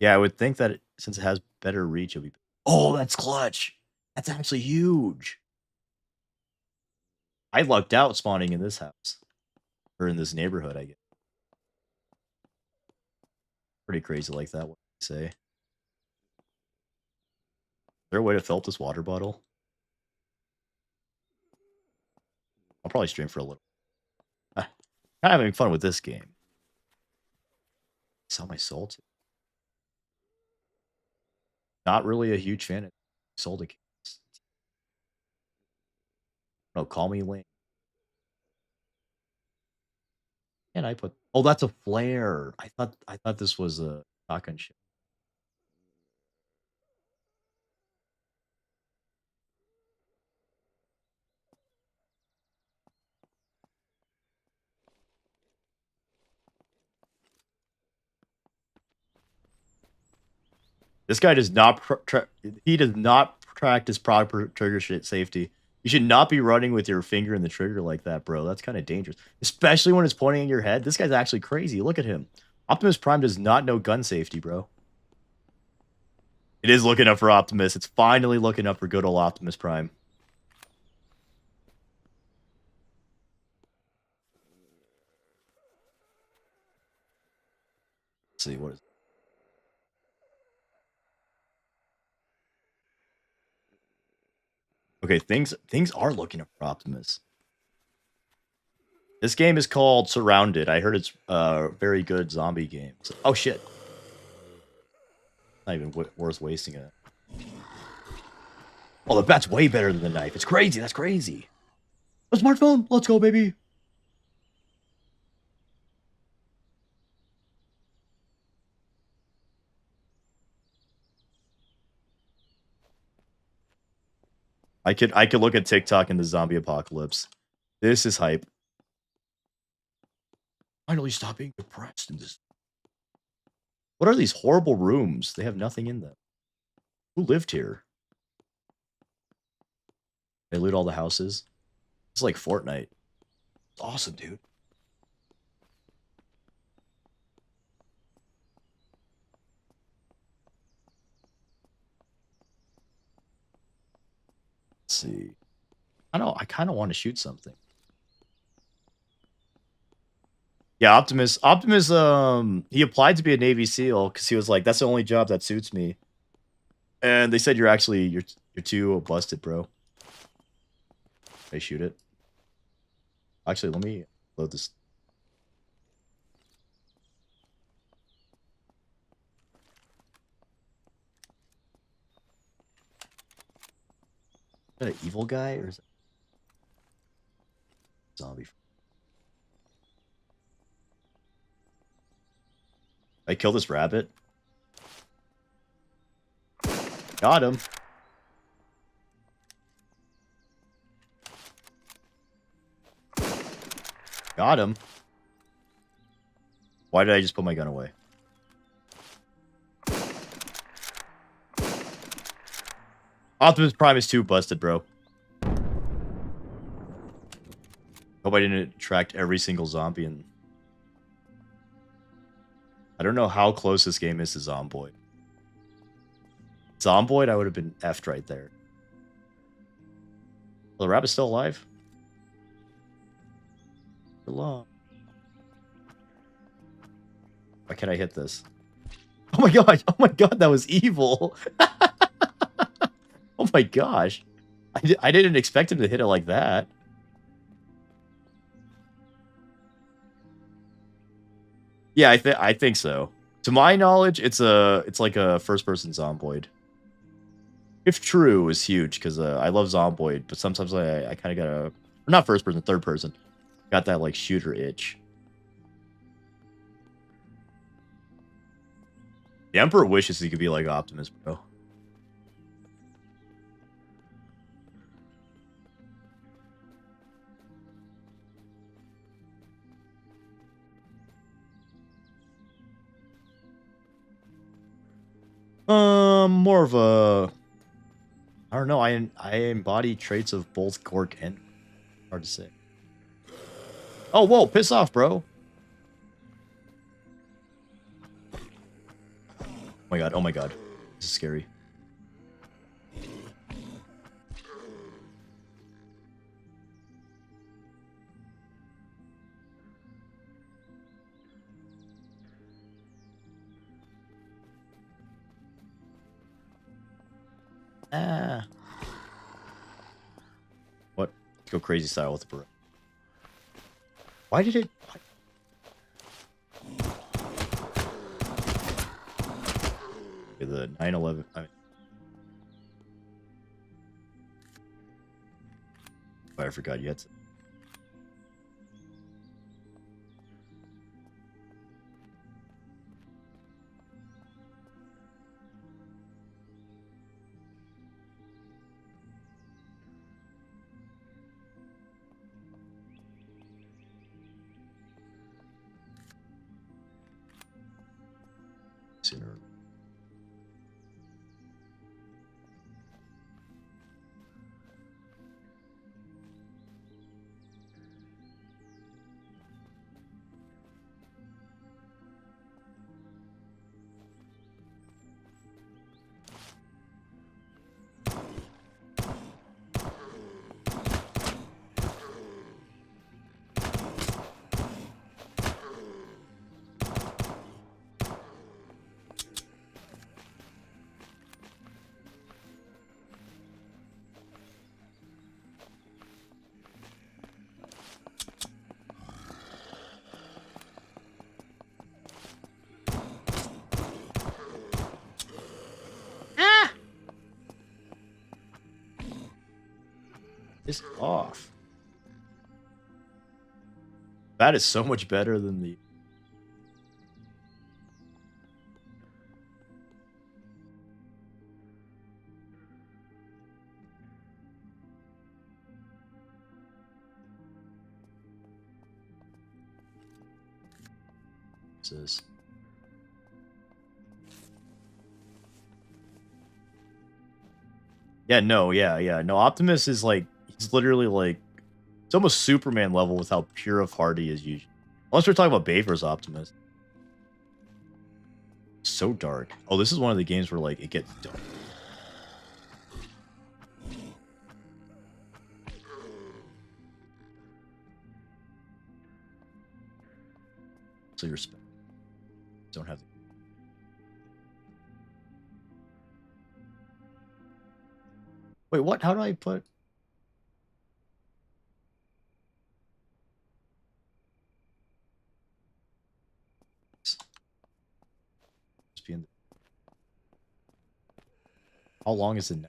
Yeah, I would think that since it has better reach, it'll be. Oh, that's clutch. That's actually huge. I lucked out spawning in this house or in this neighborhood. I guess. Pretty crazy like that. What you say? Is there a way to fill up this water bottle? I'll probably stream for a little. Kind of having fun with this game. Sell my soul to. Not really a huge fan of soul to. No, call me Link. And I put. Oh, that's a flare. I thought this was a shotgun ship. This guy does not. He does not practice proper trigger safety. You should not be running with your finger in the trigger like that, bro. That's kind of dangerous, especially when it's pointing at your head. This guy's actually crazy. Look at him. Optimus Prime does not know gun safety, bro. It is looking up for Optimus. It's finally looking up for good old Optimus Prime. Let's see, what is it? Okay, things are looking up for Optimus. This game is called Surrounded. I heard it's a very good zombie game. Oh shit. Not even worth wasting it. Oh, the bat's way better than the knife. It's crazy. That's crazy. A smartphone. Let's go, baby. I could look at TikTok in the zombie apocalypse. This is hype. Finally stop being depressed in this. What are these horrible rooms? They have nothing in them. Who lived here? They loot all the houses. It's like Fortnite. It's awesome, dude. Let's see. I kind of want to shoot something. Yeah, Optimus, he applied to be a Navy SEAL because he was like, that's the only job that suits me. And they said you're too busted, bro. They shoot it. Actually, let me load this. Is that an evil guy or is it a zombie? I kill this rabbit. Got him. Got him. Why did I just put my gun away? Optimus Prime is too busted, bro. Hope I didn't attract every single zombie and I don't know how close this game is to Zomboid. Zomboid, I would have been effed right there. Well, the rabbit's still alive? Long. Why can't I hit this? Oh my god! Oh my god, that was evil! Oh my gosh. I didn't expect him to hit it like that. Yeah, I think so. To my knowledge, it's like a first-person Zomboid. If true, is huge, because I love Zomboid, but sometimes I kind of gotta... Or not first-person, third-person. Got that, like, shooter itch. The Emperor wishes he could be like Optimus, bro. More of a... I don't know, I embody traits of both Gork and... Hard to say. Oh, whoa, piss off, bro. Oh my god. This is scary. Ah. What? Let's go crazy style with the barrel. Why did it... Okay, the 911... I forgot you had to... Sooner. It's off. That is so much better than the... This. Yeah, no, yeah. No, Optimus is like he's literally like it's almost Superman level with how pure of heart he is usually. Unless we're talking about Baver's Optimus. So dark. Oh, this is one of the games where like it gets dark. So your spell don't have. Wait, what? How do I put? Just be in how long is it?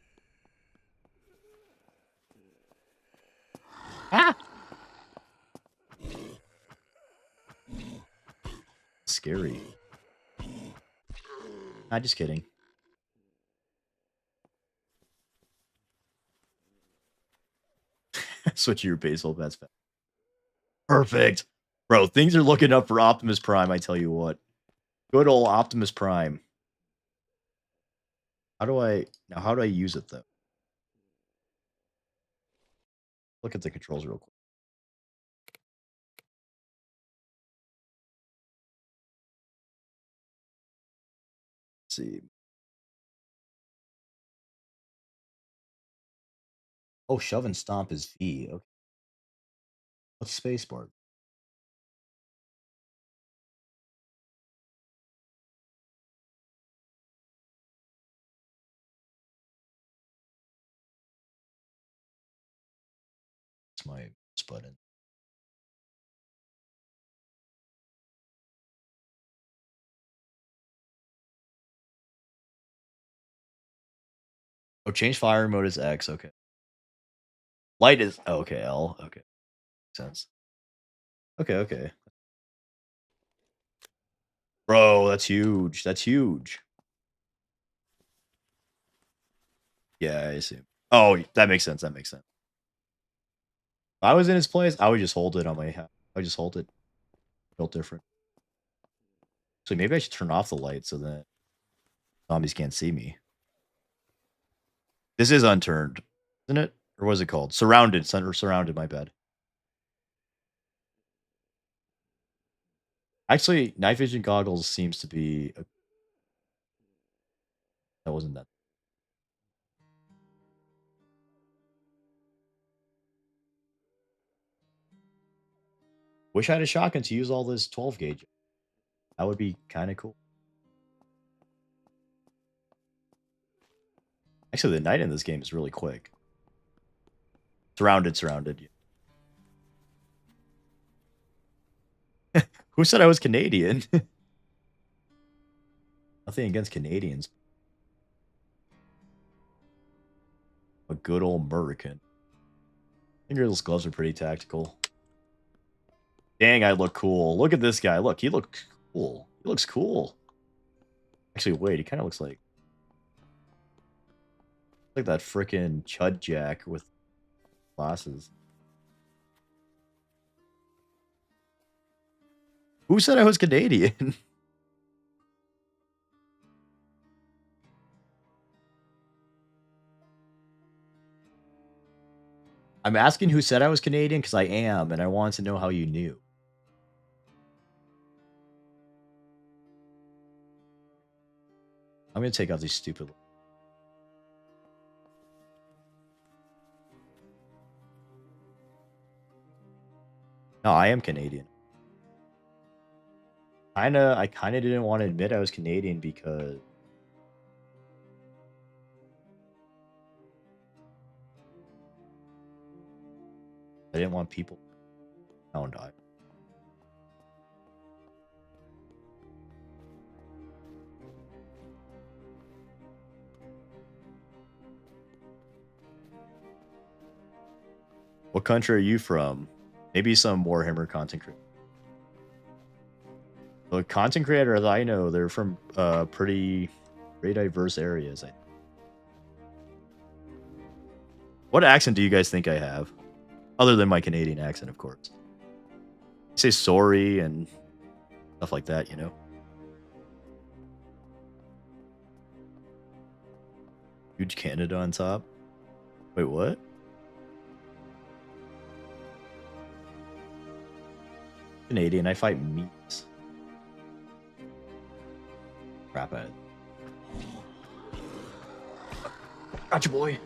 Ah! Scary. Not just kidding. Switch your baseball bats back. Perfect. Bro, things are looking up for Optimus Prime, I tell you what. Good old Optimus Prime. How do I use it though? Look at the controls real quick. Let's see. Oh, shove and stomp is V. Okay. What's spacebar? It's my button. Oh, change fire mode is X. Okay. Light is okay. L. Okay. Makes sense. Okay. Bro, that's huge. That's huge. Yeah, I see. Oh, that makes sense. That makes sense. If I was in his place, I would just hold it on my hat. I would just hold it. Built different. So maybe I should turn off the light so that zombies can't see me. This is unturned, isn't it? Or what is it called? Surrounded. Surrounded, my bad. Actually, night vision goggles seems to be that wasn't that. Wish I had a shotgun to use all this 12 gauge. That would be kind of cool. Actually, the night in this game is really quick. Surrounded. Who said I was Canadian? Nothing against Canadians. A good old American. I think those gloves are pretty tactical. Dang, I look cool. Look at this guy. Look, he looks cool. He looks cool. Actually, wait, he kind of looks like that frickin' Chud Jack with glasses. Who said I was Canadian? I'm asking who said I was Canadian because I am, and I wanted to know how you knew. I'm gonna take out these stupid. No, I am Canadian. I kinda didn't want to admit I was Canadian because I didn't want people to know I. What country are you from? Maybe some Warhammer content creator. The content creators I know, they're from pretty diverse areas. What accent do you guys think I have? Other than my Canadian accent, of course. I say sorry and stuff like that, you know? Huge Canada on top. Wait, what? Canadian, I fight meats. Crap at it. Gotcha, boy.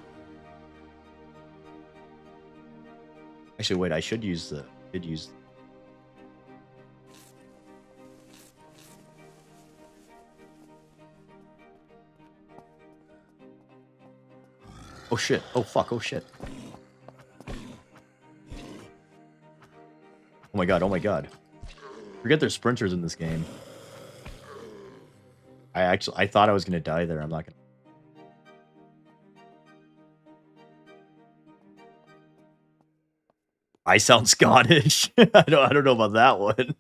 Actually, wait, I should use the... Oh shit. Oh fuck. Oh shit. Oh my god. Oh my god. Forget there's sprinters in this game. I thought I was gonna die there. I'm not gonna. I sound Scottish. I don't know about that one.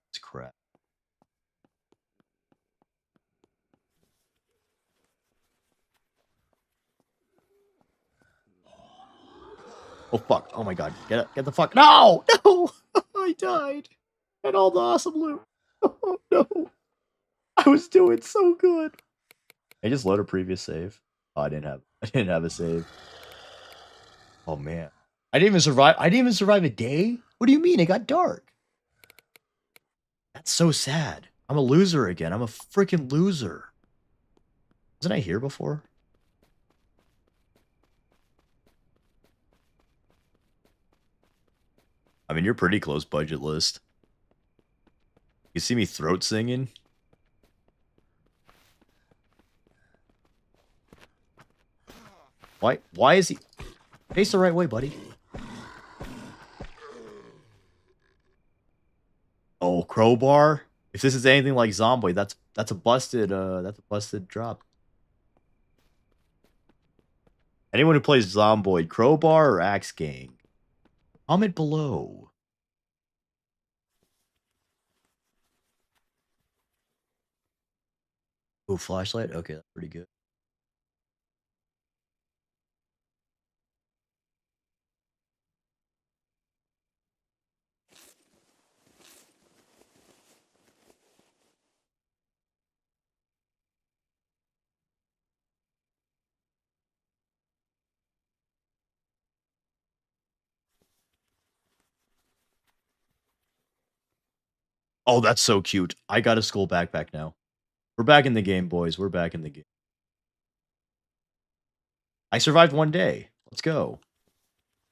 It's crap. Oh fuck. Oh my god. Get the fuck. No! No! I died. And all the awesome loot. Oh no. I was doing so good. I just load a previous save. Oh, I didn't have a save. Oh man. I didn't even survive a day? What do you mean? It got dark. That's so sad. I'm a loser again. I'm a freaking loser. Wasn't I here before? I mean, you're pretty close budget list. You see me throat singing? Why is he... Face the right way, buddy. Oh, crowbar? If this is anything like Zombie, that's a busted drop. Anyone who plays Zomboid, crowbar or axe gang? Comment below. Oh, flashlight? Okay, that's pretty good. Oh, that's so cute. I got a skull backpack now. We're back in the game, boys. We're back in the game. I survived one day. Let's go.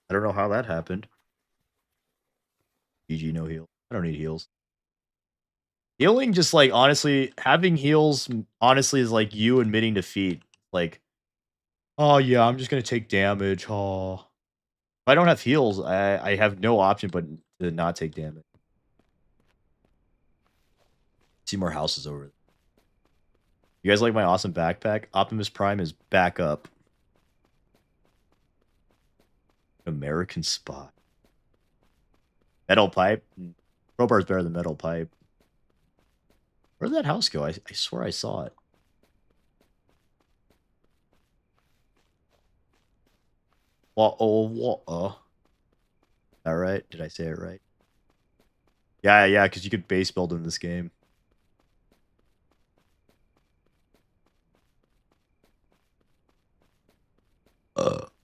I don't know how that happened. GG, no heal. I don't need heals. Healing, just like, honestly, having heals, honestly, is like you admitting defeat. Like, oh yeah, I'm just gonna take damage. Oh. If I don't have heals, I have no option but to not take damage. See more houses over there. You guys like my awesome backpack? Optimus Prime is back up. American spot. Metal pipe. Crowbar's better than metal pipe. Where did that house go? I swear I saw it. All right? Did I say it right? Yeah, because you could base build in this game.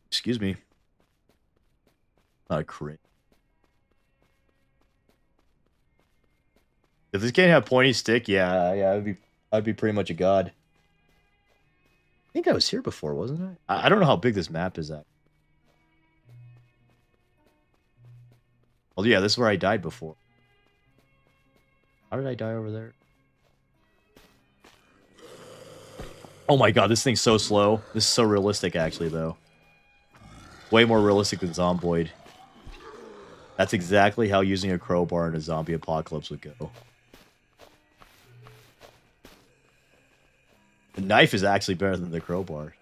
Excuse me. Not a crit. If this can't have pointy stick, yeah, I'd be pretty much a god. I think I was here before, wasn't I? I don't know how big this map is at. Oh yeah, this is where I died before. How did I die over there? Oh my god, this thing's so slow. This is so realistic, actually, though. Way more realistic than Zomboid. That's exactly how using a crowbar in a zombie apocalypse would go. The knife is actually better than the crowbar.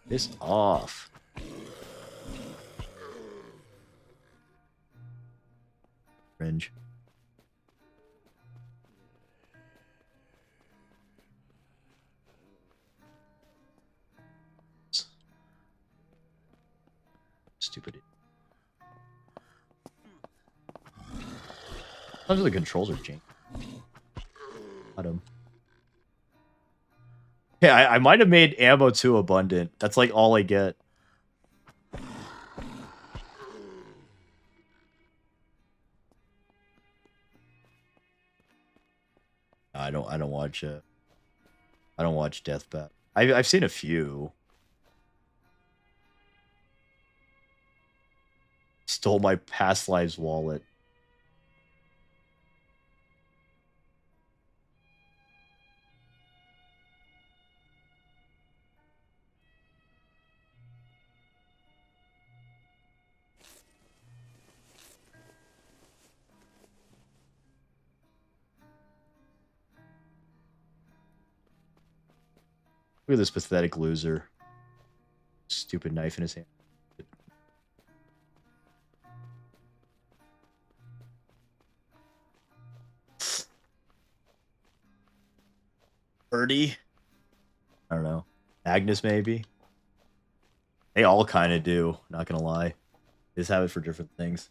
Piss off. Cringe. Stupid. Sometimes the controls are changing. Got him. Yeah, I might have made ammo too abundant. That's like all I get. I don't watch I don't watch Deathbat. I've seen a few. Stole my past lives wallet. Look at this pathetic loser. Stupid knife in his hand. Birdie? I don't know. Agnes, maybe? They all kind of do, not gonna lie. They just have it for different things.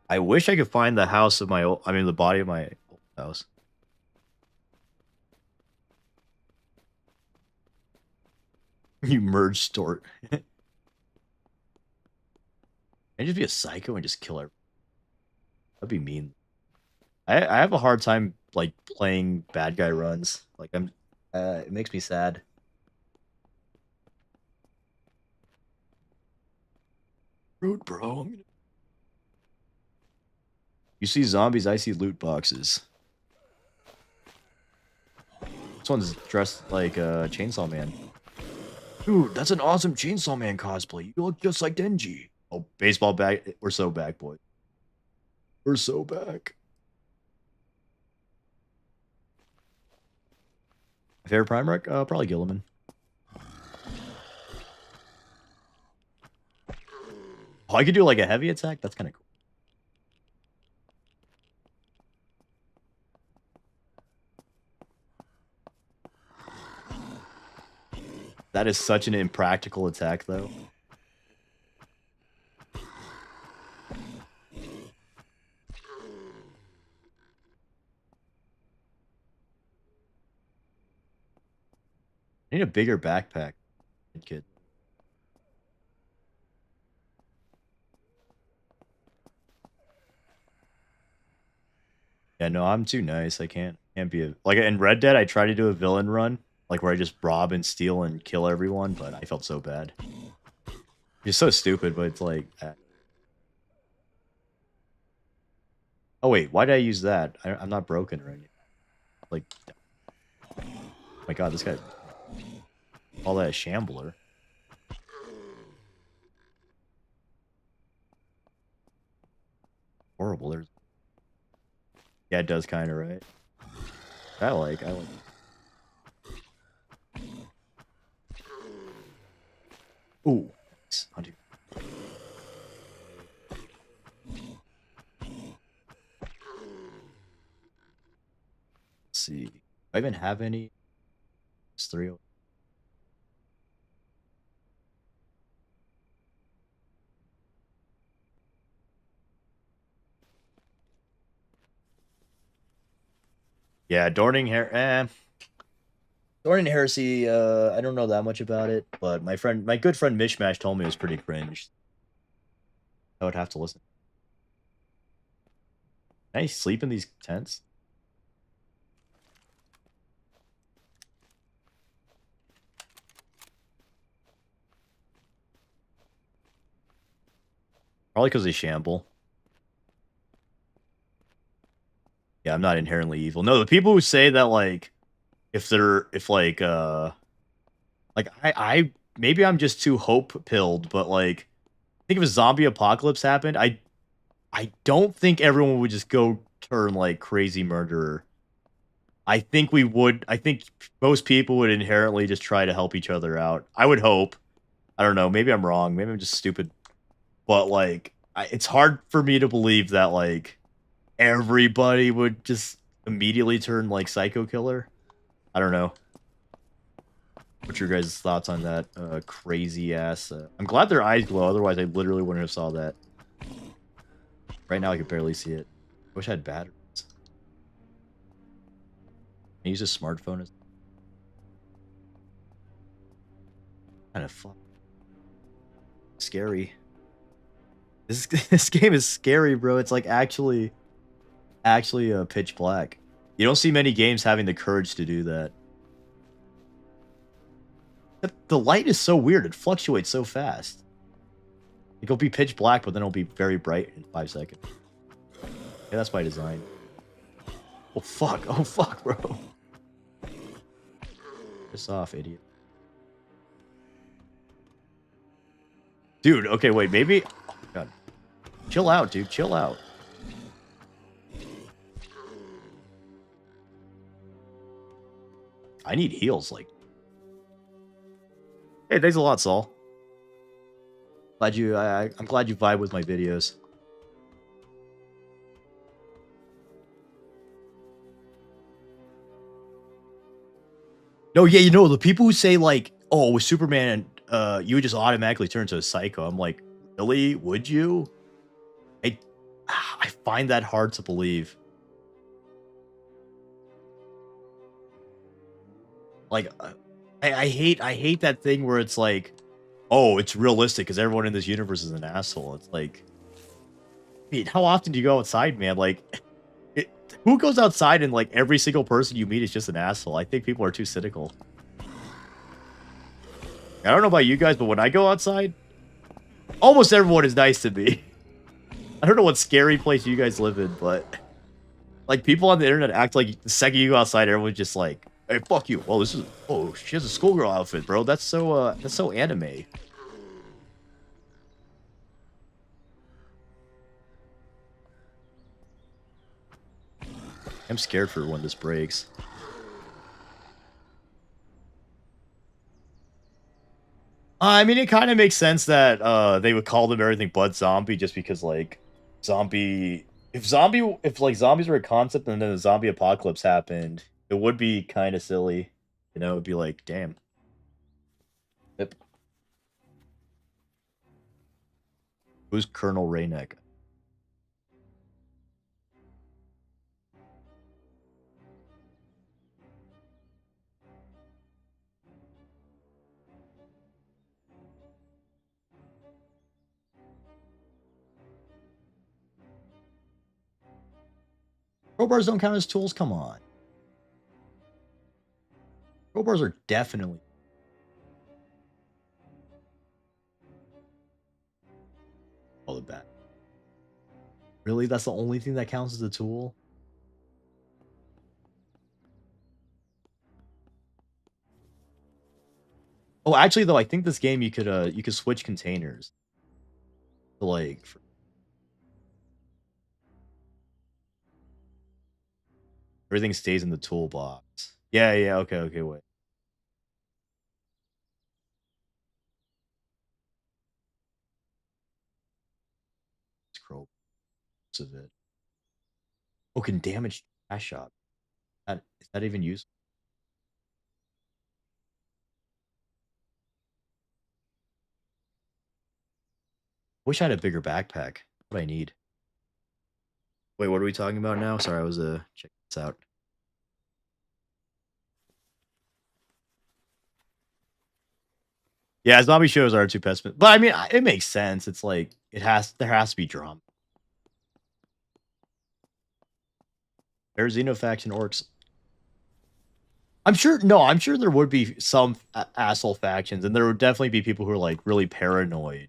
I wish I could find the house of my old, I mean, the body of my old house. You merge Stort. Can I just be a psycho and just kill her? That'd be mean. I have a hard time like playing bad guy runs. Like it makes me sad. Rude, bro. You see zombies, I see loot boxes. This one's dressed like a Chainsaw Man. Dude, that's an awesome Chainsaw Man cosplay. You look just like Denji. Oh, baseball bat. We're so back, boy. We're so back. Fair prime rec? Probably Gilliman. Oh, I could do like a heavy attack? That's kind of cool. That is such an impractical attack, though. I need a bigger backpack, kid. Yeah, no, I'm too nice. I can't be a like in Red Dead. I tried to do a villain run, like where I just rob and steal and kill everyone, but I felt so bad. It's so stupid, but it's like. Oh wait, why did I use that? I'm not broken right now. Like, oh my god, this guy. All that a shambler. Horrible. There's. Yeah, it does kind of, right? I like. Ooh. Hunting. Let's see. Do I even have any? It's 3. Yeah, Dorning Heresy, I don't know that much about it, but my good friend Mishmash told me it was pretty cringe. I would have to listen. Can I sleep in these tents? Probably because they shamble. Yeah, I'm not inherently evil. No, the people who say that, like, I maybe I'm just too hope-pilled, but, like, I think if a zombie apocalypse happened, I don't think everyone would just go turn, like, crazy murderer. I think most people would inherently just try to help each other out. I would hope. I don't know. Maybe I'm wrong. Maybe I'm just stupid. But, like, it's hard for me to believe that, like, everybody would just immediately turn, like, psycho killer. I don't know. What's your guys' thoughts on that crazy ass? I'm glad their eyes glow. Otherwise, I literally wouldn't have saw that. Right now I can barely see it. Wish I had batteries. I use a smartphone as kind of fun. Scary. This this game is scary, bro. It's like actually pitch black. You don't see many games having the courage to do that. The light is so weird. It fluctuates so fast. It'll be pitch black, but then it'll be very bright in 5 seconds. Yeah, that's by design. Oh fuck! Oh fuck, bro. Piss off, idiot. Dude, okay, wait, maybe... Oh, God. Chill out, dude. Chill out. I need heals, like... Hey, thanks a lot, Saul. I'm glad you vibe with my videos. No, yeah, you know, the people who say, like, oh, with Superman, you would just automatically turn into a psycho. I'm like, really? Would you? I find that hard to believe. Like, I hate that thing where it's like, oh, it's realistic because everyone in this universe is an asshole. It's like, I mean, how often do you go outside, man? Like, who goes outside and like every single person you meet is just an asshole? I think people are too cynical. I don't know about you guys, but when I go outside, almost everyone is nice to me. I don't know what scary place you guys live in, but like people on the internet act like the second you go outside, everyone's just like, "Hey, fuck you." Well, oh, she has a schoolgirl outfit, bro. That's so anime. I'm scared for when this breaks. I mean, it kind of makes sense that they would call them everything but zombie, just because like if like zombies were a concept and then the zombie apocalypse happened, it would be kind of silly. You know, it'd be like, damn. Yep. Who's Colonel Rayneck? Crowbars don't count as tools. Come on. Crowbars are definitely. Oh, the bat. Really? That's the only thing that counts as a tool? Oh, actually, though, I think this game you could switch containers. To, like, everything stays in the toolbox. Yeah, yeah. Okay, okay. Wait. Scroll of it. Oh, can damage trash shot. Is that even useful? Wish I had a bigger backpack. What I need. Wait, what are we talking about now? Sorry, I was checking this out. Yeah, zombie shows are too pessimistic, but I mean, it makes sense. It's like there has to be drama. There's Xenofaction orcs. I'm sure. No, I'm sure there would be some asshole factions, and there would definitely be people who are like really paranoid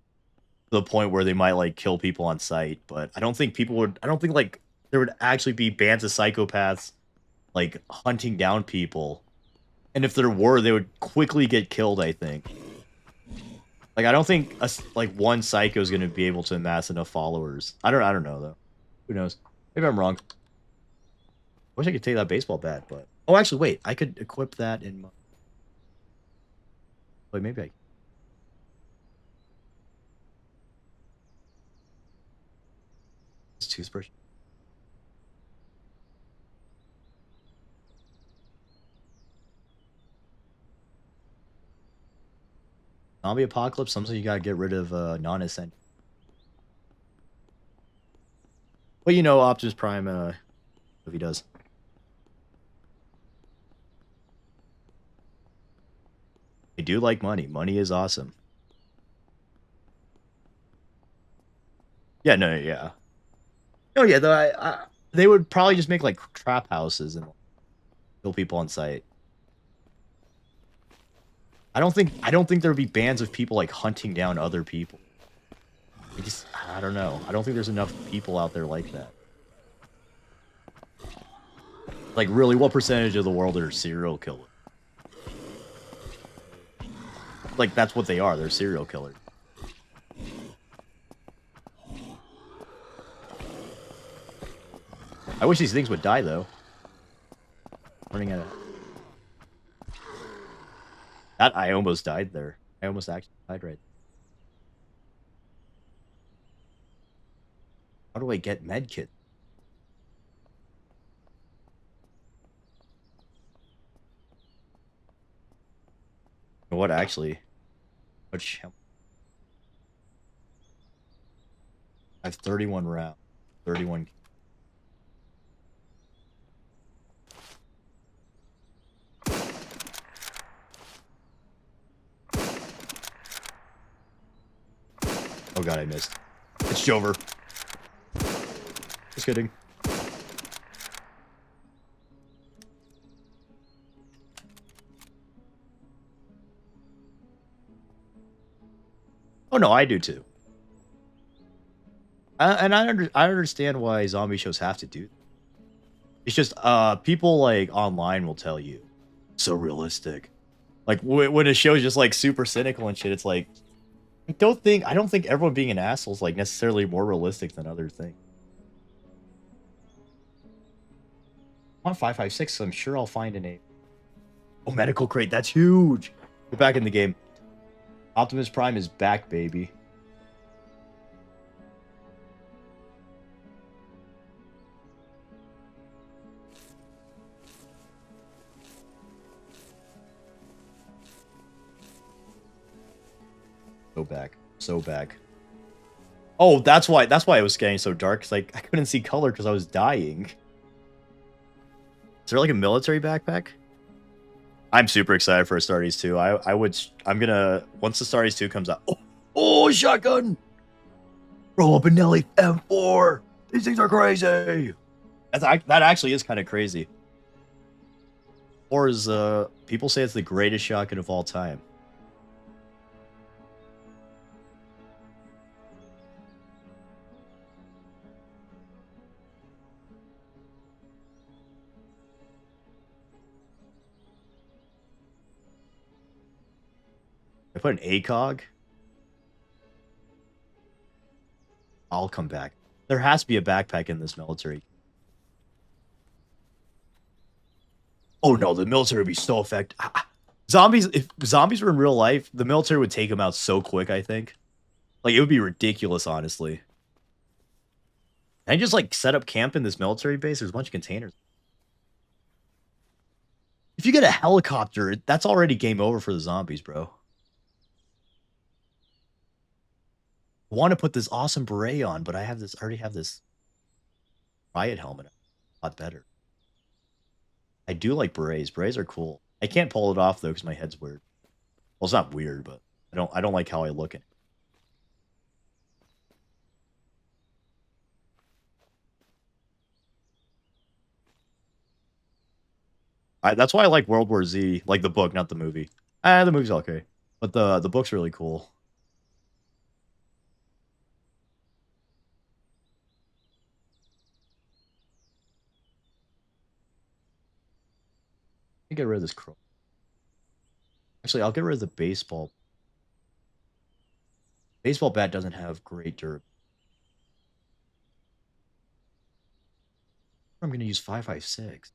to the point where they might like kill people on sight. But I don't think people would. I don't think like there would actually be bands of psychopaths like hunting down people, and if there were, they would quickly get killed. I think. Like I don't think like one psycho is going to be able to amass enough followers. I don't know though. Who knows? Maybe I'm wrong. Wish I could take that baseball bat, but oh, actually, wait. I could equip that in my. Wait, maybe I. It's toothbrush. Zombie apocalypse. Sometimes you gotta get rid of non-essential. Well, you know, Optimus Prime, if he does. I do like money. Money is awesome. Yeah, no, yeah. Oh yeah, though they would probably just make like trap houses and kill people on sight. I don't think there would be bands of people like hunting down other people. I don't know. I don't think there's enough people out there like that. Like really, what percentage of the world are serial killers? Like that's what they are. They're serial killers. I wish these things would die though. Running out of that, I almost died there. I almost actually died right. How do I get medkit? What actually? Which I have 31 rounds. 31. Oh god, I missed. It's Jover. Just kidding. Oh no, I do too. And I understand why zombie shows have to do. It's just people like online will tell you so realistic. Like when a show's just like super cynical and shit, it's like I don't think everyone being an asshole is like necessarily more realistic than other things. I'm on 556, so I'm sure I'll find a name. Oh, medical crate, that's huge. We're back in the game. Optimus Prime is back, baby. So back. So back. Oh, that's why it was getting so dark, because like I couldn't see color because I was dying. Is there like a military backpack? I'm super excited for Astartes 2. I'm gonna once Astartes 2 comes out. Oh, shotgun! Roll up a Nelly M4. These things are crazy. That actually is kind of crazy. Or is people say it's the greatest shotgun of all time. I put an ACOG. I'll come back. There has to be a backpack in this military. Oh no, the military would be so effective. Zombies, if zombies were in real life, the military would take them out so quick, I think. Like, it would be ridiculous, honestly. Can I just, like, set up camp in this military base? There's a bunch of containers. If you get a helicopter, that's already game over for the zombies, bro. I want to put this awesome beret on, but I already have this riot helmet. A lot better. I do like berets. Berets are cool. I can't pull it off though because my head's weird. Well, it's not weird, but I don't like how I look in it. That's why I like World War Z, like the book, not the movie. The movie's okay, but the book's really cool. I get rid of this crow. Actually, I'll get rid of the baseball. Baseball bat doesn't have great durability. I'm gonna use 556.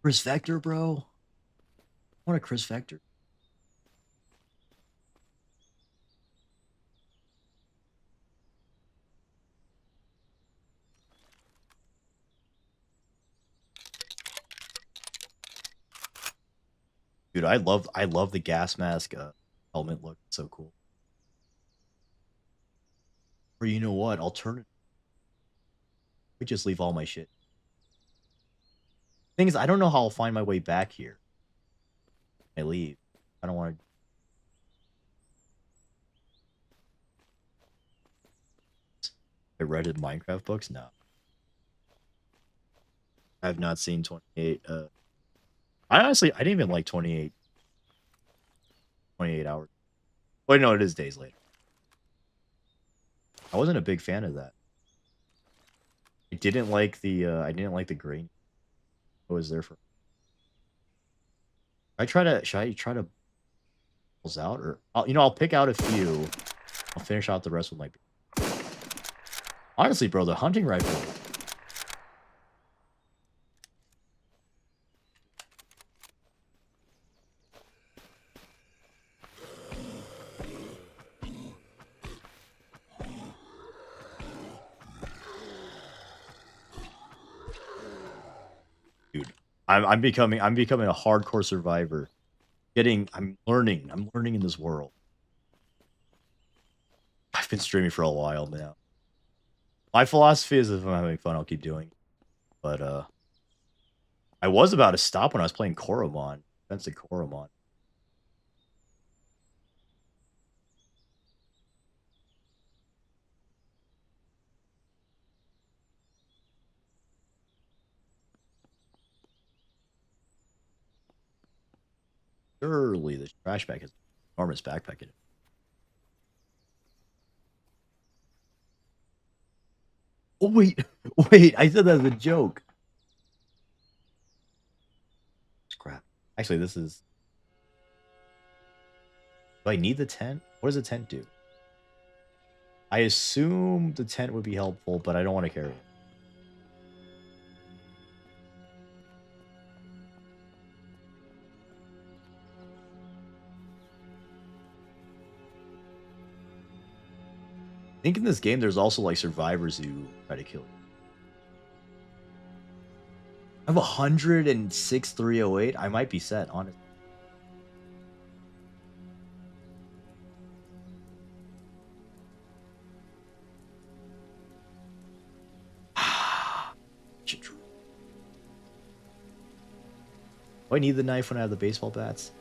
Chris Vector, bro. I want a Chris Vector. Dude, I love the gas mask helmet look. It's so cool. Or you know what? Alternative. We just leave all my shit. Thing is, I don't know how I'll find my way back here. I leave. I don't want to. I read it Minecraft books? No. I have not seen 28. I didn't even like 28 hours. Wait, no, it is days later. I wasn't a big fan of that. I didn't like the green. I was there for. Should I try to pulls out or I'll pick out a few. I'll finish out the rest with my. Honestly, bro, the hunting rifle. Dude, I'm becoming a hardcore survivor. I'm learning in this world. I've been streaming for a while now. My philosophy is if I'm having fun, I'll keep doing it. But I was about to stop when I was playing Koromon. That's the Koromon. Surely the trash bag has an enormous backpack in it. Oh wait, wait! I said that as a joke. Scrap. Actually, this is. Do I need the tent? What does the tent do? I assume the tent would be helpful, but I don't want to carry it. I think in this game there's also like survivors who try to kill you. I have 106,308. I might be set, honestly. Do I need the knife when I have the baseball bats?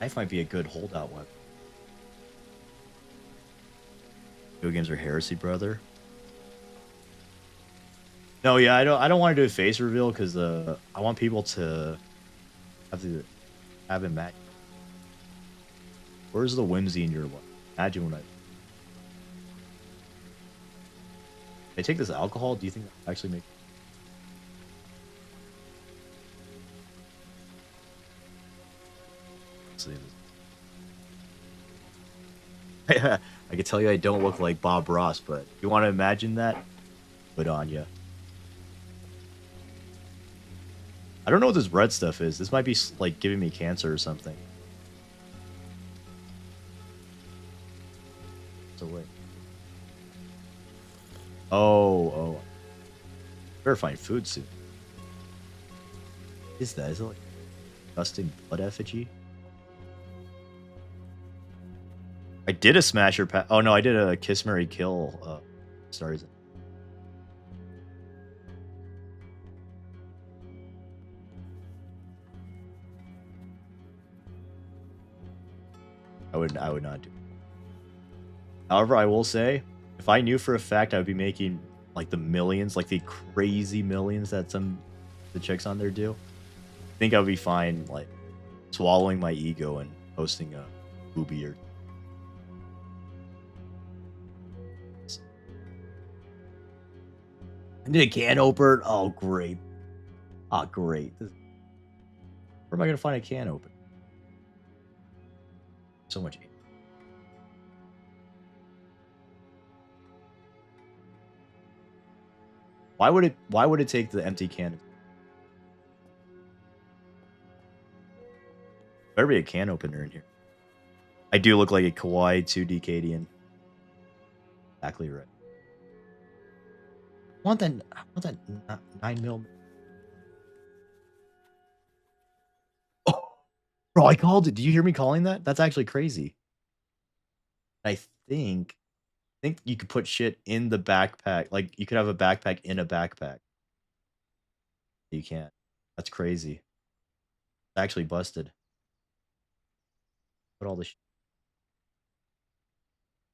Knife might be a good holdout weapon. Video games are heresy, brother. No, yeah, I don't want to do a face reveal because I want people to have it match. Where's the whimsy in your life? Imagine when I take this alcohol. Do you think that actually make? I can tell you I don't look like Bob Ross, but you want to imagine that? Put on ya. I don't know what this red stuff is. This might be like giving me cancer or something. So wait. Oh. Better find food soon. What is that? Is it like disgusting blood effigy? I did a smasher pack. Oh no, I did a kiss, marry, kill. Stars. I would not do it. However, I will say, if I knew for a fact I would be making like the millions, like the crazy millions that the chicks on there do, I think I would be fine like swallowing my ego and posting a boobie or. I need a can opener. Oh great. Oh great. Where am I gonna find a can opener? So much. Why would it take the empty can? Better be a can opener in here. I do look like a Kawaii 2D Cadian. Exactly right. I want that 9mm. Oh. Bro, I called it. Did you hear me calling that? That's actually crazy. I think you could put shit in the backpack. Like, you could have a backpack in a backpack. You can't. That's crazy. It's actually busted. Put all the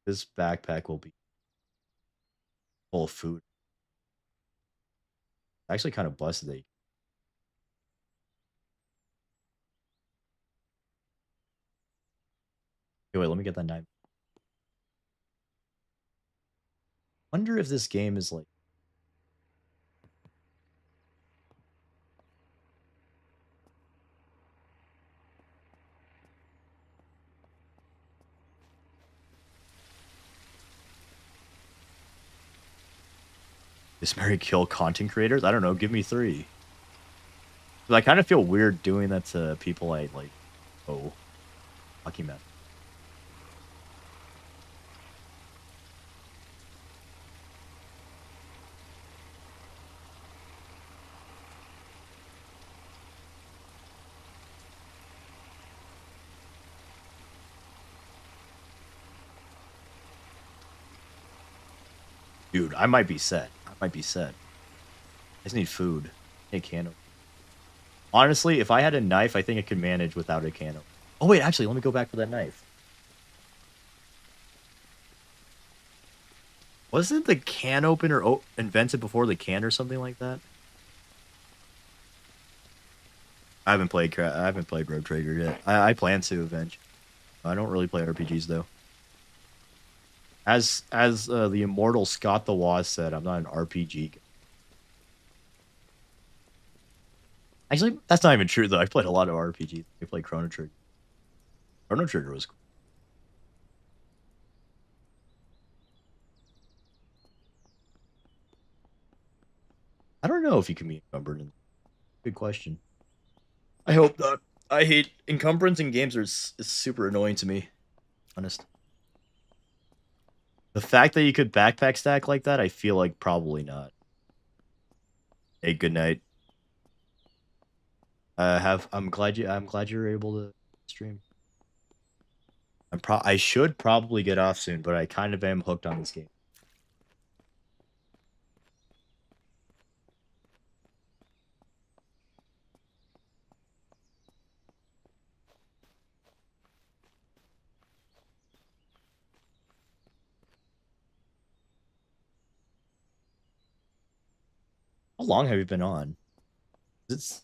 this backpack will be full of food. Actually kind of busted that. Okay, wait, let me get that knife. Wonder if this game is like is Mary kill content creators? I don't know. Give me 3. 'Cause I kind of feel weird doing that to people I like. Oh, lucky man. Dude, I might be set. I might be set. I just need food. A can of. Honestly, if I had a knife, I think I could manage without a can of. Oh wait, actually, let me go back for that knife. Wasn't the can opener invented before the can or something like that? I haven't played Road Trader yet. I plan to eventually. I don't really play RPGs though. As the immortal Scott the Woz said, I'm not an RPG. Actually, that's not even true though. I played a lot of RPGs. I played Chrono Trigger. Chrono Trigger was cool. I don't know if you can be encumbered. Good question. I hope not. I hate encumbrance in games. Is super annoying to me. Honest. The fact that you could backpack stack like that, I feel like probably not. Hey, good night. I'm glad you're able to stream. I should probably get off soon, but I kind of am hooked on this game. How long have you been on? It's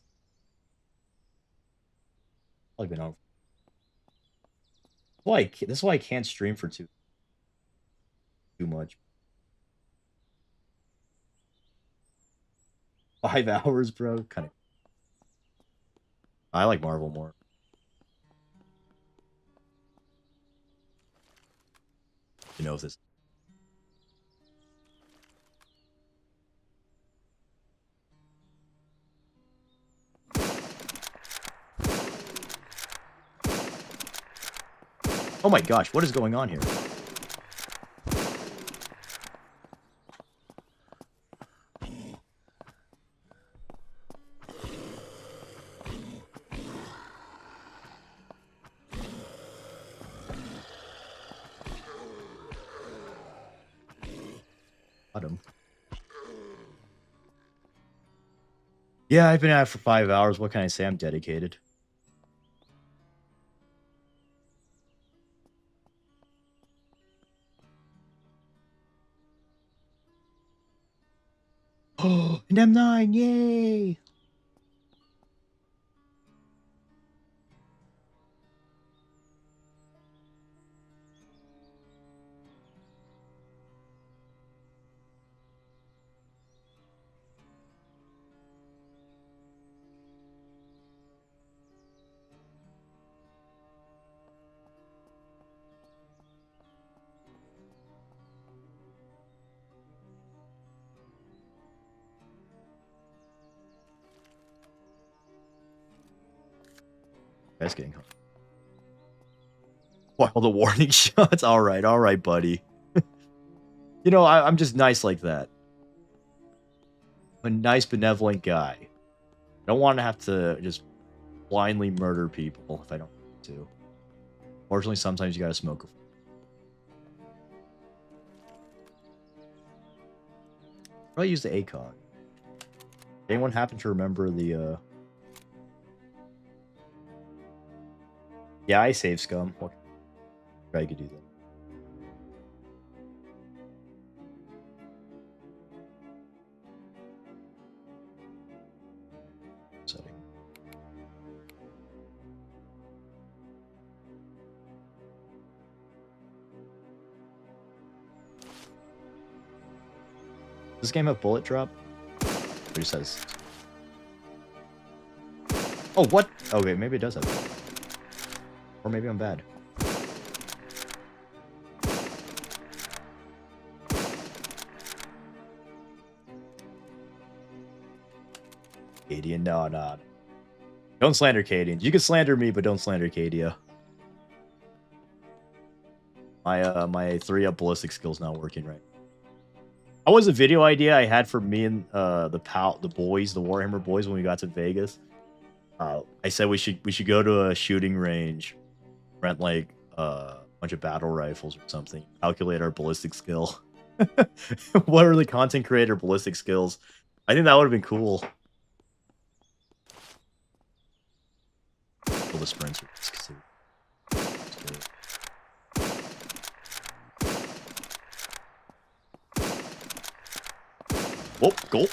probably been on. This is why I can't stream for too much. 5 hours, bro. Kind of. I like Marvel more. You know if this. Oh my gosh, what is going on here? Him. Yeah, I've been at it for 5 hours. What can I say? I'm dedicated. Oh, an M9, yay! That's getting home. Wow, the warning shots. All right, buddy. You know, I'm just nice like that. I'm a nice, benevolent guy. I don't want to have to just blindly murder people if I don't want to. Fortunately, sometimes you gotta smoke a... Probably use the ACOG. Anyone happen to remember the, Yeah, I save scum. What? I could do that. Setting. Does this game have bullet drop? It just says. Oh, what? Okay, maybe it does have. Or maybe I'm bad. Cadian, no. Don't slander Cadian. You can slander me, but don't slander Cadia. My 3-up ballistic skill's not working right. That was a video idea I had for me and the boys, the Warhammer boys, when we got to Vegas. I said we should go to a shooting range, rent like a bunch of battle rifles or something, calculate our ballistic skill. What are the content creator ballistic skills? I think that would have been cool. Pull the sprints. Whoop, gulp.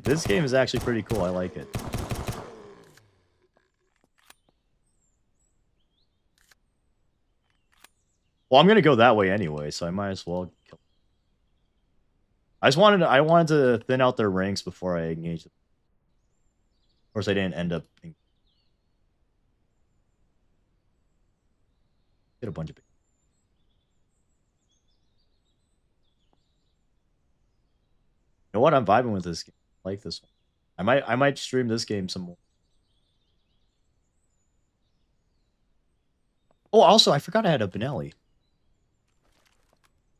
This game is actually pretty cool. I like it. Well, I'm gonna go that way anyway, so I might as well kill. I wanted to thin out their ranks before I engage them. Of course, I didn't end up. Get a bunch of. You know what? I'm vibing with this game. I like this one. I might stream this game some more. Oh, also, I forgot I had a Benelli.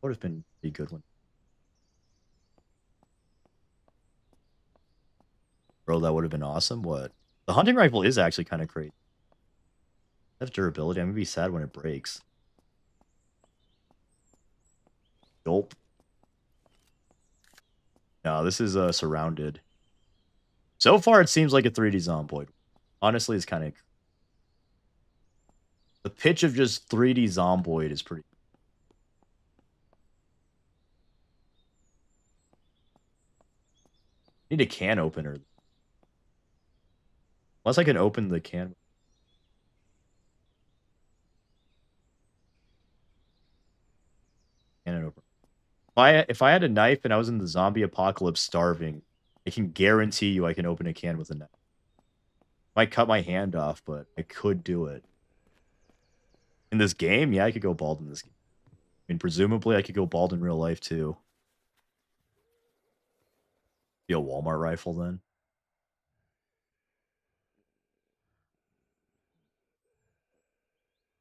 Would have been a pretty good one. Bro, that would have been awesome. What? The hunting rifle is actually kind of crazy. That's durability. I'm gonna be sad when it breaks. Gulp. No, this is surrounded. So far, it seems like a 3D Zomboid. Honestly, it's kind of... The pitch of just 3D Zomboid is pretty... I need a can opener. Unless I can open the can. Cannon opener. If I had a knife and I was in the zombie apocalypse starving, I can guarantee you I can open a can with a knife. Might cut my hand off, but I could do it. In this game, yeah, I could go bald in this game. I mean, presumably I could go bald in real life too. Be a Walmart rifle then.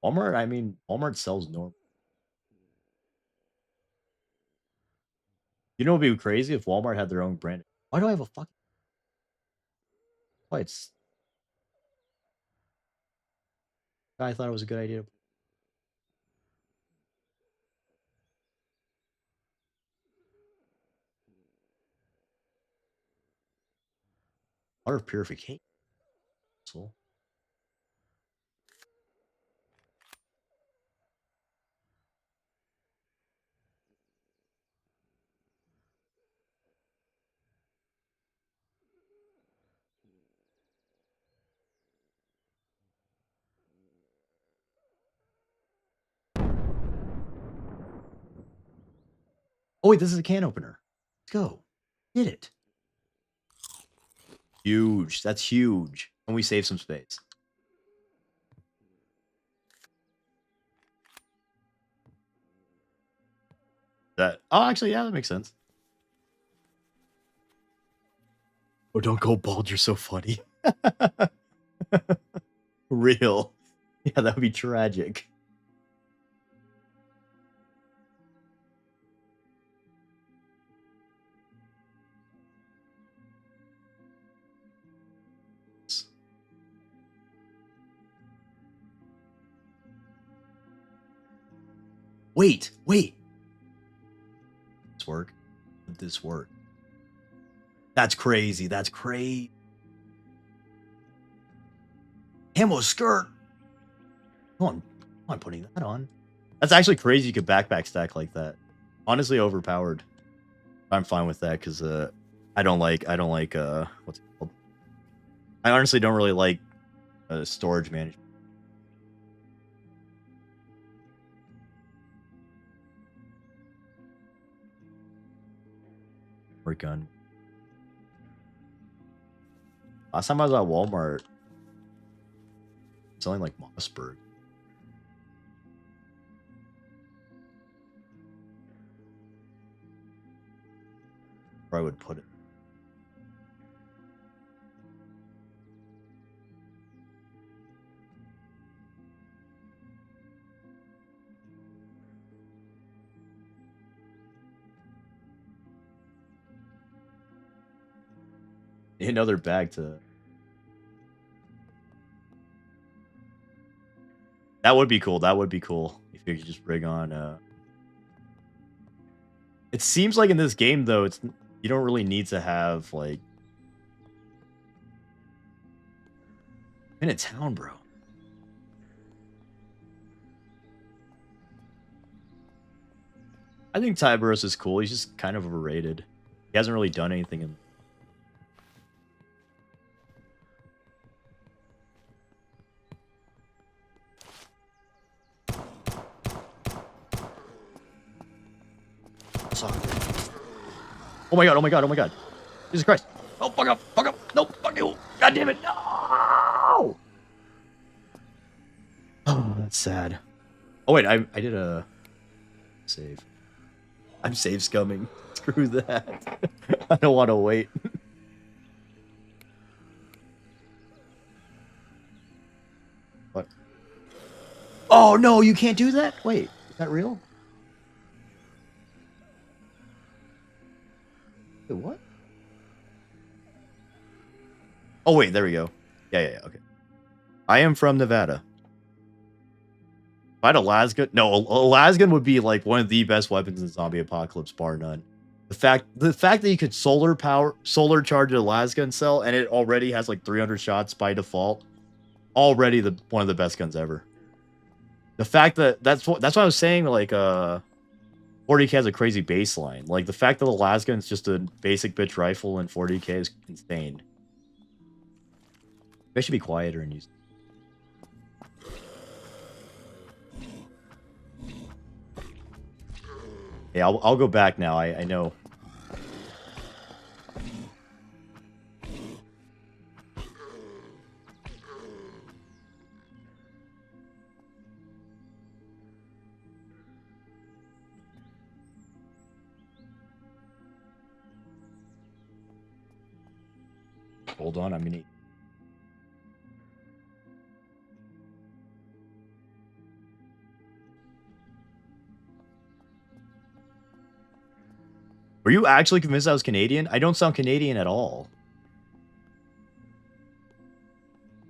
Walmart sells normal. You know, it'd be crazy if Walmart had their own brand. Why do I have a fucking... Why it's... I thought it was a good idea. Water purification. So... Oh wait, this is a can opener. Let's go. Did it. Huge. That's huge. And we save some space. Oh, actually, yeah, that makes sense. Oh, don't go bald. You're so funny. Real. Yeah, that would be tragic. Wait. This work? Would this work? That's crazy. That's crazy. Camo skirt. Come on, putting that on. That's actually crazy. You could backpack stack like that. Honestly, overpowered. I'm fine with that because I don't like what's it called? I honestly don't really like storage management. Or gun. Last time I was at Walmart, selling like Mossberg. Where I would put it. Another bag to. That would be cool. That would be cool if you could just bring on. It seems like in this game though, you don't really need to have like. I'm in a town, bro. I think Tyberus is cool. He's just kind of overrated. He hasn't really done anything in. Oh my god, oh my god, oh my god. Jesus Christ. Oh, fuck up, fuck up. No, fuck you. God damn it. No. Oh, that's sad. Oh, wait, I did a save. I'm save scumming. Screw that. I don't want to wait. What? Oh, no, you can't do that? Wait, is that real? Wait, what? Oh, wait, there we go. Yeah, okay. I am from Nevada. If I had a lasgun, no, a lasgun would be like one of the best weapons in zombie apocalypse, bar none. The fact that you could solar charge a lasgun cell and it already has like 300 shots by default, already one of the best guns ever. The fact that that's what I was saying. Like 40k has a crazy baseline. Like the fact that the lasgun is just a basic bitch rifle in 40k is insane. I should be quieter and use. Yeah, I'll go back now. I know. Hold on, I'm gonna. Were you actually convinced I was Canadian? I don't sound Canadian at all.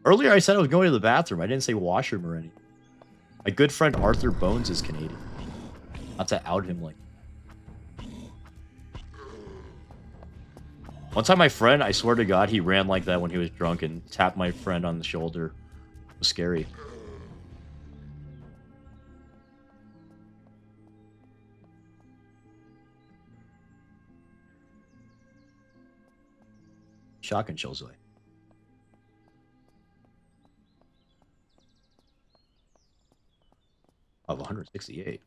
Earlier I said I was going to the bathroom. I didn't say washroom or anything. My good friend Arthur Bones is Canadian. Not to out him like. One time my friend, I swear to God, he ran like that when he was drunk and tapped my friend on the shoulder. It was scary. Shotgun shells away. Of 168.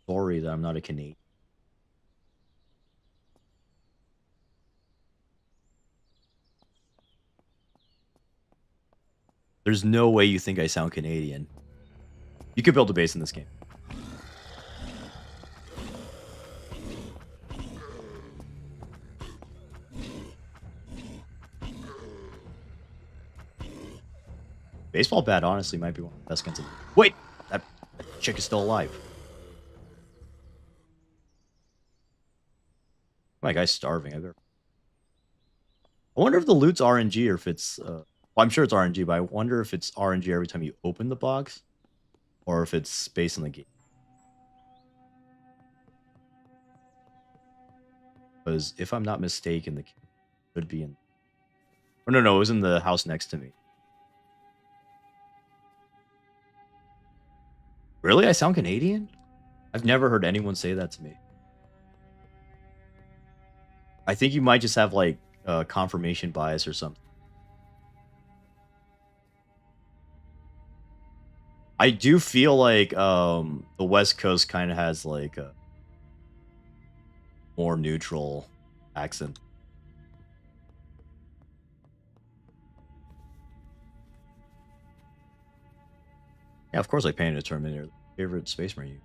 Sorry that I'm not a Canadian. There's no way you think I sound Canadian. You could build a base in this game. Baseball bat, honestly, might be one of the best guns in the... Wait! That chick is still alive. My guy's starving. I wonder if the loot's RNG or if it's... well, I'm sure it's RNG, but I wonder if it's RNG every time you open the box or if it's based on the game. Because if I'm not mistaken, the could be in... Oh, no, it was in the house next to me. Really? I sound Canadian? I've never heard anyone say that to me. I think you might just have, like, confirmation bias or something. I do feel like the West Coast kind of has, like, a more neutral accent. Yeah, of course I painted a Terminator. Favorite Space Marine.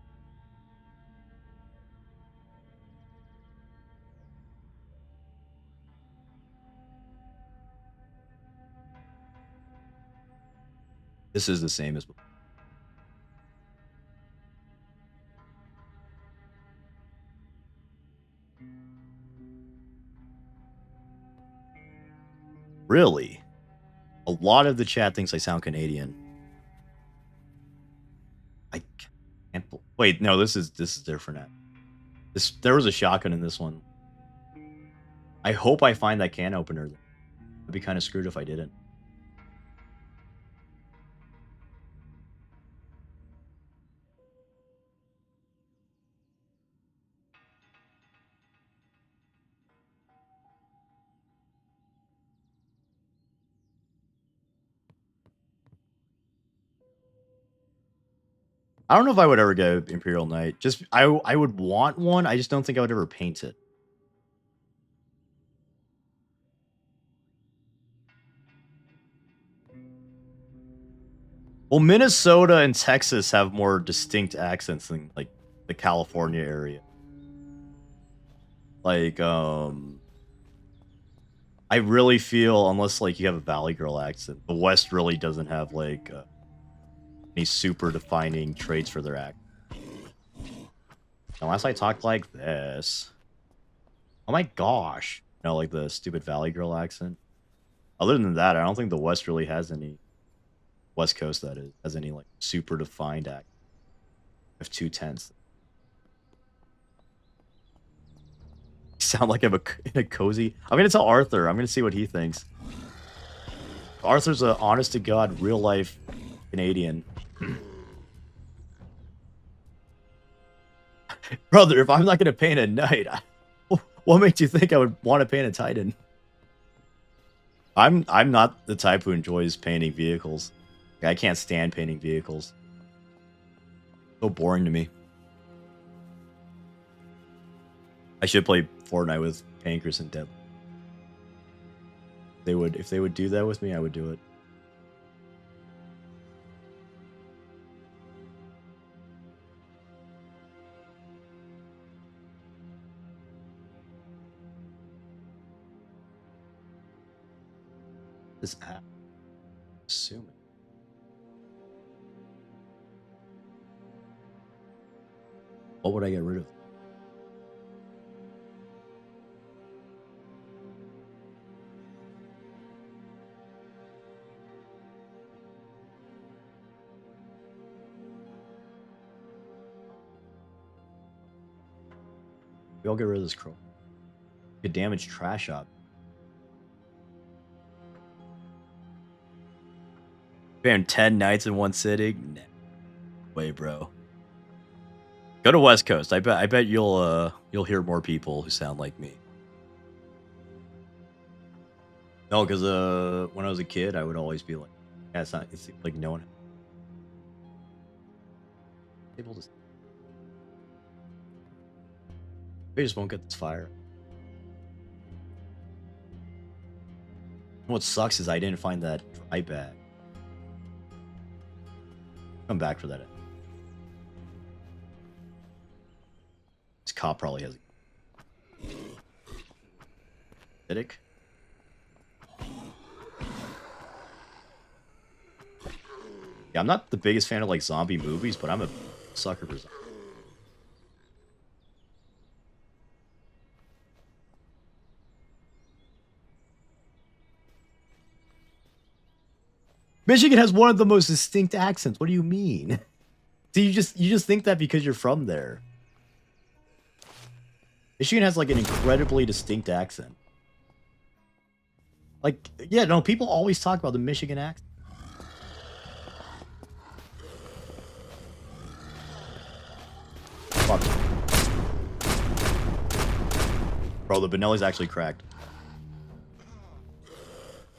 This is the same as before. Really? A lot of the chat thinks I sound Canadian. I can't... Wait, no, this is different. There was a shotgun in this one. I hope I find that can opener. I'd be kind of screwed if I didn't. I don't know if I would ever get Imperial Knight. Just I would want one. I just don't think I would ever paint it. Well, Minnesota and Texas have more distinct accents than like the California area. Like, I really feel, unless like you have a Valley Girl accent, the West really doesn't have like any super defining traits for their accent. Unless I talk like this. Oh my gosh. You know, like the stupid Valley Girl accent. Other than that, I don't think the West really has any... West Coast, that is, has any, like, super defined accent. I have 2 tenths. Sound like I'm in a cozy... I'm gonna tell Arthur. I'm gonna see what he thinks. Arthur's a honest-to-God, real-life Canadian. Brother, if I'm not gonna paint a knight, what makes you think I would want to paint a Titan? I'm not the type who enjoys painting vehicles. I can't stand painting vehicles. So boring to me. I should play Fortnite with Pancras and Dead. If they would do that with me, I would do it. This app. Assuming. What would I get rid of? We all get rid of this crow. Could damage trash up. Bam, 10 nights in one sitting? Nah. Way, bro. Go to West Coast. I bet you'll hear more people who sound like me. No, because when I was a kid, I would always be like, yeah, it's like no one able to. They just won't get this fire. What sucks is I didn't find that dry bag. Come back for that. cop probably has acidic. Yeah, I'm not the biggest fan of like zombie movies, but I'm a sucker for zombies. Michigan has one of the most distinct accents. What do you mean? So you just think that because you're from there. Michigan has like an incredibly distinct accent. Like, yeah, no, people always talk about the Michigan accent. Fuck. Bro, the Benelli's actually cracked.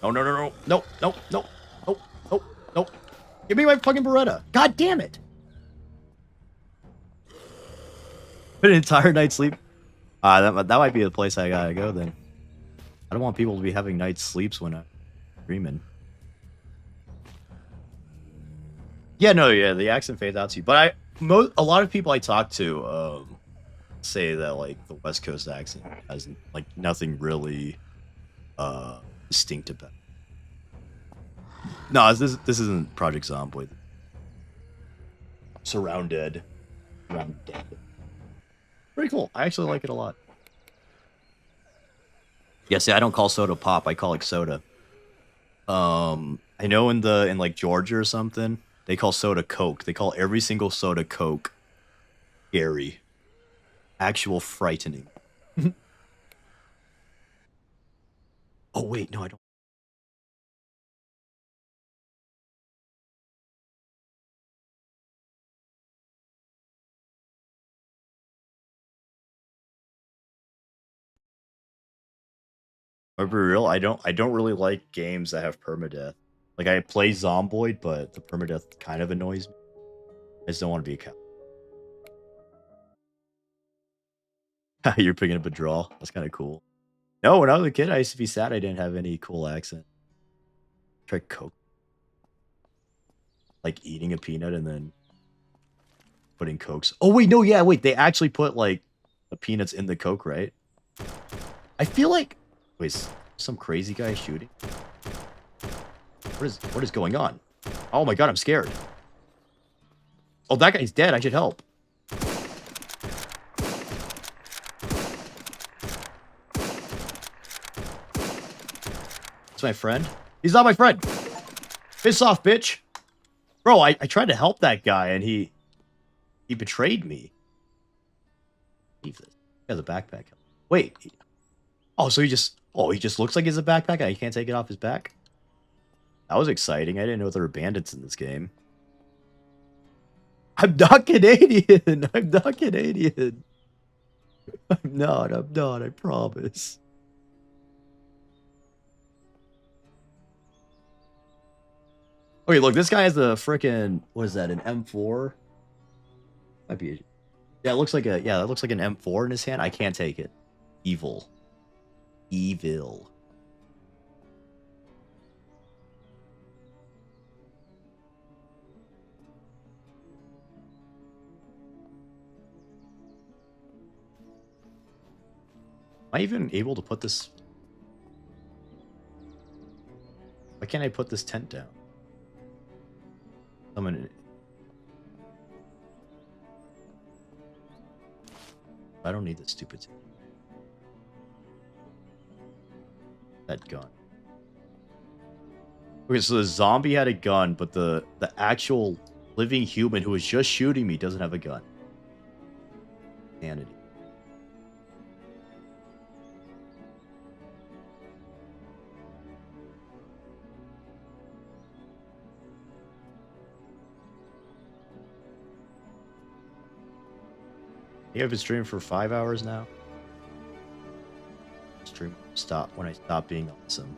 No, no, no, no, no, no, no, no, no, no. Give me my fucking Beretta. God damn it. An entire night's sleep. That might be the place I gotta go then. I don't want people to be having night sleeps when I'm dreaming. Yeah, no, yeah, the accent fades out to you. But a lot of people I talk to say that like the West Coast accent has like nothing really distinct about it. No, this isn't Project Zomboid. Surrounded. Pretty cool. I actually like it a lot. Yeah, see, I don't call soda pop. I call it soda. I know in like Georgia or something, they call soda Coke. They call every single soda Coke. Scary. Actual frightening. Oh wait, no, I don't. I'll be real, I don't really like games that have permadeath. Like I play Zomboid, but the permadeath kind of annoys me. I just don't want to be a cow. You're picking up a draw. That's kind of cool. No, when I was a kid, I used to be sad I didn't have any cool accent. Try Coke. Like eating a peanut and then putting Cokes. Oh wait, no, yeah, wait. They actually put like the peanuts in the Coke, right? I feel like wait, some crazy guy shooting. What is going on? Oh my god, I'm scared. Oh, that guy's dead. I should help. It's my friend. He's not my friend. Piss off, bitch. Bro, I tried to help that guy and he betrayed me. Leave this. He has a backpack. Wait. Oh, so he just looks like he has a backpack and he can't take it off his back? That was exciting. I didn't know there were bandits in this game. I'm not Canadian. I'm not Canadian. I'm not, I promise. Okay, look, this guy has a frickin' what is that, an M4? Might be yeah, it looks like that looks like an M4 in his hand. I can't take it. Evil. Evil. Am I even able to put this? Why can't I put this tent down? I don't need this stupid tent. That gun. Okay, so the zombie had a gun, but the actual living human who was just shooting me doesn't have a gun. Sanity. You have been streaming for 5 hours now. Stream stop when I stop being awesome.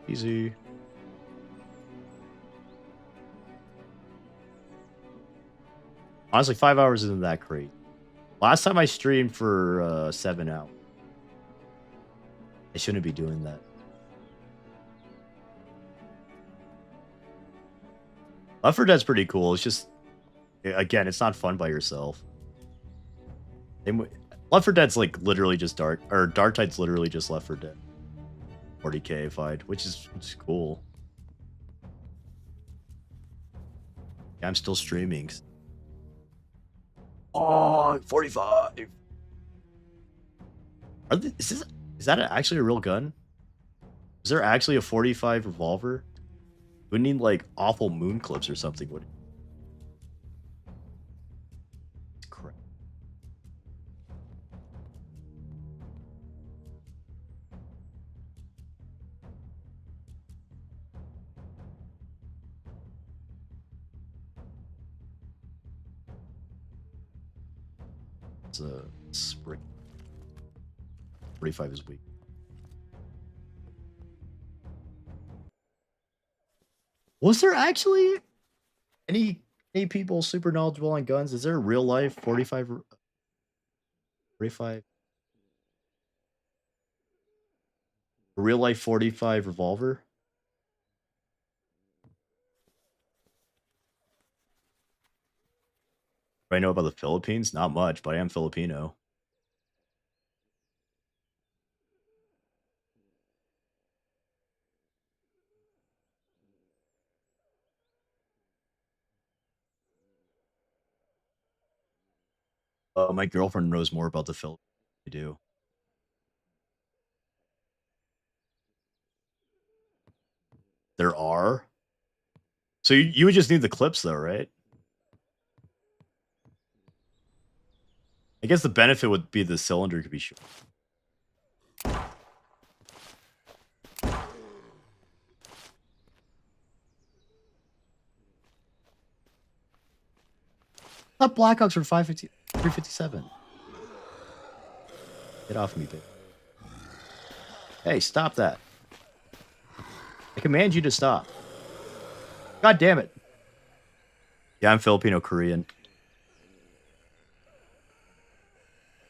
Easy. Honestly, 5 hours isn't that great. Last time I streamed for 7 hours. I shouldn't be doing that. Left 4 Dead's pretty cool. It's just, again, it's not fun by yourself. Left 4 Dead's like literally just Dark Tide's literally just Left 4 Dead. 40k-ified, which is cool. Yeah, I'm still streaming. Oh, 45. Is that actually a real gun? Is there actually a 45 revolver? We need like awful moon clips or something. Would it? Crap. It's a spring. 45 is weak. Was there actually any people super knowledgeable on guns? Is there a real life 45? A real life 45 revolver? What I know about the Philippines? Not much, but I am Filipino. My girlfriend knows more about the Philippines than I do. There are? So you would just need the clips though, right? I guess the benefit would be the cylinder could be short. I thought Blackhawks were 357. Get off me, babe. Hey, stop that. I command you to stop. God damn it. Yeah, I'm Filipino-Korean.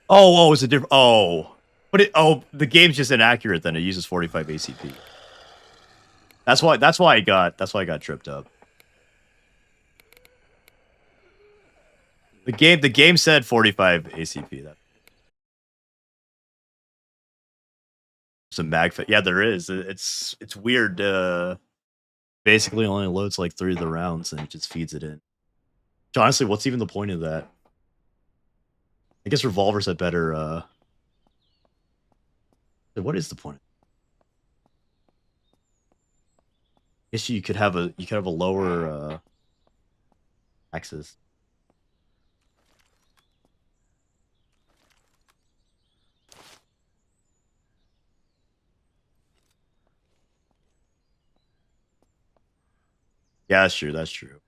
Oh, it's a different... Oh. But the game's just inaccurate then. It uses 45 ACP. That's why I got tripped up. The game said 45 ACP. There's a magfit. Yeah, there is. It's weird. Basically only loads like 3 of the rounds and it just feeds it in. Which, honestly, what's even the point of that? I guess revolvers had better. What is the point? I guess you could have a lower axis. Yeah, that's true. That's true.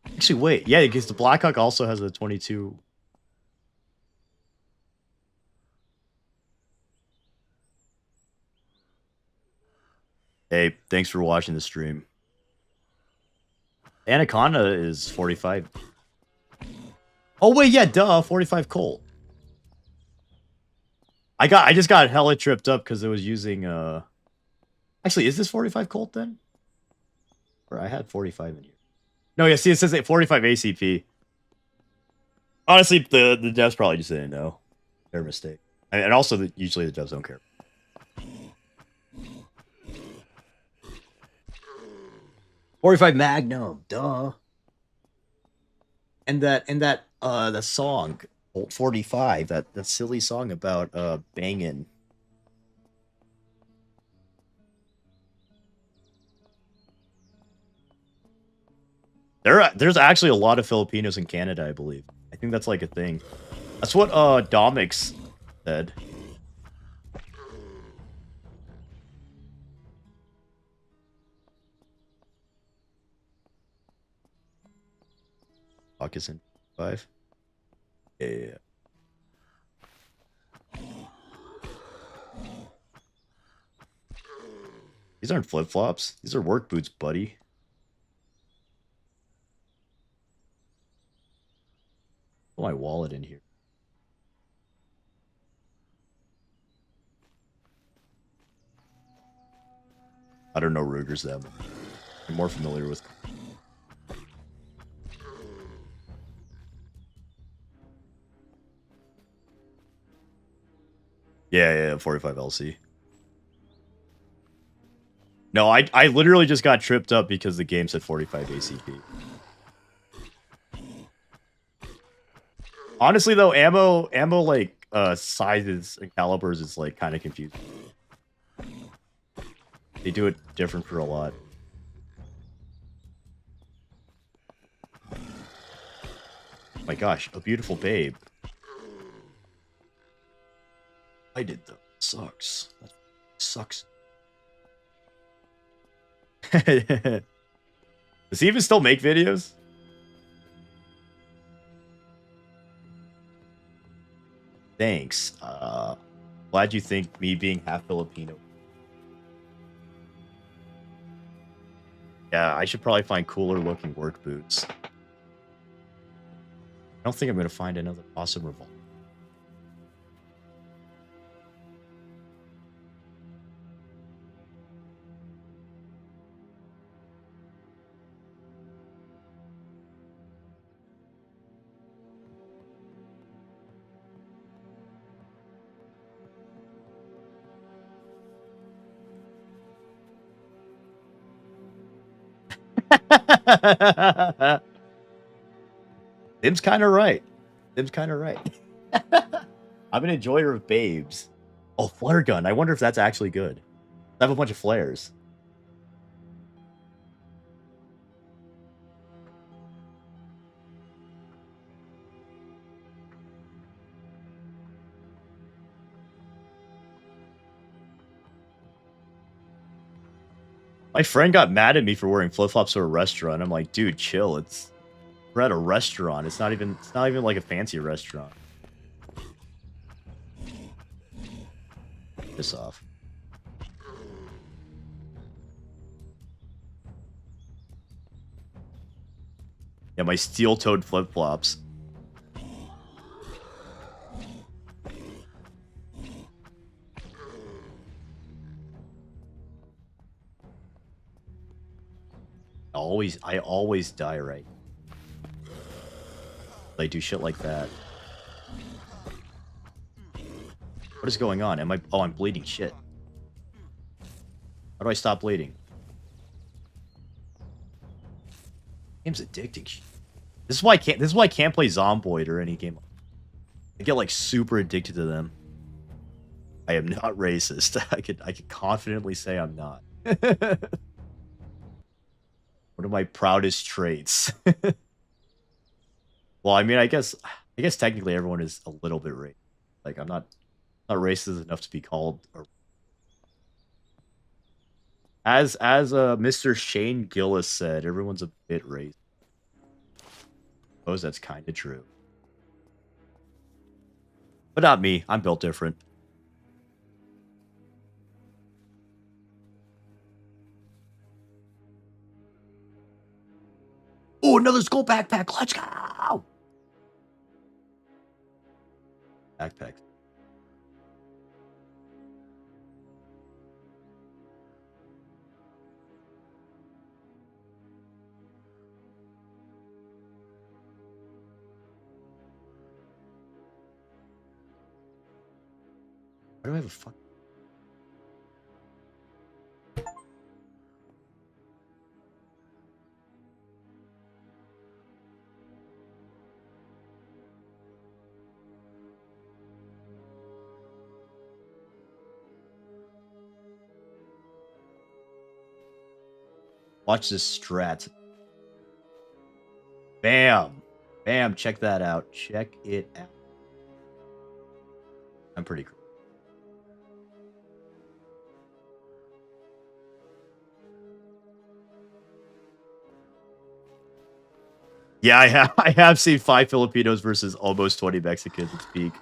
Actually, wait. Yeah, because the Blackhawk also has a 22. Hey, thanks for watching the stream. Anaconda is 45. Oh wait, yeah, duh, 45 Colt. I just got hella tripped up because it was using Actually, is this 45 Colt then? Or I had 45 in here. No, yeah, see, it says 45 ACP. Honestly, the devs probably just didn't know. Their mistake. And also, usually the devs don't care. .45 Magnum, duh. And that the song, Colt 45, that silly song about banging. There's actually a lot of Filipinos in Canada, I believe. I think that's like a thing. That's what Domix said. Caucus in 5. Yeah. These aren't flip-flops. These are work boots, buddy. Put my wallet in here. I don't know Ruger's that much. I'm more familiar with. Yeah, 45 LC. No, I literally just got tripped up because the game said 45 ACP. Honestly, though, ammo like sizes and calibers is like kind of confusing. They do it different for a lot. Oh my gosh, a beautiful babe. I did though. Sucks. That sucks. Does he even still make videos? Thanks. Glad you think me being half Filipino. Yeah, I should probably find cooler looking work boots. I don't think I'm gonna find another awesome revolver. Tim's kind of right. Tim's kind of right. I'm an enjoyer of babes. Oh, flare gun. I wonder if that's actually good. I have a bunch of flares. My friend got mad at me for wearing flip-flops to a restaurant. I'm like, dude, chill. We're at a restaurant. It's not even like a fancy restaurant. Piss off. Yeah, my steel-toed flip-flops. I always die right. I do shit like that. What is going on? Oh, I'm bleeding. Shit. How do I stop bleeding? Game's addicting. This is why I can't play Zomboid or any game. I get like super addicted to them. I am not racist. I could confidently say I'm not. One of my proudest traits. Well, I mean, I guess technically everyone is a little bit racist. Like, I'm not racist enough to be called as Mr. Shane Gillis said, everyone's a bit racist. I suppose that's kind of true. But not me. I'm built different. Oh, another skull backpack. Let's go. Backpack. Why do I have a fuck? Watch this strat. Bam. Bam. Check that out. Check it out. I'm pretty cool. Yeah, I have seen 5 Filipinos versus almost 20 Mexicans at peak.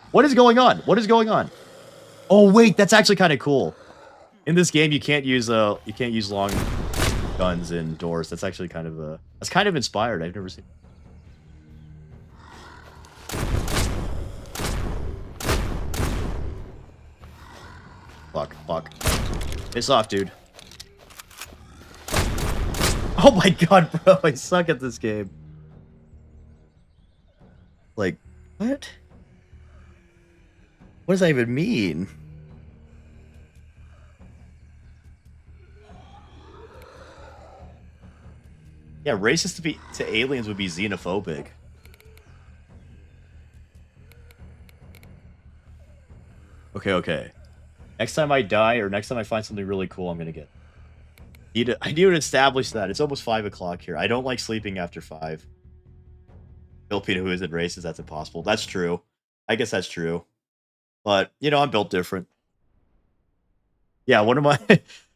What is going on? What is going on? Oh wait, that's actually kind of cool. In this game, you can't use long guns indoors. That's actually kind of inspired. I've never seen. Fuck. Piss off, dude. Oh my god, bro, I suck at this game. Like, what? What does that even mean? Yeah, racist to aliens would be xenophobic. Okay, okay. Next time I die or next time I find something really cool, I'm gonna get. I need to establish that. It's almost 5 o'clock here. I don't like sleeping after 5. Filipino who isn't racist, that's impossible. That's true. I guess that's true. But, you know, I'm built different. Yeah, one of my...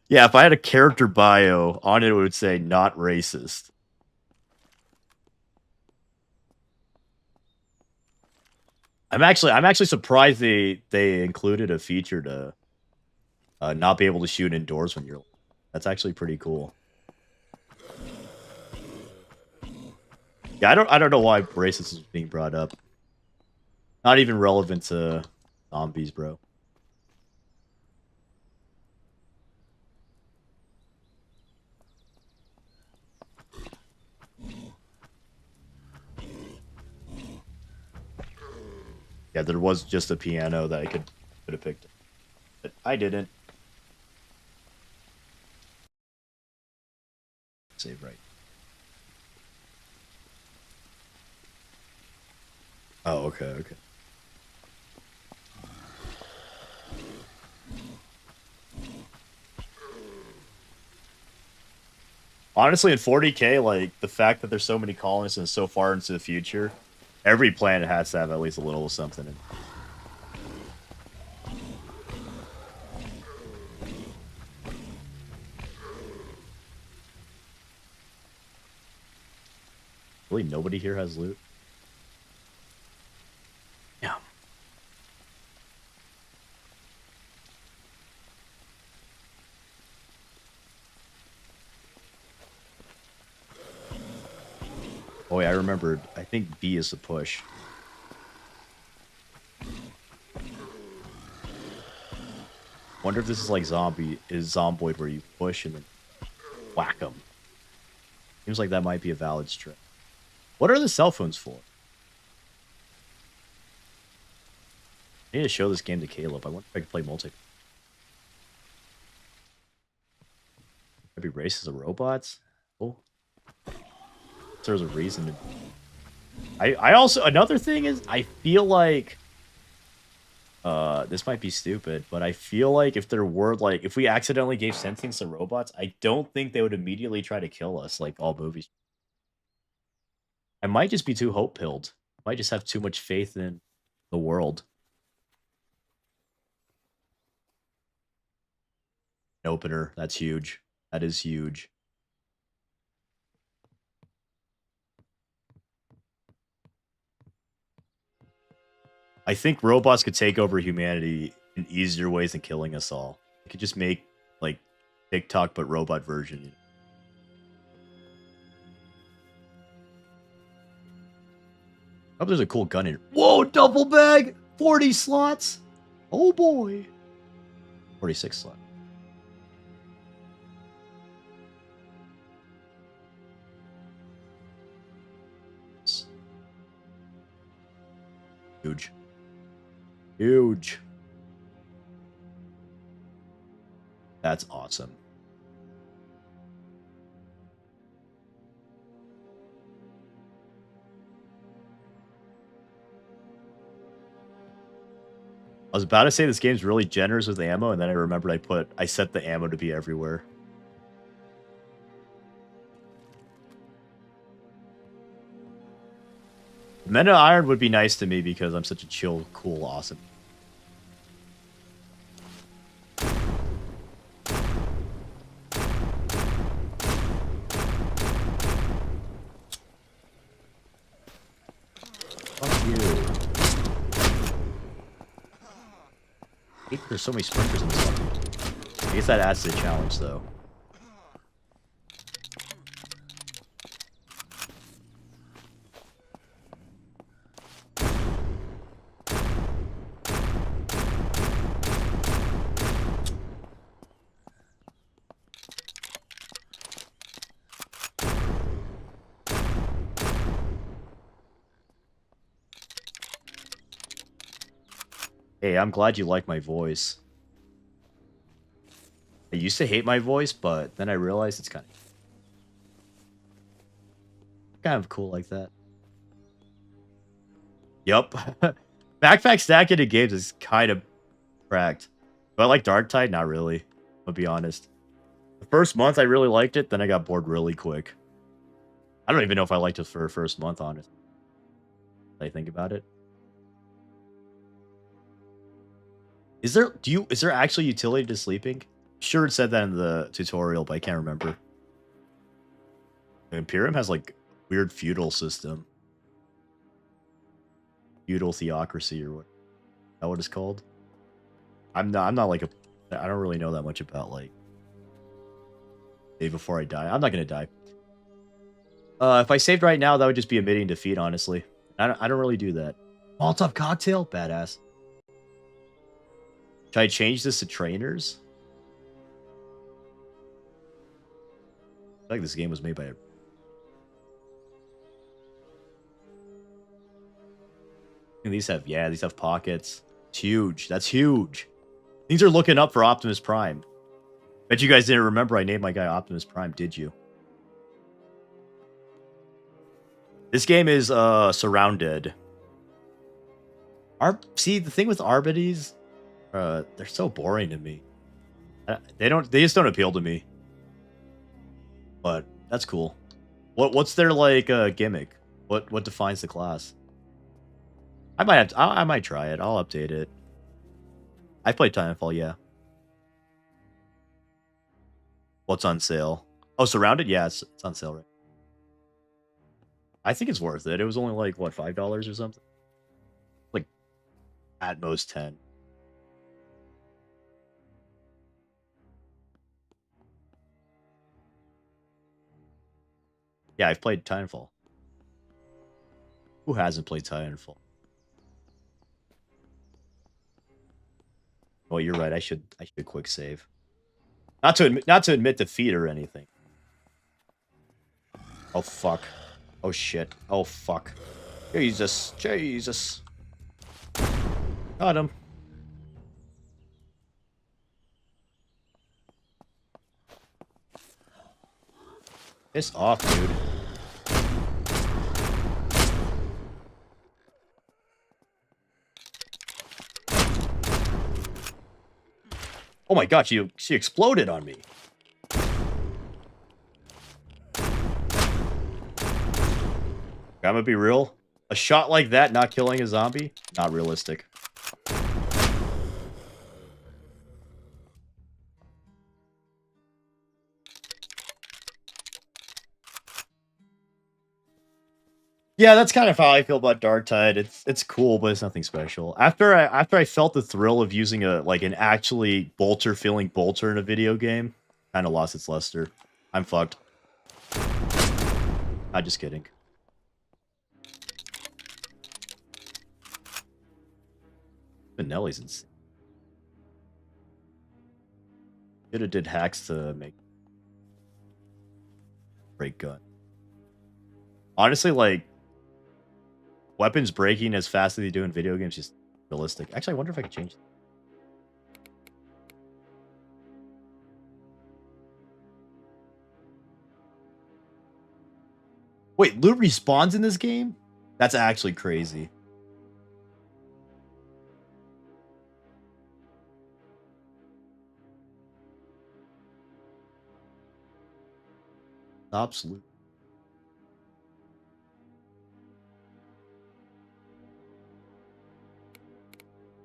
yeah, if I had a character bio, on it would say, not racist. I'm actually surprised they included a feature to not be able to shoot indoors when you're... That's actually pretty cool. Yeah, I don't know why racist is being brought up. Not even relevant to zombies, bro. Yeah, there was just a piano that I could have picked, but I didn't. Save right. Oh, okay, okay. Honestly, in 40K, like, the fact that there's so many colonists and so far into the future, every planet has to have at least a little of something in. Really, nobody here has loot? Yeah. Oh yeah, I remembered. I think B is the push. Wonder if this is like Zomboid where you push and then whack them. Seems like that might be a valid strat. What are the cell phones for? I need to show this game to Caleb. I wonder if I can play multiplayer. Maybe races of robots? Oh. There's a reason to... I also... Another thing is, I feel like... this might be stupid, but I feel like if there were, like... If we accidentally gave sentience to robots, I don't think they would immediately try to kill us, like all movies. I might just be too hope-pilled. I might just have too much faith in the world. An opener. That's huge. That is huge. I think robots could take over humanity in easier ways than killing us all. They could just make, like, TikTok but robot version. You know? I hope there's a cool gun in it. Whoa, double bag! 40 slots! Oh boy! 46 slots. Huge. Huge. That's awesome. I was about to say this game's really generous with ammo, and then I remembered I set the ammo to be everywhere. Men of Iron would be nice to me because I'm such a chill, cool, awesome. Fuck you. There's so many sprinters in this one. I guess that adds to the challenge, though. Hey, I'm glad you like my voice. I used to hate my voice, but then I realized it's kind of cool like that. Yup. Backpack stacking in games is kind of cracked. But I like Dark Tide? Not really. I'll be honest. The first month I really liked it, then I got bored really quick. I don't even know if I liked it for the first month, honestly. I think about it. Is there actually utility to sleeping? Sure, it said that in the tutorial, but I can't remember. Imperium has like weird feudal system. Feudal theocracy or what? Is that what it's called? I'm not like I don't really know that much about like day before I die. I'm not gonna die. If I saved right now, that would just be admitting defeat, honestly. I don't really do that. Molotov cocktail? Badass. Should I change this to trainers? I feel like this game was made by a... And these have pockets. It's huge. That's huge. These are looking up for Optimus Prime. Bet you guys didn't remember I named my guy Optimus Prime, did you? This game is surrounded. See, the thing with Arbites, they're so boring to me. They just don't appeal to me. But that's cool. What's their like gimmick? What defines the class? I might try it. I'll update it. I played Titanfall, yeah. What's on sale? Oh, Surrounded? Yeah, it's on sale, right? I think it's worth it. It was only like, what, $5 or something? Like, at most 10. Yeah, I've played Titanfall. Who hasn't played Titanfall? Oh, you're right. I should quick save. Not to admit defeat or anything. Oh fuck. Oh shit. Oh fuck. Jesus. Got him. Piss off, dude. Oh my god, she exploded on me. I'm gonna be real. A shot like that not killing a zombie? Not realistic. Yeah, that's kind of how I feel about Dark Tide. It's cool, but it's nothing special. After I felt the thrill of using an actually bolter feeling bolter in a video game, kind of lost its luster. I'm fucked. I'm just kidding. Benelli's insane. Shoulda did hacks to make break gun. Honestly, like weapons breaking as fast as they do in video games is just realistic. Actually, I wonder if I could change. Wait, loot respawns in this game? That's actually crazy. Absolute.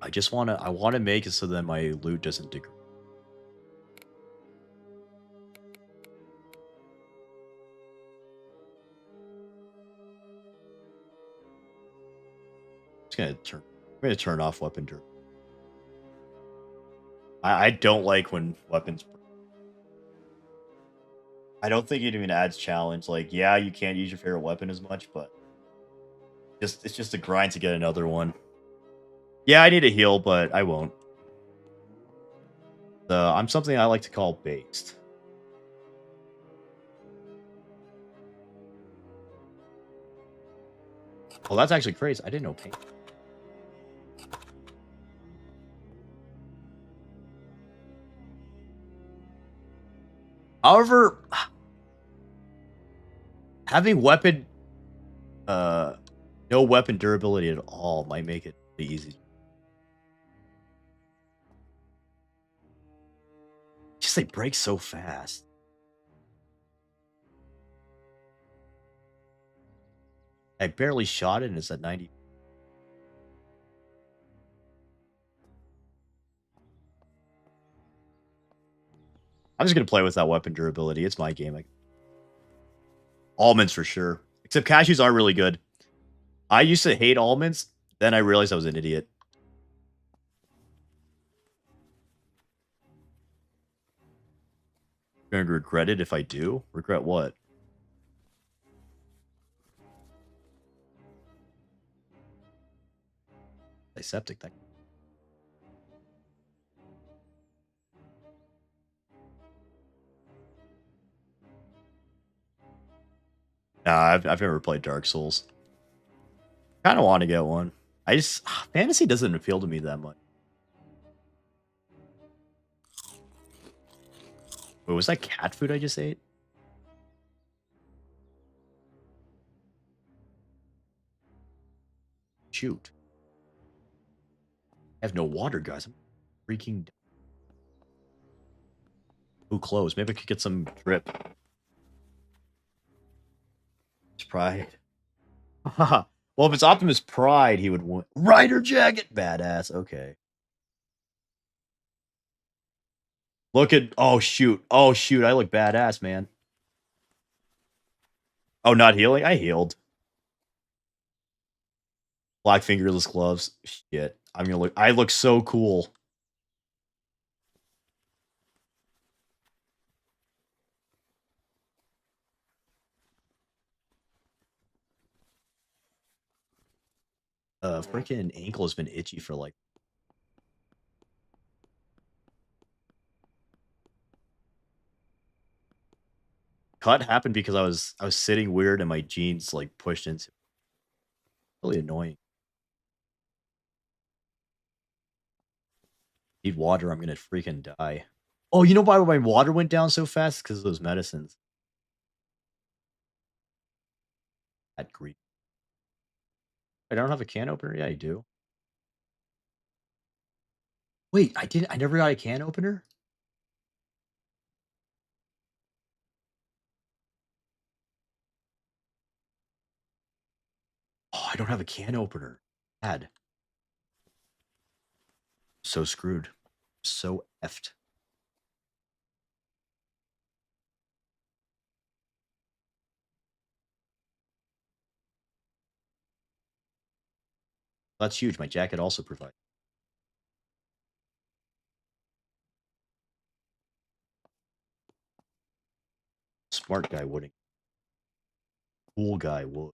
I wanna make it so that my loot doesn't degrade. I'm gonna turn off weapon durability. I don't like when weapons. I don't think it even adds challenge. Like, yeah, you can't use your favorite weapon as much, but it's just a grind to get another one. Yeah, I need a heal, but I won't. I'm something I like to call based. Oh, that's actually crazy. I didn't know paint. However, having weapon, uh, no weapon durability at all might make it pretty easy. Just they break so fast. I barely shot it and it's at 90. I'm just gonna play with that weapon durability. It's my game. Almonds for sure. Except cashews are really good. I used to hate almonds. Then I realized I was an idiot. I'm gonna regret it if I do. Regret what? Aseptic thing. Nah, I've never played Dark Souls. Kind of want to get one. I just fantasy doesn't appeal to me that much. Wait, was that cat food I just ate? Shoot. I have no water, guys. I'm freaking. Ooh, close. Maybe I could get some drip. It's pride. Well, if it's Optimus Pride, he would want Rider jacket. Badass. Okay. Look at. Oh shoot. Oh shoot. I look badass, man. Oh, not healing. I healed. Black fingerless gloves. Shit. I'm gonna look. I look so cool. Freaking ankle has been itchy for like. Cut happened because I was sitting weird and my jeans like pushed into. Really annoying. Need water. I'm gonna freaking die. Oh, you know why my water went down so fast? Because of those medicines. That grief. I don't have a can opener. Yeah, I do. Wait, I didn't. I never got a can opener. Oh, I don't have a can opener. Bad. So screwed. So effed. That's huge. My jacket also provides. Smart guy wouldn't. Cool guy would.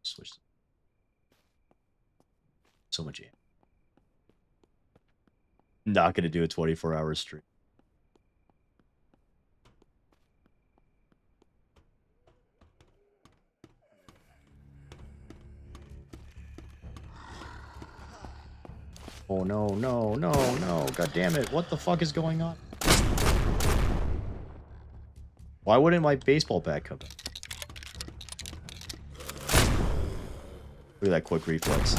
Switch. So much aim. Not gonna do a 24-hour stream. Oh no, no, no, no. God damn it. What the fuck is going on? Why wouldn't my baseball bat come back? Look at that quick reflex.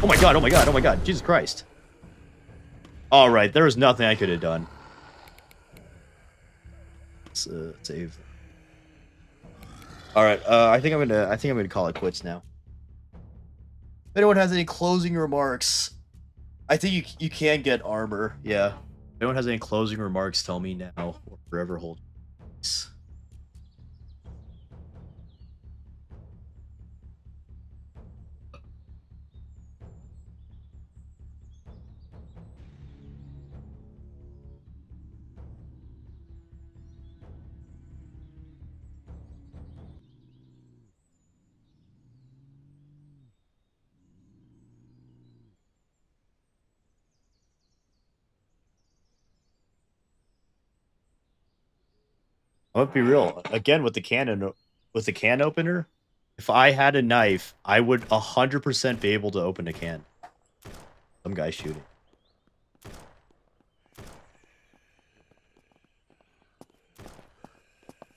Oh my god, oh my god, oh my god. Jesus Christ. Alright, there was nothing I could have done. Let's save. Alright, I think I'm gonna call it quits now. If anyone has any closing remarks, I think you can get armor. Yeah. If anyone has any closing remarks, tell me now or forever hold peace. I'm gonna be real. Again, with the can opener, if I had a knife, I would 100% be able to open a can. Some guy shooting.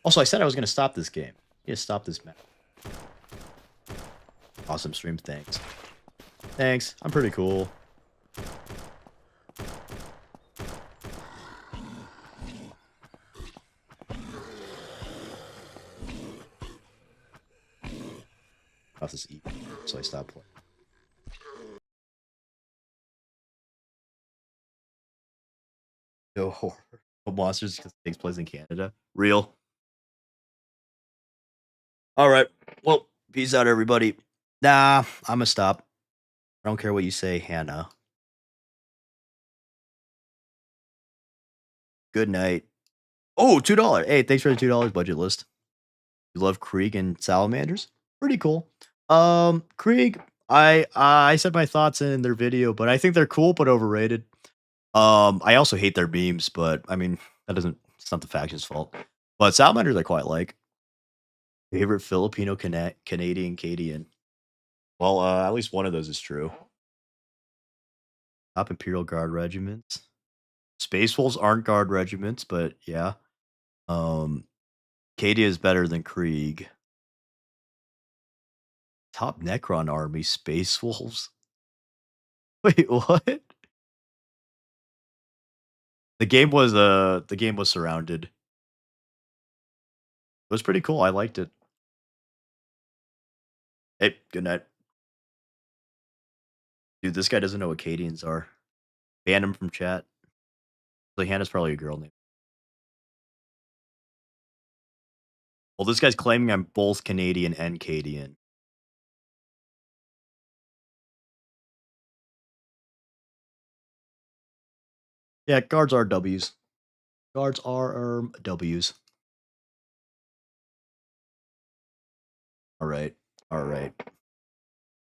Also, I said I was gonna stop this game. Yeah, stop this map. Awesome stream, thanks. Thanks. I'm pretty cool. Off this eat, so I stopped playing. No horror. No monsters because it takes place in Canada. Real. All right. Well, peace out, everybody. Nah, I'm gonna stop. I don't care what you say, Hannah. Good night. Oh, $2. Hey, thanks for the $2 budget list. You love Krieg and salamanders? Pretty cool. Krieg, I said my thoughts in their video, but I think they're cool but overrated. I also hate their beams, but I mean it's not the faction's fault. But salamanders I quite like. Favorite Filipino Canadian Cadian. Well, at least one of those is true. Top Imperial Guard regiments. Space Wolves aren't guard regiments, but yeah. Cadia is better than Krieg. Top Necron army, Space Wolves. Wait, what? The game was surrounded. It was pretty cool. I liked it. Hey, good night. Dude, this guy doesn't know what Cadians are. Ban him from chat. So Hannah's probably a girl name. Well, this guy's claiming I'm both Canadian and Cadian. Yeah, guards are W's. Guards are W's. All right. All right.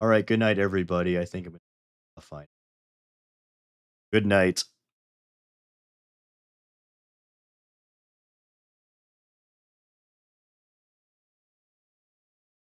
All right. Good night, everybody. I think I'm fine. Good night.